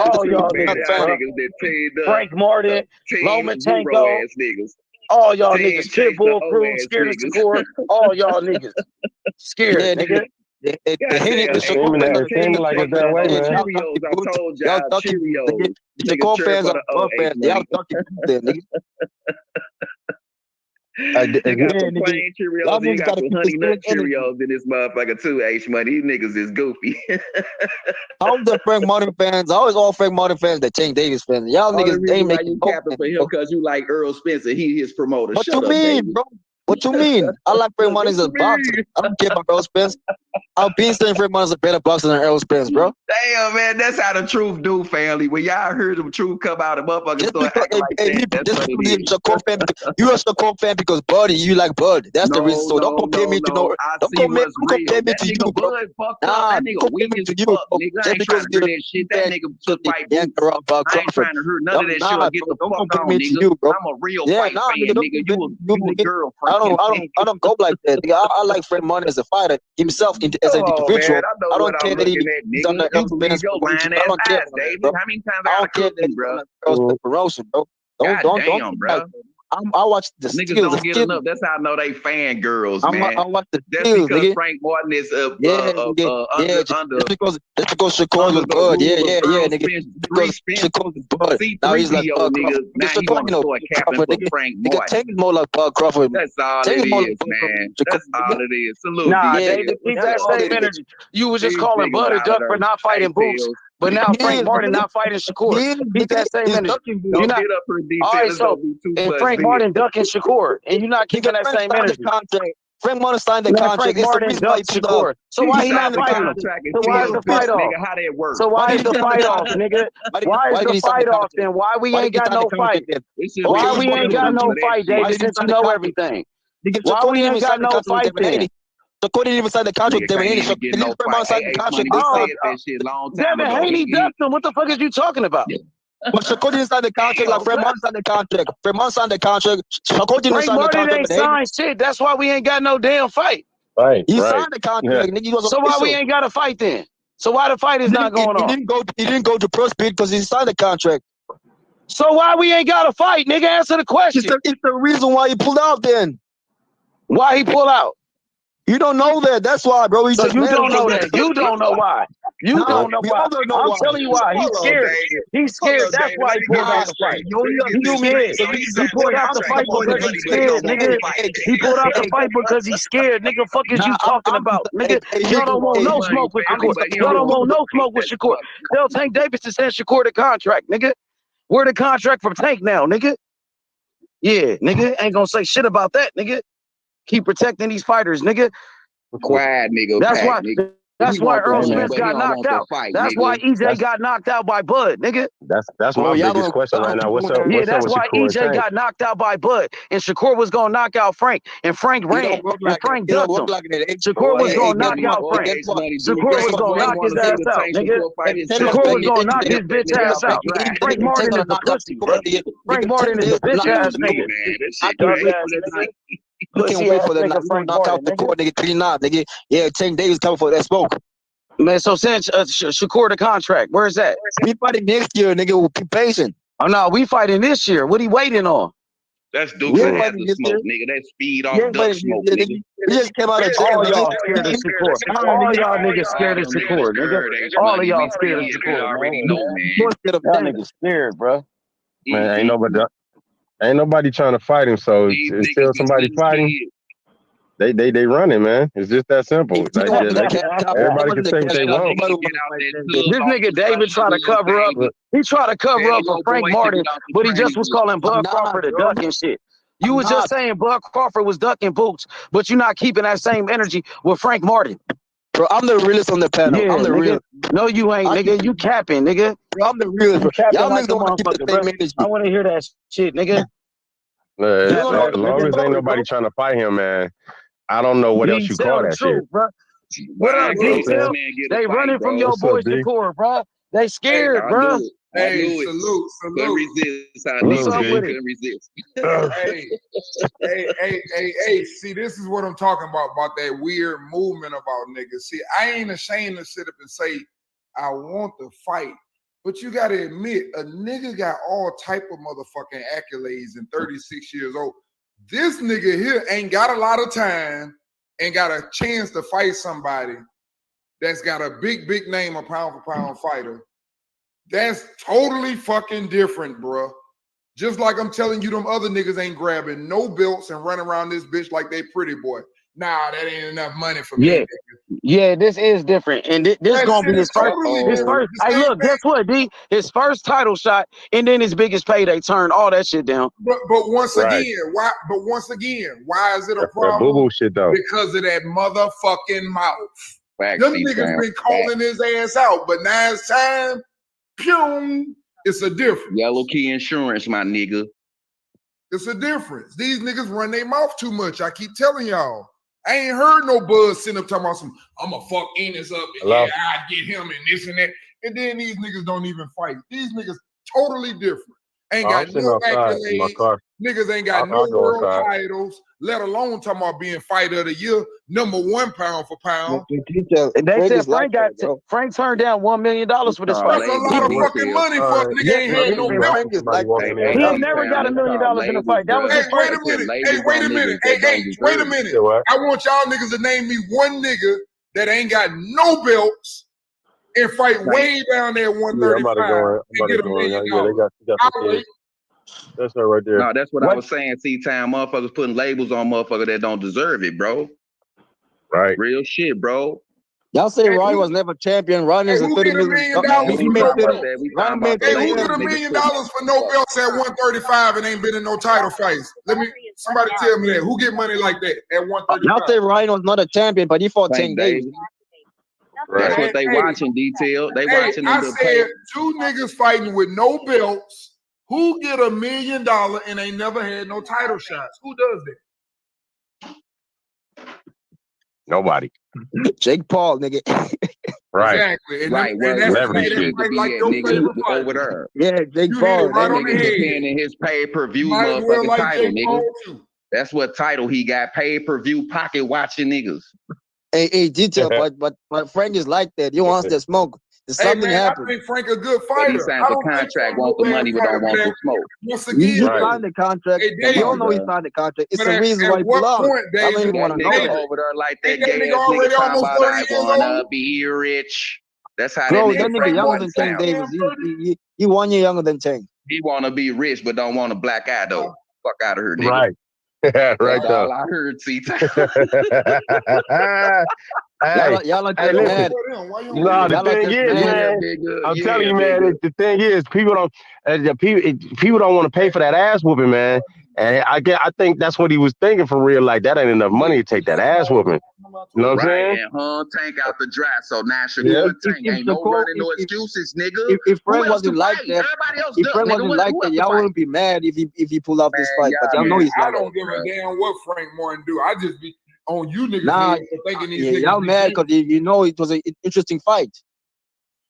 all y'all niggas, Frank Martin, Lomachenko, all y'all niggas, Pitbull crew, scared of Shakur. All y'all niggas, scared, nigga. It seems like it's that way, man. I told y'all, Cheerios. Shakur fans are Buff fans. Y'all talking there, nigga. Plain Cheerios, you got some honey nut Cheerios in this motherfucker too, H Money. These niggas is goofy. I'm the Frank Martin fans. I always all Frank Martin fans that Tank Davis fans. Y'all niggas ain't making capping for him because you like Earl Spencer. He his promoter. What you mean, bro? What you mean? I like Frank Martin as a boxer. I don't care about Earl Spence. I've been saying Frank Martin's a better boxer than Earl Spence, bro. Damn, man, that's how the truth do, family. When y'all heard the truth come out, the motherfuckers start acting like that. You're a Shakur fan because Buddy, you like Bud. That's the reason. So don't compare me to no. Don't compare me to you, bro. Nah, that nigga weak as fuck, nigga. I ain't trying to hear that shit. That nigga took fight boots. I ain't trying to hear none of that shit. Get the fuck on, nigga. I'm a real fight fan, nigga. You a girl. I don't go like that. I like Frank Martin as a fighter himself as an individual. Man, I don't care that he's on the Spence. I don't care, bro. How many times I don't care that he's promotion, bro. Don't, bro. I watch the niggas skills. Don't get enough. That's how I know they fangirls, man. I watch the That's skills, because nigga. Frank Martin is under. Just because Shakur was Bud, nigga. Because Shakur was Bud. Now he's like Bud Crawford. Now he want to start capping for Frank Martin. Nigga, Tank is more like Bud Crawford. That's all it is, man. That's all it is. Salute. Nah, David, keep that same energy. You was just calling Bud a duck for not fighting Boots. But now Frank Martin not fighting Shakur. Keep that same energy. You're not. All right, so and Frank Martin ducking Shakur, and you're not keeping that same energy. Frank Martin signed the contract. Frank Martin ducked Shakur. So why he not fighting him? So why is the fight off? How that work? So why is the fight off, nigga? Why is the fight off then? Why we ain't got no fight? Why we ain't got no fight, David? Since you know everything. Why we ain't got no fight then? Shakur didn't even sign the contract. Devin Haney signed the contract. that shit long time Devin ago. Haney ducked him. What the fuck is you talking about? But Shakur didn't sign the contract like Fred Martin signed the contract. Fred Martin signed the contract. Shakur didn't Frank sign the Martin contract. ain't signed shit. That's why we ain't got no damn fight. Right. He signed the contract. Nigga, So why we ain't got a fight then? So why the fight is not going on? He didn't go to pro speed because he signed the contract. So why we ain't got a fight, nigga? Answer the question. It's the reason why he pulled out then. Why he pull out? You don't know that. That's why, bro. So you don't know that. You don't know why. You don't know why. I'm telling you why. He's scared. He's scared. That's why he pulled out the fight. He's scared. He pulled out the fight because he's scared, nigga. He pulled out the fight because he's scared, nigga. Fuck is you talking about, nigga? Y'all don't want no smoke with Shakur. Y'all don't want no smoke with Shakur. Tell Tank Davis to send Shakur the contract, nigga. Where the contract from Tank now, nigga? Yeah, nigga. Ain't gonna say shit about that, nigga. Keep protecting these fighters, nigga. Quiet, nigga. That's why. Nigga. That's why Earl Spence got knocked out. That's why EJ got knocked out by Bud, nigga. That's my biggest question right now. What's up? Yeah, What's that's up with why Shakur EJ got knocked out by Bud, and Shakur was gonna knock out Frank, and Frank ran, and Frank ducked him. Shakur was gonna knock out Frank. Shakur was gonna knock his ass out, nigga. Shakur was gonna knock his bitch ass out. Frank Martin is a pussy, bro. Frank Martin is a bitch ass nigga. You can't wait for the knockout the court, nigga. 3-9, nigga. Yeah, Tank Davis coming for that smoke. Man, so send Shakur the contract. Where's that? We fighting next year, nigga. We'll be patient. Oh no, we fighting this year. What he waiting on? That's Dukes and has the smoke, nigga. That's speed off duck smoke, nigga. We just came out of jail. All y'all scared of Shakur. All y'all niggas scared of Shakur, nigga. All of y'all scared of Shakur. Already know, man. Y'all niggas scared, bro. Man, ain't nobody trying to fight him. So until somebody fight him, they running, man. It's just that simple. Everybody can say what they want. This nigga David try to cover up. He tried to cover up for Frank Martin, but he just was calling Bud Crawford a duck and shit. You was just saying Bud Crawford was ducking boots, but you're not keeping that same energy with Frank Martin. Bro, I'm the realest on the panel. Yeah, I'm the real. No, you ain't, nigga. You capping, nigga. Bro, I'm the realest, bro. Y'all niggas don't want to keep the same energy. I want to hear that shit, nigga. As long as ain't nobody trying to fight him, man, I don't know what else you call that shit. Bro. What up, detail? They running from your boy Shakur, bro. They scared, bro. Hey, salute. Couldn't resist. What's up with it? Couldn't resist. Hey, see, this is what I'm talking about that weird movement about niggas. See, I ain't ashamed to sit up and say I want to fight, but you got to admit, a nigga got all type of motherfucking accolades and 36 years old. This nigga here ain't got a lot of time and got a chance to fight somebody that's got a big name, a pound for pound fighter. That's totally fucking different, bro. Just like I'm telling you, them other niggas ain't grabbing no belts and running around this bitch like they pretty boy. Nah, that ain't enough money for me. Yeah, this is different, and this gonna be his first. Hey, look, guess what, D? His first title shot, and then his biggest payday. Turn all that shit down. But once again, why? But once again, why is it a problem? Boo-boo shit though. Because of that motherfucking mouth. Them niggas been calling his ass out, but now it's time. Pew, it's a difference. Yellow Key Insurance, my nigga. It's a difference. These niggas run their mouth too much. I keep telling y'all. I ain't heard no buzz sitting up talking about some, I'ma fuck Enos up and I get him and this and that. And then these niggas don't even fight. These niggas totally different. Ain't got no accolades. Niggas ain't got no world titles, let alone talking about being fighter of the year, #1 pound for pound. And they said Frank turned down $1 million for this fight. That's a lot of fucking money for a nigga ain't had no belt. He ain't never got $1 million in a fight. That was his wait a minute. Hey, wait a minute. I want y'all niggas to name me one nigga that ain't got no belts and fight way down there 135 and get $1 million. That's her right there. No, that's what I was saying. C-time motherfuckers putting labels on motherfuckers that don't deserve it, bro. Right. Real shit, bro. Y'all say Ryan was never champion. Ryan is a $30 million. Who get $1 million for no belts at 135 and ain't been in no title fights? Somebody tell me that. Who get money like that at 135? Y'all say Ryan was not a champion, but he fought 10 days. That's what they watching, detail. They watching. I said 2 niggas fighting with no belts. Who get $1 million and ain't never had no title shots? Who does that? Nobody. Jake Paul, nigga. Right. Exactly. And Right. and Wherever that's he should like be your at, favorite nigga, fight. over there. Yeah, Jake You Paul. hit it right That on the nigga head. defending his pay-per-view Might as well motherfucking like title, Jake nigga. Paul too. That's what title he got. Pay-per-view pocket watching niggas. Hey, detail, but Frank is like that. He wants to smoke. There's Hey something man, happened. I think Frank a good But he fighter. signed I the don't think contract, Frank want no the bad money, but fighter. don't want But the smoke. once You again, signed the contract. hey You David, don't know he bro. signed the contract. It's but the reason why at he what pulled out. point, I don't David? even want to know Nigga that. over there like Ain't that that gay nigga ass nigga already talking almost about 30 I years wanna old? be rich. That's how Bro, that that nigga nigga Frank younger Martin than Tank sound. Davis. He 1 year younger than Tank. He wanna be rich, but don't want a black eye though. Fuck out of here, nigga. Right. Right That's there. all I heard, C-Town. Hey, Y'all are hey, just listen. mad. No, the Y'all are thing just is, mad. man, I'm telling you, man, nigga. the thing is, people don't, people don't want to pay for that ass whooping, man. And I think that's what he was thinking for real. Like that ain't enough money to take that ass whooping. You know what I'm Right, saying? and hung Tank out the draft. So now Shakur Yeah. Tank ain't no running, no excuses, nigga. If Frank Who else to wasn't like fight? that, Everybody else if duck, Frank nigga. wasn't like Who that, else to y'all fight? wouldn't be mad if he pulled off this fight. But y'all know he's I like don't that. give a damn what Frank Martin do. I just be on you niggas Nah, head for thinking these yeah, niggas y'all be mad good. because you know it was an interesting fight.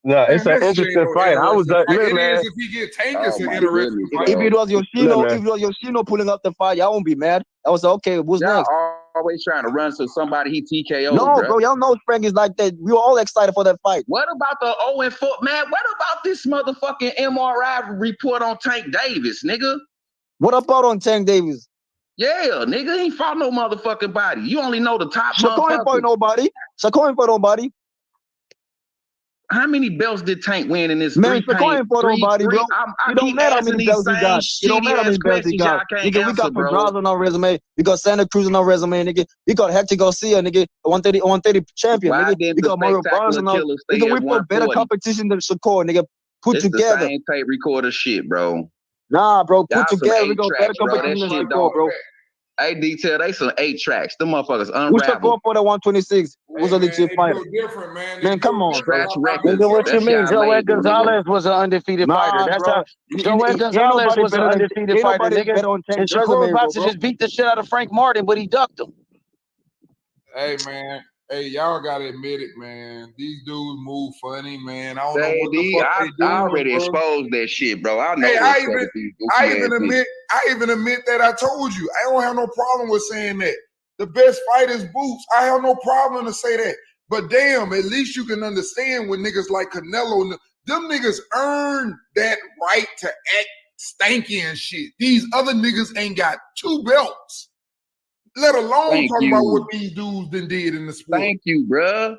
No, it's Man, an that shit ain't interesting no fight. I was interesting fight. look, It man. is if he get Tank, it's Oh an my interesting goodness, fight. If it was Look, Yoshino, man. if it was Yoshino pulling up the fight, y'all won't be mad. I was like, okay, what's Y'all next? always trying to run to somebody he TKO, No, bruh. bro, y'all know Frank is like that. We were all excited for that fight. What about the 0-4, man? What about this motherfucking MRI report on Tank Davis, nigga? What about on Tank Davis? Yeah, nigga, he ain't fought no motherfucking body. You only know the top Shakur ain't fought motherfuckers. nobody. Shakur ain't fought nobody. How many belts did Tank win in this Man, Shakur three-paint? ain't fought nobody, bro. I It don't keep matter how asking many these belts he same got. It don't matter how many shitty-ass belts he questions y'all got. can't Nigga, we answer, got bro. Pedraza on our resume. We got Santa Cruz on our resume, nigga. We got Hector Garcia, nigga, 130 champion, Why nigga. didn't We the got Mario Barnes spectacular on our. killer stay Nigga, at we put better 140? competition than Shakur, nigga. Put It's the together. same tape recorder shit, bro. Nah, bro, put Y'all some together. We 8 got better tracks, bro. That competition than shit Shakur, don't. bro. Hey, detail, they some 8 tracks. Them motherfuckers Who's unravel. Shakur for that 126? Who's Hey a man, legit they fighter? built different, man. Man, come on, bro. Scratch records. Nigga, what you That's mean? y'all Joel label, nigga. Gonzalez was an undefeated fighter. Nah, That's bro. how Joel Ain't Gonzalez nobody was an better than undefeated ain't fighter, nobody nigga. better on And Tank's Shakur was resume, about to bro. just beat the shit out of Frank Martin, but he ducked him. Hey man, hey y'all gotta admit it, man. These dudes move funny, man. I don't know what the JD, fuck they I doing, already bro. exposed that shit, bro. I know Hey, what's up with these goofy ass niggas. I even admit that I told you. I don't have no problem with saying that. The best fight is Boots. I have no problem to say that. But damn, at least you can understand when niggas like Canelo, them niggas earn that right to act stanky and shit. These other niggas ain't got 2 belts. Let alone talk about what these dudes done did in the sport. Thank you, bruh.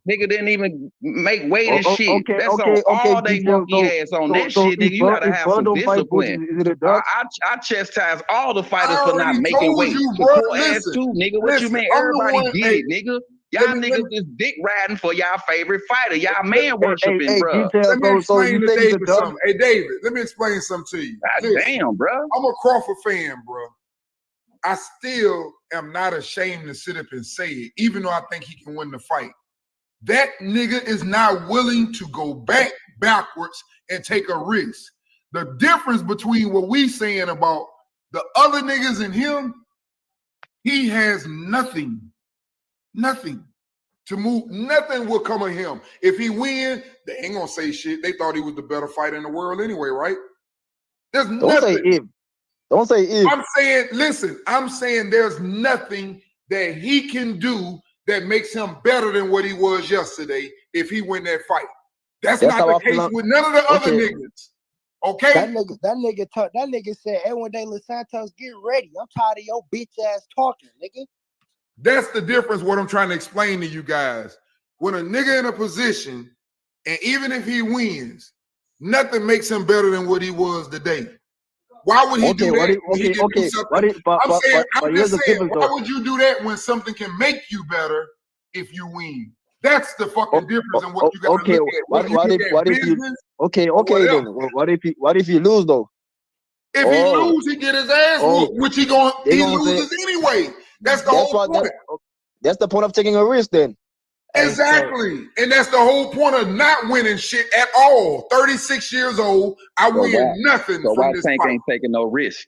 Nigga didn't even make weight and shit. That's on all they monkey ass on that shit, nigga. You gotta have some discipline. I chastise all the fighters for not making weight. Shakur ass too, nigga. What you mean? Everybody get it, nigga. Y'all niggas is dick riding for y'all favorite fighter. Y'all man worshiping, bro. Let me explain to David something. Hey, David, let me explain something to you. God damn, bro. I'm a Crawford fan, bro. I still am not ashamed to sit up and say it, even though I think he can win the fight. That nigga is not willing to go backwards and take a risk. The difference between what we saying about the other niggas and him, he has nothing to move. Nothing will come of him. If he win, they ain't gonna say shit. They thought he was the better fighter in the world anyway, right? There's nothing. Don't say if. Don't say if. I'm saying, listen, I'm saying there's nothing that he can do that makes him better than what he was yesterday if he win that fight. That's not the case with none of the other niggas. Okay? That nigga said, Edwin De Los Santos, get ready. I'm tired of your bitch ass talking, nigga. That's the difference, what I'm trying to explain to you guys. When a nigga in a position, and even if he wins, nothing makes him better than what he was today. Why would he do that when he can do something? I'm just saying, why would you do that when something can make you better if you win? That's the fucking difference in what you got to look at. What if you lose though? If he lose, he get his ass whooped, which he loses anyway. That's the whole point. That's the point of taking a risk then. Exactly. And that's the whole point of not winning shit at all. 36 years old, I win nothing so from why this Tank fight. ain't taking no risk?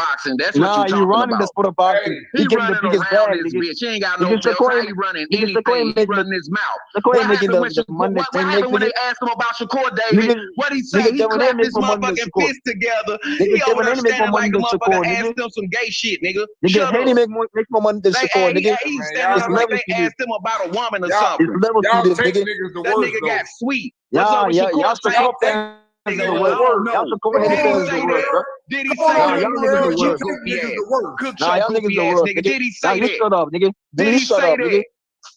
boxing. That's what Nah, you're you talking running about. the sport of boxing. He He getting the running biggest around bag, this nigga. bitch. He ain't got no Nigga, belts. Shakur How ain't- he running nigga, anything? Shakur ain't He making running his mouth. Shakur What ain't making happened when the money that they make, when they nigga. asked him about Shakur David? Nigga, What he say? nigga, He Devin, they clapped make his more money than motherfucking Shakur. fist together. Nigga, He over Devin, there they make more standing money like a than motherfucker Shakur, asked nigga. him some gay shit, nigga. Nigga, Shut Haney up. make more money than Shakur, nigga. He standing y'all there like levels they to this. asked him about a woman or Y'all, something. It's levels to y'all this, take nigga. niggas the That worst nigga though. got sweet. What's up with Y'all Shakur Shakur fake? fans Nigga, is the I worst. don't Y'all know. Shakur Did Haney he fans is say the worst, that? bro. Did he Come on say Nah, out that? of y'all the niggas the world. Cook your You worst. take goofy niggas ass. the worst. Cook Nah, your y'all niggas goofy the ass, worst, nigga. nigga. Did he Nah, say you that? shut up, nigga. Did Nigga, you he shut say up, nigga. that?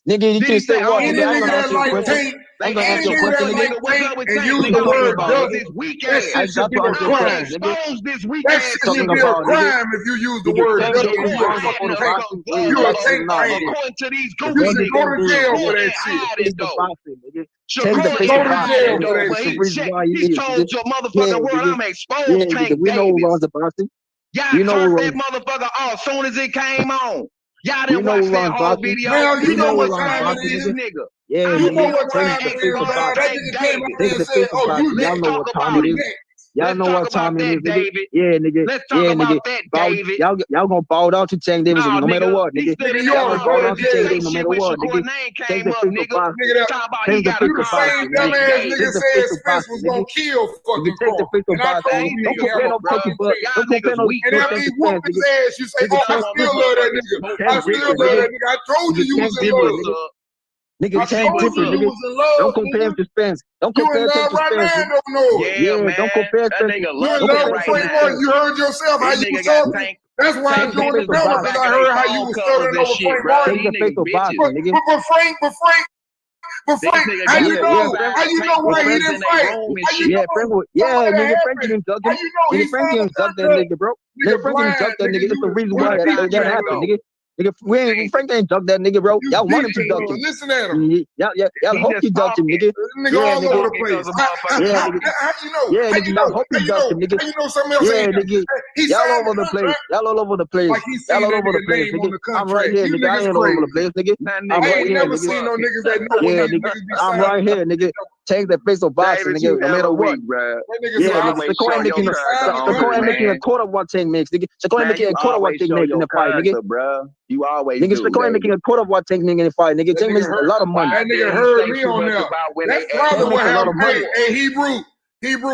Nigga, you Did he can't say, say I what, don't Any nigga. I ain't know? gonna nigga ask that you a like question. Tank, Any nigga that like Tank and use the word duck, that shit should be a crime. That shit should be a crime if you use the word duck and you a fucking Tank. You a Tank fan. According to these You should go to jail for that shit. Go to jail for that shit. He's told your motherfucking world I'm exposed Tank We know who runs the boxing. Y'all turned that motherfucker off as soon as it came on. Y'all didn't watch that whole video. Now you know what time time it is, nigga. Yeah, you know what time it is, man. That nigga came out there and said, "Oh, you y'all know what time it is." Y'all know what time it is, nigga. Yeah, nigga. Let's talk about that, David. Y'all gonna bow down to Tank Davis no matter what, nigga. Y'all gonna bow down to Tank Davis no matter what, nigga. Take the face of box. You the same dumbass nigga said Spence was gonna kill fucking Cole. And I told you, don't compare no fucking butt. Don't compare no and after he whooped his ass, you say, "Oh, I still love that nigga. I still love that nigga." I told you was in love. Nigga, Tank different, nigga. Don't compare him to Spence. Don't compare him to Spence. Yeah, man. Don't compare that nigga love Frank. You heard yourself how you was talking. That's why I'm doing the film, because I heard how you was stuttering over Frank Martin. But Frank, how you know? How you know why he didn't fight? How you know? Nigga, Frank didn't duck him. Nigga, Frank didn't duck that nigga, bro. Nigga, Frank didn't duck that nigga. That's the reason why that happened, nigga. Nigga, Frank ain't duck that nigga, bro. Y'all want him to duck him. Listen at him. Y'all hope he ducked him, nigga. Nigga all over the place. How you know? Yeah, nigga, y'all hope he ducked him, nigga. How you know something else? Yeah, nigga. Y'all all over the place. Y'all all over the place. Y'all all over the place, nigga. I'm right here, nigga. I ain't all over the place, nigga. I'm right here, nigga. Seen no niggas that know yeah, nigga. I'm right here, nigga. Change the face of boxing, nigga. No matter what. Yeah, nigga. Shakur ain't making a quarter of what Tank makes, nigga. Shakur ain't making a quarter of what Tank makes in the fight, nigga. You always nigga, Shakur ain't making a quarter of what Tank making in the fight, nigga. Tank makes a lot of money. That nigga heard me on there. That's probably what happened. Hey, Hebrew,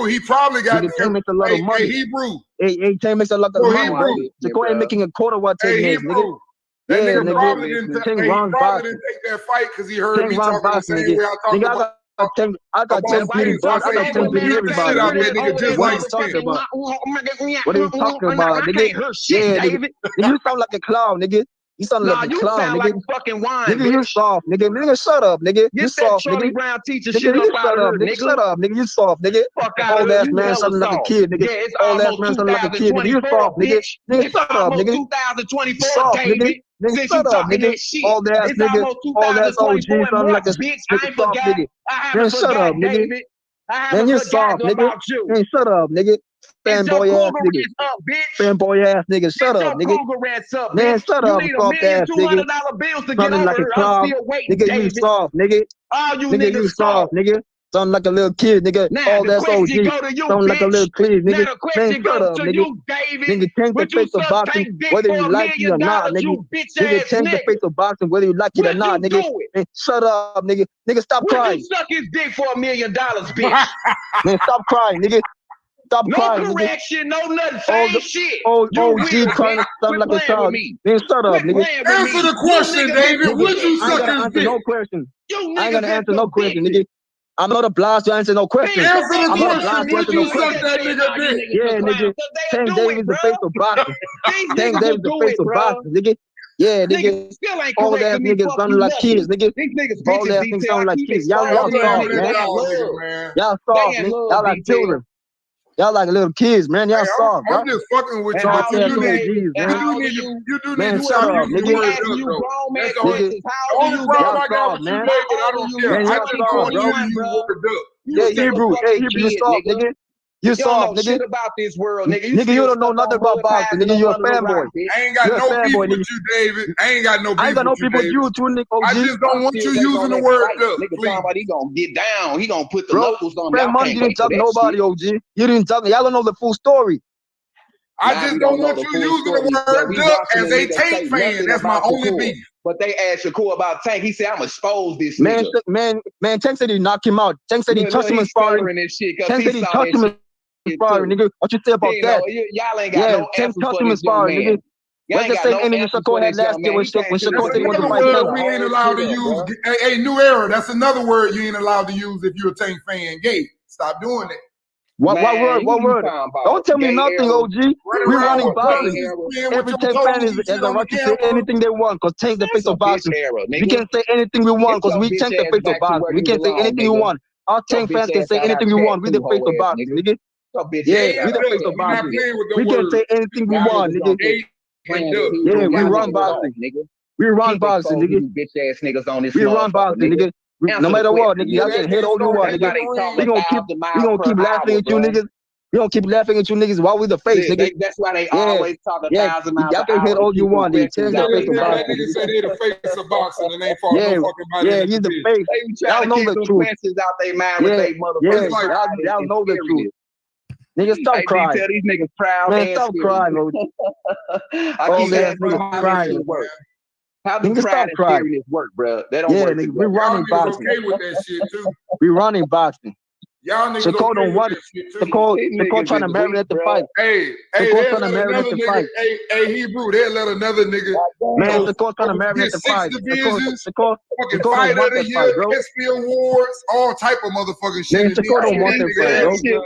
he probably got Tank makes a lot of money. Hey, Hebrew. Hey, Tank makes a lot of money. Shakur ain't making a quarter of what Tank makes, nigga. That nigga probably didn't take that fight because he heard me talking the same way I talked about. I got 10 beauty box. I got 10 beauty everybody. What are you talking about? What are you talking about, nigga? Yeah, nigga. You sound like a clown, nigga. You sound like a clown, nigga. Like fucking wine, nigga, you soft, nigga. Nigga, shut up, nigga. You soft, nigga. Brown teacher nigga, shit you up shut up, nigga. Shut up, nigga. You soft, nigga. Old ass man sounding like a kid, nigga. Old ass man sounding like a kid, nigga. You soft, nigga. Nigga, shut up, nigga. 2024, soft, nigga. Nigga, shut up, nigga. Old ass nigga. Old ass OG sounding like a soft nigga. Man, shut up, nigga. Man, you soft, nigga. Man, shut up, nigga. Fanboy ass nigga. Fanboy ass nigga. Shut up, nigga. Man, shut up, soft ass nigga. Sounding like a clown. Nigga, you soft, nigga. Nigga, you soft, nigga. Sound like a little kid, nigga. All that's OG. Sound like a little kid, nigga. Man, shut up, nigga. Nigga, change the face of boxing whether you like it or not, nigga. Nigga, change the face of boxing whether you like it or not, nigga. Man, shut up, nigga. Nigga, stop crying. You suck his dick for $1 million, bitch. Man, stop crying, nigga. Stop crying, no correction, no nothing. Same shit. OG crying to sound like a child. Man, shut up, nigga. Answer the question, David. Would you suck his dick? No question. I ain't gonna answer no question, nigga. I'm not obliged to answer no question. Answer the question. Would you suck that nigga dick? Yeah, nigga. Tank Davis the face of boxing. Tank Davis the face of boxing, nigga. Yeah, nigga. All that niggas sound like kids, nigga. All that niggas sound like kids. Y'all soft, man. Y'all soft, nigga. Y'all like children. Y'all like little kids, man. Y'all soft, bro. I'm just fucking with y'all. You do need to shut up, nigga. The only problem I got with you, David, I don't care. I just want you whoop it up. Yeah, Hebrew. Hey, Hebrew, you soft, nigga. You soft, nigga. Shit about this world, nigga. Nigga, you don't know nothing about boxing, nigga. You're a fanboy. I ain't got no beef with you, David. I ain't got no beef with you, too, nigga. I just don't want you using the word duck. Nigga talking about he gonna get down. He gonna put the locals on. Frank Money didn't talk nobody, OG. You didn't talk. Y'all don't know the full story. I just don't want you using the word duck as a Tank fan. That's my only beef. But they asked Shakur about Tank. He said, "I'm expose this nigga." Man, Tank said he knocked him out. Tank said he touched him in sparring. Tank said he touched him in sparring, nigga. What you say about that? Y'all ain't got no Tank touched him in sparring, nigga. What's the same enemy Shakur had last year when Shakur said he wanted to fight Tank? We ain't allowed to use. Hey, new era. That's another word you ain't allowed to use if you're a Tank fan. Gay. Stop doing that. What word? Don't tell me nothing, OG. We running boxing. Every tank fan has a right to say anything they want because change the face of boxing. We can say anything we want because we change the face of boxing. We can say anything we want. Our tank fans can say anything we want. We the face of boxing, nigga. Yeah, we the face of boxing. We can say anything we want, nigga. Yeah, we run boxing. We run boxing, nigga. Bitch ass niggas on this. We run boxing, nigga. No matter what, nigga, y'all can hit all you want, nigga. We gonna keep laughing at you, niggas. We gonna keep laughing at you, niggas, while we the face, nigga. That's why they always talk 1,000 miles. Y'all can hit all you want, nigga. Change the face of That boxing. nigga say they the face of boxing and they fought no fucking body. Yeah, he's the face. Y'all know the truth. Out they mind with they motherfuckers. Y'all know the truth. Nigga, stop crying. Tell these niggas proud. Man, stop crying, bro. I keep saying niggas crying. How do pride and serious work, bro? They don't work. Nigga, we running boxing. Okay with that shit too. We running boxing. Y'all niggas Shakur don't want it. Shakur trying to marry at the fight. Hey, Shakur trying to marry at the fight. Hey, Hebrew, they'll let another nigga. Man, Shakur trying to marry at the fight. Shakur fight of the year, SB awards, all type of motherfucking shit. Man, Shakur don't want that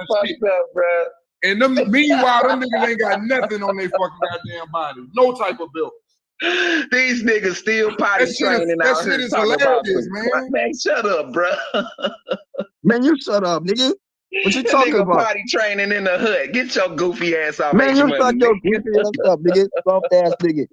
fight, bro. And them, meanwhile, them niggas ain't got nothing on their fucking goddamn body. No type of belt. These niggas still potty training out here. That shit is hilarious, man. Man, shut up, bro. Man, you shut up, nigga. What you talking about? Potty training in the hood. Get your goofy ass off. Man, you shut your goofy ass up, nigga. Soft ass nigga.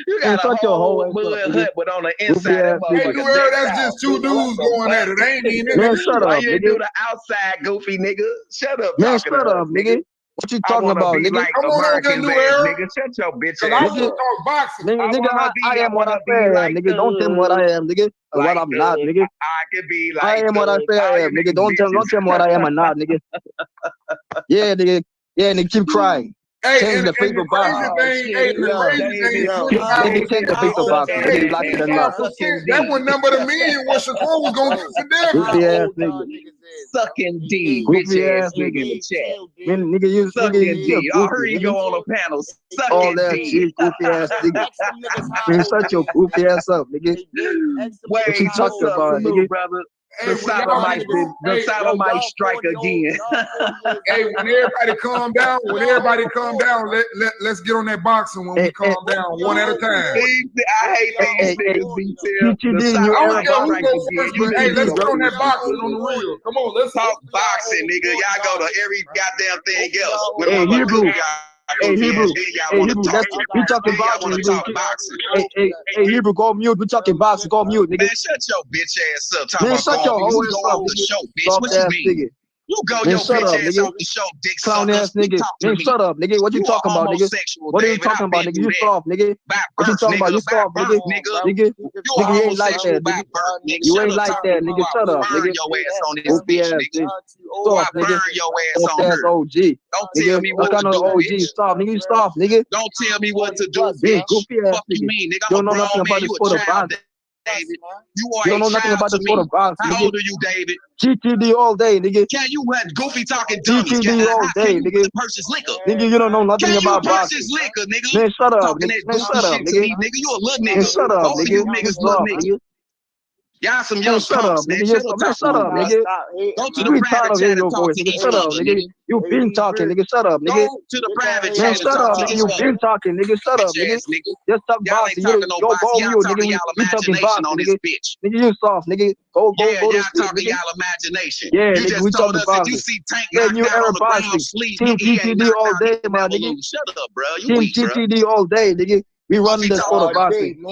You got a whole mud hut, but on the inside, that's just two dudes going at it. Ain't even. Man, shut up, Why you nigga. do the outside, goofy nigga? Shut up, Man, shut up, nigga. What you talking about, nigga? Like Americans, nigga. Shut your bitch ass. I want to talk boxing. Nigga, I am what I say I am, nigga. Don't tell me what I am, nigga. Or what I'm not, nigga. I could be like. I am what I say I am, nigga. Don't tell me what I am or not, nigga. Yeah, nigga. Yeah, nigga, keep crying. Hey, change the face of boxing. Change the face of boxing. Nigga, like it or not. That one number to me what Shakur was going to get for Goofy ass nigga. Sucking D, bitch ass nigga in the chat. Nigga, you sucking D. I heard you go on a panel. All Sucking that D. shit, goofy ass nigga. Man, shut your goofy ass up, nigga. What you talking about, nigga? Brother. The sodomite strike again. Hey, when everybody calm down, let's get on that boxing when we calm down one at a time. I hate these niggas. Hey, let's get on that boxing on the real. Come on, let's talk boxing, nigga. Y'all go to every goddamn thing else. Hey, Hebrew. Hey, Hebrew, we talking boxing. Hey, Hebrew, go mute. We talking boxing. Go mute, nigga. Man, shut your bitch ass up. Man, shut your whole ass up, nigga. What you mean? You go your bitch ass off the show, dick clown ass nigga. Man, shut up, nigga. What you talking about, nigga? What are you talking about, nigga? You soft, nigga. What you talking about? You soft, nigga. Nigga, you ain't like that, nigga. You ain't like that, nigga. Shut up, nigga. Goofy ass, nigga. Soft, nigga. Soft ass OG. Don't tell me what to do, OG. Soft, nigga. You soft, nigga. Don't tell me what to do, bitch. Goofy ass, fuck you mean, nigga? You don't know nothing about the sport of boxing. David, you don't know nothing about the sport of boxing. How old are you, David? GTD all day, nigga. Can you let goofy talking dummies? GTD all day, nigga. Purchase liquor. Nigga, you don't know nothing about boxing. Purchase liquor, nigga. Man, shut up, talking nigga. Man, shut up, nigga. Nigga, you a little nigga. Man, shut up, both nigga. Of you niggas little nigga. Y'all some young punks, man. Shut up, nigga. Go to the private chat and talk to each Shut up, nigga. You been talking, nigga. Shut up, nigga. Go to the private chat. Man, shut up, nigga. You been talking, nigga. Shut up, nigga. Just talk boxing. You go mute, nigga. You talking boxing, nigga. Nigga, you soft, nigga. Go y'all to sleep, talking nigga. y'all imagination. Yeah, you nigga, just we told talking us that boxing. you see Tank Yeah, knocked you down on the boxing. ground sleep. Team GTD all day, my nigga. Shut up, bro. You Team weak, bro. GTD all day, nigga. We running the sport of boxing.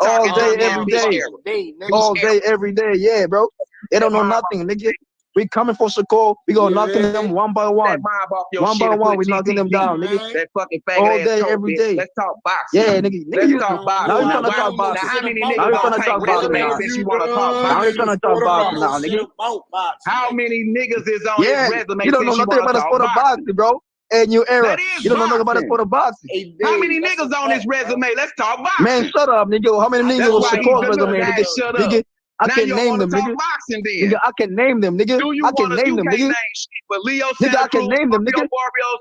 All day, every day. All day, every day. Yeah, bro. They don't know nothing, nigga. We coming for Shakur. We gonna knocking them one by one. One by one, we knocking them down, nigga. That fucking all day, every day. Let's talk boxing. Yeah, nigga. Let's talk boxing. Now we trying to talk boxing. How many Now we niggas trying to talk boxing now. since you want to talk boxing? Now we trying to talk boxing now, nigga. How many niggas is on his resume? You don't know nothing about the sport of boxing, bro. And new era. You don't know nothing about the sport of boxing. How many niggas on his resume? Let's talk boxing. Man, shut up, nigga. How many niggas on Shakur's resume, nigga? Shut up. Nigga, I now can you name them, talk nigga. Boxing, then. Nigga, I can name them, nigga. I can name them, nigga. But Leo nigga, I can name them, nigga. Barrios,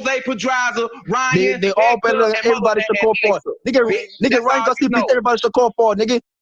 Jose Pedraza, Ryan. They all better than everybody Shakur fought. Nigga, Ryan Gussie beat everybody Shakur fought, nigga.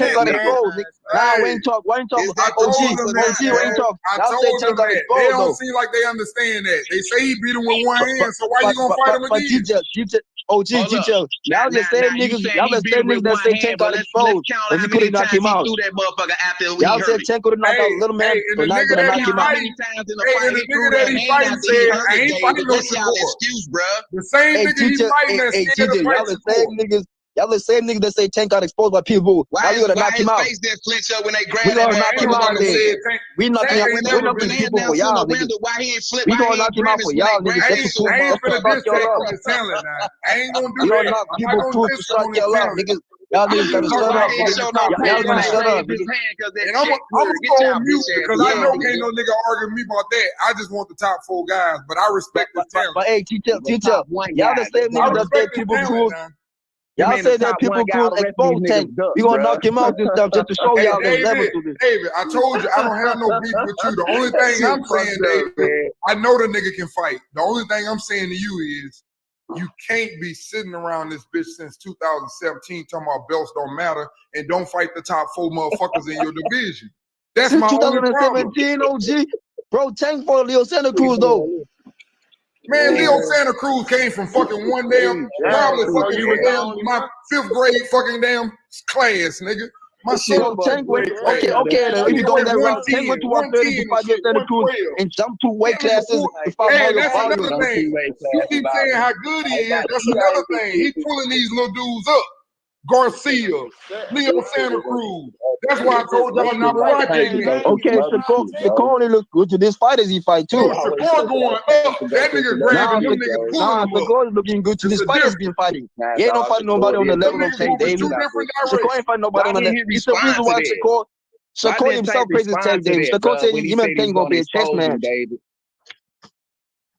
Tank got exposed. Nah, we ain't talk. We ain't talk. I told them that, OG, we ain't talk. I Y'all say told them Tank got that. exposed They don't though. seem like they understand that. They say he beat him with one hand, so why you gonna fight him again? OG, y'all just said niggas. Y'all just said niggas that say Tank got exposed, but you couldn't knock him out. That motherfucker after Y'all said Tank could have knocked out Little Man, and but the not nigga gonna that knock he him out. fighting, and the nigga that he fighting said, I ain't fighting no Shakur. Excuse, bro. The same nigga he fighting that's scared to fight Shakur. Y'all the same niggas that say Tank got exposed by people. Now you gonna knock him out. Face that flinch up when they grab We gonna that knock him out then. We knocking people for y'all niggas. We gonna knock him out for y'all niggas. I ain't finna diss Tank on his talent now. I ain't gonna do We gonna that. knock I'm people not gonna proof to diss shut on his y'all up, talent. niggas. Y'all niggas better shut up, niggas. Y'all better shut up, niggas. And I'm gonna go on mute because I know ain't no nigga arguing me about that. I just want the top 4 guys, but I respect his talent. But hey, teacher, y'all the same niggas that say people proof. Y'all say that people could expose Tank. We gonna knock him out this time just to show y'all the level to this. David, I told you I don't have no beef with you. The only thing I'm saying, David, I know the nigga can fight. The only thing I'm saying to you is you can't be sitting around this bitch since 2017 talking about belts don't matter and don't fight the top 4 motherfuckers in your division. That's since my only problem. 2017, OG. Bro, Tank fought Leo Santa Cruz though. Man, Leo Santa Cruz came from fucking one damn, probably fucking from damn my 5th grade fucking damn class, nigga. My son, okay. If you go that route, Tank went to 130 to fight against Santa Cruz and jumped 2 weight classes to fight Mario that's Barrios. another thing. You keep saying how good he is. That's another thing. He pulling these little dudes up. Garcia, Leo Santa Cruz. That's why I told y'all not to watch that. Okay, Shakur only looks good to this fighters he fight too. Shakur going up. That nigga grabbing them niggas pulling them up. Shakur is looking good to this fighters been fighting. He ain't no fighting nobody on the level of Tank Davis. Shakur ain't fighting nobody on the level. It's the reason why Shakur himself praises Tank Davis. Shakur said him and Tank gonna be a chess match.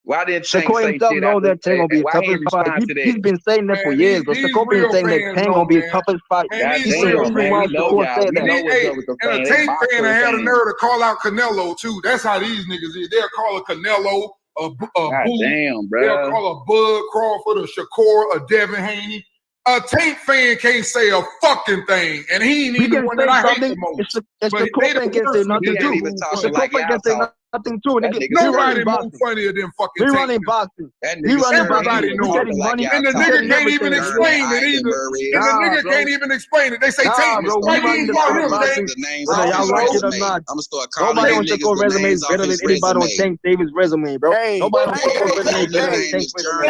Why didn't Tank Shakur say himself shit know after that Tank gonna be a toughest fight. He's been saying that for years, but Shakur been saying that Tank gonna be a toughest fight. He's the reason why Shakur said that. And a Tank fan had a nerve to call out Canelo too. That's how these niggas is. They'll call a Canelo, a Boo. Damn, bro. They'll call a Bud Crawford, a Shakur, a Devin Haney. A Tank fan can't say a fucking thing, and he ain't even the one that I hate the most. But Shakur fan can't say nothing too. Shakur fan can't say nothing too. Nobody move funnier than fucking Tank. He running boxing. He running boxing. Everybody knows it. And the nigga can't even explain it either. And the nigga can't even explain it. They say Tank, why you ain't about him, Tank? Y'all like it or not? Nobody on Shakur resume is better than anybody on Tank Davis' resume, bro. Nobody on Shakur resume is better than Tank's resume.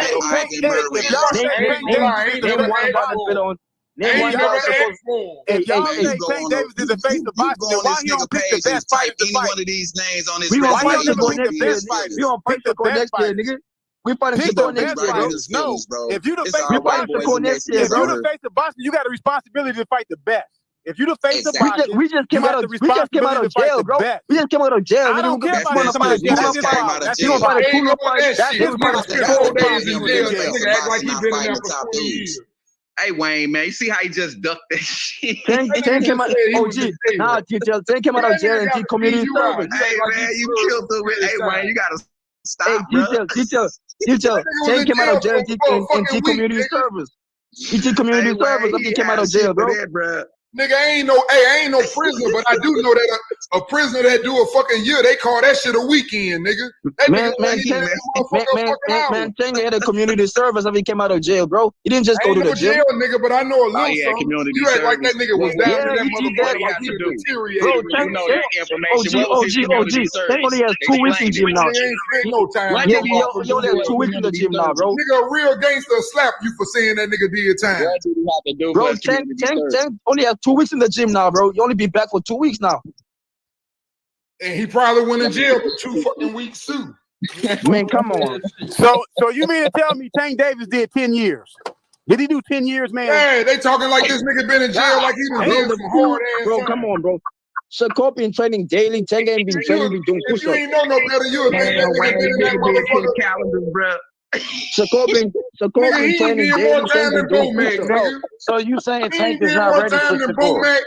If y'all say Tank Davis is the face of boxing, then why he don't pick the best fighter to fight? One of these names on his we gonna Why fight you never Shakur pick the next year. best fighters? We gonna fight Pick the Shakur best next year, fighters. nigga. We fighting Pick Shakur the next best year, bro. fighters. No, if you the face We of fighting boxing, Shakur next year, if you bro. the face of boxing, you got a responsibility to fight the best. If you the face of boxing, We just came out of jail, bro. We just came out of jail. I don't care about that. That's his problem. That's his gonna fight a problem. two-up fight. That's his problem. Spent 4 days in jail. That nigga act like he been in there for 20 years. Hey Wayne, man, you see how he just ducked that shit? Tank came out. Tank came out of jail and did community service. Hey man, you killed him with. Hey Wayne, you gotta stop, bro. Tank came out of jail and did community service. He did community service after he came out of jail, bro. Nigga, I ain't no prisoner, but I do know that a prisoner that do a fucking year, they call that shit a weekend, nigga. Man, Tank had a community service after he came out of jail, bro. He didn't just go to the jail, nigga, but I know a little something. Community you act like that nigga was down in that motherfucker like he deteriorated. Bro, Tank only has 2 weeks in the gym now. He ain't spent no time. He only has 2 weeks in the gym now, bro. Nigga, a real gangster slap you for saying that nigga did time. Bro, Tank only has 2 weeks in the gym now, bro. You only be back for 2 weeks now. And he probably went in jail for 2 fucking weeks too. Man, come on. So you mean to tell me Tank Davis did 10 years? Did he do 10 years, man? Hey, they talking like this nigga been in jail like he done did some hard ass. Bro, come on, bro. Shakur been training daily. Tank ain't been training, been doing push-ups. If you ain't know no better, you would think that nigga been in that motherfucker. Calendar, bro. Shakur been training daily. Tank been doing push-ups. So you saying Tank is not ready for Shakur?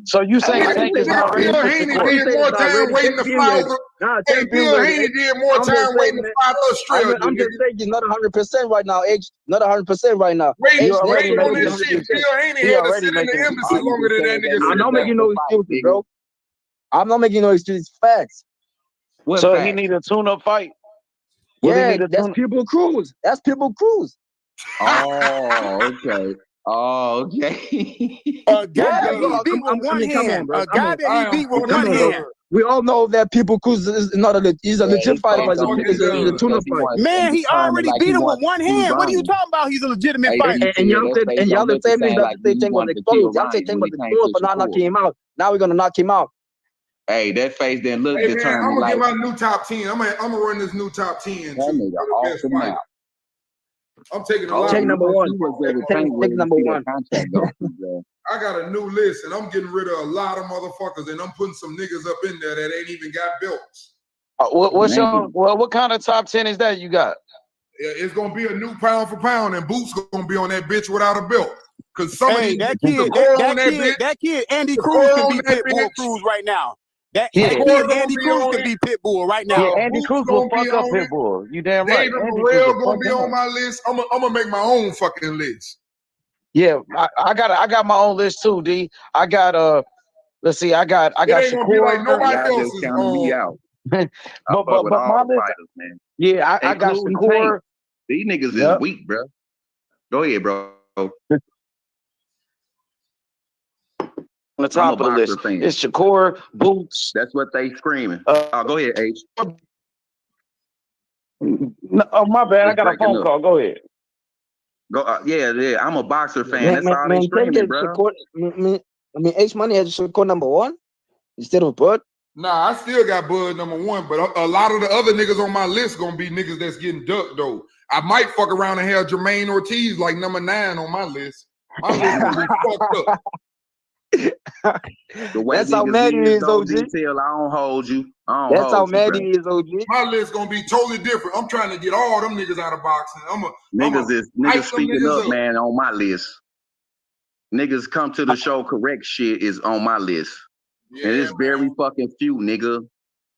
So you saying Tank is not ready for Haney did more time waiting to fly over. Hey, Bill Haney did more time waiting to fly to Australia. I'm just saying you're not 100% right now, H. Not 100% right now. Waiting on this shit. Bill Haney had to sit in the embassy longer than that nigga. I'm not making no excuses, bro. I'm not making no excuses. Facts. So he need a tune-up fight. Yeah, that's People Cruz. That's People Cruz. Oh, okay. Oh, okay. A guy that he beat with one hand. A guy that he beat with one hand. We all know that People Cruz is not he's a legit fighter, but he's a tune-up fight. Man, he already beat him with one hand. What are you talking about? He's a legitimate fighter. And y'all the same thing that they think was exposed. Y'all say Tank was exposed, but not knocking him out. Now we're gonna knock him out. Hey, that face didn't look determined. I'm gonna get my new top 10. I'm gonna run this new top 10. I'm taking a lot. Take number one. Take number one. I got a new list, and I'm getting rid of a lot of motherfuckers, and I'm putting some niggas up in there that ain't even got belts. What kind of top 10 is that you got? It's gonna be a new pound for pound, and Boots gonna be on that bitch without a belt. Cause some of these that kid, Andy Cruz can be Pitbull Cruz right now. That kid, Andy Cruz can be Pitbull right now. Yeah, Andy Cruz will fuck up Pitbull. You damn right. David Morrell gonna be on my list. I'm gonna make my own fucking list. Yeah, I got my own list too, D. I got let's see, I got Shakur. Like nobody else is counting me out. but my list, Yeah, I got including Shakur. Tank. These niggas Yep. is weak, bro. Go ahead, bro. On the top of the list, fan. it's Shakur, Boots. That's what they screaming. Go ahead, H. No, oh, my bad. I got a phone call. Go ahead. Go. Yeah. I'm a boxer fan. That's all they man, screaming, bro. I mean, H Money has Shakur number 1 instead of Bud. Nah, I still got Bud number 1, but a lot of the other niggas on my list gonna be niggas that's getting ducked though. I might fuck around and have Jamaine Ortiz like number 9 on my list. My list gonna be fucked up. The way that's how mad he is, OG. Detail, I don't hold you. That's how mad he is, OG. My list gonna be totally different. I'm trying to get all them niggas out of boxing. Niggas speaking up, man, on my list. Niggas come to the show correct shit is on my list. Yeah, and it's very fucking few, nigga.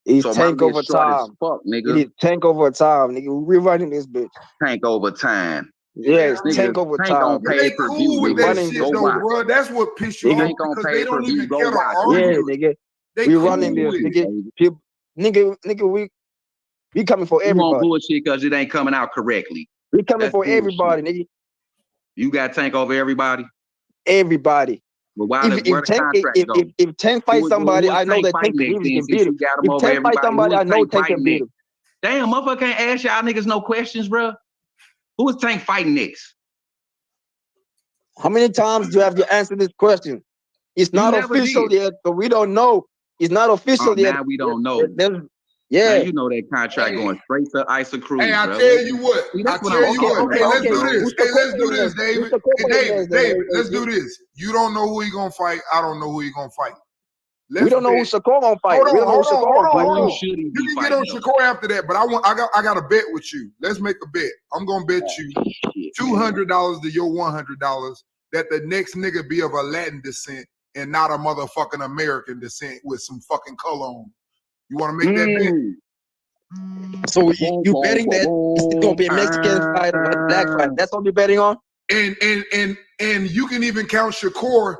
He's so tank over time. Fuck, nigga. He's tank over time, nigga. We're running this bitch. Tank over time. Yes, tank over time. On pay-per-view, with that shit, though, bro. That's what piss you off because they don't even care to argue. Yeah, nigga. We running this, nigga. Nigga, we coming for everybody. You want bullshit because it ain't coming out correctly. We coming for everybody, nigga. You got Tank over everybody? Everybody. But why if Tank fight somebody, I know that Tank can beat him. If Tank fight somebody, I know Tank can beat him. Damn, motherfucker can't ask y'all niggas no questions, bro. Who is Tank fighting next? How many times do you have to answer this question? It's not official yet, so we don't know. It's not official yet. Now we don't know. Yeah, now you know that contract going straight to Isa Cruz. Hey, I bro. Tell you what. Okay, let's do this. Hey, let's do this, David. Hey, David, let's do this. You don't know who he gonna fight. I don't know who he gonna fight. We don't know who Shakur gonna fight. Hold on. You can get on Shakur after that, but I got a bet with you. Let's make a bet. I'm gonna bet you $200 to your $100 that the next nigga be of a Latin descent and not a motherfucking American descent with some fucking color on. You want to make that bet? So you betting that it's gonna be a Mexican fight or a black fight? That's what you're betting on. And you can even count Shakur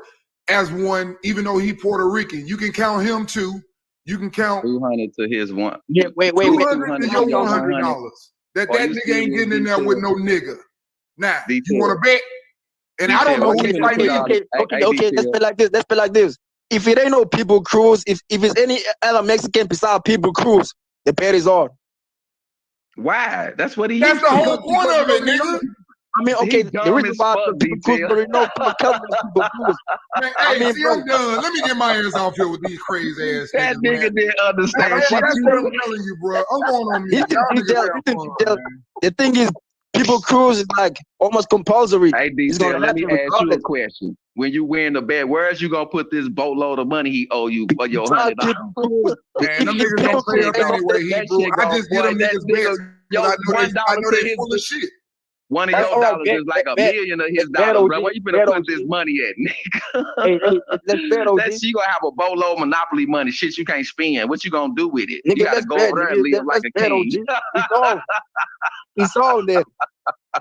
as one, even though he Puerto Rican. You can count him too. You can count 200 to his one. Yeah, wait. 200 to your $100. That nigga ain't getting in there with no nigga. Now, you want to bet? And I don't know who he's fighting. Okay. Let's be like this. If it ain't no People Cruz, if it's any other Mexican besides People Cruz, the bet is on. Why? That's what he. That's the whole point of it, nigga. I mean, okay, the reason why People Cruz, but we know People Cruz. I'm done. Let me get my ass off here with these crazy ass that nigga didn't understand. That's what I'm telling you, bro. I'm going on mute. The thing is, People Cruz is like almost compulsory. Hey, DJ, let me ask you a question. When you win the bet, where is you gonna put this boatload of money he owe you for your $100? Man, them niggas don't pay up anyway. I just get them niggas bets because I know they full of shit. One of your dollars is like $1 million of his dollars, bro. Where you finna put this money at, nigga? Let's bet, OG. That you gonna have a boatload monopoly money, shit you can't spend. What you gonna do with it? You gotta go over there and live like a king. It's all there.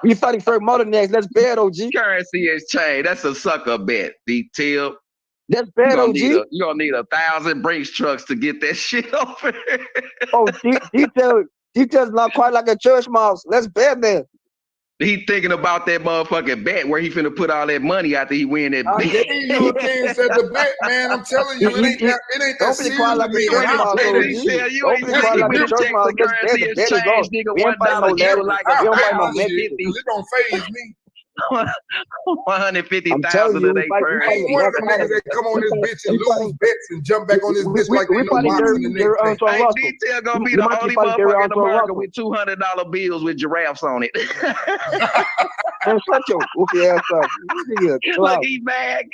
We fighting for modern next. Let's bet, OG. Currency exchange. That's a sucker bet. Detail. Let's bet, OG. You gonna need 1,000 Brinks trucks to get that shit over. Oh, detail's not quite like a church mouse. Let's bet, man. He thinking about that motherfucking bet where he finna put all that money after he win that bet. You things at the bet, man. I'm telling you, it ain't that serious to me. It don't phase me. 150,000 of they first. I ain't one of the niggas that come on this bitch and lose bets and jump back on this bitch like they know boxing the next day. Hey, Detail gonna be the only motherfucker in America with $200 bills with giraffes on it. Man, shut your goofy ass up. Look, he mad.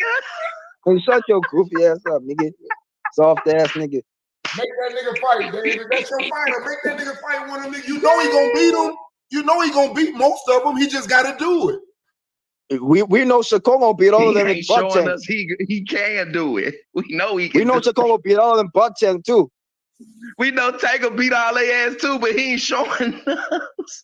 Man, shut your goofy ass up, nigga. Soft ass nigga. Make that nigga fight, David. That's your fighter. Make that nigga fight one of them niggas. You know he gonna beat him. You know he gonna beat most of them. He just gotta do it. We know Shakur gonna beat all of them in butt showing us he can do it. We know he can. We know Shakur gonna beat all of them butt tank too. We know Tank will beat all their ass too, but he ain't showing us.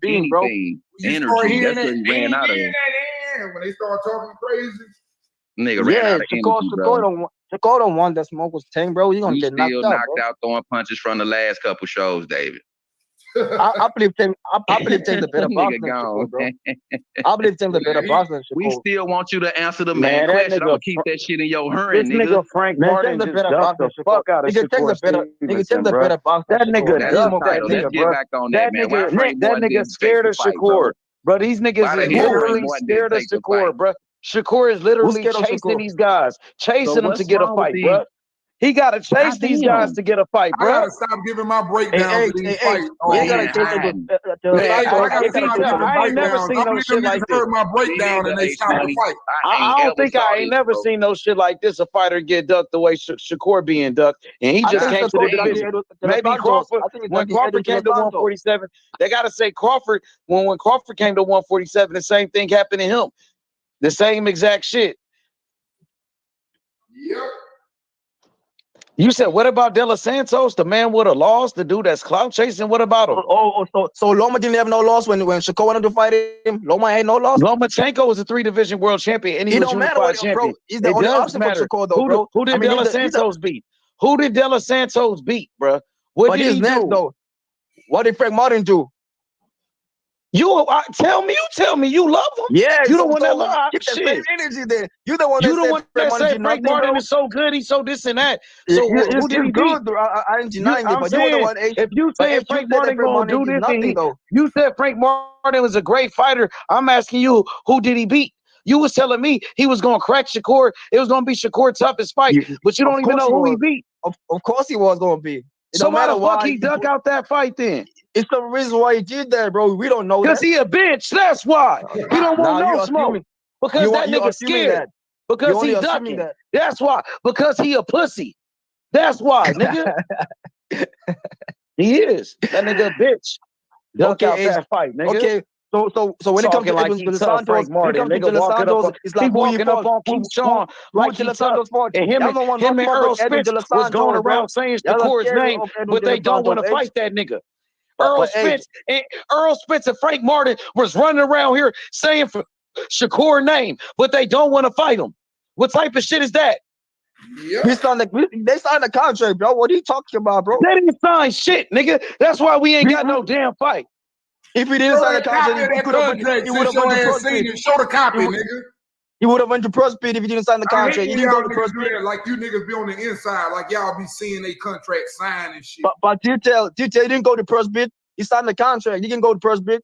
being, bro. You energy. start hearing That's what he ran out of. When they start talking crazy. Nigga ran out of energy, bro. Shakur don't want that smoke with Tank, bro. You're gonna You get still knocked out, throwing punches from the last couple shows, David. I believe Tank. I believe Tank's the better boxer Nigga than gone. Shakur, bro. I believe Tank's the better boxer than We Shakur. still want you to answer the Man, man that question. I'm nigga gonna keep that shit in your This hearing, nigga nigga. Frank Man, Martin Tank's the just better ducked boxer the than Shakur. fuck out of Nigga, Tank's Shakur the better. Nigga, Tank's Stevenson, the bro. better boxer That than Shakur. nigga That's He the ducked smoked that that title. Let's nigga, nigga, get bro. back on That that, man. Why nigga, Frank that Martin nigga didn't take scared the of fight, Shakur, bro? bro. These niggas Why the is hell Frank literally Martin didn't scared of take the Shakur, fight? bro. Shakur is Who's literally scared of chasing Shakur? these guys, So chasing them what's to get a wrong with fight, these? bro. He gotta chase these guys Goddamn. to get a fight, I bro. gotta stop giving my breakdowns of these fights. You Why ain't he gotta ain't take hiding? the Hey, I gotta If he stop tell, giving I ain't never breakdowns. seen I no believe shit them niggas like this. heard my See, breakdown nigga, and they Ace stopped the Money. fight. I don't think I ain't never seen no shit like this. A fighter get ducked the way Shakur being ducked, and he I just think came to the Shakur ducked division. Edwin de los Maybe Santos. Crawford, I think he when ducked Edwin Crawford de los came to Santos. 147, they gotta say Crawford. When Crawford came to 147, the same thing happened to him. The same exact shit. Yep. You said, what about De Los Santos, the man with a loss, the dude that's clout chasing? What about him? So Loma didn't have no loss when Shakur wanted to fight him. Loma ain't no loss. Lomachenko was a 3-division world champion, and he was don't matter unified what, champion. bro. He's the It only does option for matter. Shakur, though, bro. Who did I mean, De Los Santos beat? Who did De Los Santos beat, bro? What did he next, do? though? What did Frank Martin do? Tell me you love him. Yeah, you don't want to lie. Keep that Shit. same energy there. You the one that said Frank Martin is so good, he's so this and that. So who did he beat? Good, I ain't denying it, I'm but saying, you the one. if you say Frank Martin gonna do this, nothing, though. You said Frank Martin was a great fighter. I'm asking you, who did he beat? You was telling me he was gonna crack Shakur. It was gonna be Shakur's toughest fight, but you don't even know who he beat. Of course he was gonna be. So why the fuck he duck out that fight then? It's the reason why he did that, bro. We don't know that. Because he a bitch. That's why. He don't want no smoke. Because that nigga scared. Because he ducking. That's why. Because he a pussy. That's why, nigga. He is. That nigga a bitch. Duck out that fight, nigga. Okay. So when it comes to like Edwin De Los Santos, it's like walking up on Keyshawn like he tough. And him and Earl Spence was going around saying Shakur's name, but they don't want to fight that nigga. Earl Spence and Frank Martin was running around here saying for Shakur's name, but they don't want to fight him. What type of shit is that? Yeah. They signed the contract, bro. What are you talking about, bro? They didn't sign shit, nigga. That's why we ain't got no damn fight. If he didn't sign the contract, he would have went to Show the copy, nigga. He would have went to Pro Speed if he didn't sign the contract. He didn't go to Pro Speed. Like you niggas be on the inside, like y'all be seeing a contract signed and shit. But you tell he didn't go to Pro Speed. He signed the contract. He didn't go to Pro Speed.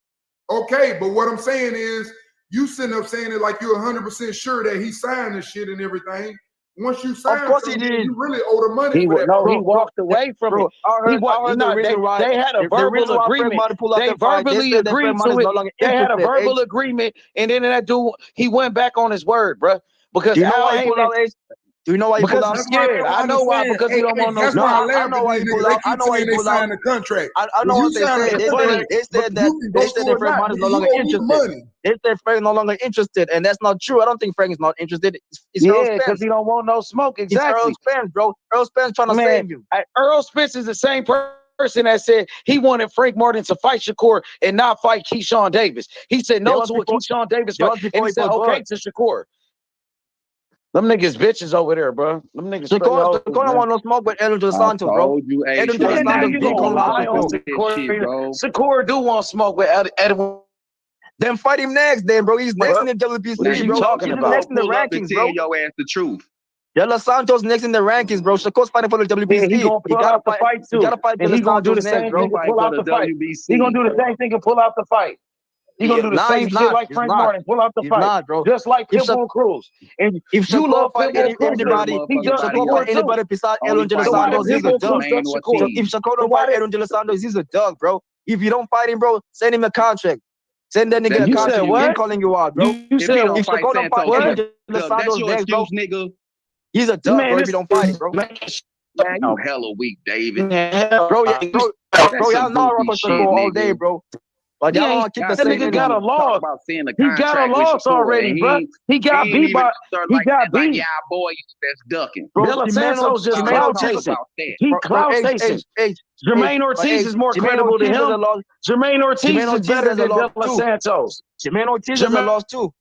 Okay, but what I'm saying is, you sitting up saying it like you're 100% sure that he signed the shit and everything. Once you signed, of course he did. You really owe the money. He walked away from it. They had a verbal agreement. They verbally agreed to it. They had a verbal agreement, and then that dude he went back on his word, bro. Because do you know why he pulled out? Do you know why he pulled out? I know why. Because he don't want no. I know why he pulled out. I know why he pulled out. The contract. I know what they said. They said that Frank Martin is no longer interested. They said Frank no longer interested, and that's not true. I don't think Frank is not interested. It's because he don't want no smoke. Exactly. It's Earl Spence, bro. Earl Spence trying to save you. Earl Spence is the same person that said he wanted Frank Martin to fight Shakur and not fight Keyshawn Davis. He said no to a Keyshawn Davis fight, and he said okay to Shakur. Them niggas bitches over there, bro. Them niggas. Shakur don't want no smoke with Edwin De Los Santos, bro. Edwin De Los Santos. Shakur do want smoke with Edwin. Then fight him next, then, bro. He's next in the WBC, what are you talking about? Next in the rankings, bro. Tell your ass the truth. De Los Santos next in the rankings, bro. Shakur's fighting for the WBC. Yeah, he gonna pull out the fight too. You gotta fight and he gonna do the same thing. Pull out the fight. He gonna do the same thing and pull out the fight. He gonna do the same shit like Frank Martin. Pull out the fight, bro. Just like Pitbull Cruz. And if you love Pitbull Cruz, anybody besides Edwin De Los Santos, he's a dog. If Shakur don't fight Edwin De Los Santos, he's a dog, bro. If you don't fight him, bro, send him a contract. Send that nigga a contract. He's calling you out, bro. You said if Shakur don't fight Edwin De Los Santos next, bro, he's a dog, bro. If you don't fight him, bro. Man, you hella weak, David. Bro, y'all know Shakur all day, bro. But y'all want to keep the same nigga got a loss. He got a loss already, bro. He got beat by. He got beat. Yeah, boy, that's ducking. De Los Santos just clout chasing. He clout chasing. Jamaine Ortiz is more credible than him. Jamaine Ortiz is better than De Los Santos. Jamaine Ortiz is a loss too.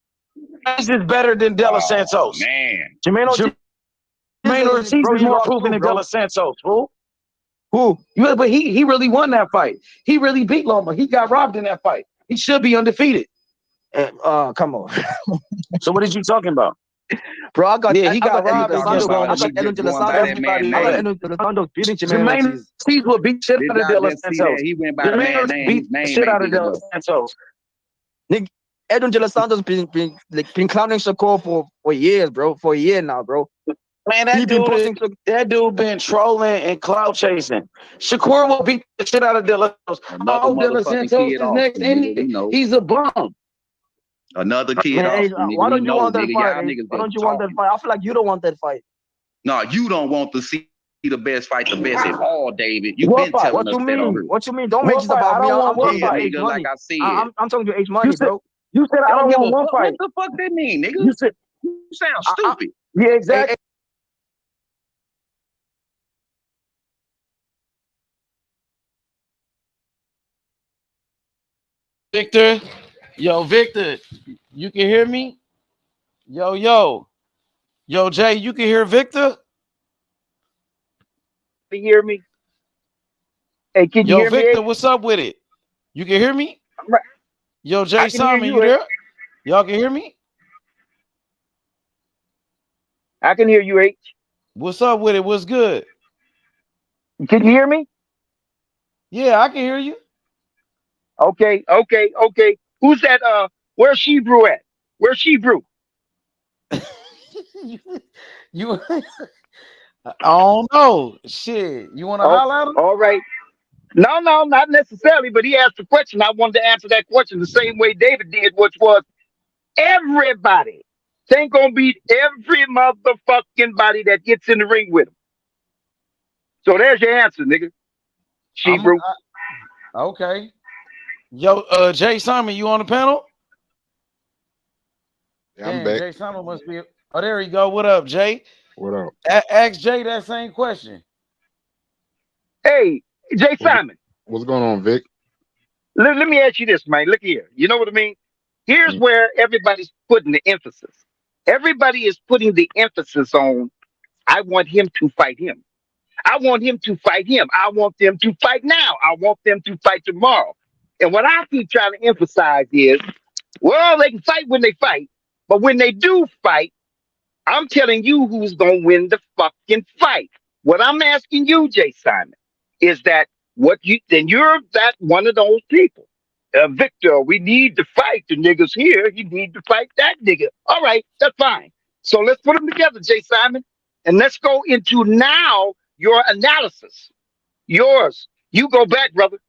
He's is better than De Los Santos. Man, Jamaine Ortiz is more proven than De Los Santos, fool. Who? Yeah, but he really won that fight. He really beat Loma. He got robbed in that fight. He should be undefeated. Come on. So what is you talking about? Bro, I got he got robbed against Edwin De Los Santos beating Jamaine Ortiz will beat shit out of De Los Santos. He went by Jamaine beat shit out of De Los Santos. Edwin De Los Santos been clowning Shakur for years, bro. For a year now, bro. Man, that dude been trolling and clout chasing. Shakur will beat the shit out of De Los Santos. Oh, De Los Santos is next. He's a bum. Another kid. Why don't you want that fight? Why don't you want that fight? I feel like you don't want that fight. No, you don't want to see the best fight, the best at all, David. You've been telling us that. What you mean? Don't make this about me. I'm like I said. I'm talking to H money, bro. You said I don't want one fight. What the fuck that mean, nigga? You sound stupid. Yeah, exactly. Victor. Yo, Victor, you can hear me? Yo, Jay, you can hear Victor? You hear me? Hey, can you Yo, hear me? Victor, what's up with it? You can hear me? Yo, Jay I can hear Simon, you, you there? Y'all can hear me? I can hear you, H. What's up with it? What's good? Can you hear me? Yeah, I can hear you. Okay. Who's that? Where's Shebrew at? Where's Shebrew? You I don't know. Shit. You want to holler at him? All right. No, not necessarily, but he asked a question. I wanted to answer that question the same way David did, which was everybody. They ain't gonna beat every motherfucking body that gets in the ring with him. So there's your answer, nigga. Shebrew. Okay. Yo, Jay Simon, you on the panel? Yeah, I'm back. Jay Simon must be. Oh, there you go. What up, Jay? What up? Ask Jay that same question. Hey, Jay Simon. What's going on, Vic? Let me ask you this, man. Look here. You know what I mean? Here's where everybody's putting the emphasis. Everybody is putting the emphasis on, I want him to fight him. I want him to fight him. I want them to fight now. I want them to fight tomorrow. And what I keep trying to emphasize is, well, they can fight when they fight, but when they do fight, I'm telling you who's going to win the fucking fight. What I'm asking you, Jay Simon, is that you're that one of those people. Victor, we need to fight the niggas here. You need to fight that nigga. All right, that's fine. So let's put them together, Jay Simon, and let's go into now your analysis. Yours. You go back, brother.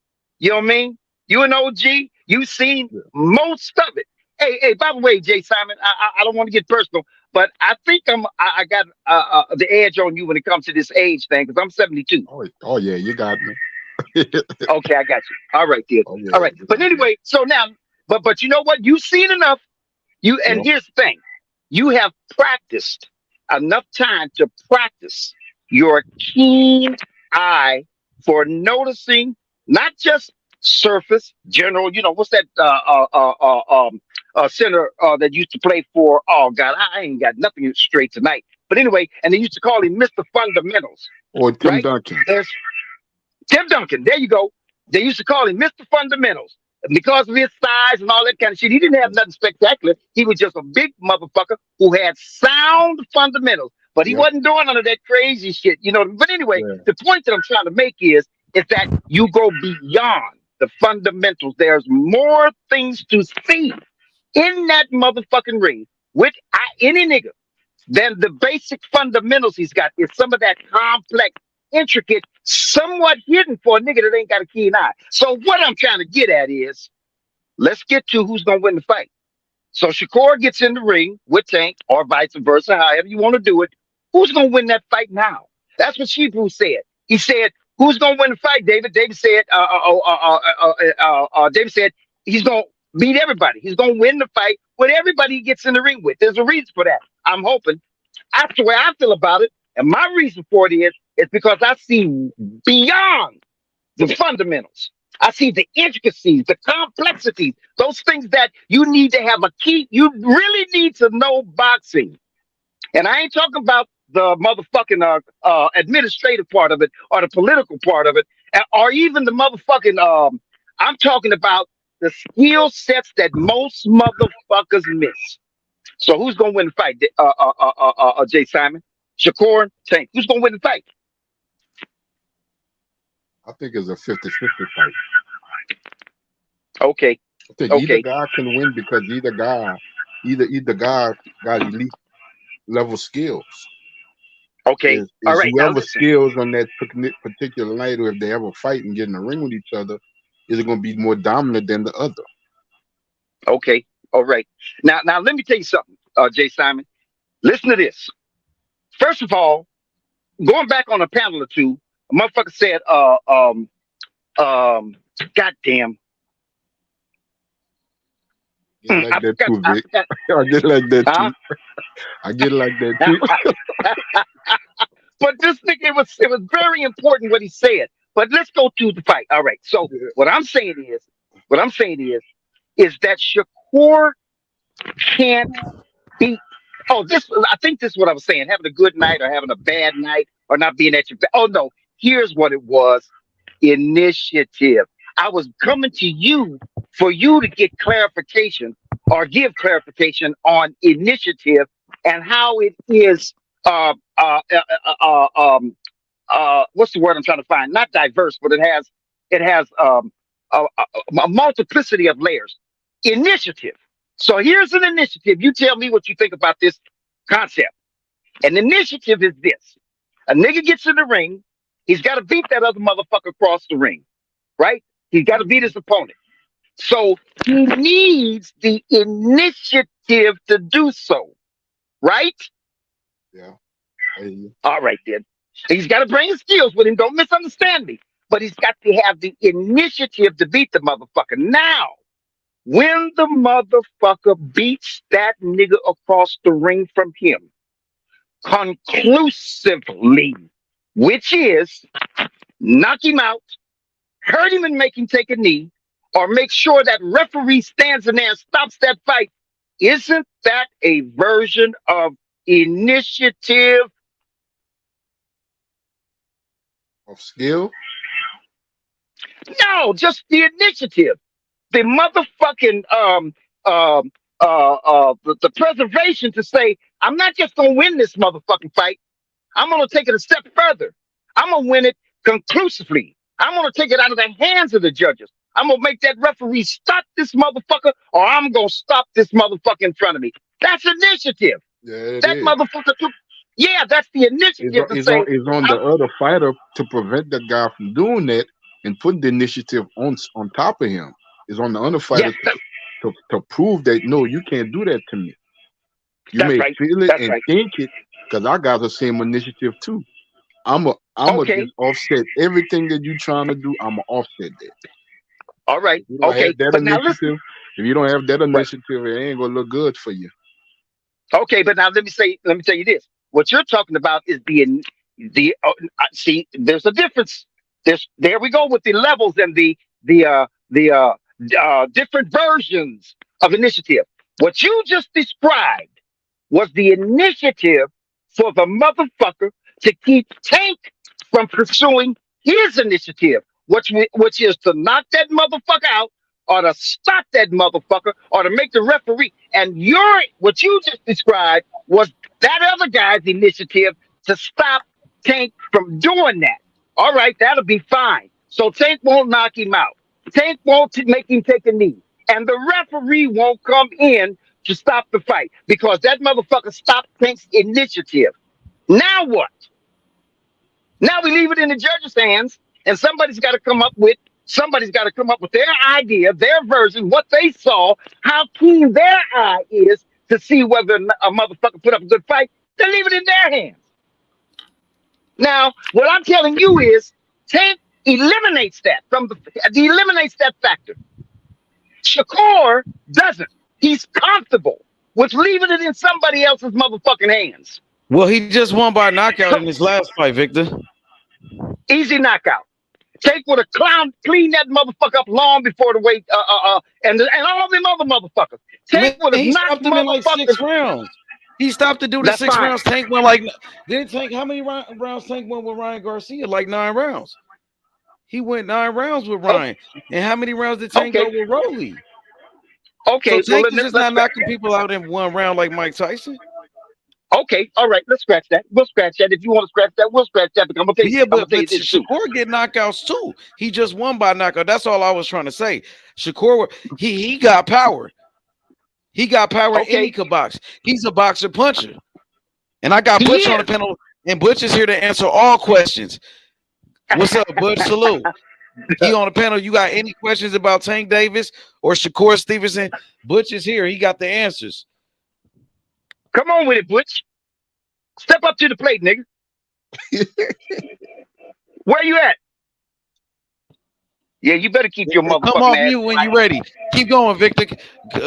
You know what I mean? You an OG. You've seen most of it. Hey, by the way, Jay Simon, I don't want to get personal, but I think I got the edge on you when it comes to this age thing, because I'm 72. Oh yeah, you got me. Okay, I got you. All right, dude. Oh, yeah. All right. But anyway, so now, but you know what? You've seen enough. And here's the thing. You have practiced enough time to practice your keen eye for noticing not just surface, general, what's that center that used to play for, oh God, I ain't got nothing straight tonight. But anyway, and they used to call him Mr. Fundamentals. Or Tim Duncan. There's Tim Duncan, there you go. They used to call him Mr. Fundamentals. And because of his size and all that kind of shit, he didn't have nothing spectacular. He was just a big motherfucker who had sound fundamentals. But he wasn't doing none of that crazy shit, But anyway, the point that I'm trying to make is that you go beyond the fundamentals. There's more things to see in that motherfucking ring with any nigga than the basic fundamentals he's got. Is some of that complex, intricate, somewhat hidden for a nigga that ain't got a keen eye. So what I'm trying to get at is, let's get to who's going to win the fight. So Shakur gets in the ring with Tank, or vice versa, however you want to do it. Who's going to win that fight now? That's what Shebrew said. He said, who's going to win the fight, David? David said, David said he's going to beat everybody. He's going to win the fight with everybody he gets in the ring with. There's a reason for that. I'm hoping. That's the way I feel about it. And my reason for it is because I see beyond the fundamentals. I see the intricacies, the complexities, those things that you need to have a key. You really need to know boxing. And I ain't talking about the motherfucking administrative part of it, or the political part of it, or even the motherfucking, I'm talking about the skill sets that most motherfuckers miss. So who's going to win the fight, Jay Simon? Shakur, Tank. Who's going to win the fight? I think it's a 50-50 fight. Okay. I think either guy can win because either guy got elite level skills. Okay. All right. Whoever skills on that particular night, or if they ever fight and get in the ring with each other, is going to be more dominant than the other. Okay. All right. Now let me tell you something, Jay Simon. Listen to this. First of all, going back on a panel or two, a motherfucker said, goddamn. I get like that too, Vic. I get like that too. I get like that too. But this thing, it was very important what he said. But let's go to the fight. All right. So what I'm saying is, is that Shakur can't beat. Oh, I think this is what I was saying. Having a good night or having a bad night or not being at your best. Oh no, here's what it was. Initiative. I was coming to you for you to get clarification or give clarification on initiative and how it is what's the word I'm trying to find? Not diverse, but it has a multiplicity of layers. Initiative. So here's an initiative. You tell me what you think about this concept. An initiative is this. A nigga gets in the ring. He's got to beat that other motherfucker across the ring, right? He's got to beat his opponent. So he needs the initiative to do so, right? Yeah. All right, then. He's got to bring his skills with him. Don't misunderstand me. But he's got to have the initiative to beat the motherfucker. Now, when the motherfucker beats that nigga across the ring from him, conclusively, which is knock him out, hurt him and make him take a knee, or make sure that referee stands in there and stops that fight, isn't that a version of initiative? Of skill? No, just the initiative. The motherfucking the preservation to say, I'm not just gonna win this motherfucking fight. I'm gonna take it a step further. I'm gonna win it conclusively. I'm gonna take it out of the hands of the judges. I'm gonna make that referee stop this motherfucker, or I'm gonna stop this motherfucker in front of me. That's initiative. Yeah, that is. Motherfucker took. Yeah, that's the initiative It's on the other fighter to prevent that guy from doing that and put the initiative on top of him. It's on the other fighter to prove that no, you can't do that to me. You may feel it and think it, because I got the same initiative too. I'm a just offset everything that you trying to do. I'm a offset that. All right. If you don't have that initiative, it ain't gonna look good for you. Okay, but now let me tell you this. What you're talking about is see. There's a difference. There we go with the levels and the different versions of initiative. What you just described was the initiative for the motherfucker to keep Tank from pursuing his initiative, which is to knock that motherfucker out, or to stop that motherfucker, or to make the referee. And what you just described was that other guy's initiative to stop Tank from doing that. All right, that'll be fine. So Tank won't knock him out. Tank won't make him take a knee. And the referee won't come in to stop the fight because that motherfucker stopped Tank's initiative. Now what? Now we leave it in the judge's hands, and somebody's got to come up with their idea, their version, what they saw, how keen their eye is to see whether a motherfucker put up a good fight. They leave it in their hands. Now, what I'm telling you is, Tank eliminates that eliminates that factor. Shakur doesn't. He's comfortable with leaving it in somebody else's motherfucking hands. Well, he just won by knockout in his last fight, Victor. Easy knockout. Tank would have cleaned that motherfucker up long before the weight, and all them other motherfuckers. Tank would have knocked him in like 6 rounds. He stopped to do the 6 rounds. Tank went how many rounds Tank went with Ryan Garcia? Like 9 rounds. He went 9 rounds with Ryan. And how many rounds did Tank go with Rolly? Okay, so Tank is just not knocking people out in 1 round like Mike Tyson. Okay, all right, let's scratch that. We'll scratch that. If you want to scratch that, we'll scratch that. Because I'm gonna tell you, but Shakur get knockouts too. He just won by knockout. That's all I was trying to say. Shakur, he got power. He got power in any box. He's a boxer puncher. And I got Butch on the panel, and Butch is here to answer all questions. What's up, Butch? Salute. He on the panel. You got any questions about Tank Davis or Shakur Stevenson? Butch is here. He got the answers. Come on with it, Butch. Step up to the plate, nigga. Where you at? Yeah, you better keep your motherfucking Come off mute when you're ready. Keep going, Victor.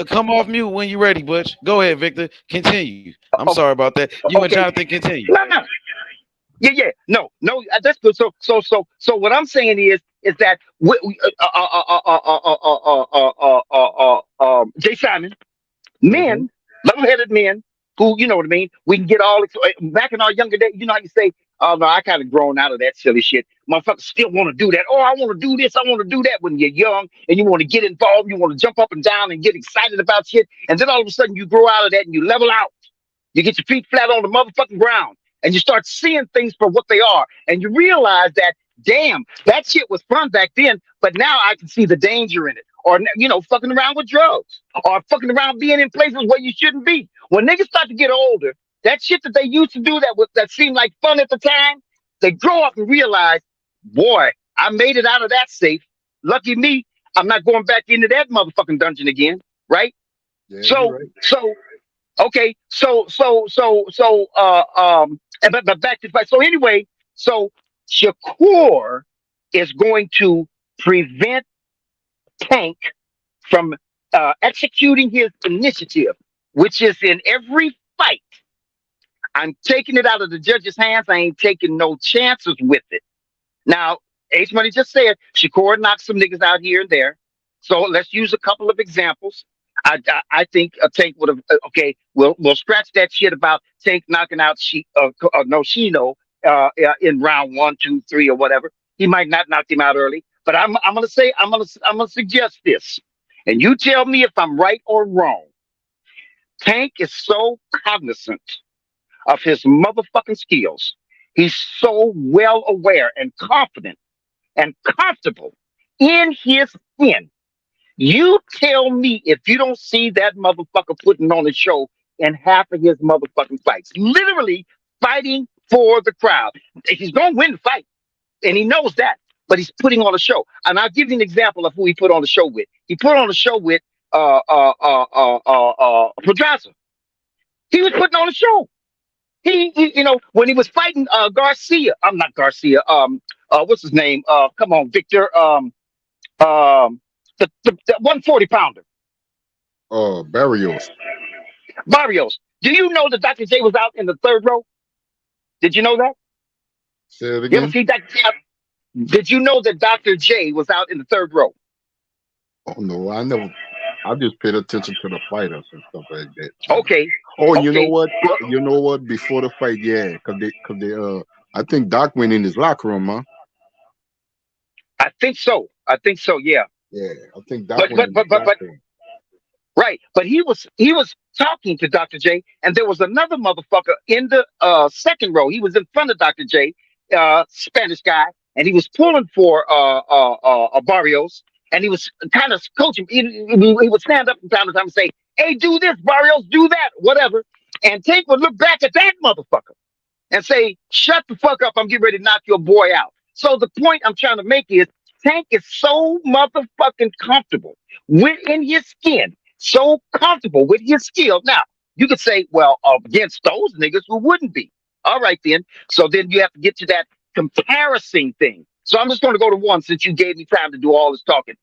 Come off mute when you're ready, Butch. Go ahead, Victor. Continue. I'm sorry about that. You and Jonathan continue. No. Yeah. No. That's good. So what I'm saying is that Jay Simon, men, level-headed men who, you know what I mean, we can get all back in our younger days. You know how you say, "Oh no, I kind of grown out of that silly shit." Motherfuckers still want to do that. Oh, I want to do this. I want to do that. When you're young and you want to get involved, you want to jump up and down and get excited about shit, and then all of a sudden you grow out of that and you level out. You get your feet flat on the motherfucking ground and you start seeing things for what they are. And you realize that, damn, that shit was fun back then, but now I can see the danger in it. Or, you know, fucking around with drugs or fucking around being in places where you shouldn't be. When niggas start to get older, that shit that they used to do that seemed like fun at the time, they grow up and realize, boy, I made it out of that safe. Lucky me, I'm not going back into that motherfucking dungeon again, right? Yeah, So, okay, but back to the fight. So anyway, so Shakur is going to prevent Tank from executing his initiative, which is in every fight. I'm taking it out of the judge's hands. I ain't taking no chances with it. Now, Ace Money just said Shakur knocked some niggas out here and there. So let's use a couple of examples. I think Tank would have okay. We'll scratch that shit about Tank knocking out Shino in round 1, 2, 3 or whatever. He might not knock him out early, but I'm gonna suggest this, and you tell me if I'm right or wrong. Tank is so cognizant of his motherfucking skills. He's so well aware and confident and comfortable in his skin. You tell me if you don't see that motherfucker putting on a show in half of his motherfucking fights. Literally fighting for the crowd. He's going to win the fight, and he knows that, but he's putting on a show. And I'll give you an example of who he put on the show with. He put on a show with Pedraza. He was putting on a show. He, you know, when he was fighting Garcia, I'm not Garcia. What's his name? Come on, Victor. The 140 pounder. Barrios. Barrios. Do you know that Dr. J was out in the 3rd row? Did you know that? Say it You again. ever see Dr. J? Did you know that Dr. J was out in the 3rd row? Oh no, I never. I just paid attention to the fighters and stuff like that. Okay. Oh, you know what? You know what? Before the fight, yeah, cause they I think Doc went in his locker room, huh? I think so. Yeah. Yeah, I think Doc went in his locker room. Right, but he was talking to Dr. J, and there was another motherfucker in the 2nd row. He was in front of Dr. J, Spanish guy, and he was pulling for Barrios, and he was kind of coaching. He would stand up from time to time and say, "Hey, do this, Barrios, do that, whatever." And Tank would look back at that motherfucker and say, "Shut the fuck up! I'm getting ready to knock your boy out." So the point I'm trying to make is Tank is so motherfucking comfortable within his skin. So comfortable with his skill. Now, you could say, well, against those niggas who wouldn't be. All right, then. So then you have to get to that comparison thing. So I'm just going to go to one since you gave me time to do all this talking.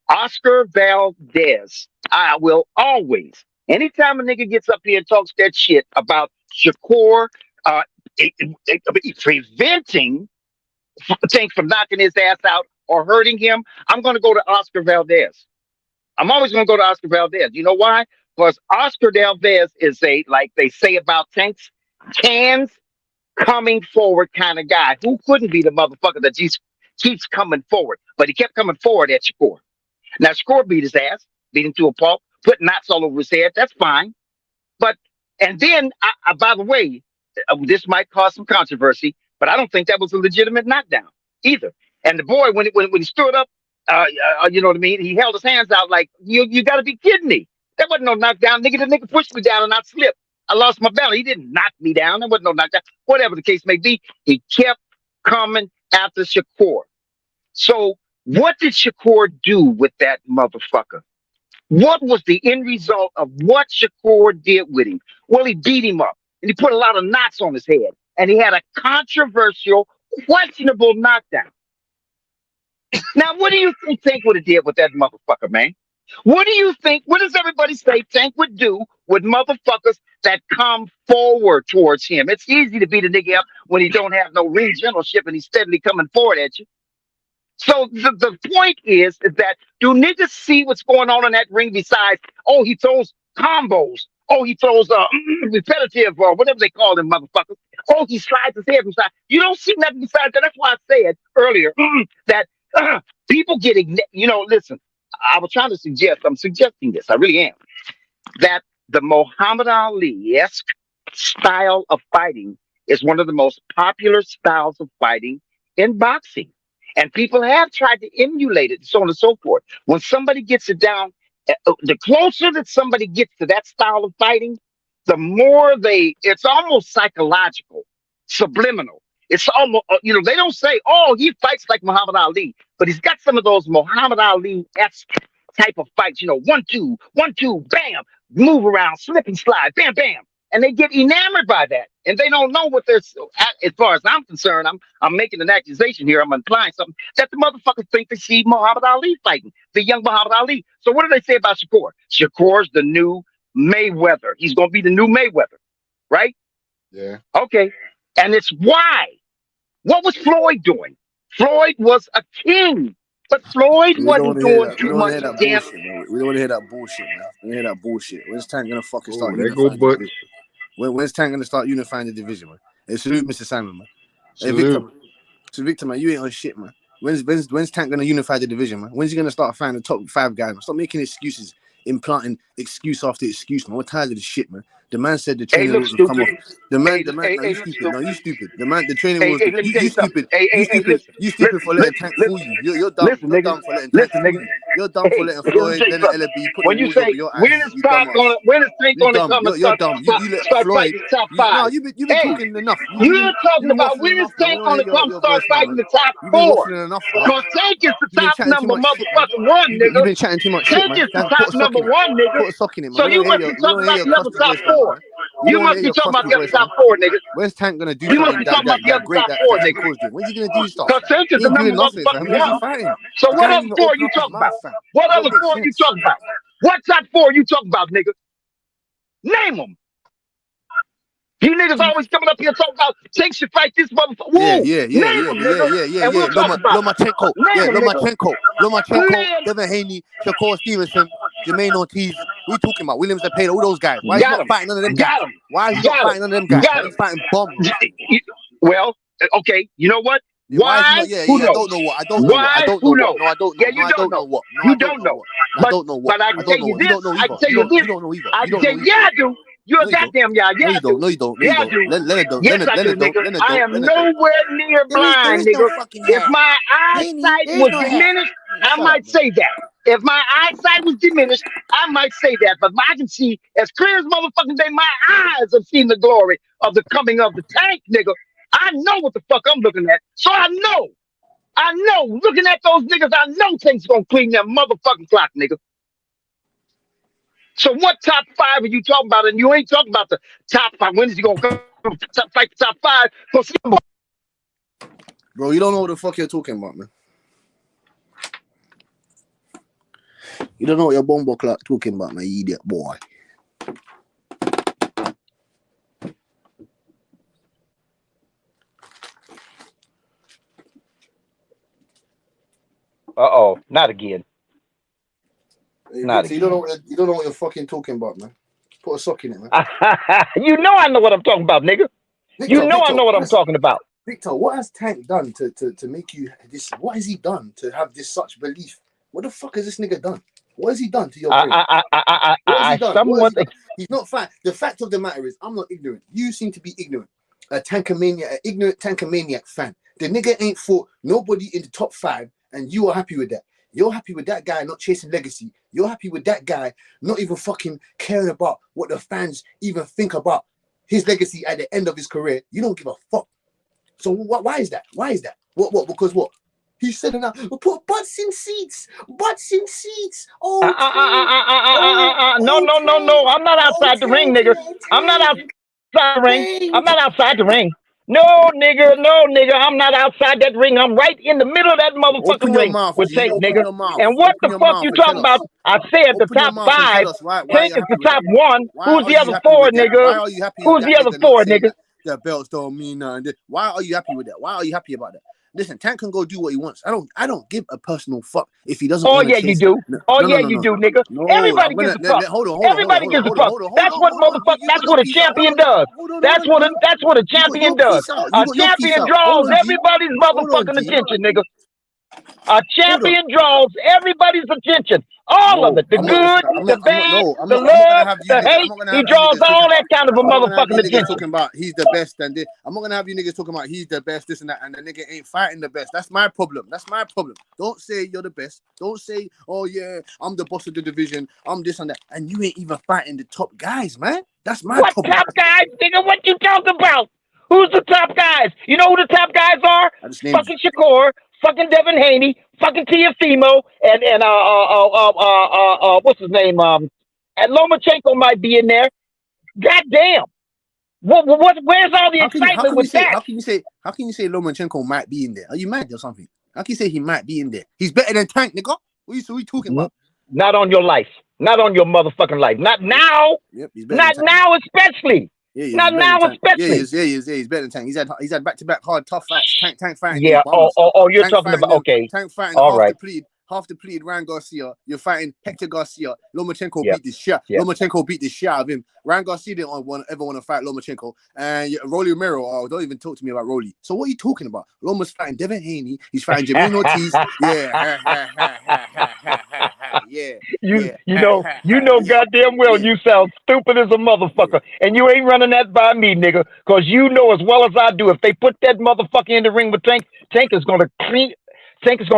Oscar Valdez. I will always, anytime a nigga gets up here and talks that shit about Shakur preventing Tank from knocking his ass out or hurting him, I'm going to go to Oscar Valdez. I'm always going to go to Oscar Valdez. You know why? Because Oscar Valdez is like they say about Tanks, cans coming forward kind of guy who couldn't be the motherfucker that just keeps coming forward. But he kept coming forward at Shakur. Now, Shakur beat his ass, beat him to a pulp, put knots all over his head. That's fine. And then, by the way, this might cause some controversy, but I don't think that was a legitimate knockdown either. And the boy, when he stood up, you know what I mean? He held his hands out like, you got to be kidding me. That wasn't no knockdown. The nigga pushed me down and I slipped. I lost my balance. He didn't knock me down. There wasn't no knockdown. Whatever the case may be, he kept coming after Shakur. So what did Shakur do with that motherfucker? What was the end result of what Shakur did with him? Well, he beat him up and he put a lot of knots on his head and he had a controversial, questionable knockdown. Now, what do you think Tank would have did with that motherfucker, man? What do you think? What does everybody say Tank would do with motherfuckers that come forward towards him? It's easy to beat a nigga up when he don't have no ring generalship and he's steadily coming forward at you. So the point is that do niggas see what's going on in that ring besides, oh, he throws combos. Oh, he throws repetitive or whatever they call them motherfuckers. Oh, he slides his head from side. You don't see nothing besides that. That's why I said earlier that people get, listen, I was trying to suggest, I'm suggesting this, I really am, that the Muhammad Ali-esque style of fighting is one of the most popular styles of fighting in boxing. And people have tried to emulate it, and so on and so forth. When somebody gets it down, the closer that somebody gets to that style of fighting, the more it's almost psychological, subliminal. It's almost, they don't say, oh, he fights like Muhammad Ali, but he's got some of those Muhammad Ali-esque type of fights, 1, 2, 1, 2, bam, move around, slip and slide, bam, bam. And they get enamored by that. And they don't know what as far as I'm concerned, I'm making an accusation here, I'm implying something, that the motherfuckers think they see Muhammad Ali fighting, the young Muhammad Ali. So what do they say about Shakur? Shakur's the new Mayweather. He's going to be the new Mayweather, right? Yeah. Okay. And it's why. What was Floyd doing? Floyd was a king, but Floyd wasn't doing too much damn. We don't want to hear that bullshit, man. We don't hear that bullshit. When's Tank gonna fucking start there go unifying the Butch. division? When's Tank gonna start unifying the division, man? Hey, salute Mr. Simon, man. Hey, Salute. Victor. So Victor, man, you ain't on shit, man. When's Tank gonna unify the division, man? When's he gonna start finding the top 5 guys, man? Stop making excuses, implanting excuse after excuse, man. We're tired of this shit, man. The man said the training rules have come off. The man, you stupid. No, you stupid. The training rules. You stupid. You stupid for letting Tank fool you. You're dumb. You're dumb for letting Tank fool you. You're dumb for letting Floyd, then LB put the rules over your ass. You dumb. When is Tank gonna come and You're dumb. You let Floyd. Top 5? No, you've been talking enough. You're talking about when is Tank gonna come start fighting the top 4? You've been waffling enough, bro. Because Tank is the top number motherfucking 1, nigga. You've been chatting too much shit, Tank man. is the top number 1, nigga. Put a sock in it, man. So you must be talking about the other top 4. You must be talking about the other top 4, nigga. When's Tank gonna do You must be something talking about the other top 4, nigga. When's he gonna do stuff? Because Tank is the number motherfucking 1. So what other 4 you talking about? What other 4 you talking about? What top 4 you talking about, nigga? Name them. You niggas always coming up here talking about Tank should fight this motherfucker. Yeah. Lomachenko, Devin Haney, Shakur Stevenson, Jamaine Ortiz. We talking about Williams Cepeda, all those guys. Why is he not fighting none of them guys? Why is he not fighting none of them guys? He's fighting bums. Well, okay, you know what? Why? I don't know what. I don't know what. I don't know what. No, I don't know. Yeah, you don't know what. You don't know. I don't know what. But I can tell you this. I can tell you this. You don't know either. I can tell you, yeah, I do. You're a goddamn yeah. Yeah, no, you don't. Yeah, I do. Yes, I do, nigga. I am nowhere near blind, nigga. If my eyesight was diminished, I might say that. If my eyesight was diminished, I might say that. But I can see as clear as motherfucking day. My eyes have seen the glory of the coming of the Tank, nigga. I know what the fuck I'm looking at. So I know. Looking at those niggas, I know Tank's gonna clean that motherfucking clock, nigga. So what top 5 are you talking about? And you ain't talking about the top 5. When is he gonna come fight the top 5? Bro, you don't know what the fuck you're talking about, man. You don't know what your bombo clock talking about, man, you idiot boy. Uh-oh, not again. You don't know what you're fucking talking about, man. Put a sock in it, man. You know I know what I'm talking about, nigga. Victor, I know what I'm talking about. Victor, what has Tank done to make you this? What has he done to have this such belief? What the fuck has this nigga done? What has he done to your brain? He's not fat. The fact of the matter is, I'm not ignorant. You seem to be ignorant. An ignorant Tankamaniac fan. The nigga ain't fought nobody in the top 5, and you are happy with that. You're happy with that guy not chasing legacy. You're happy with that guy not even fucking caring about what the fans even think about his legacy at the end of his career. You don't give a fuck. So why is that? Why is that? What? Because what? He said enough. Put butts in seats. Butts in seats. Oh, no. I'm not outside the ring, nigga. I'm not outside the ring. I'm not outside the ring. No, nigga, I'm not outside that ring. I'm right in the middle of that motherfucking ring with Tank, nigga. And what the fuck you talking about? I said the top 5. Tank is the top 1. Who's the other 4, nigga? Why are you happy with Who's the that other nigga 4, not saying nigga? that the belts don't mean nothing? Why are you happy with that? Why are you happy about that? Listen, Tank can go do what he wants. I don't give a personal fuck if he doesn't want to chase. You do. You do, nigga. Everybody gives a fuck. Everybody gives a fuck. That's what motherfucker. That's what a champion does. That's what a champion does. A champion draws everybody's motherfucking attention, nigga. A champion draws everybody's attention. All of it. The good, the bad, the love, the hate. He draws all that kind of a motherfucking attention. Talking about he's the best and this. I'm not gonna have you niggas talking about he's the best, this and that, and the nigga ain't fighting the best. That's my problem. Don't say you're the best. Don't say, oh yeah, I'm the boss of the division. I'm this and that, and you ain't even fighting the top guys, man. That's my problem. What top guys, nigga? What you talking about? Who's the top guys? You know who the top guys are? Fucking Shakur, fucking Devin Haney, fucking Teofimo, and what's his name? And Lomachenko might be in there. Goddamn. Where's all the excitement with that? How can you say Lomachenko might be in there? Are you mad or something? How can you say he might be in there? He's better than Tank, nigga. What are you talking about? Not on your life. Not on your motherfucking life. Not now. Yep, not now, especially. Yeah, not now, especially. He's better than Tank. He's had back-to-back hard, tough fights. Tank fighting. Yeah. You're talking about okay. Tank fighting half depleted Ryan Garcia. You're fighting Hector Garcia. Lomachenko beat the shit. Lomachenko beat the shit out of him. Ryan Garcia didn't ever want to fight Lomachenko. And Rolly Romero, don't even talk to me about Rolly. So what are you talking about? Loma's fighting Devin Haney. He's fighting Jamaine Ortiz. You know goddamn well you sound stupid as a motherfucker. And you ain't running that by me, nigga. Because you know as well as I do, if they put that motherfucker in the ring with Tank, Tank is gonna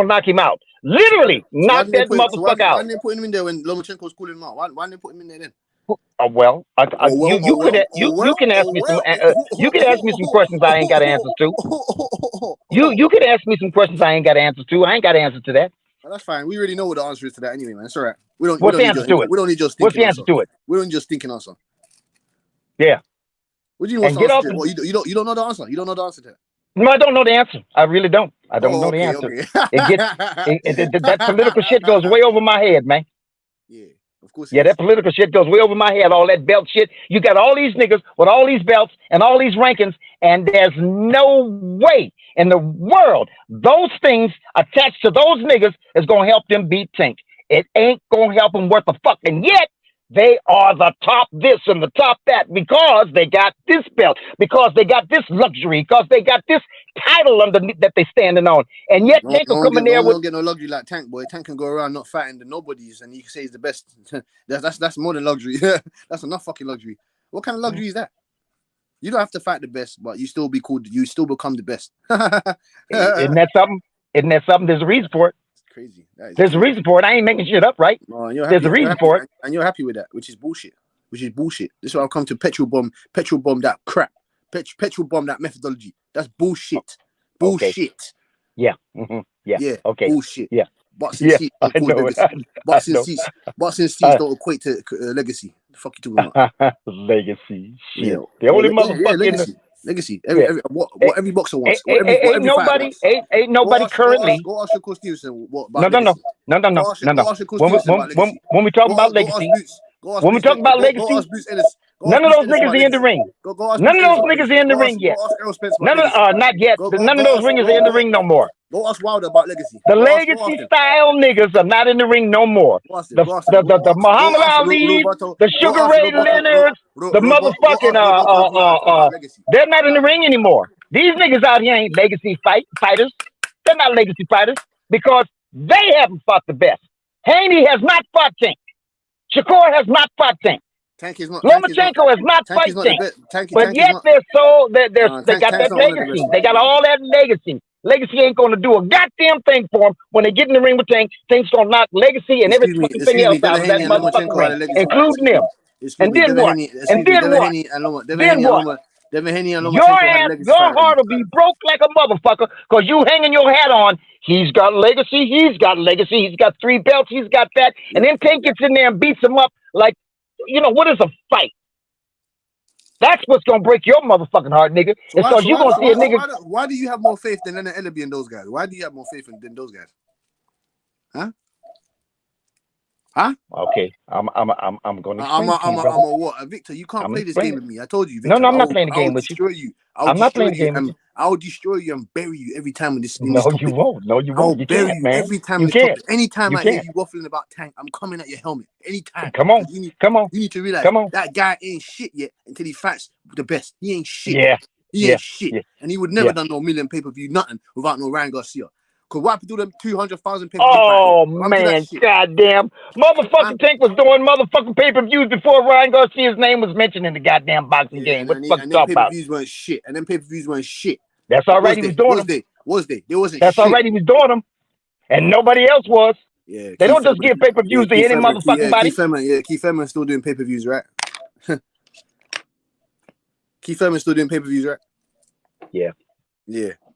knock him out. Literally, knock that motherfucker out. Why didn't they put him in there when Lomachenko was calling him out? Why didn't they put him in there then? You can ask me some questions I ain't got answers to. You can ask me some questions I ain't got answers to. I ain't got answers to that. Well, that's fine. We already know what the answer is to that anyway, man. It's all right. What's the answer to it? We don't need your stinking What's the answer to it? We don't need your stinking answer. Yeah. What do you want? You don't know the answer. You don't know the answer to it. No, I don't know the answer. I really don't. I don't know the answer. Okay. That political shit goes way over my head, man. Yeah, of course. Yeah, that political shit goes way over my head. All that belt shit. You got all these niggas with all these belts and all these rankings, and there's no way in the world those things attached to those niggas is gonna help them beat Tank. It ain't gonna help them worth a fuck. And yet they are the top this and the top that because they got this belt, because they got this luxury, because they got this title underneath that they standing on. And yet Tank will come in there with. Don't get no luxury like Tank, boy. Tank can go around not fighting the nobodies, and you can say he's the best. that's more than luxury. That's enough fucking luxury. What kind of luxury is that? You don't have to fight the best, but you still be cool. You still become the best. Isn't that something? There's a reason for it. Crazy. There's a reason for it. I ain't making shit up, right? There's a reason for it. And you're happy with that, which is bullshit. This is why I've come to petrol bomb that crap. Petrol bomb that methodology. That's bullshit. Bullshit. Okay. Yeah. Mm-hmm. Yeah. Okay. Bullshit. Yeah. Boxing seats don't equate legacy. Boxing seats don't equate to legacy. The fuck you talking about? Legacy. Shit. Yeah. The only motherfucker legacy. Every boxer wants. Ain't nobody currently. Go ask Shakur Stevenson what about legacy. No. When we talk about legacy, when we talk about legacy, none of those niggas are in the ring. None of those niggas are in the ring yet. Not yet. None of those ringers are in the ring no more. Go ask Wilder about legacy. The legacy style niggas are not in the ring no more. The Muhammad Ali, the Sugar Ray Leonard, the motherfucking they're not in the ring anymore. These niggas out here ain't legacy fighters. They're not legacy fighters because they haven't fought the best. Haney has not fought Tank. Shakur has not fought Tank. Lomachenko has not fought Tank. But yet they got that legacy. They got all that legacy. Legacy ain't gonna do a goddamn thing for him when they get in the ring with Tank. Tank's gonna knock Legacy and everything else out of that motherfucking ring, including them. And then what? Then what? Your heart will be broke like a motherfucker because you hanging your hat on. He's got legacy. He's got 3 belts. He's got that. And then Tank gets in there and beats him up like, what is a fight? That's what's gonna break your motherfucking heart, nigga. It's because you're gonna see a nigga. Why do you have more faith than Leonard Ellaby and those guys? Why do you have more faith than those guys? Huh? Huh? Okay, I'm going to explain to you, brother. What? Victor, you can't play this game with me. I told you, No, Victor. I'm not playing the game with you. I'm not playing the game with you. I'll destroy you and bury you every time with this. No, you won't. No, you won't. You can't, man. Every time you can't. Anytime I hear you waffling about Tank, I'm coming at your helmet. Anytime. Come on. You need to realize that guy ain't shit yet until he fights the best. He ain't shit. He ain't shit. And he would never done no million pay-per-view, nothing without no Ryan Garcia. Cause why do them 200,000 pay-per-view? Oh man, goddamn! Motherfucking Tank was doing motherfucking pay-per-views before Ryan Garcia's name was mentioned in the goddamn boxing game. What the fuck you talking about? Pay-per-views weren't shit, and then pay-per-views weren't shit. That's all right. He was doing them. They wasn't. That's all right. He was doing them, and nobody else was. Yeah, they don't just give pay-per-views to any motherfucking body. Keith Thurman's still doing pay-per-views, right? Keith Thurman's still doing pay-per-views, right? Yeah,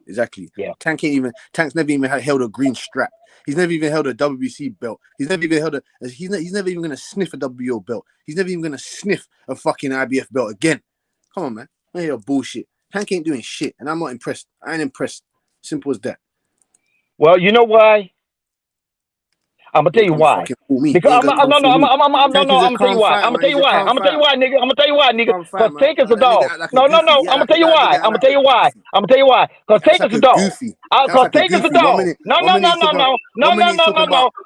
exactly. Yeah. Tank's never even held a green strap. He's never even held a WBC belt. He's never even held he's never even gonna sniff a WBO belt. He's never even gonna sniff a fucking IBF belt again. Come on, man. I hear bullshit. Tank ain't doing shit, and I'm not impressed. I ain't impressed. Simple as that. Well, you know why? I'm gonna tell you why. Because I'm gonna tell you why. I'm gonna tell you why. I'm gonna tell you why, nigga. I'm gonna tell you why, nigga. Because Tank is a dog. No. I'm gonna tell you why. I'm gonna tell you why. I'm gonna tell you why. Because Tank is a dog. Because Tank is a dog. No.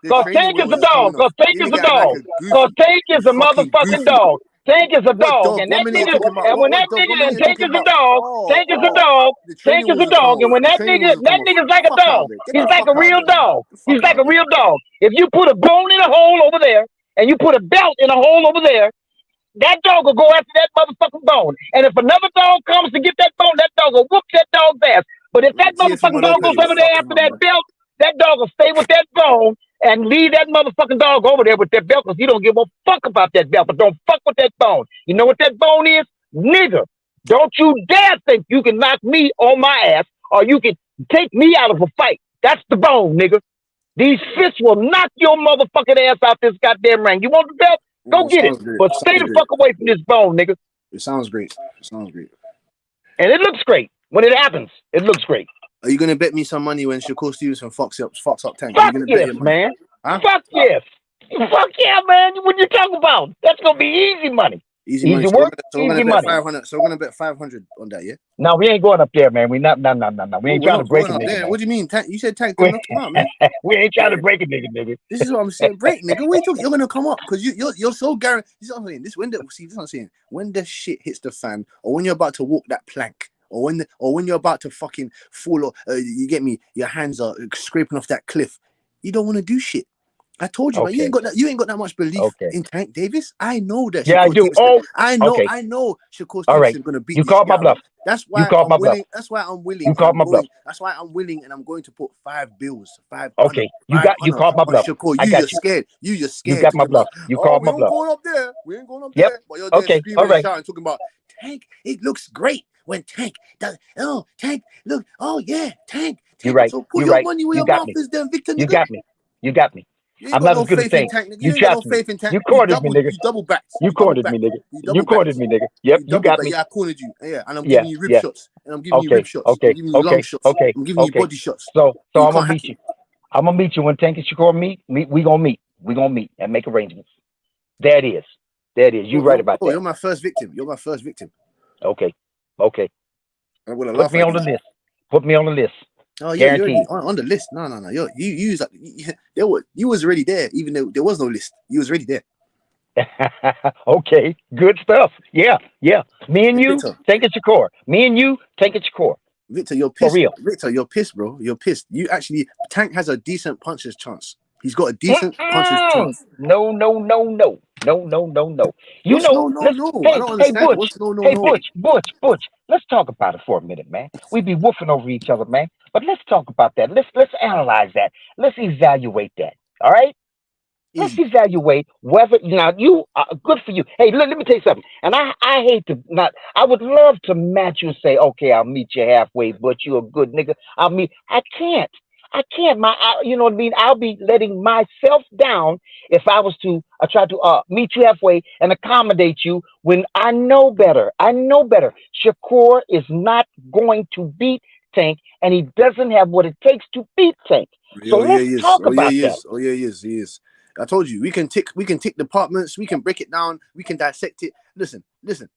Because Tank is a dog. Because Tank is a dog. Because Tank is a motherfucking dog. Tank is a dog, and that nigga, and when that nigga, and Tank is a dog, Tank is a dog, Tank is a dog, and when that nigga's like a dog. He's like a real dog. He's like a real dog. If you put a bone in a hole over there, and you put a belt in a hole over there, that dog will go after that motherfucking bone. And if another dog comes to get that bone, that dog will whoop that dog's ass. But if that motherfucking dog goes over there after that belt, that dog will stay with that bone and leave that motherfucking dog over there with that belt because he don't give a fuck about that belt. But don't fuck with that bone. You know what that bone is? Nigga, don't you dare think you can knock me on my ass or you can take me out of a fight. That's the bone, nigga. These fists will knock your motherfucking ass out this goddamn ring. You want the belt? Go get it. But stay the fuck away from this bone, nigga. It sounds great. And it looks great. When it happens, it looks great. Are you gonna bet me some money when Shakur Stevenson fucks up Tank? Fuck yes, man. Huh? Fuck yes. Fuck yeah, man. What you talking about? That's gonna be easy money. Easy money. Work, so easy money. 500. So we're gonna bet 500 on that, yeah? No, we ain't going up there, man. We not. No. We ain't trying to break a nigga. What do you mean? You said Tank gonna come out, man. We ain't trying to break a nigga. This is what I'm saying. Break, nigga. Wait till you're gonna come up because you're so guaranteed. This is what I'm saying. This is what I'm saying. When the shit hits the fan, or when you're about to walk that plank. Or when you're about to fucking fall, or you get me, your hands are scraping off that cliff. You don't want to do shit. I told you, man. You ain't got that much belief in Tank Davis. I know that. Yeah, I do. I know Shakur Stevenson is gonna beat. You called my bluff. That's why I'm willing. That's why I'm willing. You called my bluff. That's why I'm willing, and I'm going to put 5 bills. 5. Okay, you called my bluff. Shakur, you just scared. You just scared. You got my bluff. You called my bluff. We ain't going up there. But you're there screaming and shouting, talking about Tank. It looks great. When Tank does, Tank, look, Tank. You're right. So put your money where your mouth is, then, Victor. You got me. I'm not as good as Tank. You trapped me. You cornered me, nigga. You double back. You cornered me, nigga. Yep, you got me. Yeah, I cornered you. Yeah, and I'm giving you rib shots. And I'm giving you rib shots. I'm giving you lung shots. I'm giving you body shots. So I'm gonna meet you. I'm gonna meet you when Tank and Shakur meet. We gonna meet. We gonna meet and make arrangements. There it is. You right about that. You're my first victim. Okay. Put me on the list. Put me on the list. Oh yeah, guaranteed. On the list. No. You was already there, even though there was no list. You was already there. Okay, good stuff. Yeah. Me and you, Tank and Shakur. Me and you, Tank and Shakur. Victor, you're pissed. For real. Victor, you're pissed, bro. You're pissed. You actually, Tank has a decent puncher's chance. He's got a decent puncher's chance. No. You know, Butch. Let's talk about it for a minute, man. We be woofing over each other, man. But let's talk about that. Let's analyze that. Let's evaluate that. All right? Let's evaluate whether you good for you. Hey, let me tell you something. And I hate to not. I would love to match you and say, okay, I'll meet you halfway, Butch. You a good nigga. I can't. I can't. You know what I mean? I'll be letting myself down if I was to try to meet you halfway and accommodate you when I know better. I know better. Shakur is not going to beat Tank, and he doesn't have what it takes to beat Tank. So let's talk about that. Oh yeah, he is. I told you we can tick departments, we can break it down, we can dissect it. Listen,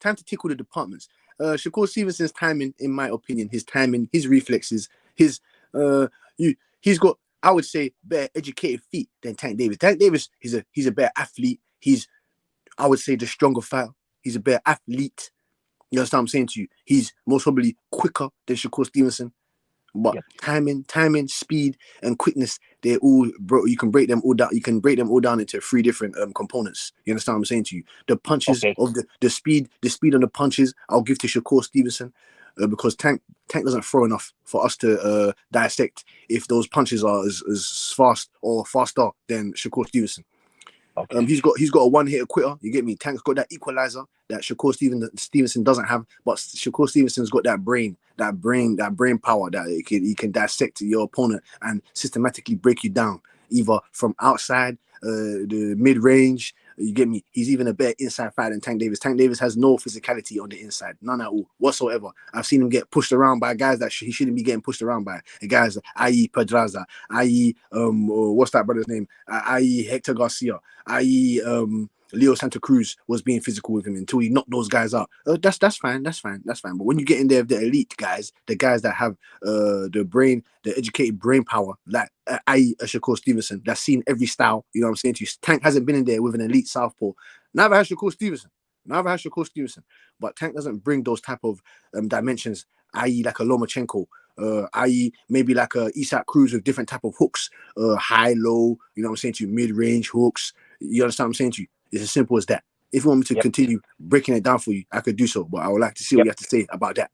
time to tickle the departments. Shakur Stevenson's timing, in my opinion, his timing, his reflexes, he's got, I would say, better educated feet than Tank Davis. Tank Davis, he's a better athlete. He's, I would say, the stronger fighter. He's a better athlete. You understand what I'm saying to you? He's most probably quicker than Shakur Stevenson. But timing, speed, and quickness, they're all, bro. You can break them all down. You can break them all down into 3 different components. You understand what I'm saying to you? The punches of the speed on the punches, I'll give to Shakur Stevenson, because Tank doesn't throw enough for us to dissect if those punches are as fast or faster than Shakur Stevenson. He's got a one-hitter quitter. You get me? Tank's got that equalizer that Shakur Stevenson doesn't have, but Shakur Stevenson's got that brain power that he can dissect your opponent and systematically break you down, either from outside, the mid-range. You get me? He's even a better inside fighter than Tank Davis. Tank Davis has no physicality on the inside, none at all whatsoever. I've seen him get pushed around by guys that he shouldn't be getting pushed around by. The guys, i.e. Pedraza, i.e. What's that brother's name? i.e. Hector Garcia, i.e. Leo Santa Cruz was being physical with him until he knocked those guys out. That's fine. But when you get in there with the elite guys, the guys that have the educated brain power, like i.e. Shakur Stevenson, that's seen every style. You know what I'm saying to you? Tank hasn't been in there with an elite southpaw. Never has Shakur Stevenson. But Tank doesn't bring those type of dimensions, i.e. like a Lomachenko, i.e. maybe like a Isaac Cruz with different type of hooks, high, low. You know what I'm saying to you? Mid-range hooks. You understand what I'm saying to you? It's as simple as that. If you want me to continue breaking it down for you, I could do so, but I would like to see what you have to say about that.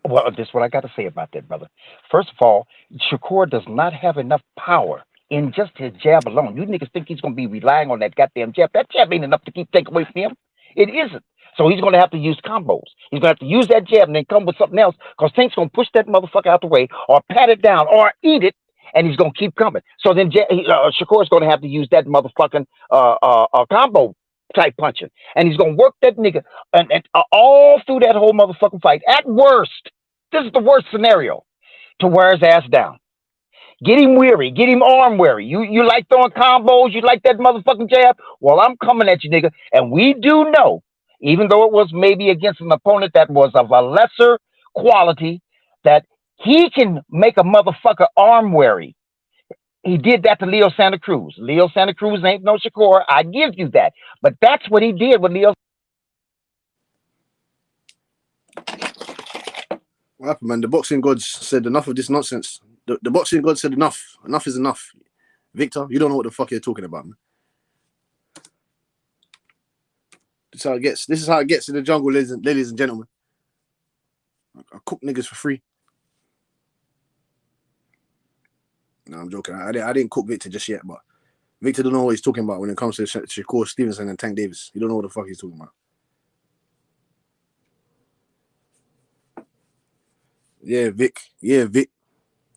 Well, this is what I got to say about that, brother. First of all, Shakur does not have enough power in just his jab alone. You niggas think he's going to be relying on that goddamn jab. That jab ain't enough to keep Tank away from him. It isn't. So he's going to have to use combos. He's going to have to use that jab and then come with something else, because Tank's going to push that motherfucker out the way or pat it down or eat it, and he's going to keep coming. So then Shakur's going to have to use that motherfucking combo type punching, and he's gonna work that nigga and all through that whole motherfucking fight. At worst, this is the worst scenario, to wear his ass down, get him weary, get him arm weary. You like throwing combos, you like that motherfucking jab. Well, I'm coming at you, nigga, and we do know, even though it was maybe against an opponent that was of a lesser quality, that he can make a motherfucker arm weary. He did that to Leo Santa Cruz. Leo Santa Cruz ain't no Shakur. I give you that. But that's what he did with Leo. What happened, man? The boxing gods said enough of this nonsense. The boxing gods said enough. Enough is enough. Victor, you don't know what the fuck you're talking about, man. This is how it gets. This is how it gets in the jungle, ladies and gentlemen. I cook niggas for free. No, I'm joking. I didn't cook Victor just yet, but Victor don't know what he's talking about when it comes to Shakur Stevenson and Tank Davis. He don't know what the fuck he's talking about. Yeah, Vic.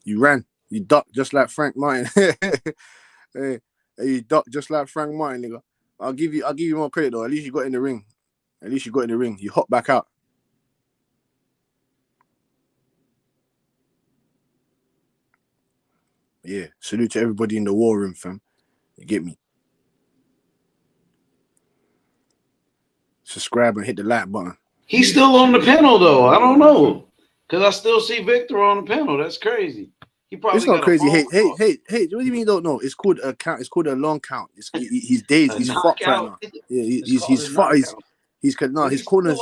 You ran. You ducked just like Frank Martin. hey, you ducked just like Frank Martin, nigga. I'll give you more credit though. At least you got in the ring. You hop back out. Yeah, salute to everybody in the war room, fam. You get me? Subscribe and hit the like button. He's still on the panel though. I don't know, because I still see Victor on the panel. That's crazy. He probably it's not crazy. Hey. What do you mean you don't know? It's called a count. It's called a long count. He's dazed. He's fucked right now. Yeah, he's fucked. His corners.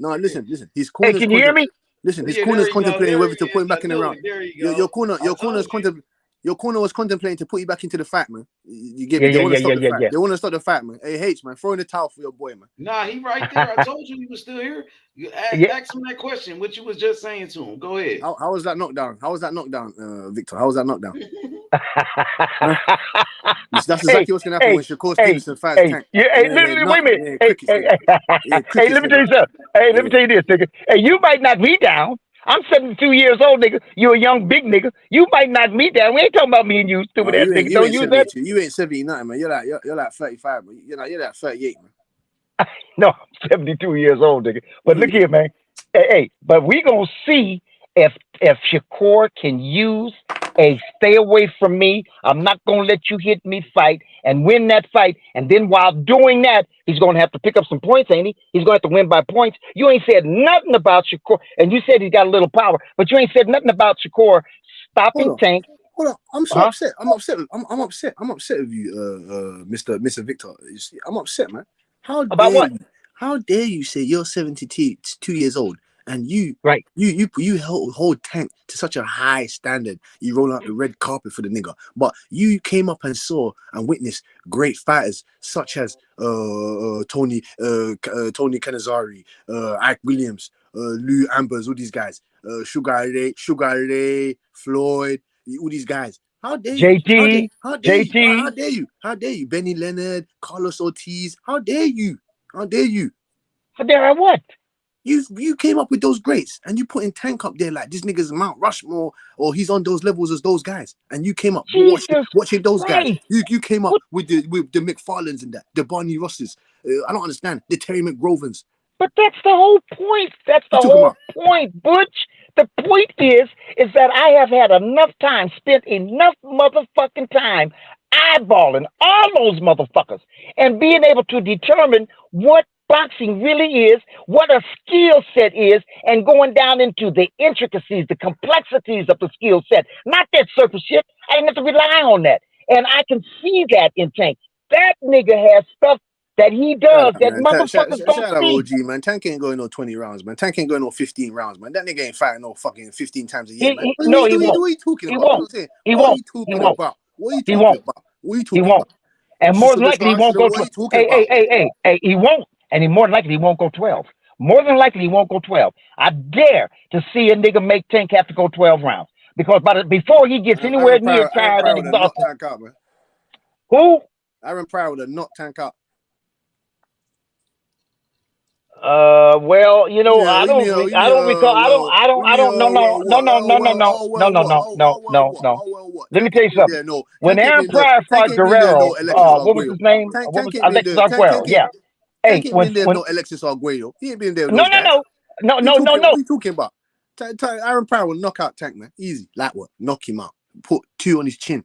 No, listen. His corners. Hey, can you hear me? Listen, his corner's contemplating whether to put him back in the round. Your corner was contemplating to put you back into the fight, man. You get me? They want to stop the fight. They want to stop the fight, man. Hey, H, man, throw in the towel for your boy, man. Nah, he right there. I told you he was still here. You ask him that question, what you was just saying to him. Go ahead. How was that knockdown? Victor? How was that knockdown? That's exactly what's gonna happen when Shakur Stevenson fights Tank. Wait a minute. Hey, let me tell you something. Hey, let me tell you this, nigga. Hey, you might not be down, I'm 72 years old, nigga. You a young big nigga. You might not meet that. We ain't talking about me and you, stupid ass nigga. Don't use that. You ain't 79, man. You're like 35, man. You're like 38, man. No, I'm 72 years old, nigga. But look here, man. Hey, but we gonna see if Shakur can use a stay away from me. I'm not gonna let you hit me fight and win that fight. And then while doing that, he's gonna have to pick up some points, ain't he? He's gonna have to win by points. You ain't said nothing about Shakur, and you said he's got a little power, but you ain't said nothing about Shakur stopping Tank. Hold on, I'm so upset. I'm upset. I'm upset. I'm upset with you, Mr. Victor. You see, I'm upset, man. About what? How dare you say you're 72 years old and you hold Tank to such a high standard? You roll out the red carpet for the nigga, but you came up and saw and witnessed great fighters such as Tony Canizari, Ike Williams, Lou Ambers, all these guys, Sugar Ray, Floyd, all these guys. How dare you? JT, How dare you? Benny Leonard, Carlos Ortiz. How dare you? How dare you? How dare I what? You came up with those greats and you put in Tank up there like this nigga's Mount Rushmore or he's on those levels as those guys. And you came up watching those guys. You came up with the McFarlanes and that, the Barney Rosses. I don't understand. The Terry McGrovens. But that's the whole point. That's the whole point, Butch. The point is that I have had enough time, spent enough motherfucking time eyeballing all those motherfuckers and being able to determine what boxing really is, what a skill set is, and going down into the intricacies, the complexities of the skill set. Not that surface shit. I didn't have to rely on that. And I can see that in Tank. That nigga has stuff that he does that motherfuckers don't shout out see. OG, man. Tank ain't going no 20 rounds, man. Tank ain't going no 15 rounds, man. That nigga ain't fighting no fucking 15 times a year, man. He won't. What are you talking about? He What are won't. you talking about? What are you He talking won't. about? What are you He talking won't. about? And more than likely he won't go. What are you talking about? Hey, he won't. And more than likely he won't go 12. More than likely he won't go 12. I dare to see a nigga make Tank have to go 12 rounds because before he gets anywhere near tired and exhausted. Who? Aaron Pryor would have knocked Tank out. Well, you know, I don't recall. No. Let me tell you something. When Aaron Pryor fought Guerrero, what was his name? What was Alexis Arguello? Yeah. Hey, when there no Alexis Arguello, he ain't been there. No. What are you talking about? Aaron Pryor will knock out Tank, man. Easy. Like what? Knock him out. Put 2 on his chin.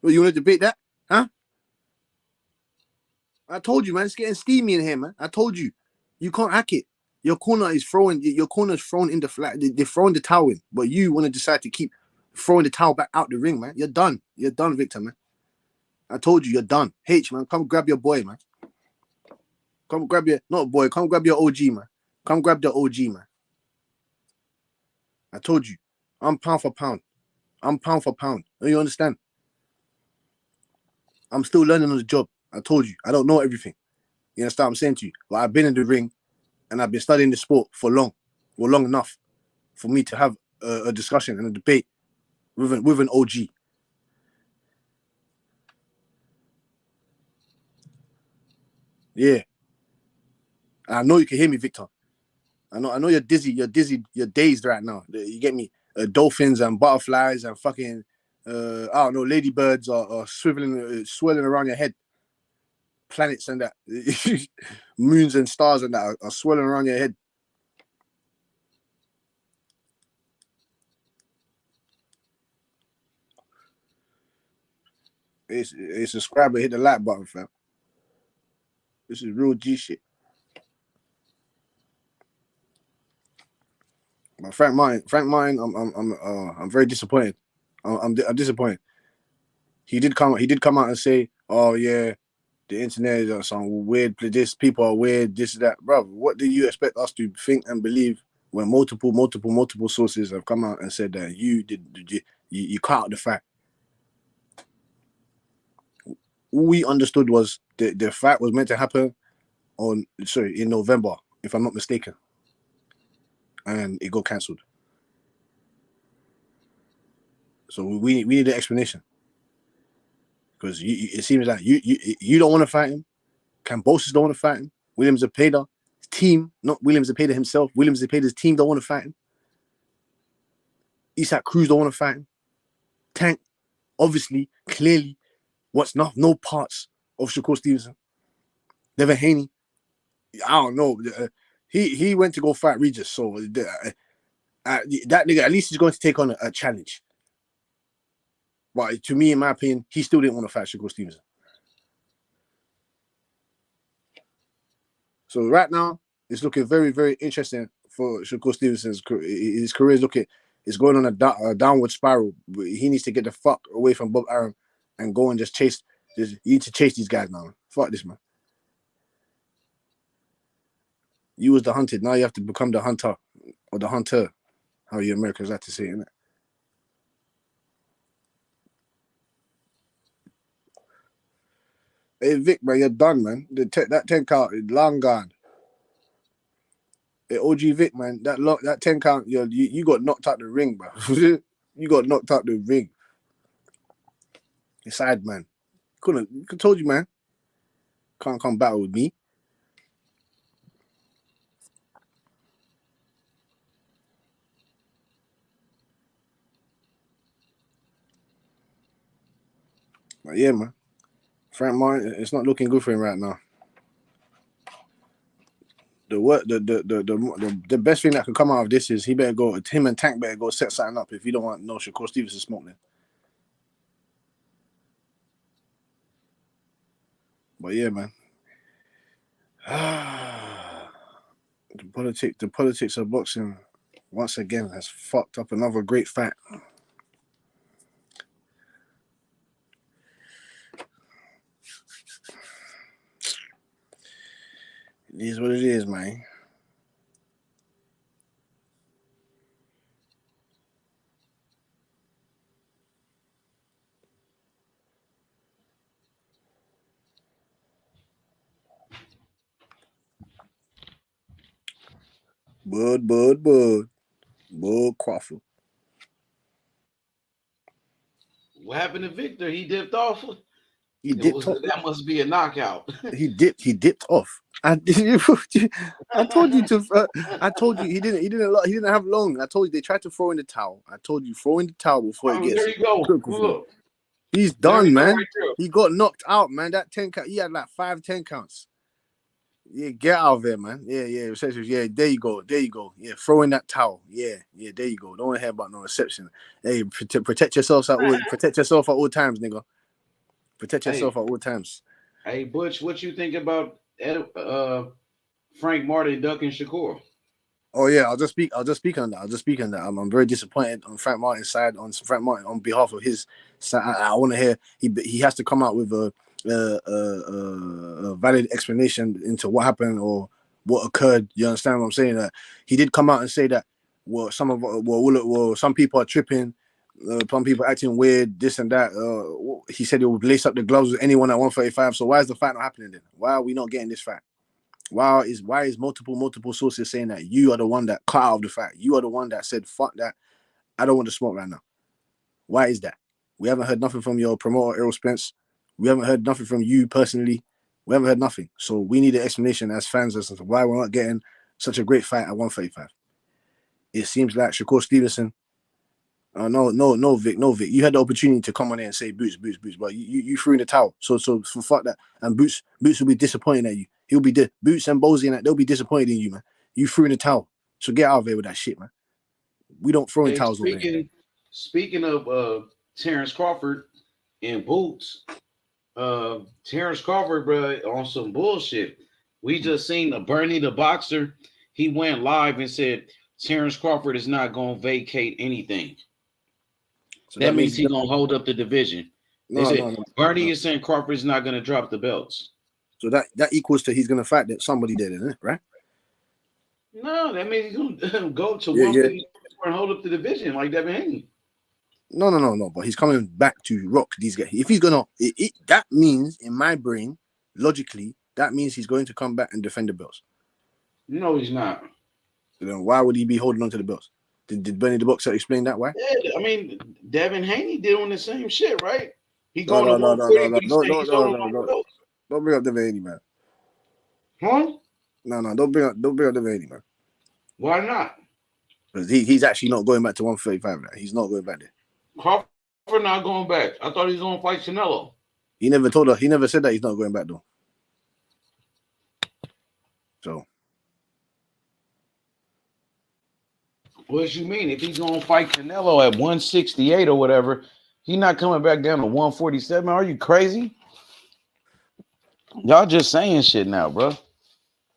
Well, you want to debate that? Huh? I told you, man. It's getting steamy in here, man. I told you. You can't hack it. Your corner is thrown in the flat. They're throwing the towel in, but you want to decide to keep throwing the towel back out the ring, man. You're done. You're done, Victor, man. I told you, you're done. H, man, come grab your boy, man. Come grab your OG, man. Come grab the OG, man. I told you, I'm pound for pound. I'm pound for pound. Do you understand? I'm still learning on the job. I told you, I don't know everything. You understand what I'm saying to you? But I've been in the ring and I've been studying the sport for long enough for me to have a discussion and a debate with an OG. Yeah. I know you can hear me, Victor. I know you're dizzy. You're dazed right now. You get me? Dolphins and butterflies and fucking I don't know, ladybirds are swirling around your head. Planets and that, moons and stars and that are swirling around your head. Hey, subscribe and hit the like button, fam. This is real G shit. But Frank Martin, I'm very disappointed. I'm disappointed. He did come out and say, "Oh yeah, the internet is some weird. This people are weird. This that, bro. What do you expect us to think and believe when multiple sources have come out and said that you cut out the fact? All we understood was the fight was meant to happen in November, if I'm not mistaken, and it got cancelled. So we need an explanation because it seems like you don't want to fight him. Cambosis don't want to fight him. Williams Zepeda is team, not William Zepeda himself. William Zepeda's team don't want to fight him. Isaac Cruz don't want to fight him. Tank, obviously, clearly, wants no parts of Shakur Stevenson. Devin Haney, I don't know. He went to go fight Regis, so that nigga at least he's going to take on a challenge. But to me, in my opinion, he still didn't want to fight Shakur Stevenson. So right now, it's looking very, very interesting for Shakur Stevenson's career. His career is going on a downward spiral. He needs to get the fuck away from Bob Arum and go and just chase. You need to chase these guys now. Fuck this, man. You was the hunted. Now you have to become the hunter or the hunter. How you Americans like to say it, innit? Hey Vic, man, you're done, man. That 10 count is long gone. Hey OG Vic, man, that 10 count, you got knocked out the ring, bro. You got knocked out the ring. Side man, told you, man. Can't come battle with me. But yeah, man. Frank Martin, it's not looking good for him right now. The best thing that could come out of this is him and Tank better go set something up if you don't want no Shakur Stevenson smoke then. But yeah, man. The politics of boxing once again has fucked up another great fight. It is what it is, man. Bud Crawford. What happened to Victor? He dipped off. That must be a knockout. He dipped off. I told you to. I told you he didn't have long. I told you they tried to throw in the towel. I told you throw in the towel before it gets. There you go. Look. He's done, man. Right, he got knocked out, man. That 10 count. He had like 5 10 counts. Yeah, get out of there, man. Yeah. Yeah, there you go. Yeah, throw in that towel. Yeah, there you go. Don't hear about no reception. Hey, protect yourself at all times, nigga. Protect yourself at all times. Hey, Butch, what you think about Frank Martin ducking Shakur? Oh yeah, I'll just speak on that. I'm very disappointed on Frank Martin's side. On Frank Martin on behalf of his side. I want to hear he has to come out with a valid explanation into what happened or what occurred. You understand what I'm saying? That he did come out and say that some people are tripping. Some people acting weird, this and that. He said he would lace up the gloves with anyone at 135. So why is the fight not happening then? Why are we not getting this fight? Why is multiple sources saying that you are the one that cut out of the fight? You are the one that said, fuck that. I don't want to smoke right now. Why is that? We haven't heard nothing from your promoter, Errol Spence. We haven't heard nothing from you personally. We haven't heard nothing. So we need an explanation as fans as to why we're not getting such a great fight at 135. It seems like Shakur Stevenson. No, Vic. You had the opportunity to come on there and say Boots, but you threw in the towel. So for fuck that. And Boots will be disappointed at you. He'll be Boots and Bozy and that they'll be disappointed in you, man. You threw in the towel. So get out of there with that shit, man. We don't throw in towels over there. Speaking of Terrence Crawford and Boots, Terrence Crawford, bro, on some bullshit. We just seen Bernie the boxer. He went live and said Terrence Crawford is not going to vacate anything. So that means he's going to hold up the division. Bernie is saying Crawford is not going to drop the belts. So that equals to he's going to fight that somebody did, isn't it? Right? No, that means he's going to go to 154 and hold up the division like Devin Haney. No. But he's coming back to rock these guys. If he's going to, that means in my brain, logically, that means he's going to come back and defend the belts. No, he's not. So then why would he be holding on to the belts? Did Bernie the boxer explain that why? Yeah, I mean, Devin Haney did on the same shit, right? He going to 140. No. Don't bring up Devin Haney, man. Huh? No, don't bring up Devaney, man. Why not? Because he's actually not going back to 135 now. He's not going back there. Crawford not going back. I thought he was going to fight Canelo. He never told her. He never said that he's not going back though. So. What you mean? If he's going to fight Canelo at 168 or whatever, he's not coming back down to 147. Are you crazy? Y'all just saying shit now, bro.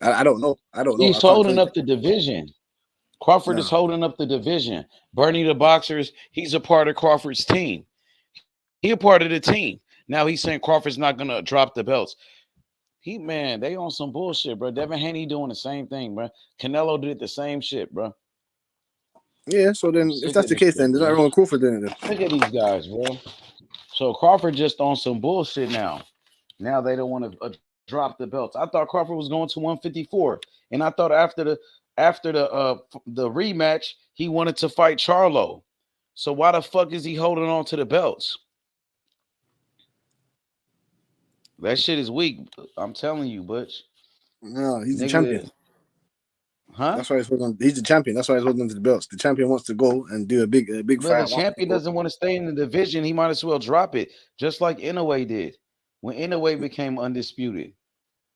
I don't know. He's holding up the division. Crawford is holding up the division. Bernie the Boxers, he's a part of Crawford's team. He a part of the team. Now he's saying Crawford's not going to drop the belts. They on some bullshit, bro. Devin Haney doing the same thing, bro. Canelo did the same shit, bro. Yeah, so then if that's the case, then there's nothing wrong with Crawford doing it. Look at these guys, bro. So Crawford just on some bullshit now. Now they don't want to drop the belts. I thought Crawford was going to 154, and I thought after the rematch he wanted to fight Charlo. So why the fuck is he holding on to the belts? That shit is weak. I'm telling you, Butch. No, he's the champion. Huh? That's why he's the champion. That's why he's holding on to the belts. The champion wants to go and do a big fight. The champion doesn't want to stay in the division. He might as well drop it, just like Inoue did when Inoue became undisputed.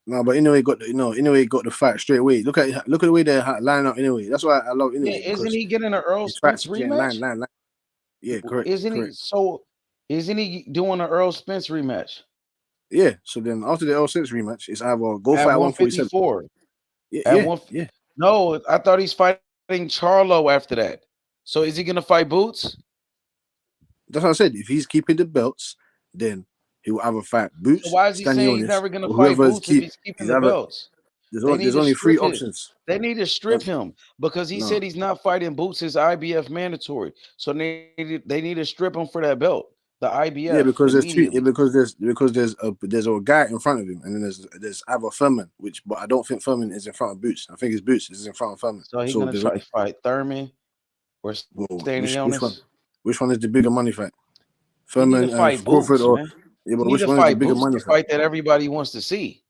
No, but Inoue got the fight straight away. Look at the way they line up Inoue. That's why I love Inoue. Yeah, isn't he getting an Earl Spence rematch? Line. Yeah, correct. Isn't he doing an Earl Spence rematch? Yeah. So then after the Earl Spence rematch, it's either go fight 154. Yeah. No, I thought he's fighting Charlo after that. So is he gonna fight Boots? That's what I said. If he's keeping the belts, then he will either fight Boots. So why is he saying he's never gonna fight Boots if he's keeping the belts? There's only 3 options. They need to strip him because he said he's not fighting Boots. His IBF mandatory. So they need to strip him for that belt. The IBF. Yeah, because there's 2. Yeah, because there's a guy in front of him, and then there's either Thurman, but I don't think Thurman is in front of Boots. I think it's Boots is in front of Thurman. So he's gonna try to fight Thurman or Stanionis. Which one is the bigger money fight? Thurman and Crawford, or yeah, but which one is the bigger money fight that everybody wants to see?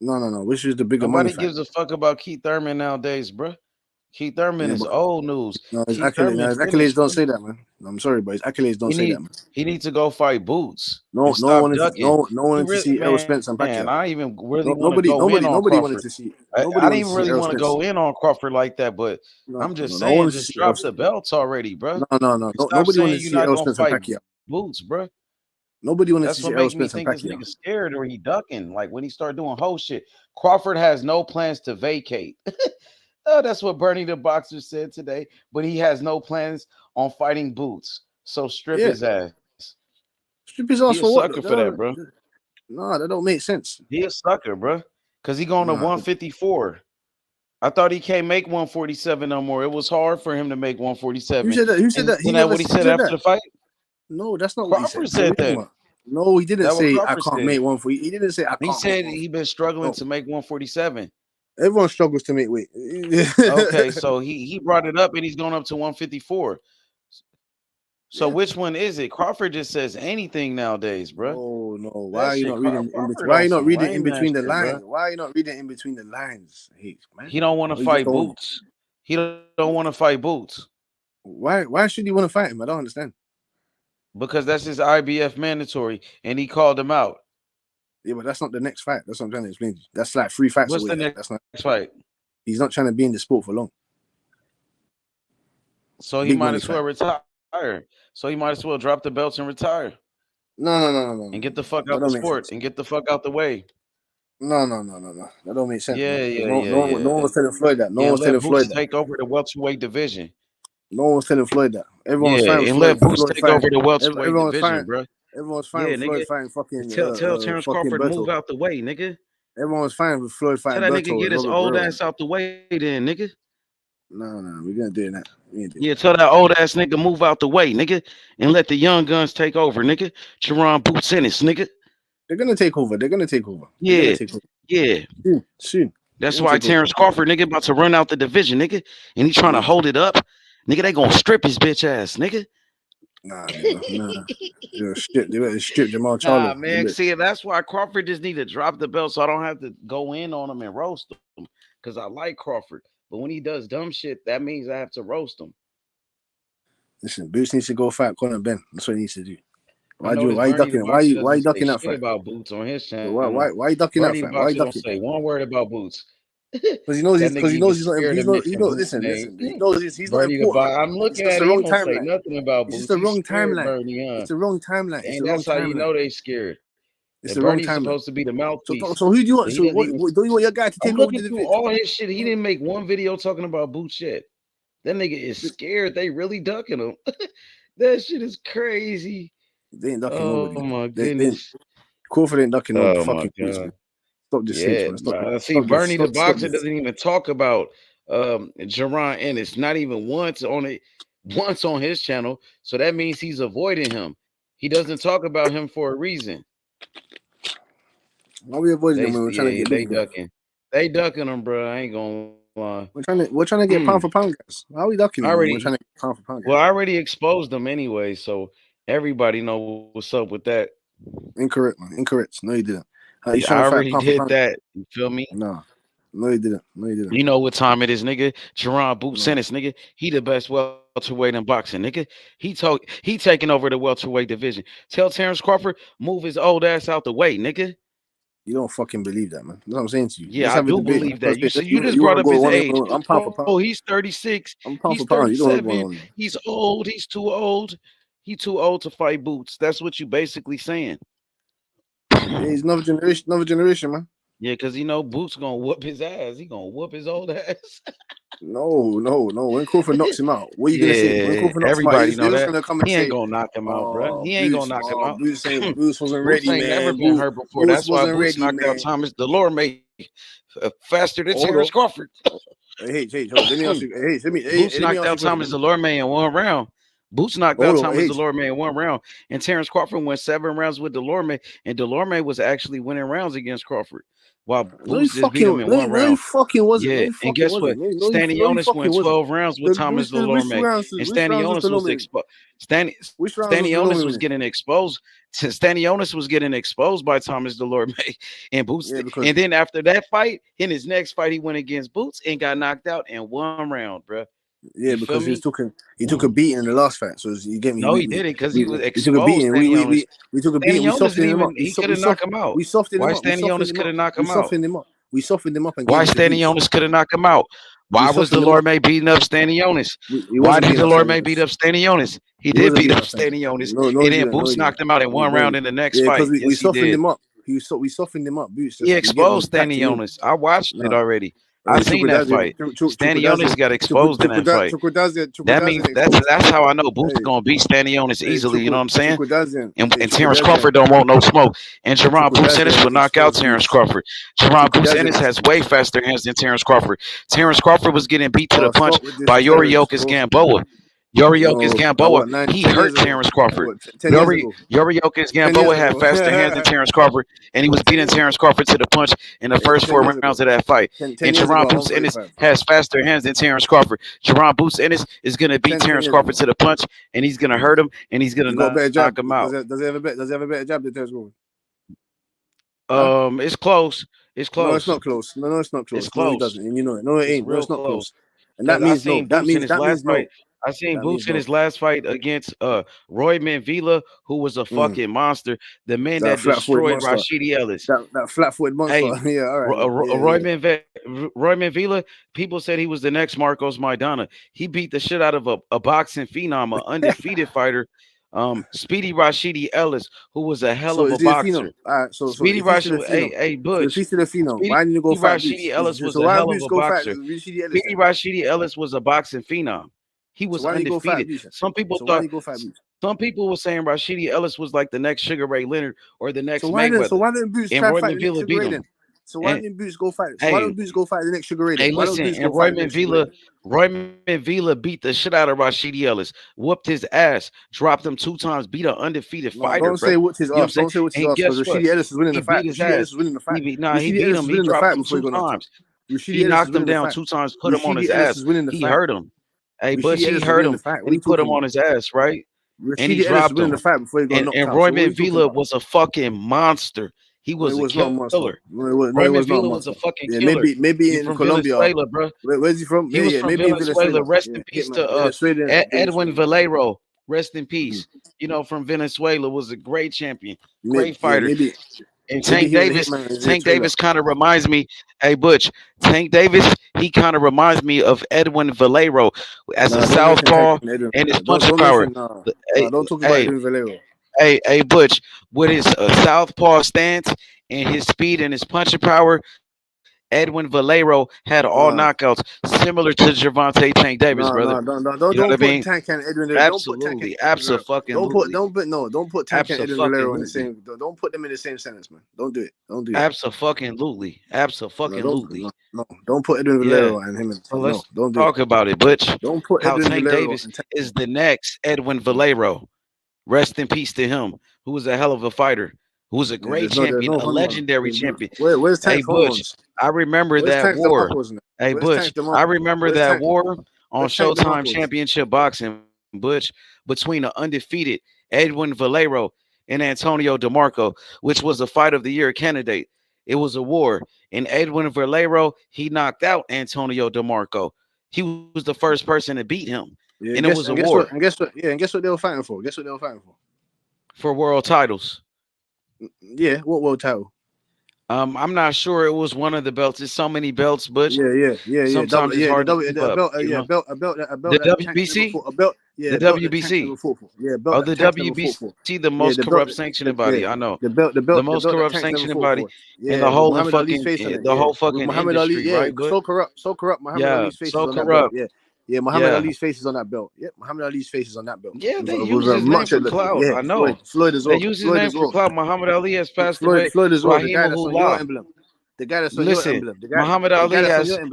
No. Which is the bigger money fight? Nobody gives a fuck about Keith Thurman nowadays, bro. Keith Thurman is old news. No, his accolades don't say that, man. I'm sorry, but his accolades don't say that, man. He needs to go fight Boots. No one wanted to see Errol Spence and Pacquiao. I even really nobody wanted to see. I didn't even really want to go in on Crawford like that, but I'm just saying, just drop the belts already, bro. No. Nobody wanted to see Errol Spence and Pacquiao. Boots, bro. Nobody wanted to see Errol Spence and Pacquiao. This nigga scared or he ducking. Like when he started doing whole shit. Crawford has no plans to vacate. That's what Bernie the Boxer said today, but he has no plans on fighting Boots. So strip his ass. Strip his ass for what? Sucker for that, bro. No, that don't make sense. He a sucker, bro. Because he going to 154. I thought he can't make 147 no more. It was hard for him to make 147. Who said that? Isn't that what he said after the fight? No, that's not Crawford what he said. that. No, he didn't say I can't make 140. He didn't say I can't. He said he been struggling to make 147. Everyone struggles to make weight. Okay, so he brought it up and he's going up to 154. So which one is it? Crawford just says anything nowadays, bro. Oh no! Why are you not reading? Why are you not reading in between the lines? Why are you not reading in between the lines? He don't want to fight Boots. He don't want to fight Boots. Why should he want to fight him? I don't understand. Because that's his IBF mandatory, and he called him out. Yeah, but that's not the next fight. That's what I'm trying to explain to you. That's like 3 fights What's away. the next fight? He's not trying to be in the sport for long. So he might as well retire. So he might as well drop the belts and retire. No. And get the fuck out the sport and get the fuck out the way. No. That don't make sense. Yeah. No one was telling Floyd that. No one was telling Floyd that. Take over the welterweight division. No one was telling Floyd that. Everyone was fine. And let Boots take over the welterweight division, bro. Everyone's fine with Floyd fighting fucking. Tell Terrence Crawford to move out the way, nigga. Everyone was fine with Floyd fighting. Tell that nigga get his old ass out the way, then, nigga. No, we're gonna do that. Yeah, tell that old ass nigga move out the way, nigga, and let the young guns take over, nigga. Sharon Boots Ennis, nigga. They're gonna take over. Yeah. Soon. That's why Terrence Crawford, nigga, about to run out the division, nigga, and he trying to hold it up. Nigga, they gonna strip his bitch ass, nigga. Nah. They better strip Jamal Charlo. Nah, man. See, that's why Crawford just need to drop the belt so I don't have to go in on him and roast him. because I like Crawford. But when he does dumb shit, that means I have to roast him. Listen, Boots needs to go fight Conor Ben. That's what he needs to do. Why you ducking? Why you ducking that fight? About Boots on his channel. Why you ducking that fight? Why you ducking? Don't say one word about Boots. Because he knows he's not. Listen. He knows he's not important. I'm looking at him. He don't say nothing about Boots. It's the wrong timeline. It's the wrong timeline. And that's how you know they scared. It's the wrong timeline. Supposed to be the mouthpiece. So who do you want? So what do you want your guy to take over the division? All his shit. He didn't make one video talking about Boots yet. That nigga is scared. They really ducking him. That shit is crazy. They ain't ducking nobody. Oh my goodness. Crawford ain't ducking no fucking Boots, man. Stop this shit, man. See, Bernie the boxer doesn't even talk about Jaron Ennis. Not even once on his channel. So that means he's avoiding him. He doesn't talk about him for a reason. Why we avoiding him when we're trying to get they ducking? They ducking him, bro. I ain't gonna lie. We're trying to get pound for pound guys. Why are we ducking him? We're trying to get pound for pound guys. Well, I already exposed them anyway, so everybody know what's up with that. Incorrect, man. Incorrect. No, you didn't. I already did that. You feel me? No, you didn't. You know what time it is, nigga? Jerron Boots Ennis, nigga. He the best welterweight in boxing, nigga. He taking over the welterweight division. Tell Terrence Crawford move his old ass out the way, nigga. You don't fucking believe that, man. That's what I'm saying to you. Yeah, I do believe that. You just brought up his age. I'm pound for pound. Oh, he's 36. I'm pound he's for pound. 37. He's old. He's too old. He's too old to fight Boots. That's what you basically saying. Yeah, he's another generation, man. Yeah, because Boots gonna whoop his ass. He gonna whoop his old ass. No. When Crawford knocks him out, what are you gonna say? When Crawford knocks everybody him out, know that. Gonna come and he say, ain't gonna knock him out, bro. He ain't gonna knock him out. Boots wasn't ready, man. Never been hurt before. That's why Boots knocked out Thomas Delorme faster than Terrence Crawford. Hey, let me ask you. Boots knocked out Thomas Delorme in one round. Boots knocked out Thomas Delorme in one round, and Terrence Crawford went 7 rounds with Delorme, and Delorme was actually winning rounds against Crawford. While Boots just beat him in one round. And guess what? Stanionis went 12 rounds with Thomas Delorme, and Stanionis was exposed. Stanionis was getting exposed. Stanionis was getting exposed by Thomas Delorme and Boots. And then after that fight, in his next fight, he went against Boots and got knocked out in 1 round, bro. Yeah, because he took a beating in the last fight. So you get me? No, he didn't, because he was exposed. He took a beating. We took a beating. We softened him up. He couldn't knock him out. We softened him up. Why Stanionis couldn't knock him out? We softened him up. Why Stanionis couldn't knock him out? Why was Delorme beating up Stanionis? Why did Delorme beat up Stanionis? He did beat up Stanionis, and then Boots knocked him out in 1 round in the next fight. Because we softened him up. We softened him up. Boots. He exposed Stanionis. I watched it already. I seen that fight. Stanionis got exposed in that fight. That means that's how I know Boots gonna beat Stanionis easily. You know what I'm saying? And Terrence Crawford don't want no smoke. And Jaron Boots Ennis will knock out Terrence Crawford. Jaron Boots Ennis has way faster hands than Terrence Crawford. Terrence Crawford was getting beat to the punch by Yoriokas Gamboa. Yoriokas Gamboa, he hurt Terrence Crawford. Yoriokas Gamboa had faster hands than Terrence Crawford, and he was beating Terrence Crawford to the punch in the first 4 rounds of that fight. And Jaron Boots Ennis has faster hands than Terrence Crawford. Jaron Boots Ennis is going to beat Terrence Crawford to the punch, and he's going to hurt him, and he's going to knock him out. Does he have a better jab than Terrence Crawford? It's close. It's close. No, it's not close. No, it's not close. It's close. No, he doesn't. And you know it. No, it ain't. No, it's not close. And that means no. That means no. I seen Boots in his last fight against Roy Manvila, who was a fucking monster. The man that destroyed Rashidi Ellis. That flat-footed monster. Hey, yeah, all right. Roy Manvila, people said he was the next Marcos Maidana. He beat the shit out of a boxing phenom, an undefeated fighter. Speedy Rashidi Ellis, who was a hell of a boxer. Speedy Rashidi, hey, Butch. He's the phenom. Why didn't you go fight Rashidi Ellis was a hell of a boxer. Speedy Rashidi Ellis was a boxing phenom. He was undefeated. Some people thought. Some people were saying Rashidi Ellis was like the next Sugar Ray Leonard or the next Mayweather. So why didn't Boots try to fight the next Sugar Ray then? So why didn't Boots go fight? Why don't Boots go fight the next Sugar Ray? Hey, listen, and Roy Manvila beat the shit out of Rashidi Ellis, whooped his ass, dropped him 2 times, beat an undefeated fighter. Don't say what's his ass. Don't say what's his ass. Because Rashidi Ellis is winning the fight. Rashidi Ellis is winning the fight. He beat him. He dropped him 2 times. He knocked him down 2 times, put him on his ass. He hurt him. Hey, but he hurt him, and he put him on his ass, right? And he dropped him. And Roy Manvila was a fucking monster. He was a was not much, killer. no, it was Raymond not Villa much. was a fucking Yeah, killer. maybe He in from Colombia. Venezuela, bro. Where's he from? He was Yeah, from maybe in Venezuela. Rest in Yeah, peace Hitman. to Venezuela. Edwin Valero. Rest in peace. You know, from Venezuela, was a great champion, great Yeah, fighter. maybe And he Tank was a Davis, hitman in Tank Venezuela. Davis kind of reminds me, hey Butch, Tank Davis, he kind of reminds me of Edwin Valero as a Don't mention Tank southpaw and Edwin. and his Don't punching power. mention Hey, don't talk about hey, Edwin Valero. hey, Butch, with his southpaw stance and his speed and his punching power, Edwin Valero had all knockouts similar to Gervonta Tank Davis, brother. You know what I Don't put mean? Tank and Edwin. Don't put Tank and Absolutely, Edwin Valero. Don't put Tank and Edwin Valero in the same. Don't put them in the same sentence, man. Don't do it. Don't do it. Absolutely. Don't put Edwin Valero and him. So let's don't do talk it. about it, Butch. Don't put How Edwin Tank Valero Davis and is the next Edwin Valero. Rest in peace to him, who was a hell of a fighter, who was a great champion, a legendary champion. Where's Hey, Tank's Butch, I remember Where's that Tank war. DeMarco's? Hey, Where's Butch, Tank I DeMarco? remember Where's that Tank? war on Where's Tank Showtime DeMarco's? Championship Boxing, Butch, between the undefeated Edwin Valero and Antonio DeMarco, which was a fight of the year candidate. It was a war. And Edwin Valero, he knocked out Antonio DeMarco. He was the first person to beat him. Yeah, and it was a war. Guess what they were fighting for? Guess what they were fighting for? For world titles. Yeah, what world title? I'm not sure it was one of the belts. There's so many belts, but sometimes it's hard to keep up. A belt. The WBC, the WBC. Belt. The WBC, the most corrupt sanctioning body. I know. The most corrupt sanctioning body in the whole fucking Muhammad industry, Ali, right? So corrupt. Muhammad Ali's face is on that belt. Yeah, Muhammad Ali's face is on that belt. Yep, Muhammad Ali's face is on that belt. Yeah, they use his name for clout. I know. Floyd as well. They use his name for clout. Muhammad Ali has passed away. Floyd as well. The guy Raheem that's on your emblem. The guy that's on your emblem. Muhammad Ali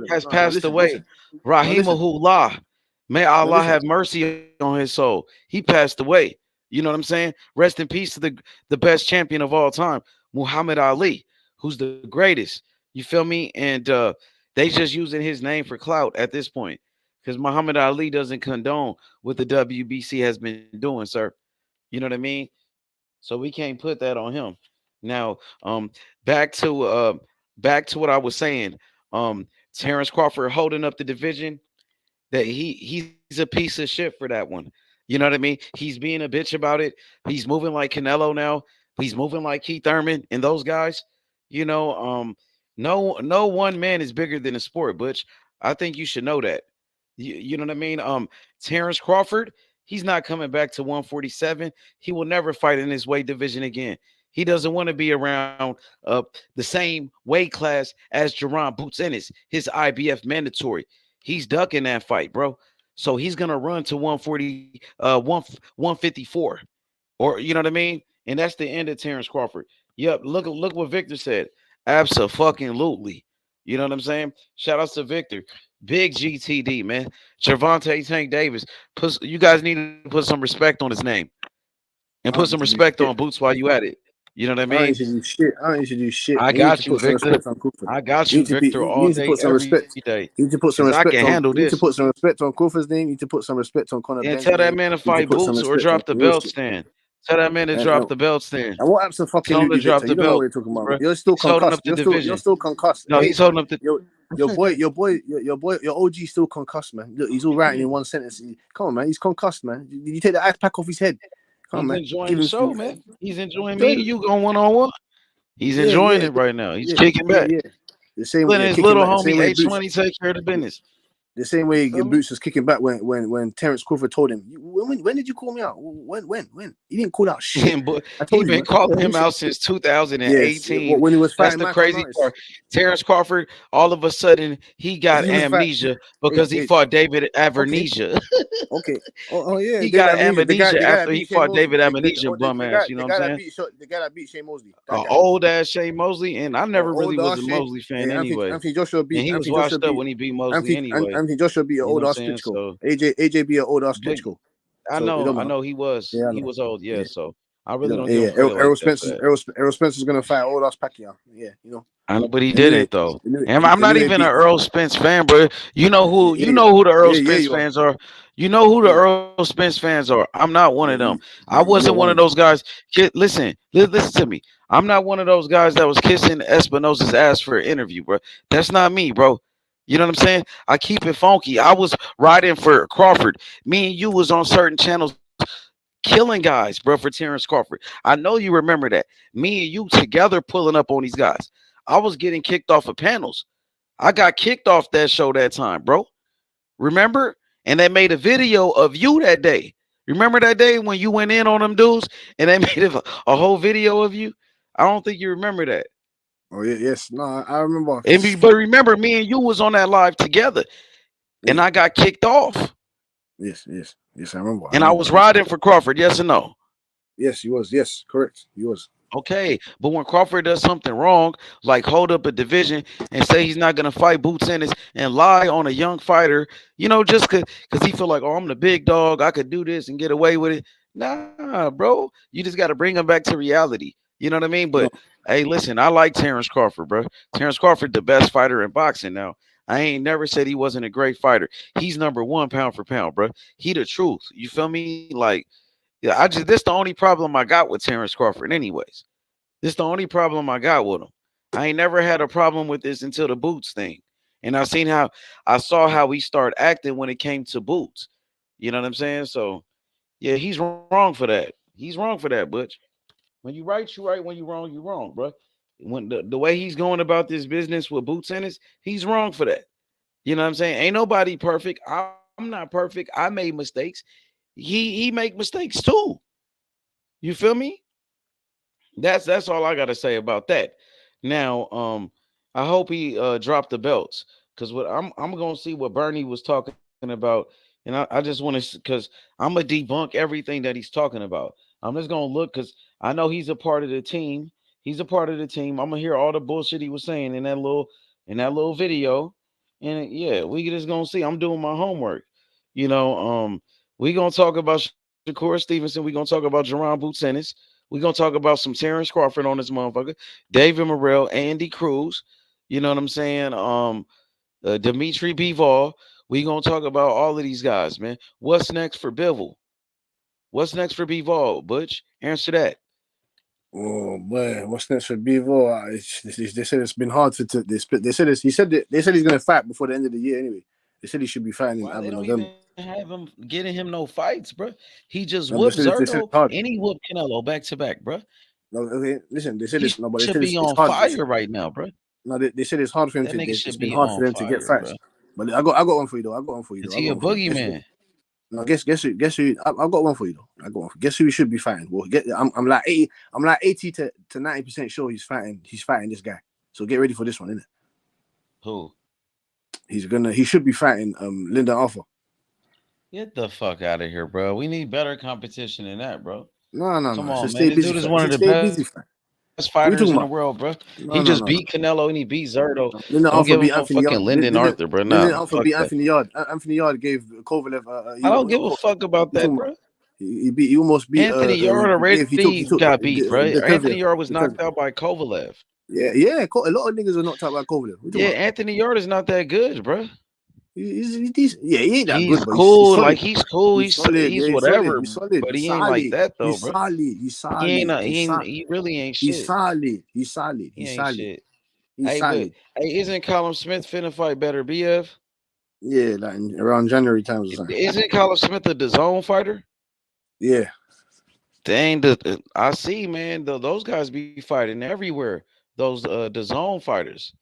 has passed away. Rahimahullah. May Allah have mercy on his soul. He passed away. You know what I'm saying? Rest in peace to the best champion of all time, Muhammad Ali, who's the greatest. You feel me? And they just using his name for clout at this point. Because Muhammad Ali doesn't condone what the WBC has been doing, sir. You know what I mean? So we can't put that on him. Now, back to what I was saying. Terrence Crawford holding up the division. That he's a piece of shit for that one. You know what I mean? He's being a bitch about it. He's moving like Canelo now. He's moving like Keith Thurman and those guys. You know, no one man is bigger than the sport, Butch. I think you should know that. You know what I mean? Terrence Crawford, he's not coming back to 147. He will never fight in his weight division again. He doesn't want to be around the same weight class as Jerron Boots Ennis, his IBF mandatory. He's ducking that fight, bro. So he's gonna run to 154, or you know what I mean. And that's the end of Terrence Crawford. Yep. Look what Victor said. Absolutely. You know what I'm saying? Shout outs to Victor. Big GTD, man. Gervonta Tank Davis. You guys need to put some respect on his name. And put some respect on Boots while you at it. You know what I mean? I ain't do shit. I got you, Victor. I got you, Victor, all day, every day. You need to put some respect. I can handle this. You need to put some respect on Crawford's name. You need to put some respect on Conor And Ben's tell that name. man to fight Boots or drop the belt stand. Tell that man to drop the belt stand. And what absolutely drop the you don't know belt. what you're talking about. You're still concussed. You're still concussed. No, he's holding up the your OG still concussed, man. Look, he's all right in one sentence. Come on, man. He's concussed, man. Did you take the ice pack off his head? Come on, he's man. enjoying the show, man. He's enjoying me and you going one-on-one. He's enjoying it right now. He's kicking back. The same way his little homie H20 take care of the business. The same way Boots was kicking back when Terrence Crawford told him, when did you call me out? When? He didn't call out shit. He's been calling him out since 2018. Yes. When he was fighting, that's the crazy part. Terrence Crawford, all of a sudden, he got amnesia because he fought David Avernesia. Okay. Oh yeah. He got amnesia after he fought David Amnesia, bum ass. You know what I'm saying? The guy that beat Shane Mosley. Old ass Shane Mosley, and I never really was a Mosley fan anyway. Anthony Joshua beat. And he was washed up when he beat Mosley anyway. Anthony Joshua beat an old ass Klitschko. So, AJ beat an old ass Klitschko. I know he was. Yeah, he was old. Yeah, so I really don't. Errol Spencer's gonna fight old ass Pacquiao. Yeah, you know. I know, but he didn't though. And I'm not even an Earl Spence fan, bro. You know who the Earl Spence fans are. You know who the Earl Spence fans are. I'm not one of them. I wasn't one of those guys. Listen to me. I'm not one of those guys that was kissing Espinosa's ass for an interview, bro. That's not me, bro. You know what I'm saying? I keep it funky. I was riding for Crawford. Me and you was on certain channels killing guys, bro, for Terrence Crawford. I know you remember that. Me and you together pulling up on these guys. I was getting kicked off of panels. I got kicked off that show that time, bro. Remember? And they made a video of you that day. Remember that day when you went in on them dudes and they made a whole video of you? I don't think you remember that. Oh yeah, yes. No, I remember. But remember, me and you was on that live together, and I got kicked off. Yes, I remember. I was riding for Crawford. Yes or no? Yes, he was. Yes, correct. He was. Okay, but when Crawford does something wrong, like hold up a division and say he's not gonna fight Boots Ennis and lie on a young fighter, just because he feel like, oh, I'm the big dog, I could do this and get away with it. Nah, bro, you just got to bring him back to reality. You know what I mean? But hey, listen, I like Terrence Crawford, bro. Terrence Crawford, the best fighter in boxing now. I ain't never said he wasn't a great fighter. He's #1 pound for pound, bro. He the truth. You feel me? Like, yeah, this the only problem I got with Terrence Crawford, anyways. This the only problem I got with him. I ain't never had a problem with this until the Boots thing. And I saw how he started acting when it came to Boots. You know what I'm saying? So yeah, he's wrong for that. He's wrong for that, Butch. When you right, you right. When you wrong, bro. When the way he's going about this business with Boots Ennis, he's wrong for that. You know what I'm saying? Ain't nobody perfect. I'm not perfect. I made mistakes. He make mistakes too. You feel me? That's all I gotta say about that. Now, I hope he dropped the belts, because what I'm gonna see what Bernie was talking about, and I just want to, because I'm gonna debunk everything that he's talking about. I'm just gonna look, because I know he's a part of the team. He's a part of the team. I'm gonna hear all the bullshit he was saying in that little video, and yeah, we just gonna see. I'm doing my homework. We gonna talk about Shakur Stevenson. We gonna talk about Jerron Boots Ennis. We're going to talk about some Terrence Crawford on this motherfucker, David Morrell, Andy Cruz, you know what I'm saying? Dimitri Bivol. We're going to talk about all of these guys, man. What's next for Bivol? What's next for Bivol, Butch? Answer that. Oh man, what's next for Bivol? They said it's been hard to they said he's going to fight before the end of the year anyway. They said he should be fighting in November. Have him getting him no fights, bro. He just whooped Zerto and he whooped Canelo back to back, bro. No, okay, listen, they said he should be on fire right now, bro. No, they said it's hard for him to. It's been hard for them to get fights. Bro. But I got one for you though. Is he a boogeyman? No, guess who? I got one for you though. Guess who he should be fighting? Well, I'm like 80 to 90% sure he's fighting this guy. So get ready for this one, innit? Who? He should be fighting Lyndon Arthur. Get the fuck out of here, bro. We need better competition than that, bro. No. Come on, man. This dude is one of the best fighters in the world, bro. He just beat Canelo and he beat Zerto. Don't give him no fucking Lyndon Arthur, bro. Lyndon Arthur beat Anthony Yard. Anthony Yard gave Kovalev. I don't give a fuck about that, bro. He almost beat Anthony Yard already got beat, bro. Anthony Yard was knocked out by Kovalev. Yeah. A lot of niggas were knocked out by Kovalev. Yeah, Anthony Yard is not that good, bro. He's decent. Yeah, he ain't that he's good. Cool. He's cool. He's whatever. Solid. But he ain't like that though, he's bro. He's solid. He really ain't shit. He's solid. He's solid. Hey, isn't Callum Smith finna fight better, BF? Yeah, like around January times or something. Isn't Callum Smith a DAZN fighter? Yeah. Dang, I see, man. Those guys be fighting everywhere. Those DAZN fighters.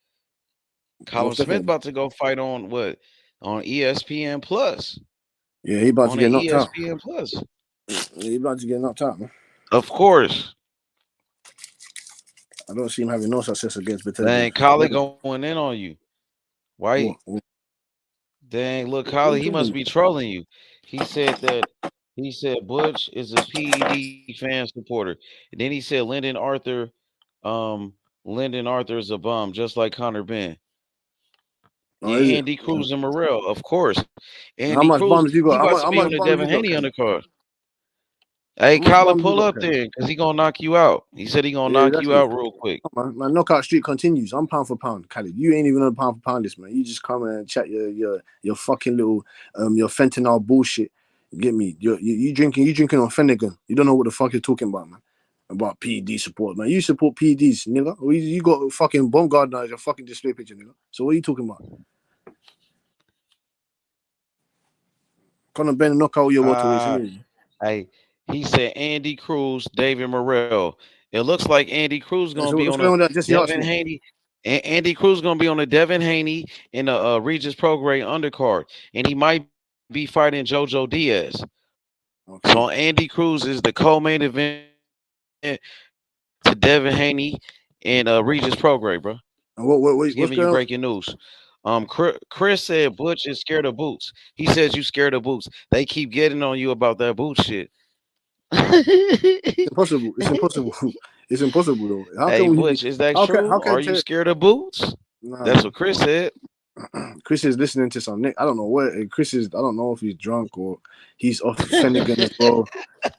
Callum Smith about to go fight on what? On ESPN Plus. Yeah, he about to get knocked out. ESPN Plus. Yeah, he about to get knocked out, man. Of course. I don't see him having no success against Beterbiev. Dang, Collie going in on you. Why? Dang, look, Collie, he must be trolling you. He said Butch is a PED fan supporter. And then he said Lyndon Arthur is a bum, just like Conor Benn. Yeah, Andy Cruz and Morrell, of course. Andy how much Cruz, bombs you got? He about to be on the Devin Haney undercard. Hey, How much Colin, bums you pull got, up Khaled? there, because he going to knock you out. He said he going to Yeah, knock you exactly. out real quick. My knockout streak continues. I'm pound for pound, Khaled. You ain't even on pound for pound list, man. You just come and chat your fucking little your fentanyl bullshit. Get me? You drinking on Finnegan. You don't know what the fuck you're talking about, man. About PD support, man. You support PDs, nigga. You got fucking bomb gardener as your fucking display picture, nigga. So what are you talking about? Conor Ben knock out your welterweights, anyway. Hey, he said Andy Cruz, David Morrell. It looks like Andy Cruz going to be on a Devin Haney. Andy Cruz going to be on a Devin Haney in a Regis Prograis undercard, and he might be fighting JoJo Diaz. Okay. So Andy Cruz is the co-main event to Devin Haney and Regis Prograis, bro. What's giving you breaking news. Chris said Butch is scared of boots. He says you scared of boots. They keep getting on you about that boot shit. It's impossible. It's impossible. It's impossible though. How hey, can Butch, is that true? Are you scared of boots? Nah, that's what Chris said. Chris is listening to some Nick. I don't know where Chris is. I don't know if he's drunk or he's off Finnegan as well.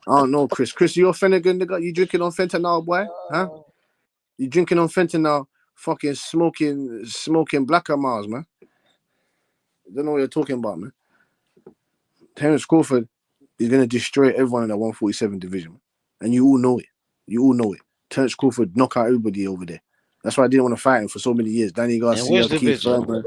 I don't know, Chris. Chris, you're Finnegan, nigga. You drinking on fentanyl, boy? Huh? You drinking on fentanyl? Fucking smoking Blacker Mars, man. I don't know what you're talking about, man. Terence Crawford is gonna destroy everyone in that 147 division, and you all know it. You all know it. Terence Crawford knock out everybody over there. That's why I didn't want to fight him for so many years. Danny Garcia, Keith Thurman,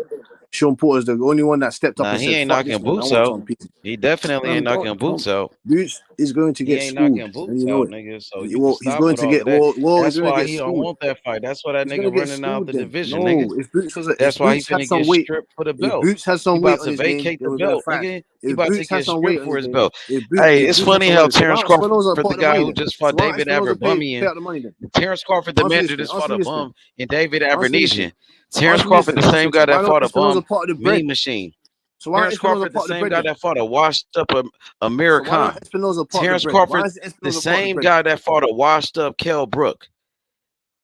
Sean Porter's the only one that stepped up and he said, ain't "Fuck this, knocking man. boots I want out. some pieces." He definitely ain't knocking boots out. Boots is going to get he ain't schooled, knocking boots and you know out, it. nigga. So you can He's stop going with to all get of that. he's That's going to why get he don't schooled. want that fight. That's why that He's nigga gonna get running out schooled the then. division, No, nigga. if Boots was That's why he Boots had finna some get weight, stripped for the if belt. Boots had some He weight about on to his name, vacate then the we're gonna belt, fight. nigga. He If about to Boots had get some weight stripped on for his his name, belt. if Hey, Boots it's had funny some how weight, Terrence Savannah Espinosa Crawford, part the of the guy money who then. just fought Savannah David Espinosa pay Abrabamian, out the money then. Terrence Crawford, the Answer man this who then. just fought Answer a this then. bum, and David Answer this Abernathy. then. Terrence Answer this Crawford, then. the Answer same this guy then. Why that not fought a Espinosa bum, part of the bread? Mean Machine. So why not Terrence Espinosa Crawford, the part of the same bread guy then? that fought a washed up So why not American. Espinosa part of the Terrence bread? Why Crawford, is the Espinosa part of the same bread? guy that fought a washed up Kell Brook.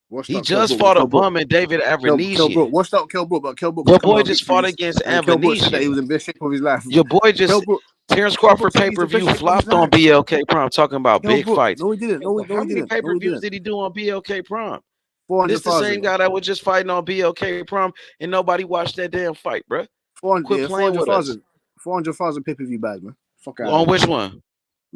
Washed He up Kell just Brook was fought a Kell Brook. bum and David Kell Abernathy. Brook. Washed out Kell Brook, but Kell Brook Your was coming boy out just fought victorious. against And Kell Brook said that he Abernathy. was in best shape of his life. Your boy Kell just Brook Terrence Kell Brook Crawford said he's the best pay-per-view shape of his flopped on life. BLK Prime talking about Kell big Brook. fights. No, he didn't. No, How he many didn't. No, he pay-per-views didn't. did he do on BLK Prime? This the 400,000. same guy that was just fighting on BLK Prime and nobody watched that damn fight, bro. 400, Quit yeah, playing with us. 400,000 pay-per-view bags, man. Fuck out. On which one?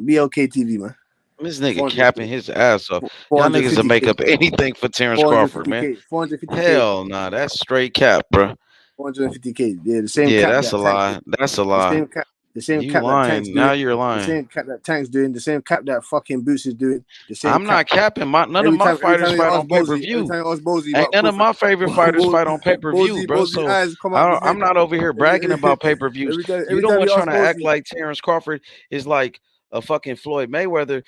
BLK TV, man. This nigga capping his ass off. Y'all niggas will 450K. make up anything for Terrence Crawford, man. 450K. Hell nah, that's straight cap, bro. 450K. Yeah, the same Yeah, cap that's that a Tank. lie. That's a lie. The same You cap that Tank's lying. doing. Now you're The lying. same cap that Tank's doing. The same cap that fucking Boots is doing. The same I'm not capping. None of my fighters fight on pay-per-view. Ain't none of my favorite fighters fight on pay-per-view, bro. So I'm not over here bragging about pay-per-views. You the one trying to act like Terrence Crawford is like a fucking Floyd Mayweather.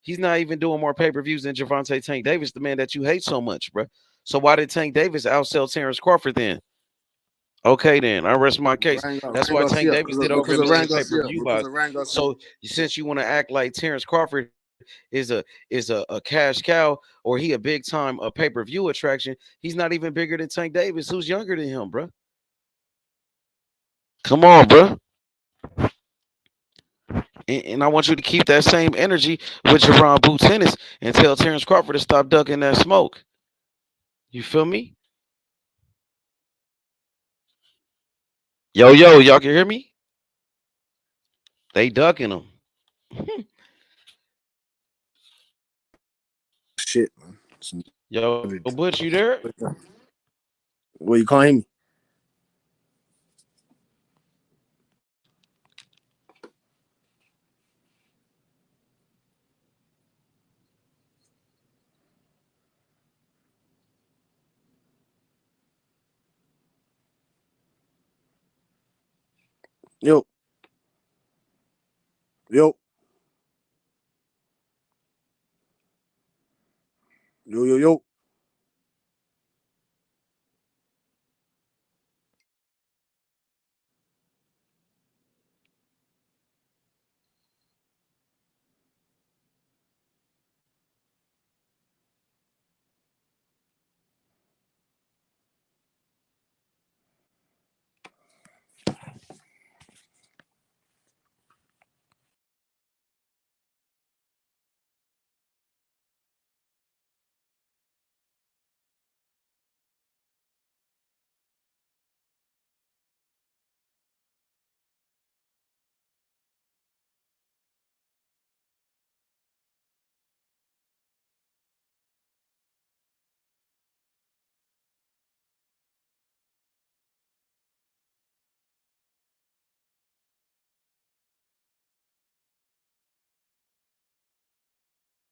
He's not even doing more pay-per-views than Gervonta Tank Davis, the man that you hate so much, bro. So why did Tank Davis outsell Terrence Crawford then? Okay, then I rest my case. That's why Tank Davis did over a million pay-per-view buys. So since you want to act like Terrence Crawford is a cash cow or he a big time a pay-per-view attraction, he's not even bigger than Tank Davis, who's younger than him, bro. Come on, bro. And I want you to keep that same energy with Jaron Boo Tennis and tell Terrence Crawford to stop ducking that smoke. You feel me? Yo, y'all can hear me? They ducking him. Shit, man. Yo, Butch, you there? Well, you can't hear me. Yo. Yo. Yo, yo, yo.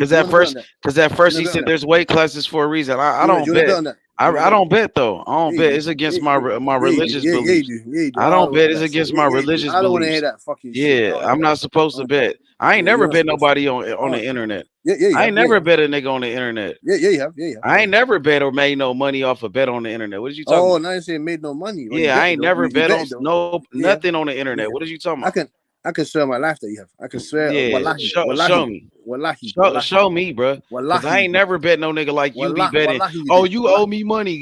Because at first he said there's weight classes for a reason. I don't bet. I don't bet though. I don't bet. It's against my religious beliefs. I don't bet. It's against my religious I don't want to beliefs. hear that fucking shit. Yeah, I'm not supposed to bet. I ain't never bet nobody on the internet. I ain't never bet a nigga on the internet. Yeah, you have. I ain't never bet or made no money off a bet on the internet. What did you talking about? Oh, now you saying made no money. Yeah, I ain't never bet on nothing on the internet. What are you talking about? I can swear my life that you have. I can swear. Yeah, Wallahi, show me. Wallahi, Show me, bro. Because I ain't never bet no nigga like you be betting. Oh, you owe me money.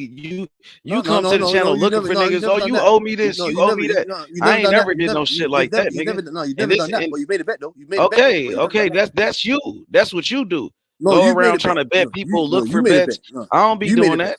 You come to the channel looking for niggas. Oh, you owe me this. You owe me that. I ain't never did no shit like that, nigga. No, you never done that. But you made a bet though. Okay. That's you. That's what you do. Go around trying to bet people, look for bets. I don't be doing that.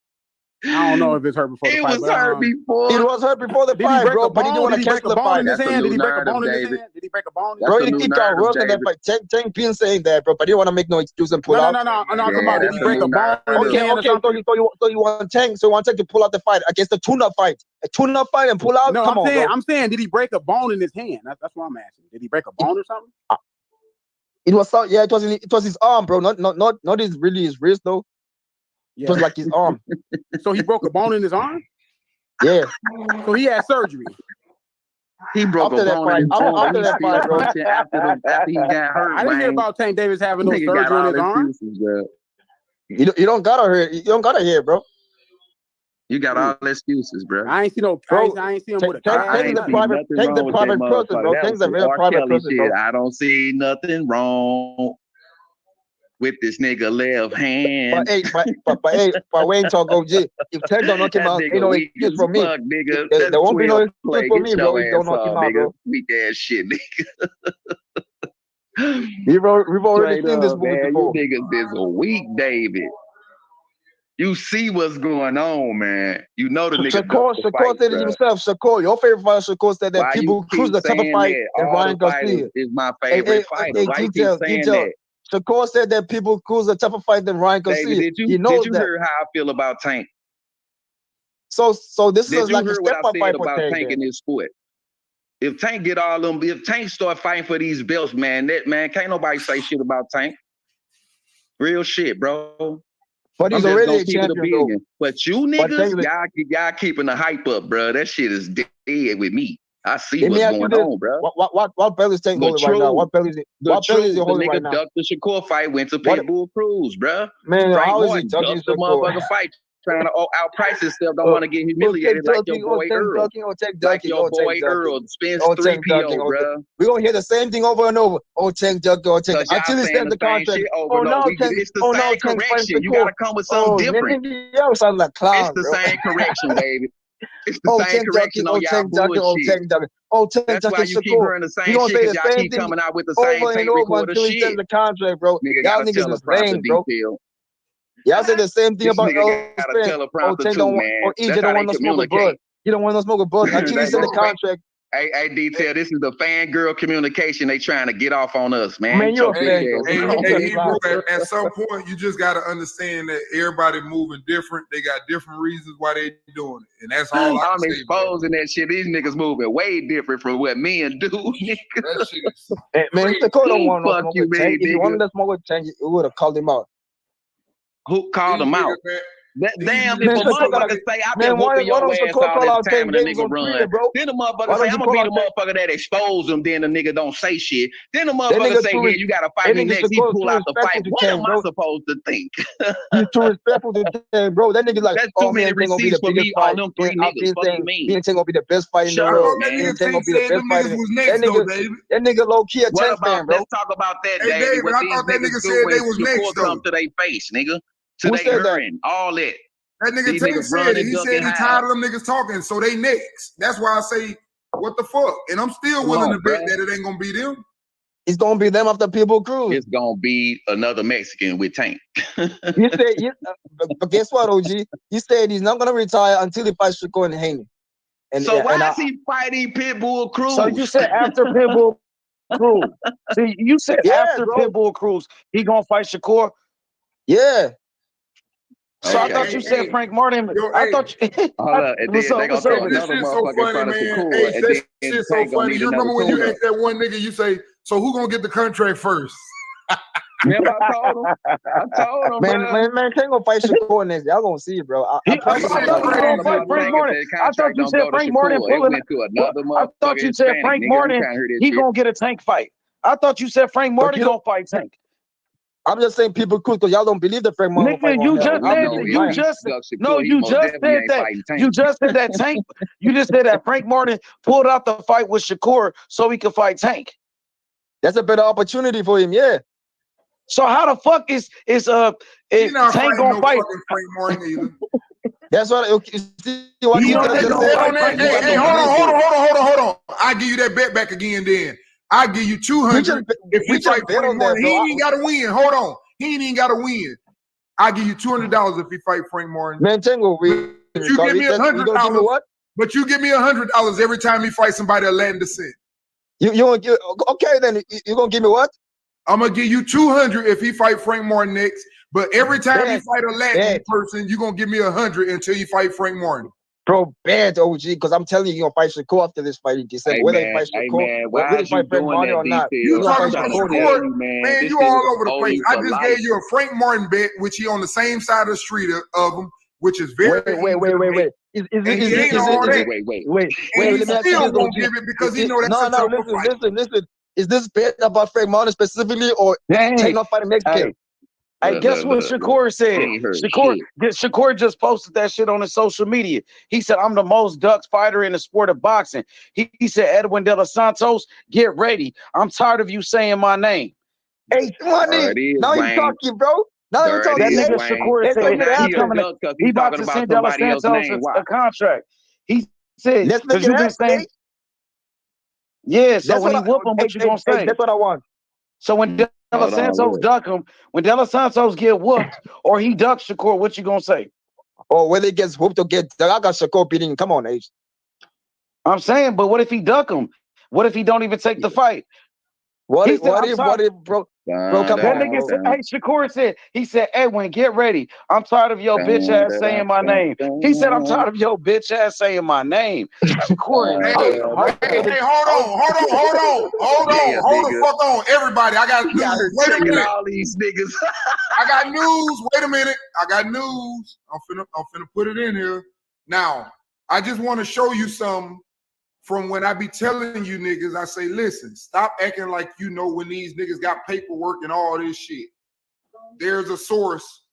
I don't know if it's hurt before the fight. It was hurt before. It was hurt before the fight, bro. But he didn't want to cancel the fight. Did he break a bone in his hand? Did he break a bone? Bro, he kept working that fight. Tank been saying that, bro. But he didn't want to make no excuse and pull out. No. Come on. Did he break a bone in his hand? Okay. So you want Tank? So you want Tank to pull out the fight against the tune-up fight? A tune-up fight and pull out? No, Come on, bro. I'm saying, did he break a bone in his hand? That's what I'm asking. Did he break a bone or something? It was his arm, bro. Not his wrist though. Yeah. It was like his arm. So he broke a bone in his arm? Yeah. So he had surgery. He broke a bone in his arm. After that fight, bro. After he got hurt, I didn't hear about Tank Davis having no surgery on his arm. You don't gotta hear, bro. You got all the excuses, bro. I ain't see no. Bro, I ain't see him with a cast. Take the private person, bro. Take the real private person, bro. I don't see nothing wrong with this nigga left hand. But we ain't talk OG. If Tank don't knock him out, you know excuse for me. Nigga. There won't be no excuse for me, bro. If don't knock him out, bro. Weak ass shit, nigga. We've already seen this movie before. You niggas is a weak, David. You see what's going on, man. You know the nigga. Shakur said it himself. Shakur, your favorite fighter, Shakur said that people Cruz the type of fight and Ryan Garcia is my favorite fighter. Why you keep saying that? Shakur said that people Cruz the type of fight than Ryan Garcia. David, did you hear how I feel about Tank? So this is like a step up fight for about Tank in his sport. If Tank get all them, if Tank start fighting for these belts, man, can't nobody say shit about Tank. Real shit, bro. But he's already a champion, though. But you niggas, y'all keeping the hype up, bro. That shit is dead with me. I see what's going on, bro. What belt is Tank holding right now? What belt is he holding right now? The nigga ducked the Shakur fight, went to Pitbull Cruz, bro. Man, how is he ducking the motherfucker fight? Trying to outprice himself, don't want to get humiliated like your boy Earl. Like your boy Earl spends 3PO, bro. We're going to hear the same thing over and over. Oh, Tank ducking, Tank. Until he sends the contract. It's the same correction. You got to come with something different. Yo, sounds like clown, it's the same correction, baby. It's the same correction on y'all bullshit. That's why you keep hearing the same shit, because y'all keep coming out with the same tape recorder shit. Until he sends the contract, bro. Y'all niggas is lame, bro. Detail. Y'all said the same thing about Tank don't want no smoke with bud. He don't want no smoke with bud. Until he send the contract. Hey, Detail, this is the fangirl communication they trying to get off on us, man. Man, you're at some point, you just got to understand that everybody moving different. They got different reasons why they doing it. And that's all I'm exposing that shit. These niggas moving way different from what men do. That shit is man, if the court don't want no smoke with Tank, if you wanted to smoke with Tank, you would have called him out. Who called him out? Damn, if a motherfucker say I've been whooping your ass all this time and a nigga run, then the motherfucker say I'm gonna be the motherfucker that expose him, then the nigga don't say shit. Then the motherfucker say, yeah, you gotta fight me next. He pull out the fight. What am I supposed to think? He's too respectful to Tank, bro. That nigga like, that's too many receipts for me on them three niggas. What do you mean? He ain't gonna be the best fight in the world. He ain't gonna be the best fight. That nigga low key a Tank fan, bro. Let's talk about that, David. What these niggas said they was next, though. Come to their face, nigga. To they hearing all that. That nigga Tank said it. He said he tired of them niggas talking, so they next. That's why I say, what the fuck? And I'm still willing to bet that it ain't gonna be them. It's gonna be them after Pitbull Cruz. It's gonna be another Mexican with Tank. You said, but guess what, OG? He said he's not gonna retire until he fights Shakur and Haney. So why is he fighting Pitbull Cruz? So you said after Pitbull Cruz. See, you said after Pitbull Cruz, he gonna fight Shakur. Yeah. So I thought you said Frank Martin. I thought you. This shit's so funny, man. Hey, that shit's so funny. You remember when you asked that one nigga, you say, so who gonna get the contract first? Remember I told him. Man, can't go fight Shakur next. Y'all gonna see it, bro. I thought you said Frank Martin pulling. I thought you said Frank Martin. He gonna get a Tank fight. I thought you said Frank Martin gonna fight Tank. I'm just saying people cool because y'all don't believe the Frank Martin. Nigga, you just said that Tank. You just said that Frank Martin pulled out the fight with Shakur so he could fight Tank. That's a better opportunity for him, yeah. So how the fuck is Tank gonna fight Frank Martin either? That's what. Hold on. I give you that bet back again. Then I give you 200 if we fight Frank Martin. He ain't got to win. Hold on, he ain't even got to win. I'll give you $200 if he fight Frank Martin. Man, Tango, you give me $100. But you give me $100 every time he fights somebody of Latin descent. You gonna give, okay then you gonna give me what? I'm gonna give you $200 if he fight Frank Martin next. But every time he fight a Latin person, you're gonna give me $100 until you fight Frank Martin. Bro, bad OG, because I'm telling you, you're gonna fight Shakur after this fight in December. Hey, whether man, he fights Shakur, hey, man, why whether he is you fight Frank doing Martin that or not. You talking about Shakur? Man, you all over the place. I just life. gave you a Frank Martin bet, which he on the same side of the street of him, which is very wait. And he ain't all that. And he still won't give it because he know that's a tougher fight. Listen. Is this bet about Frank Martin specifically or take no fight Mexican? Hey, guess what Shakur said? Shakur just posted that shit on his social media. He said, I'm the most ducked fighter in the sport of boxing. He said, Edwin De Los Santos, get ready. I'm tired of you saying my name. Hey, money. Now you talking, bro. Now you talking. That nigga Shakur said he about to send De Los Santos a contract. He said, let's make it happen. Yeah, so when he whoop him, what you gonna say? That's what I want. So when De Los Santos duck him, when De Los Santos get whooped or he ducks Shakur, what you gonna say? Oh, whether he gets whooped or I got Shakur beating him. Come on, H. I'm saying, but what if he duck him? What if he don't even take the fight? What if, bro? Bro, come that on. Nigga said, hey, Shakur said, he said, Edwin, get ready. I'm tired of your bitch ass saying my name. He said, I'm tired of your bitch ass saying my name. Shakur, Hey, hold the fuck on, everybody. I got news. Wait a minute. All these niggas. I got news. Wait a minute. I got news. I'm finna put it in here. Now, I just want to show you some. From when I be telling you niggas, I say, listen, stop acting like you know when these niggas got paperwork and all this shit. There's a source,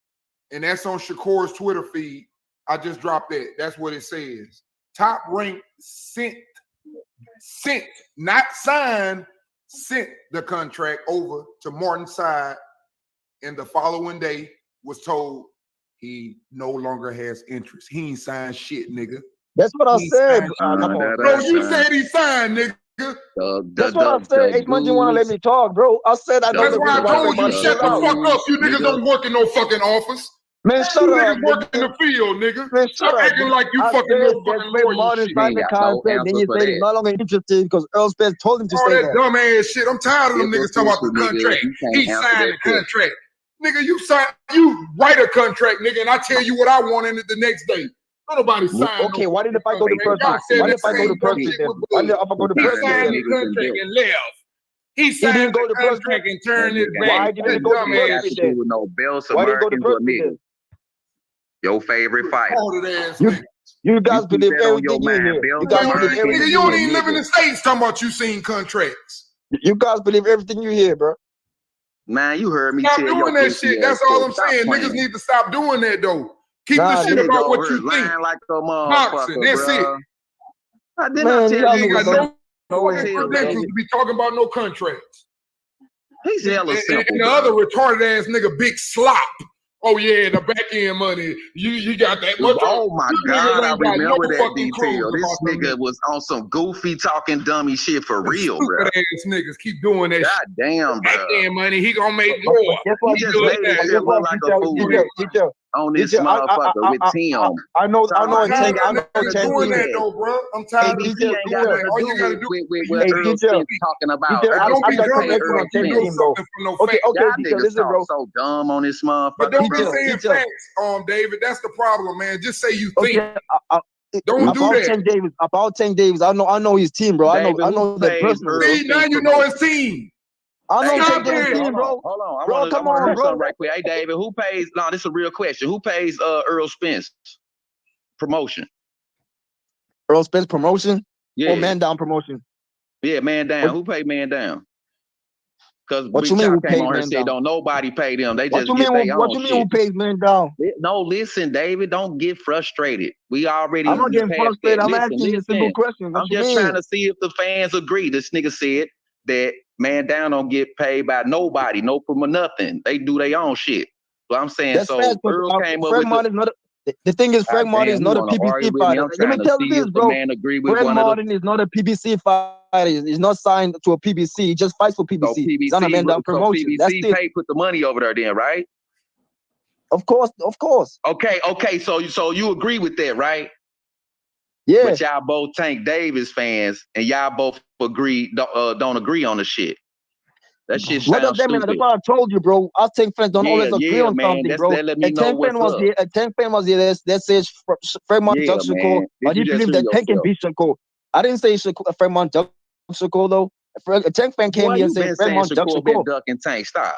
and that's on Shakur's Twitter feed. I just dropped that. That's what it says. Top Rank sent, not signed, sent the contract over to Martin's side, and the following day was told he no longer has interest. He ain't signed shit, nigga. That's what I said. Bro, you said he signed, nigga. That's what I said. Hey, man, you want to let me talk, bro? I said I know. That's why I told you, shut the fuck up. You niggas don't work in no fucking office. Man, shut up. Niggas work in the field, nigga. Man, stop acting like you fucking no fucking lawyer shit. Then you say he's no longer interested because Earl Spence told him to say that. Dumb ass shit. I'm tired of them niggas talking about the contract. He signed the contract. Nigga, you write a contract, nigga, and I tell you what I want in it the next day. Nobody signed. Okay, why did the fight go to person? Why did the fight go to person? Why did the fight go to person? He signed the contract and left. He signed the contract and turned it back. Why didn't it go to person? With no belts or Why didn't go to person? Your favorite fighter. You guys believe everything you hear. You guys believe everything you don't even live in the States talking about you seen contracts. You guys believe everything you hear, bro. Man, you heard me stop doing that shit. That's all I'm saying. Niggas need to stop doing that though. Keep the shit about what you think. Like a boxing, that's it. I did not tell you. Ain't got no credentials to be talking about no contracts. He's hella simple. And the other retarded ass nigga, Big Slop. Oh yeah, the back end money. You got that much. Oh my God, I remember that detail. This nigga was on some goofy talking dummy shit for real, bro. Ass niggas keep doing that. God damn, bro. Back end money, he gonna make more. He just made it shit look like a fool. On this motherfucker with Tim. I know. I'm tired of doing that though, bro. I'm tired of doing that. All you gotta do with Earl Spence talking about. Don't be dumb. Okay, listen, bro. So dumb on this motherfucker. But don't be saying facts, David. That's the problem, man. Just say you think. Don't do that. About Tank Davis, I know his team, bro. I know that personally. See, now you know his team. I know Tank Davis' team, bro. Hold on, bro. Come on, bro. Right quick. Hey, David, who pays? No, this is a real question. Who pays Earl Spence promotion? Earl Spence promotion? Yeah. Or Man Down promotion? Yeah, Man Down. Who paid Man Down? Because what you mean who paid Man Down? Don't nobody pay them. They what just get their own What you mean who pays Man Down? No, listen, David, don't get frustrated. We already. I'm not getting frustrated. I'm asking you a simple question. I'm just trying to see if the fans agree. This nigga said that Man Down don't get paid by nobody, no promo, nothing. They do their own shit. So I'm saying, that's so fast, Earl came up with the thing is, Frank Martin is not a PBC fighter. Let me tell you this, bro. Frank Martin is not a PBC fighter. He's not signed to a PBC. He just fights for PBC. He's on a Man Down promotion. PBC That's pay put the money over there then, right? Of course. Okay. So you agree with that, right? Yeah. But y'all both Tank Davis fans, and y'all both don't agree on the shit. That shit What does sounds that mean? stupid. That's what I told you, bro. Us Tank fans don't always agree on man. something, bro. That let me A know Tank what's fan was up. here. A Tank fan was here. That says Fremont Doug Shakur. Man. Or do you believe that Tank can beat Shakur? I didn't say Fremont Doug Shakur though. A Tank fan came here and said Fremont Doug Shakur been Shakur. ducking Tank. Stop.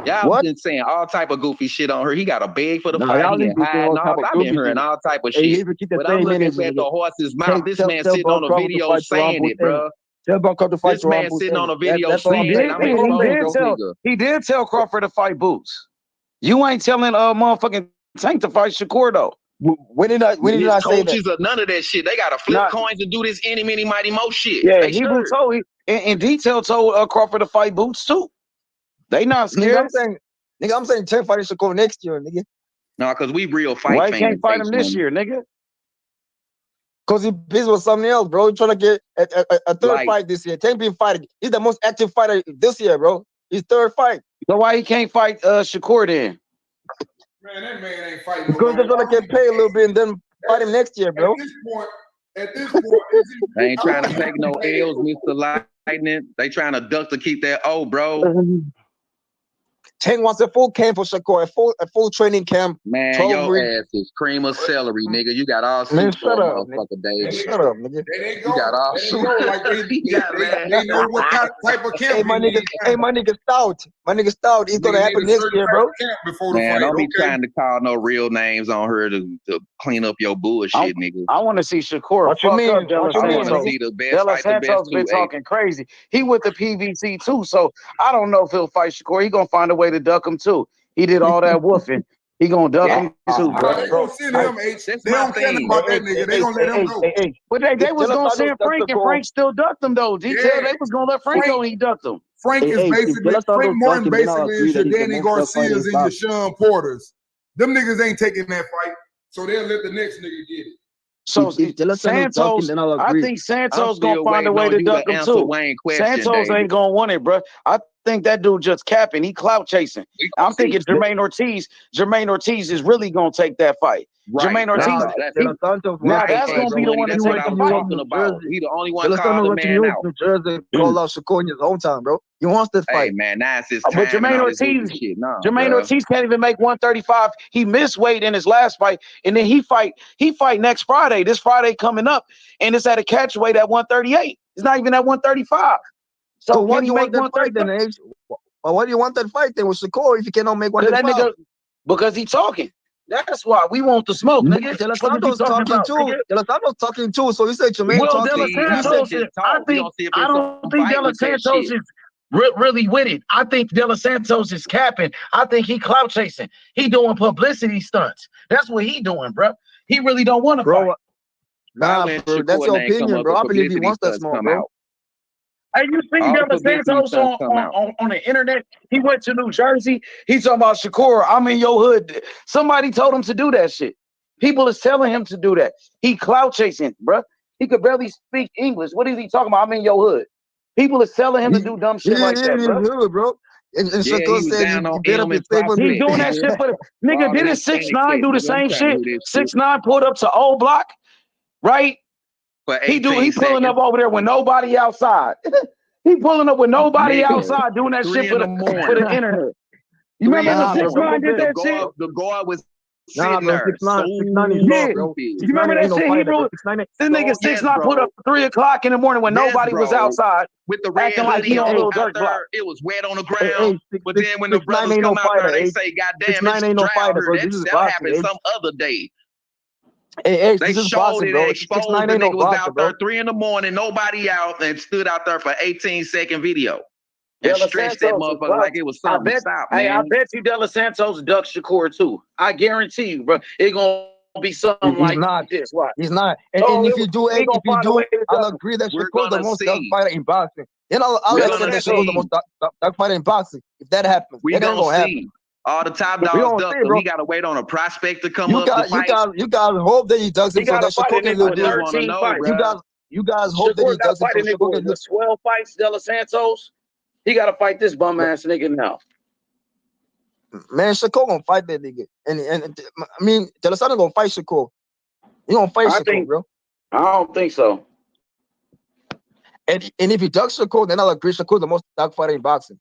Y'all been saying all type of goofy shit on her. He got a beg for the fight. He been hiding all. I've been hearing all type of shit. But I'm looking at the horse's mouth. This man sitting on a video saying it, bro. This man sitting on a video saying it. I'm exposing this nigga. He did tell Crawford to fight Boots. You ain't telling motherfucking Tank to fight Shakur though. When did I say that? Coaches or none of that shit. They gotta flip coins and do this any, many, mighty, mo shit. Yeah, he in detail told Crawford to fight Boots too. They not scared. I'm saying Tank fighting Shakur next year, nigga. No, because we real fight Why fans. can't fight him this year, nigga? Because he busy with something else, bro. He's trying to get a third fight this year. Tank been fighting. He's the most active fighter this year, bro. His third fight. So why he can't fight Shakur then? Man, that man ain't fighting. Because they're gonna get paid a little bit and then fight him next year, bro. At this point, they ain't trying to take no L's, Mr. Lightning. They trying to duck to keep that bro. Tank wants a full camp for Shakur, a full training camp. Man, your ass is cream of celery, nigga. You got all suits for a motherfucker, Dave. Shut up, nigga. They go. You got all suits. They know what type of camp. My nigga Stout. My nigga Stout. It's gonna happen next year, bro. Man, don't be trying to call no real names on her to clean up your bullshit, nigga. I want to see Shakur. What you mean? I want to see the best De La fight the best Santos too. been talking crazy. He with the PVC too, so I don't know if he'll fight Shakur. He gonna find a way to duck him too. He did all that woofing. He gonna duck him too, bro. They gonna send him, H. They don't care about that nigga. They gonna let him go. But they was gonna send Frank, and Frank still ducked him though. Detail they was gonna let Frank go, and he ducked him. Frank is basically Frank Martin. Basically, is your Danny Garcias and your Sean Porters. Them niggas ain't taking that fight, so they'll let the next nigga get it. So Santos, I think Santos gonna find a way to duck him too. Santos ain't gonna want it, bro. I think that dude just capping. He clout chasing. I'm thinking Jamaine Ortiz is really gonna take that fight. Right. Jamaine Ortiz. Now that's gonna be the one to take the fight. He the only one calling the man out. New Jersey call out Shakur in his hometown, bro. He wants this fight. Hey man, now it's his time. But Jamaine Ortiz can't even make 135. He missed weight in his last fight, and then he fight next Friday. This Friday coming up, and it's at a catch weight at 138. It's not even at 135. So why do you want that fight then, Ace? Well, why do you want that fight then with Shakur if you cannot make 135? Because he talking. That's why we want the smoke, nigga. De La Santos talking too. De La Santos talking too. So you say Jermaine talking. I don't think De La Santos is really with it. I think De La Santos is capping. I think he clout chasing. He doing publicity stunts. That's what he doing, bro. He really don't want to fight. Nah, bro, that's your opinion, bro. I believe he wants that smoke, bro. Hey, you seen De La Santos on the internet? He went to New Jersey. He's talking about Shakur, I'm in your hood. Somebody told him to do that shit. People is telling him to do that. He clout chasing, bro. He could barely speak English. What is he talking about? I'm in your hood. People is telling him to do dumb shit like that, bro. And Shakur said you better be safe with me. He's doing that shit for the nigga. Didn't 6ix9ine do the same shit? 6ix9ine pulled up to Old Block, right? He pulling up over there with nobody outside. He pulling up with nobody outside doing that shit for the internet. You remember when 6ix9ine did that shit? The guard was Nah, bro, 6ix9ine is raw, bro. You remember that shit? This nigga 6ix9ine put up 3 o'clock in the morning when nobody was outside. With the red like he on a little dirt block. It was wet on the ground. But then when the brothers come out there, they say, "God damn, that happened some other day." They showed it and exposed the nigga was out there 3 in the morning, nobody out, and stood out there for 18-second video. And stretched that motherfucker like it was something to stop, man. I bet you De La Santos ducks Shakur too. I guarantee you, bro. It's gonna be something like this. Why? He's not. And if you do, I'll agree that Shakur the most duck fighter in boxing. Then I'll accept that Shakur the most duck fighter in boxing. If that happens, we gonna see. All the top dogs duck him. He got to wait on a prospect to come up to fight. You guys hope that he ducks him so that Shakur can do this. You guys hope that he ducks him so Shakur can do 12 fights, De La Santos. He got to fight this bum ass nigga now. Man, Shakur gonna fight that nigga. And I mean, De Los Santos gonna fight Shakur. He gonna fight Shakur, bro. I don't think so. And if he ducks Shakur, then I'll agree Shakur the most dog fighter in boxing.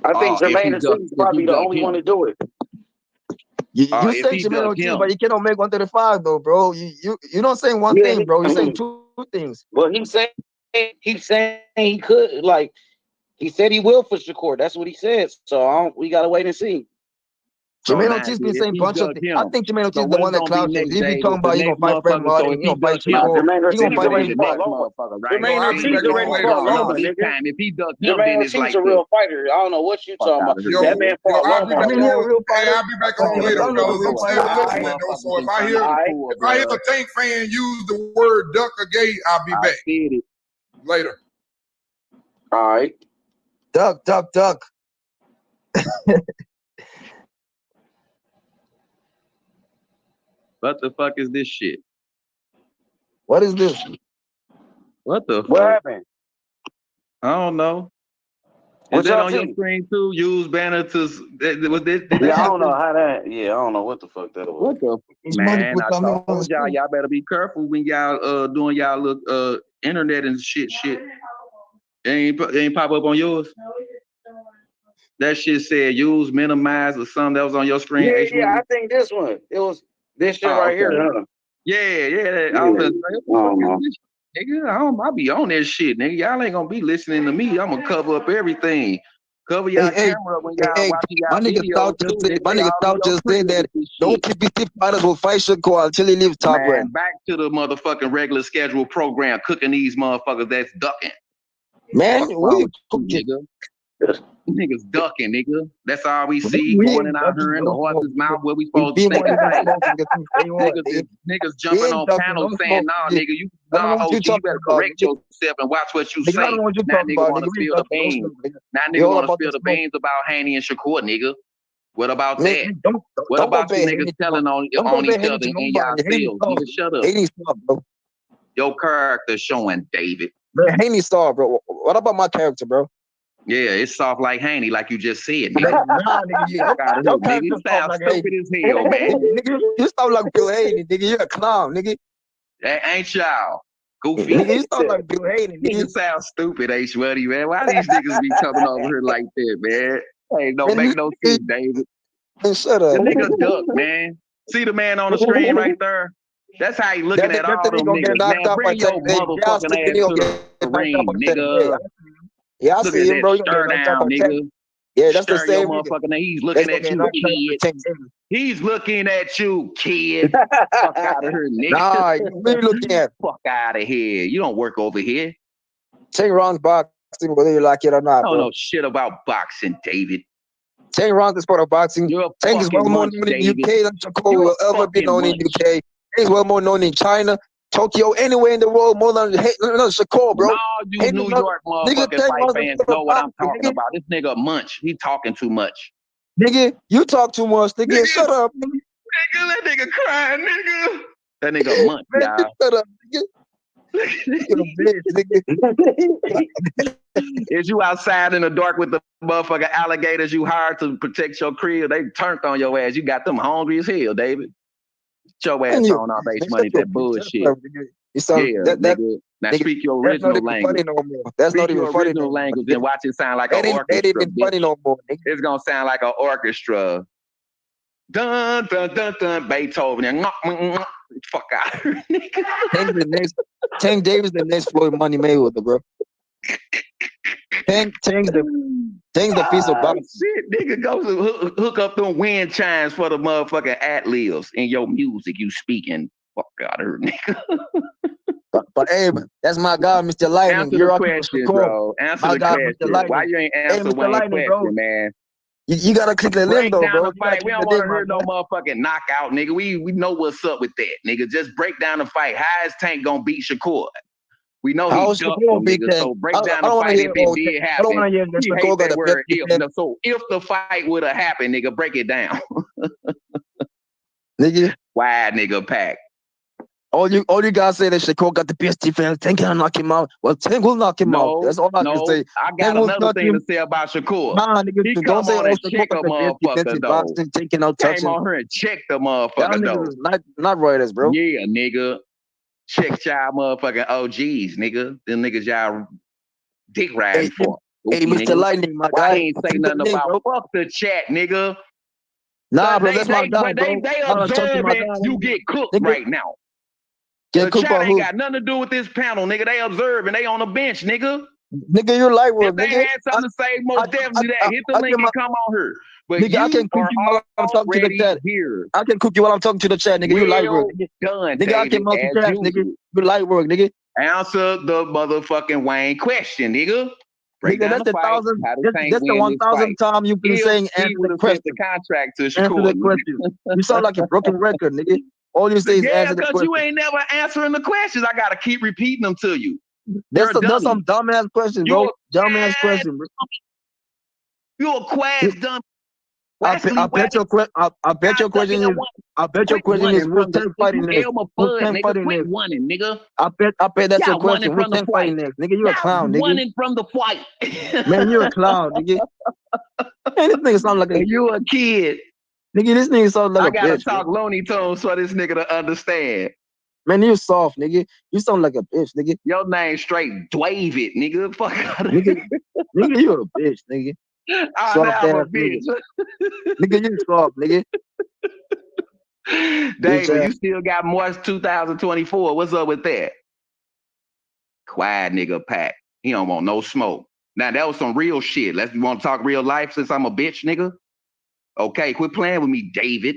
I think Jamaine Ortiz is probably the only one to do it. You say Jamaine Ortiz, but you cannot make 135 though, bro. You're not saying one thing, bro. You're saying two things. Well, he's saying he could, like, he said he will for Shakur. That's what he said. So we gotta wait and see. Jamaine Ortiz been saying bunch of things. I think Jamaine Ortiz is the one that cloud chased. He be talking about he gonna fight Frank Martin, he gonna fight Shakur. He gonna fight the next motherfucker, right? Jamaine Ortiz already fought Loma, nigga. If he duck him, Jamaine then it's Ortiz like a real fighter. I don't know what you talking about. That man fought Loma. I'll be back on later, fellas. I'm still listening though. So if I hear a Tank fan use the word duck or gay, I'll be back. Later. All right. Duck. What the fuck is this shit? What is this? What the fuck? What happened? I don't know. Is that on your screen too? Use banner to was this? Yeah, I don't know how that. Yeah, I don't know what the fuck that was. What the man? I told y'all, y'all better be careful when y'all doing y'all look internet and shit. It ain't pop up on yours. That shit said use, minimize, or something that was on your screen. Yeah, I think this one. It was this shit right here. Huh? Yeah. Nigga, I be on that shit, nigga. Y'all ain't gonna be listening to me. I'm gonna cover up everything. Cover y'all camera when y'all watching y'all videos. My nigga Stout just said that don't PPC fighters will fight Shakur until he leaves top rank. Back to the motherfucking regular schedule program, cooking these motherfuckers that's ducking. Man, we nigga. Niggas ducking, nigga. That's all we see going in out here in the horse's mouth where we supposed to stay. Niggas jumping on panels saying, nah, nigga, you better correct yourself and watch what you say. Now nigga wanna spill the beans. Now nigga wanna spill the beans about Haney and Shakur, nigga. What about that? What about you niggas telling on each other and y'all selves? Nigga, shut up. Your character showing, David. Man, Haney star, bro. What about my character, bro? Yeah, it's soft like Haney, like you just said, nigga. Nigga, you sound stupid as hell, man. You sound like Bill Haney, nigga. You're a clown, nigga. That ain't y'all. Goofy. Nigga, you sound like Bill Haney, nigga. You sound stupid, ain't Shwuddy, man. Why these niggas be coming over here like that, man? Ain't no make no sense, David. Man, shut up. The nigga duck, man. See the man on the screen right there? That's how he looking at all them niggas, man. Bring your motherfucking ass to the ring, nigga. Yeah, I see him, bro. Stir down, nigga. Yeah, that's the Stir same your motherfucking name. He's looking at you, kid. He's looking at you, kid. Fuck out of here, nigga. Nah, you really looking at. Fuck out of here. You don't work over here. 10 rounds boxing, whether you like it or not. I don't know shit about boxing, David. 10 rounds is part of boxing. Tank is well more known in the UK than Shakur will ever be known in the UK. He's well more known in China, Tokyo, anywhere in the world, more than Shakur, bro. No, you New York motherfucking fight fans know what I'm talking about. This nigga Munch, he talking too much. Nigga, you talk too much, nigga. Shut up, nigga. Nigga, that nigga crying, nigga. That nigga Munch, y'all. Shut up, nigga. Is you outside in the dark with the motherfucking alligators you hired to protect your crib? They turned on your ass. You got them hungry as hell, David. Get your ass on our base money, that bullshit. Nigga. Now speak your original language. That's not even funny. Original language and watch it sound like an orchestra. That ain't even funny no more. It's gonna sound like an orchestra. Dun dun dun dun. Beethoven. Fuck out, nigga. Tank Davis the next Floyd Money Mayweather, bro. Tank's the piece of boxing. Shit, nigga, go hook up them wind chimes for the motherfucking ad-libs in your music you speaking. Fuck out of here, nigga. But hey, that's my guy, Mr. Lightning. Answer the question, bro. Answer the question. Why you ain't answer one question, man? You gotta click the link, though, bro. We don't want to hear no motherfucking knockout, nigga. We know what's up with that, nigga. Just break down the fight. How is Tank gonna beat Shakur? We know he's ducked, nigga. So break down the fight if it did happen. I don't want to hear that word if. So if the fight would have happened, nigga, break it down. Nigga. Wide nigga pack. All you gotta say that Shakur got the best defense. Tank can knock him out. Well, Tank will knock him out. That's all I can say. I got another thing to say about Shakur. Nah, nigga, He don't say come on and Shakur check got a the best motherfucker defensive though. boxing, taking out, touching. Came on here and checked the Y'all motherfucker though. niggas not Reuters, bro. Yeah, nigga. Check y'all motherfucking OGs, nigga. Them niggas y'all dick riding for. Hey, Mr. Nigga. Lightning, my Why guy. he ain't say nothing about fuck the chat, nigga? Nah, bro, that's my guy, But bro. they observing you get cooked right now. The chat ain't got nothing to do with this panel, nigga. They observing. They on the bench, nigga. Nigga, you're light work, If they nigga. had something to say, most definitely that. Hit the link and come on here. But nigga, I can cook you while I'm talking to the chat. Here. I can cook you while I'm talking to the chat, nigga. You light work. Done, Nigga, I can multitask, nigga. You light work, nigga. Answer the motherfucking Wayne question, nigga. Break Nigga, down that's the fight. That's the 1,000th time you've been saying answer the question. The contract to Answer Shakur. the question. You sound like a broken record, nigga. All you say is answer the because question. you ain't never answering the questions. I gotta keep repeating them to you. That's some dumbass question, bro. Dumbass question, bro. You a quads dumb. I bet your question is who's 10 fighting next? Who's 10 fighting next? Nigga. I bet that's your question. Who's 10 fighting next? Nigga, you a clown, nigga. Running from the fight. Man, you a clown, nigga. Man, this nigga sound like a you a kid. Nigga, this nigga sound like a bitch. I gotta talk Looney Tunes for this nigga to understand. Man, you soft, nigga. You sound like a bitch, nigga. Your name straight Dwave it, nigga. Fuck out of nigga, you a bitch, nigga. Soft ass nigga. Nigga, you soft, nigga. David, you still got March 2024. What's up with that? Quiet nigga pack. He don't want no smoke. Now that was some real shit. You want to talk real life since I'm a bitch, nigga? Okay, quit playing with me, David.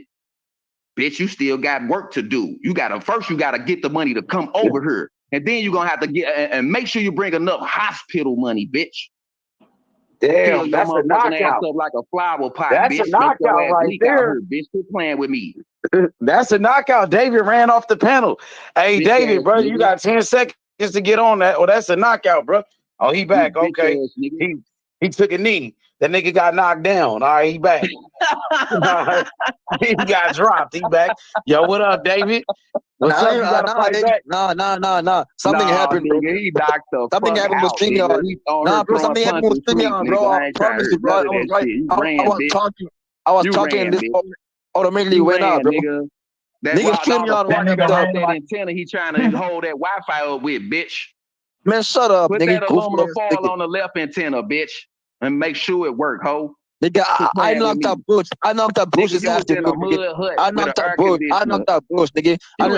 Bitch, you still got work to do. First you gotta get the money to come over here. And then you're gonna have to get and make sure you bring enough hospital money, bitch. Damn, that's a knockout. Up like a flower pot, that's bitch. A knockout right there. Here, bitch, quit playing with me. That's a knockout. David ran off the panel. Hey, bitch David, bro, you got 10 seconds to get on that. Oh, that's a knockout, bro. Oh, he back. Okay. He took a knee. That nigga got knocked down. All right, he back. He got dropped. He back. Yo, what up, David? What's up? You gotta fight back. Nah. Something happened, bro. Nigga, he knocked the something fuck happened with StreamYard. Nah, bro, something happened with StreamYard, bro. I promise you, bro. I was talking and this automatically went out, bro. Nigga, StreamYard that antenna he trying to hold that Wi-Fi up with, bitch. Man, shut up, Put nigga. That aluminum foil on the left antenna, bitch, and make sure it work, ho. Nigga, I knocked out Bush. I knocked out Bush this afternoon. I knocked out Bush. Nigga. I'm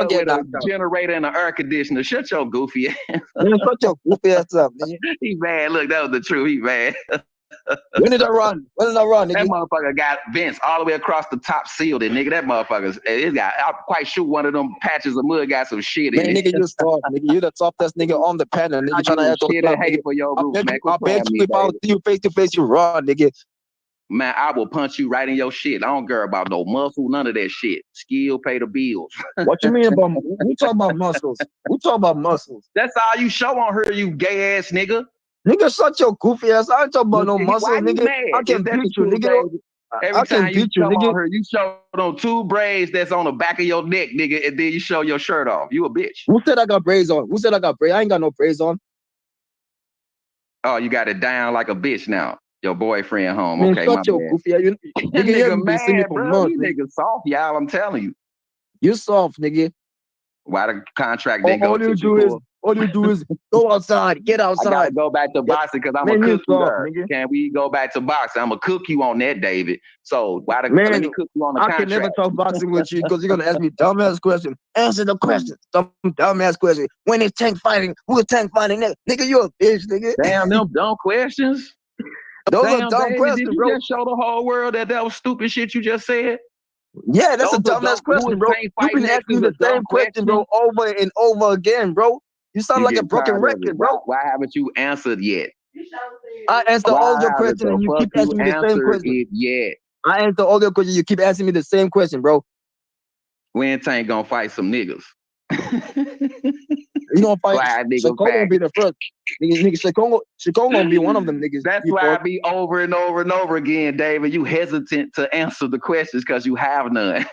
getting knocked out. Generator and an air conditioner. Shut your goofy ass. Man, shut your goofy ass up, nigga. He mad. Look, that was the truth. He mad. When did I run? Nigga? That motherfucker got vents all the way across the top sealed it, nigga. That motherfucker's I'm quite sure one of them patches of mud got some shit in it. Man, nigga, you soft, nigga. You the softest nigga on the panel, nigga. Trying to act all the hate for your roof, man. I bet you if I see you face to face, you run, nigga. Man, I will punch you right in your shit. I don't care about no muscle, none of that shit. Skill, pay the bills. What you mean about we talking about muscles? We talking about muscles. That's all you show on her, you gay ass nigga. Nigga, shut your goofy ass. I ain't talking about no muscles, nigga. I can beat you, nigga. Every time you show on her, you show on 2 braids that's on the back of your neck, nigga, and then you show your shirt off. You a bitch. Who said I got braids on? Who said I got braids? I ain't got no braids on. Oh, you got it down like a bitch now. Your boyfriend home. Man, okay, shut your goofy ass. Nigga mad, bro. You nigga soft, y'all. I'm telling you. You soft, nigga. Why the contract didn't go to you? All you do is go outside, get outside. I gotta go back to boxing because I'm gonna cook you there. Can we go back to boxing? I'm gonna cook you on that, David. So why let me cook you on the contract? I can never talk boxing with you because you're gonna ask me dumbass question. Answer the question. Some dumbass question. When is Tank fighting? Who is Tank fighting? Nigga, you a bitch, nigga. Damn, them dumb questions. Those are dumb David, questions, did you bro. Just show the whole world that was stupid shit you just said. Yeah, that's a dumbass question, bro. You've been asking me the same question, bro, over and over again, bro. You sound like a broken record, bro. Why haven't you answered yet? I answer all your questions and you keep asking me the same question. I answer all your questions. You keep asking me the same question, bro. When Tank gonna fight some niggas? You gonna fight? Fly nigga Shakur gonna be the first. Nigga, Shakur gonna be one of them niggas. That's why I be over and over and over again, David. You hesitant to answer the questions because you have none.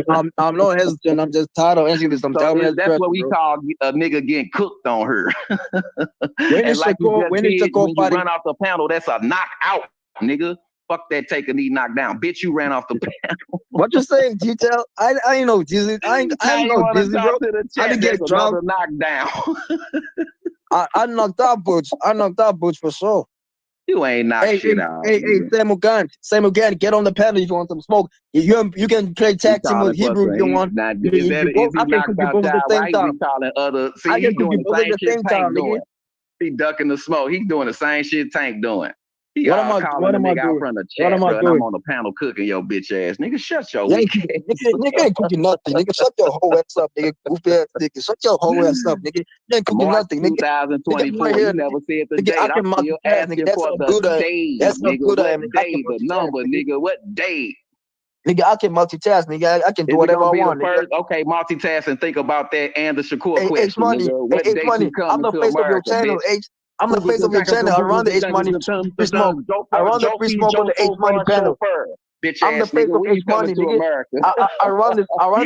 I'm not hesitant. I'm just tired of answering this. I'm tired of that's what we call a nigga getting cooked on her. When you run off the panel, that's a knockout, nigga. Fuck that, take a knee knockdown. Bitch, you ran off the panel. What you saying, detail? I ain't no dizzy. I ain't no dizzy, bro. I didn't get drunk. Knockdown. I knocked out Butch. I knocked out Butch for sure. You ain't knocked shit out. Hey, Samuel Gunn, get on the panel if you want some smoke. You can play tag team with Hebrew if you want. I can put you both at the same time. I can put you both at the same time, nigga. He ducking the smoke. He doing the same shit Tank doing. What am I doing? I'm on the panel cooking your bitch ass. Nigga, shut your nigga ain't cooking nothing. Nigga, shut your whole ass up, nigga. Goofy ass nigga. Shut your whole ass up, nigga. You ain't cooking nothing, nigga. 2024, you never said the date. I'm still asking for the day. That's nigga, what day, the number, nigga. What day? Nigga, I can multitask, nigga. I can do whatever I want. Okay, multitask and think about that and the Shakur question. What day you coming I'm the face of your channel, H. I'm the face of your channel. I run the H Money free smoke. I run the free smoke on the H Money panel. I'm the face of H Money, nigga. I run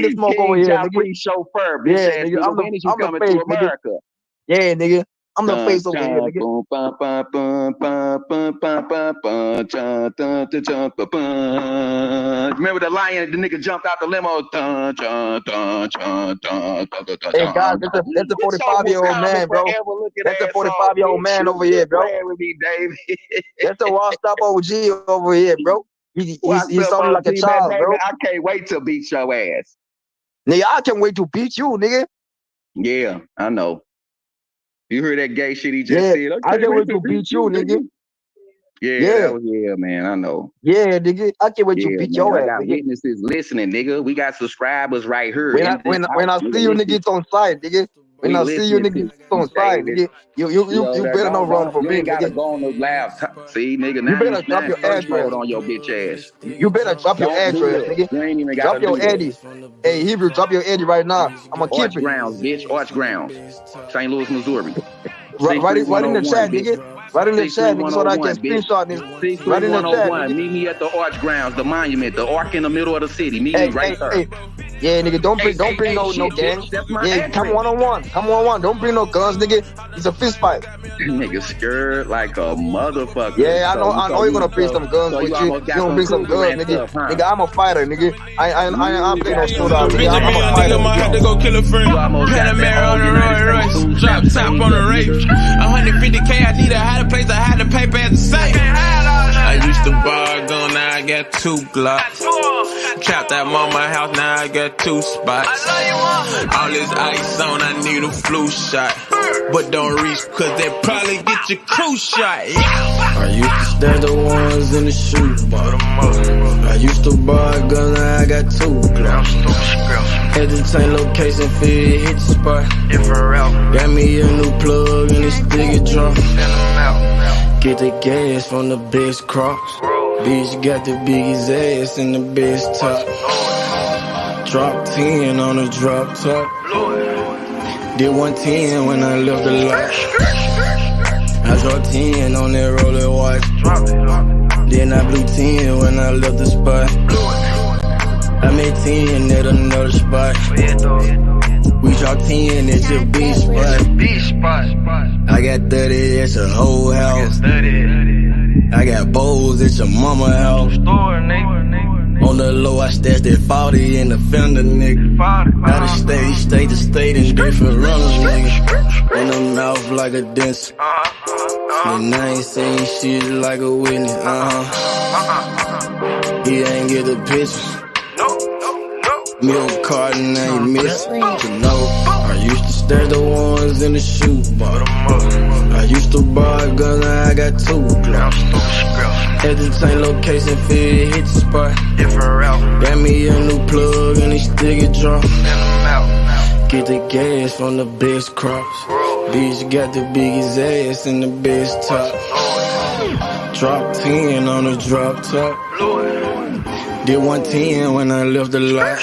this smoke over here, nigga. Chauffeur, yeah, nigga. I'm the face, nigga. Yeah, nigga. I'm the face over here, nigga. Remember the lion? The nigga jumped out the limo. Hey guys, that's a 45-year-old man, bro. That's a 45-year-old man over here, bro. That's a raw stop OG over here, bro. He's something like a child, bro. I can't wait to beat your ass. Nigga, I can't wait to beat you, nigga. Yeah, I know. You heard that gay shit he just said? I can't wait to beat you, nigga. Yeah, man, I know. Yeah, nigga, I can't wait to beat your ass. I got witnesses listening, nigga. We got subscribers right here. When I see you, nigga, it's on site, nigga. When I see you, nigga, it's on site, nigga. You better not run for me, You gotta nigga. go on the laptop. See, nigga, You better drop your address on your bitch ass. You better drop your address, nigga. You ain't even Drop your Eddie. Hey, Hebrew, drop your Eddie right now. I'm gonna keep Arch it. Grounds, bitch. Arch Grounds. St. Louis, Missouri. Right in the chat, nigga. Right in the chat, nigga, so that I can screenshot this. Right in the chat, nigga. Meet me at the Arch Grounds, the monument, the arc in the middle of the city. Meet me right there. Yeah, nigga, don't bring no gang. Yeah, come one-on-one. Come on. Don't bring no guns, nigga. It's a fist fight. Nigga scared like a motherfucker. Yeah, I know you're gonna bring some guns with you. You gonna bring some guns, nigga. Nigga, I'm a fighter, nigga. I play no shootout, nigga. I'm a fighter. I had to go kill a friend. Panamera on the Rolls Royce. Drop top on the rape. 150K, I need a higher place. I had to pay at the same. I used to bar a gun, now I got 2 Glocks. Trapped at mama house, now I got 2 spots. All this ice on, I need a flu shot. But don't reach, cause they probably get your crew shot. I used to stand the ones in the shoebox. I used to bar a gun, now I got 2 Glocks. Entertain location, feel hit the spot. Got me a new plug and it's digger drum. Get the gas from the best crops. Bitch got the biggest ass and the best top. Drop 10 on the drop top. Did 110 when I left the lot. I dropped 10 on that roller watch. Then I blew 10 when I left the spot. I made 10 at another spot. We dropped 10 at your beach spot. I got 30 at your whole house. I got bowls at your mama house. On the low, I stashed that 40 in the fender, nigga. Out of state to state in different runners, nigga. In the mouth like a dentist. And I ain't saying shit like a witness, He ain't get the picture. Milk carton ain't missing, you know. I used to stash the ones in the shoebox. I used to bar a gun, now I got 2 Glocks. Entertain location, feel hit the spot. Got me a new plug and it's digger drum. Get the gas from the best crops. Bitch got the biggest ass and the best top. Drop 10 on the drop top. Did 110 when I left the lot.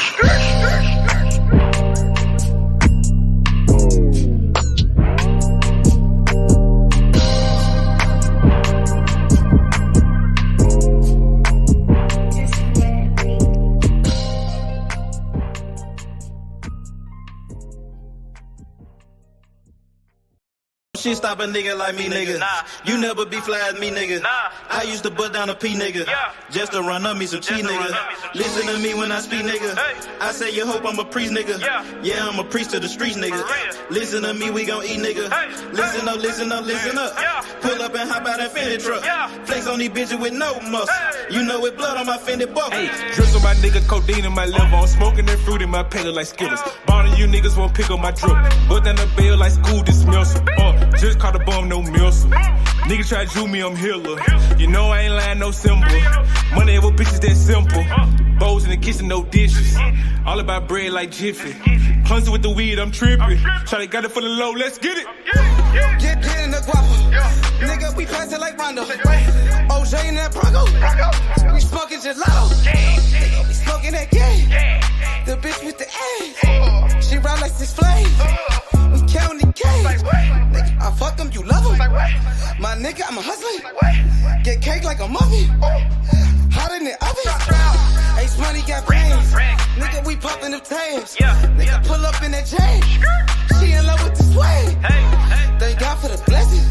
shit stop a nigga like me, nigga. You never be fly as me, nigga. I used to butt down a P, nigga. Just to run up me some cheese, nigga. Listen to me when I speak, nigga. I say you hope I'm a priest, nigga. Yeah, I'm a priest to the streets, nigga. Listen to me, we gon' eat, nigga. Listen up, listen up, listen up. Pull up and hop out that Fendi truck. Flex on these bitches with no muscle. You know with blood on my Fendi buckle. Hey, drips on my nigga, codeine in my liver. I'm smoking that fruit in my palate like Skittles. Ballin' you niggas won't pick up my drip. But then the bail like school dismissal. Just caught a bum, no missile. Nigga try to Jew me, I'm Hitler. You know I ain't lying, no symbol. Money ever bitches that simple. Bowls in the kitchen, no dishes. All about bread like Jiffy. Clumsy with the weed, I'm tripping. Try got it for the low, let's get it. Get in the guapo. Nigga, we pass it like Rondo. OJ in that Bronco. We smoking gelato. We smoking that game. The bitch with the ass. She ride like 6 Flames. We counting the K. Nigga, I fuck them, you love them. My nigga, I'm a hustler. Get cake like a muffin. Hot in the oven. Ace money got brains. Nigga, we popping them tabs. Nigga, pull up in that chain. She in love with the swag. Thank God for the blessing.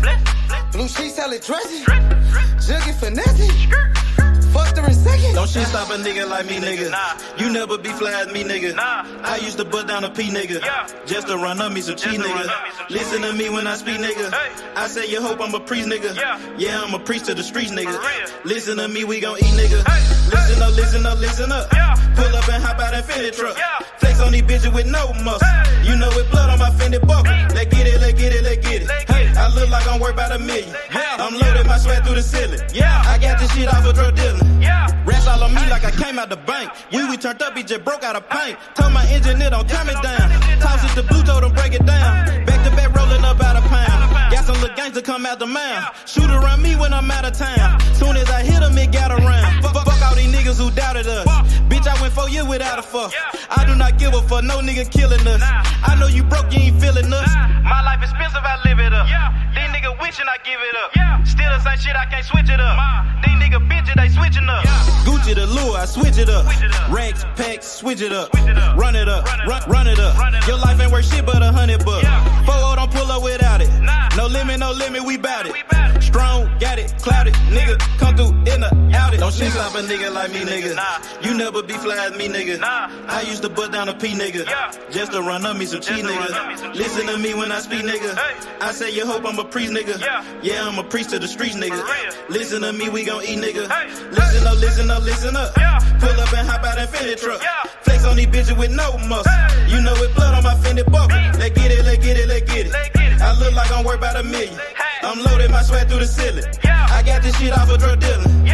Blue sheets, salad dressing. Juggy finessing. Fucked her in second. Don't shit stop a nigga like me, nigga. You never be fly as me, nigga. I used to butt down a P, nigga. Just to run up me some cheese, nigga. Listen to me when I speak, nigga. I say you hope I'm a priest, nigga. Yeah, I'm a priest to the streets, nigga. Listen to me, we gon' eat, nigga. Listen up, listen up, listen up. Pull up and hop out that Fendi truck. Flex on these bitches with no muscle. You know with blood on my Fendi buckle. Let's get it, let's get it, let's get it. Hey, I look like I'm worth about $1 million. I'm loaded, my sweat through the ceiling. I got this shit off of drug dealing. Rats all on me like I came out the bank. We turned up, he just broke out of paint. Told my engineer don't turn me down. Toss it to blue, told him break it down. Back to back rolling up out a pound. Got some little gangster come out the mound. Shoot around me when I'm out of town. Soon as I hit him, it got around. Fuck all these niggas who doubted us. Bitch, I went 4 years without a fuck. I do not give a fuck, no nigga killing us. I know you broke, you ain't feeling us. My life expensive, I live it up. These niggas wishing I give it up. Still the same shit, I can't switch it up. These niggas bitches, they switching up. Gucci the lure, I switch it up. Racks, packs, switch it up. Run it up, run it up. Your life ain't worth shit but $100 bucks. 4-0 don't pull up without it. No limit, we bout it. Strong, got it, clouded. Nigga, come through in the outed. Don't shit stop a nigga like me, nigga. You never be fly as me, nigga. I used to butt down a P, nigga. Just to run up me some cheese, nigga. Listen to me when I speak, nigga. I say you hope I'm a priest, nigga. Yeah, I'm a priest to the streets, nigga. Listen to me, we gon' eat, nigga. Listen up, listen up, listen up. Pull up and hop out that Fendi truck. Flex on these bitches with no muscle. You know with blood on my Fendi buckle. Let's get it, let's get it, let's get it. I look like I'm worth about $1 million. I'm loaded, my sweat through the ceiling. I got this shit off of drug dealing.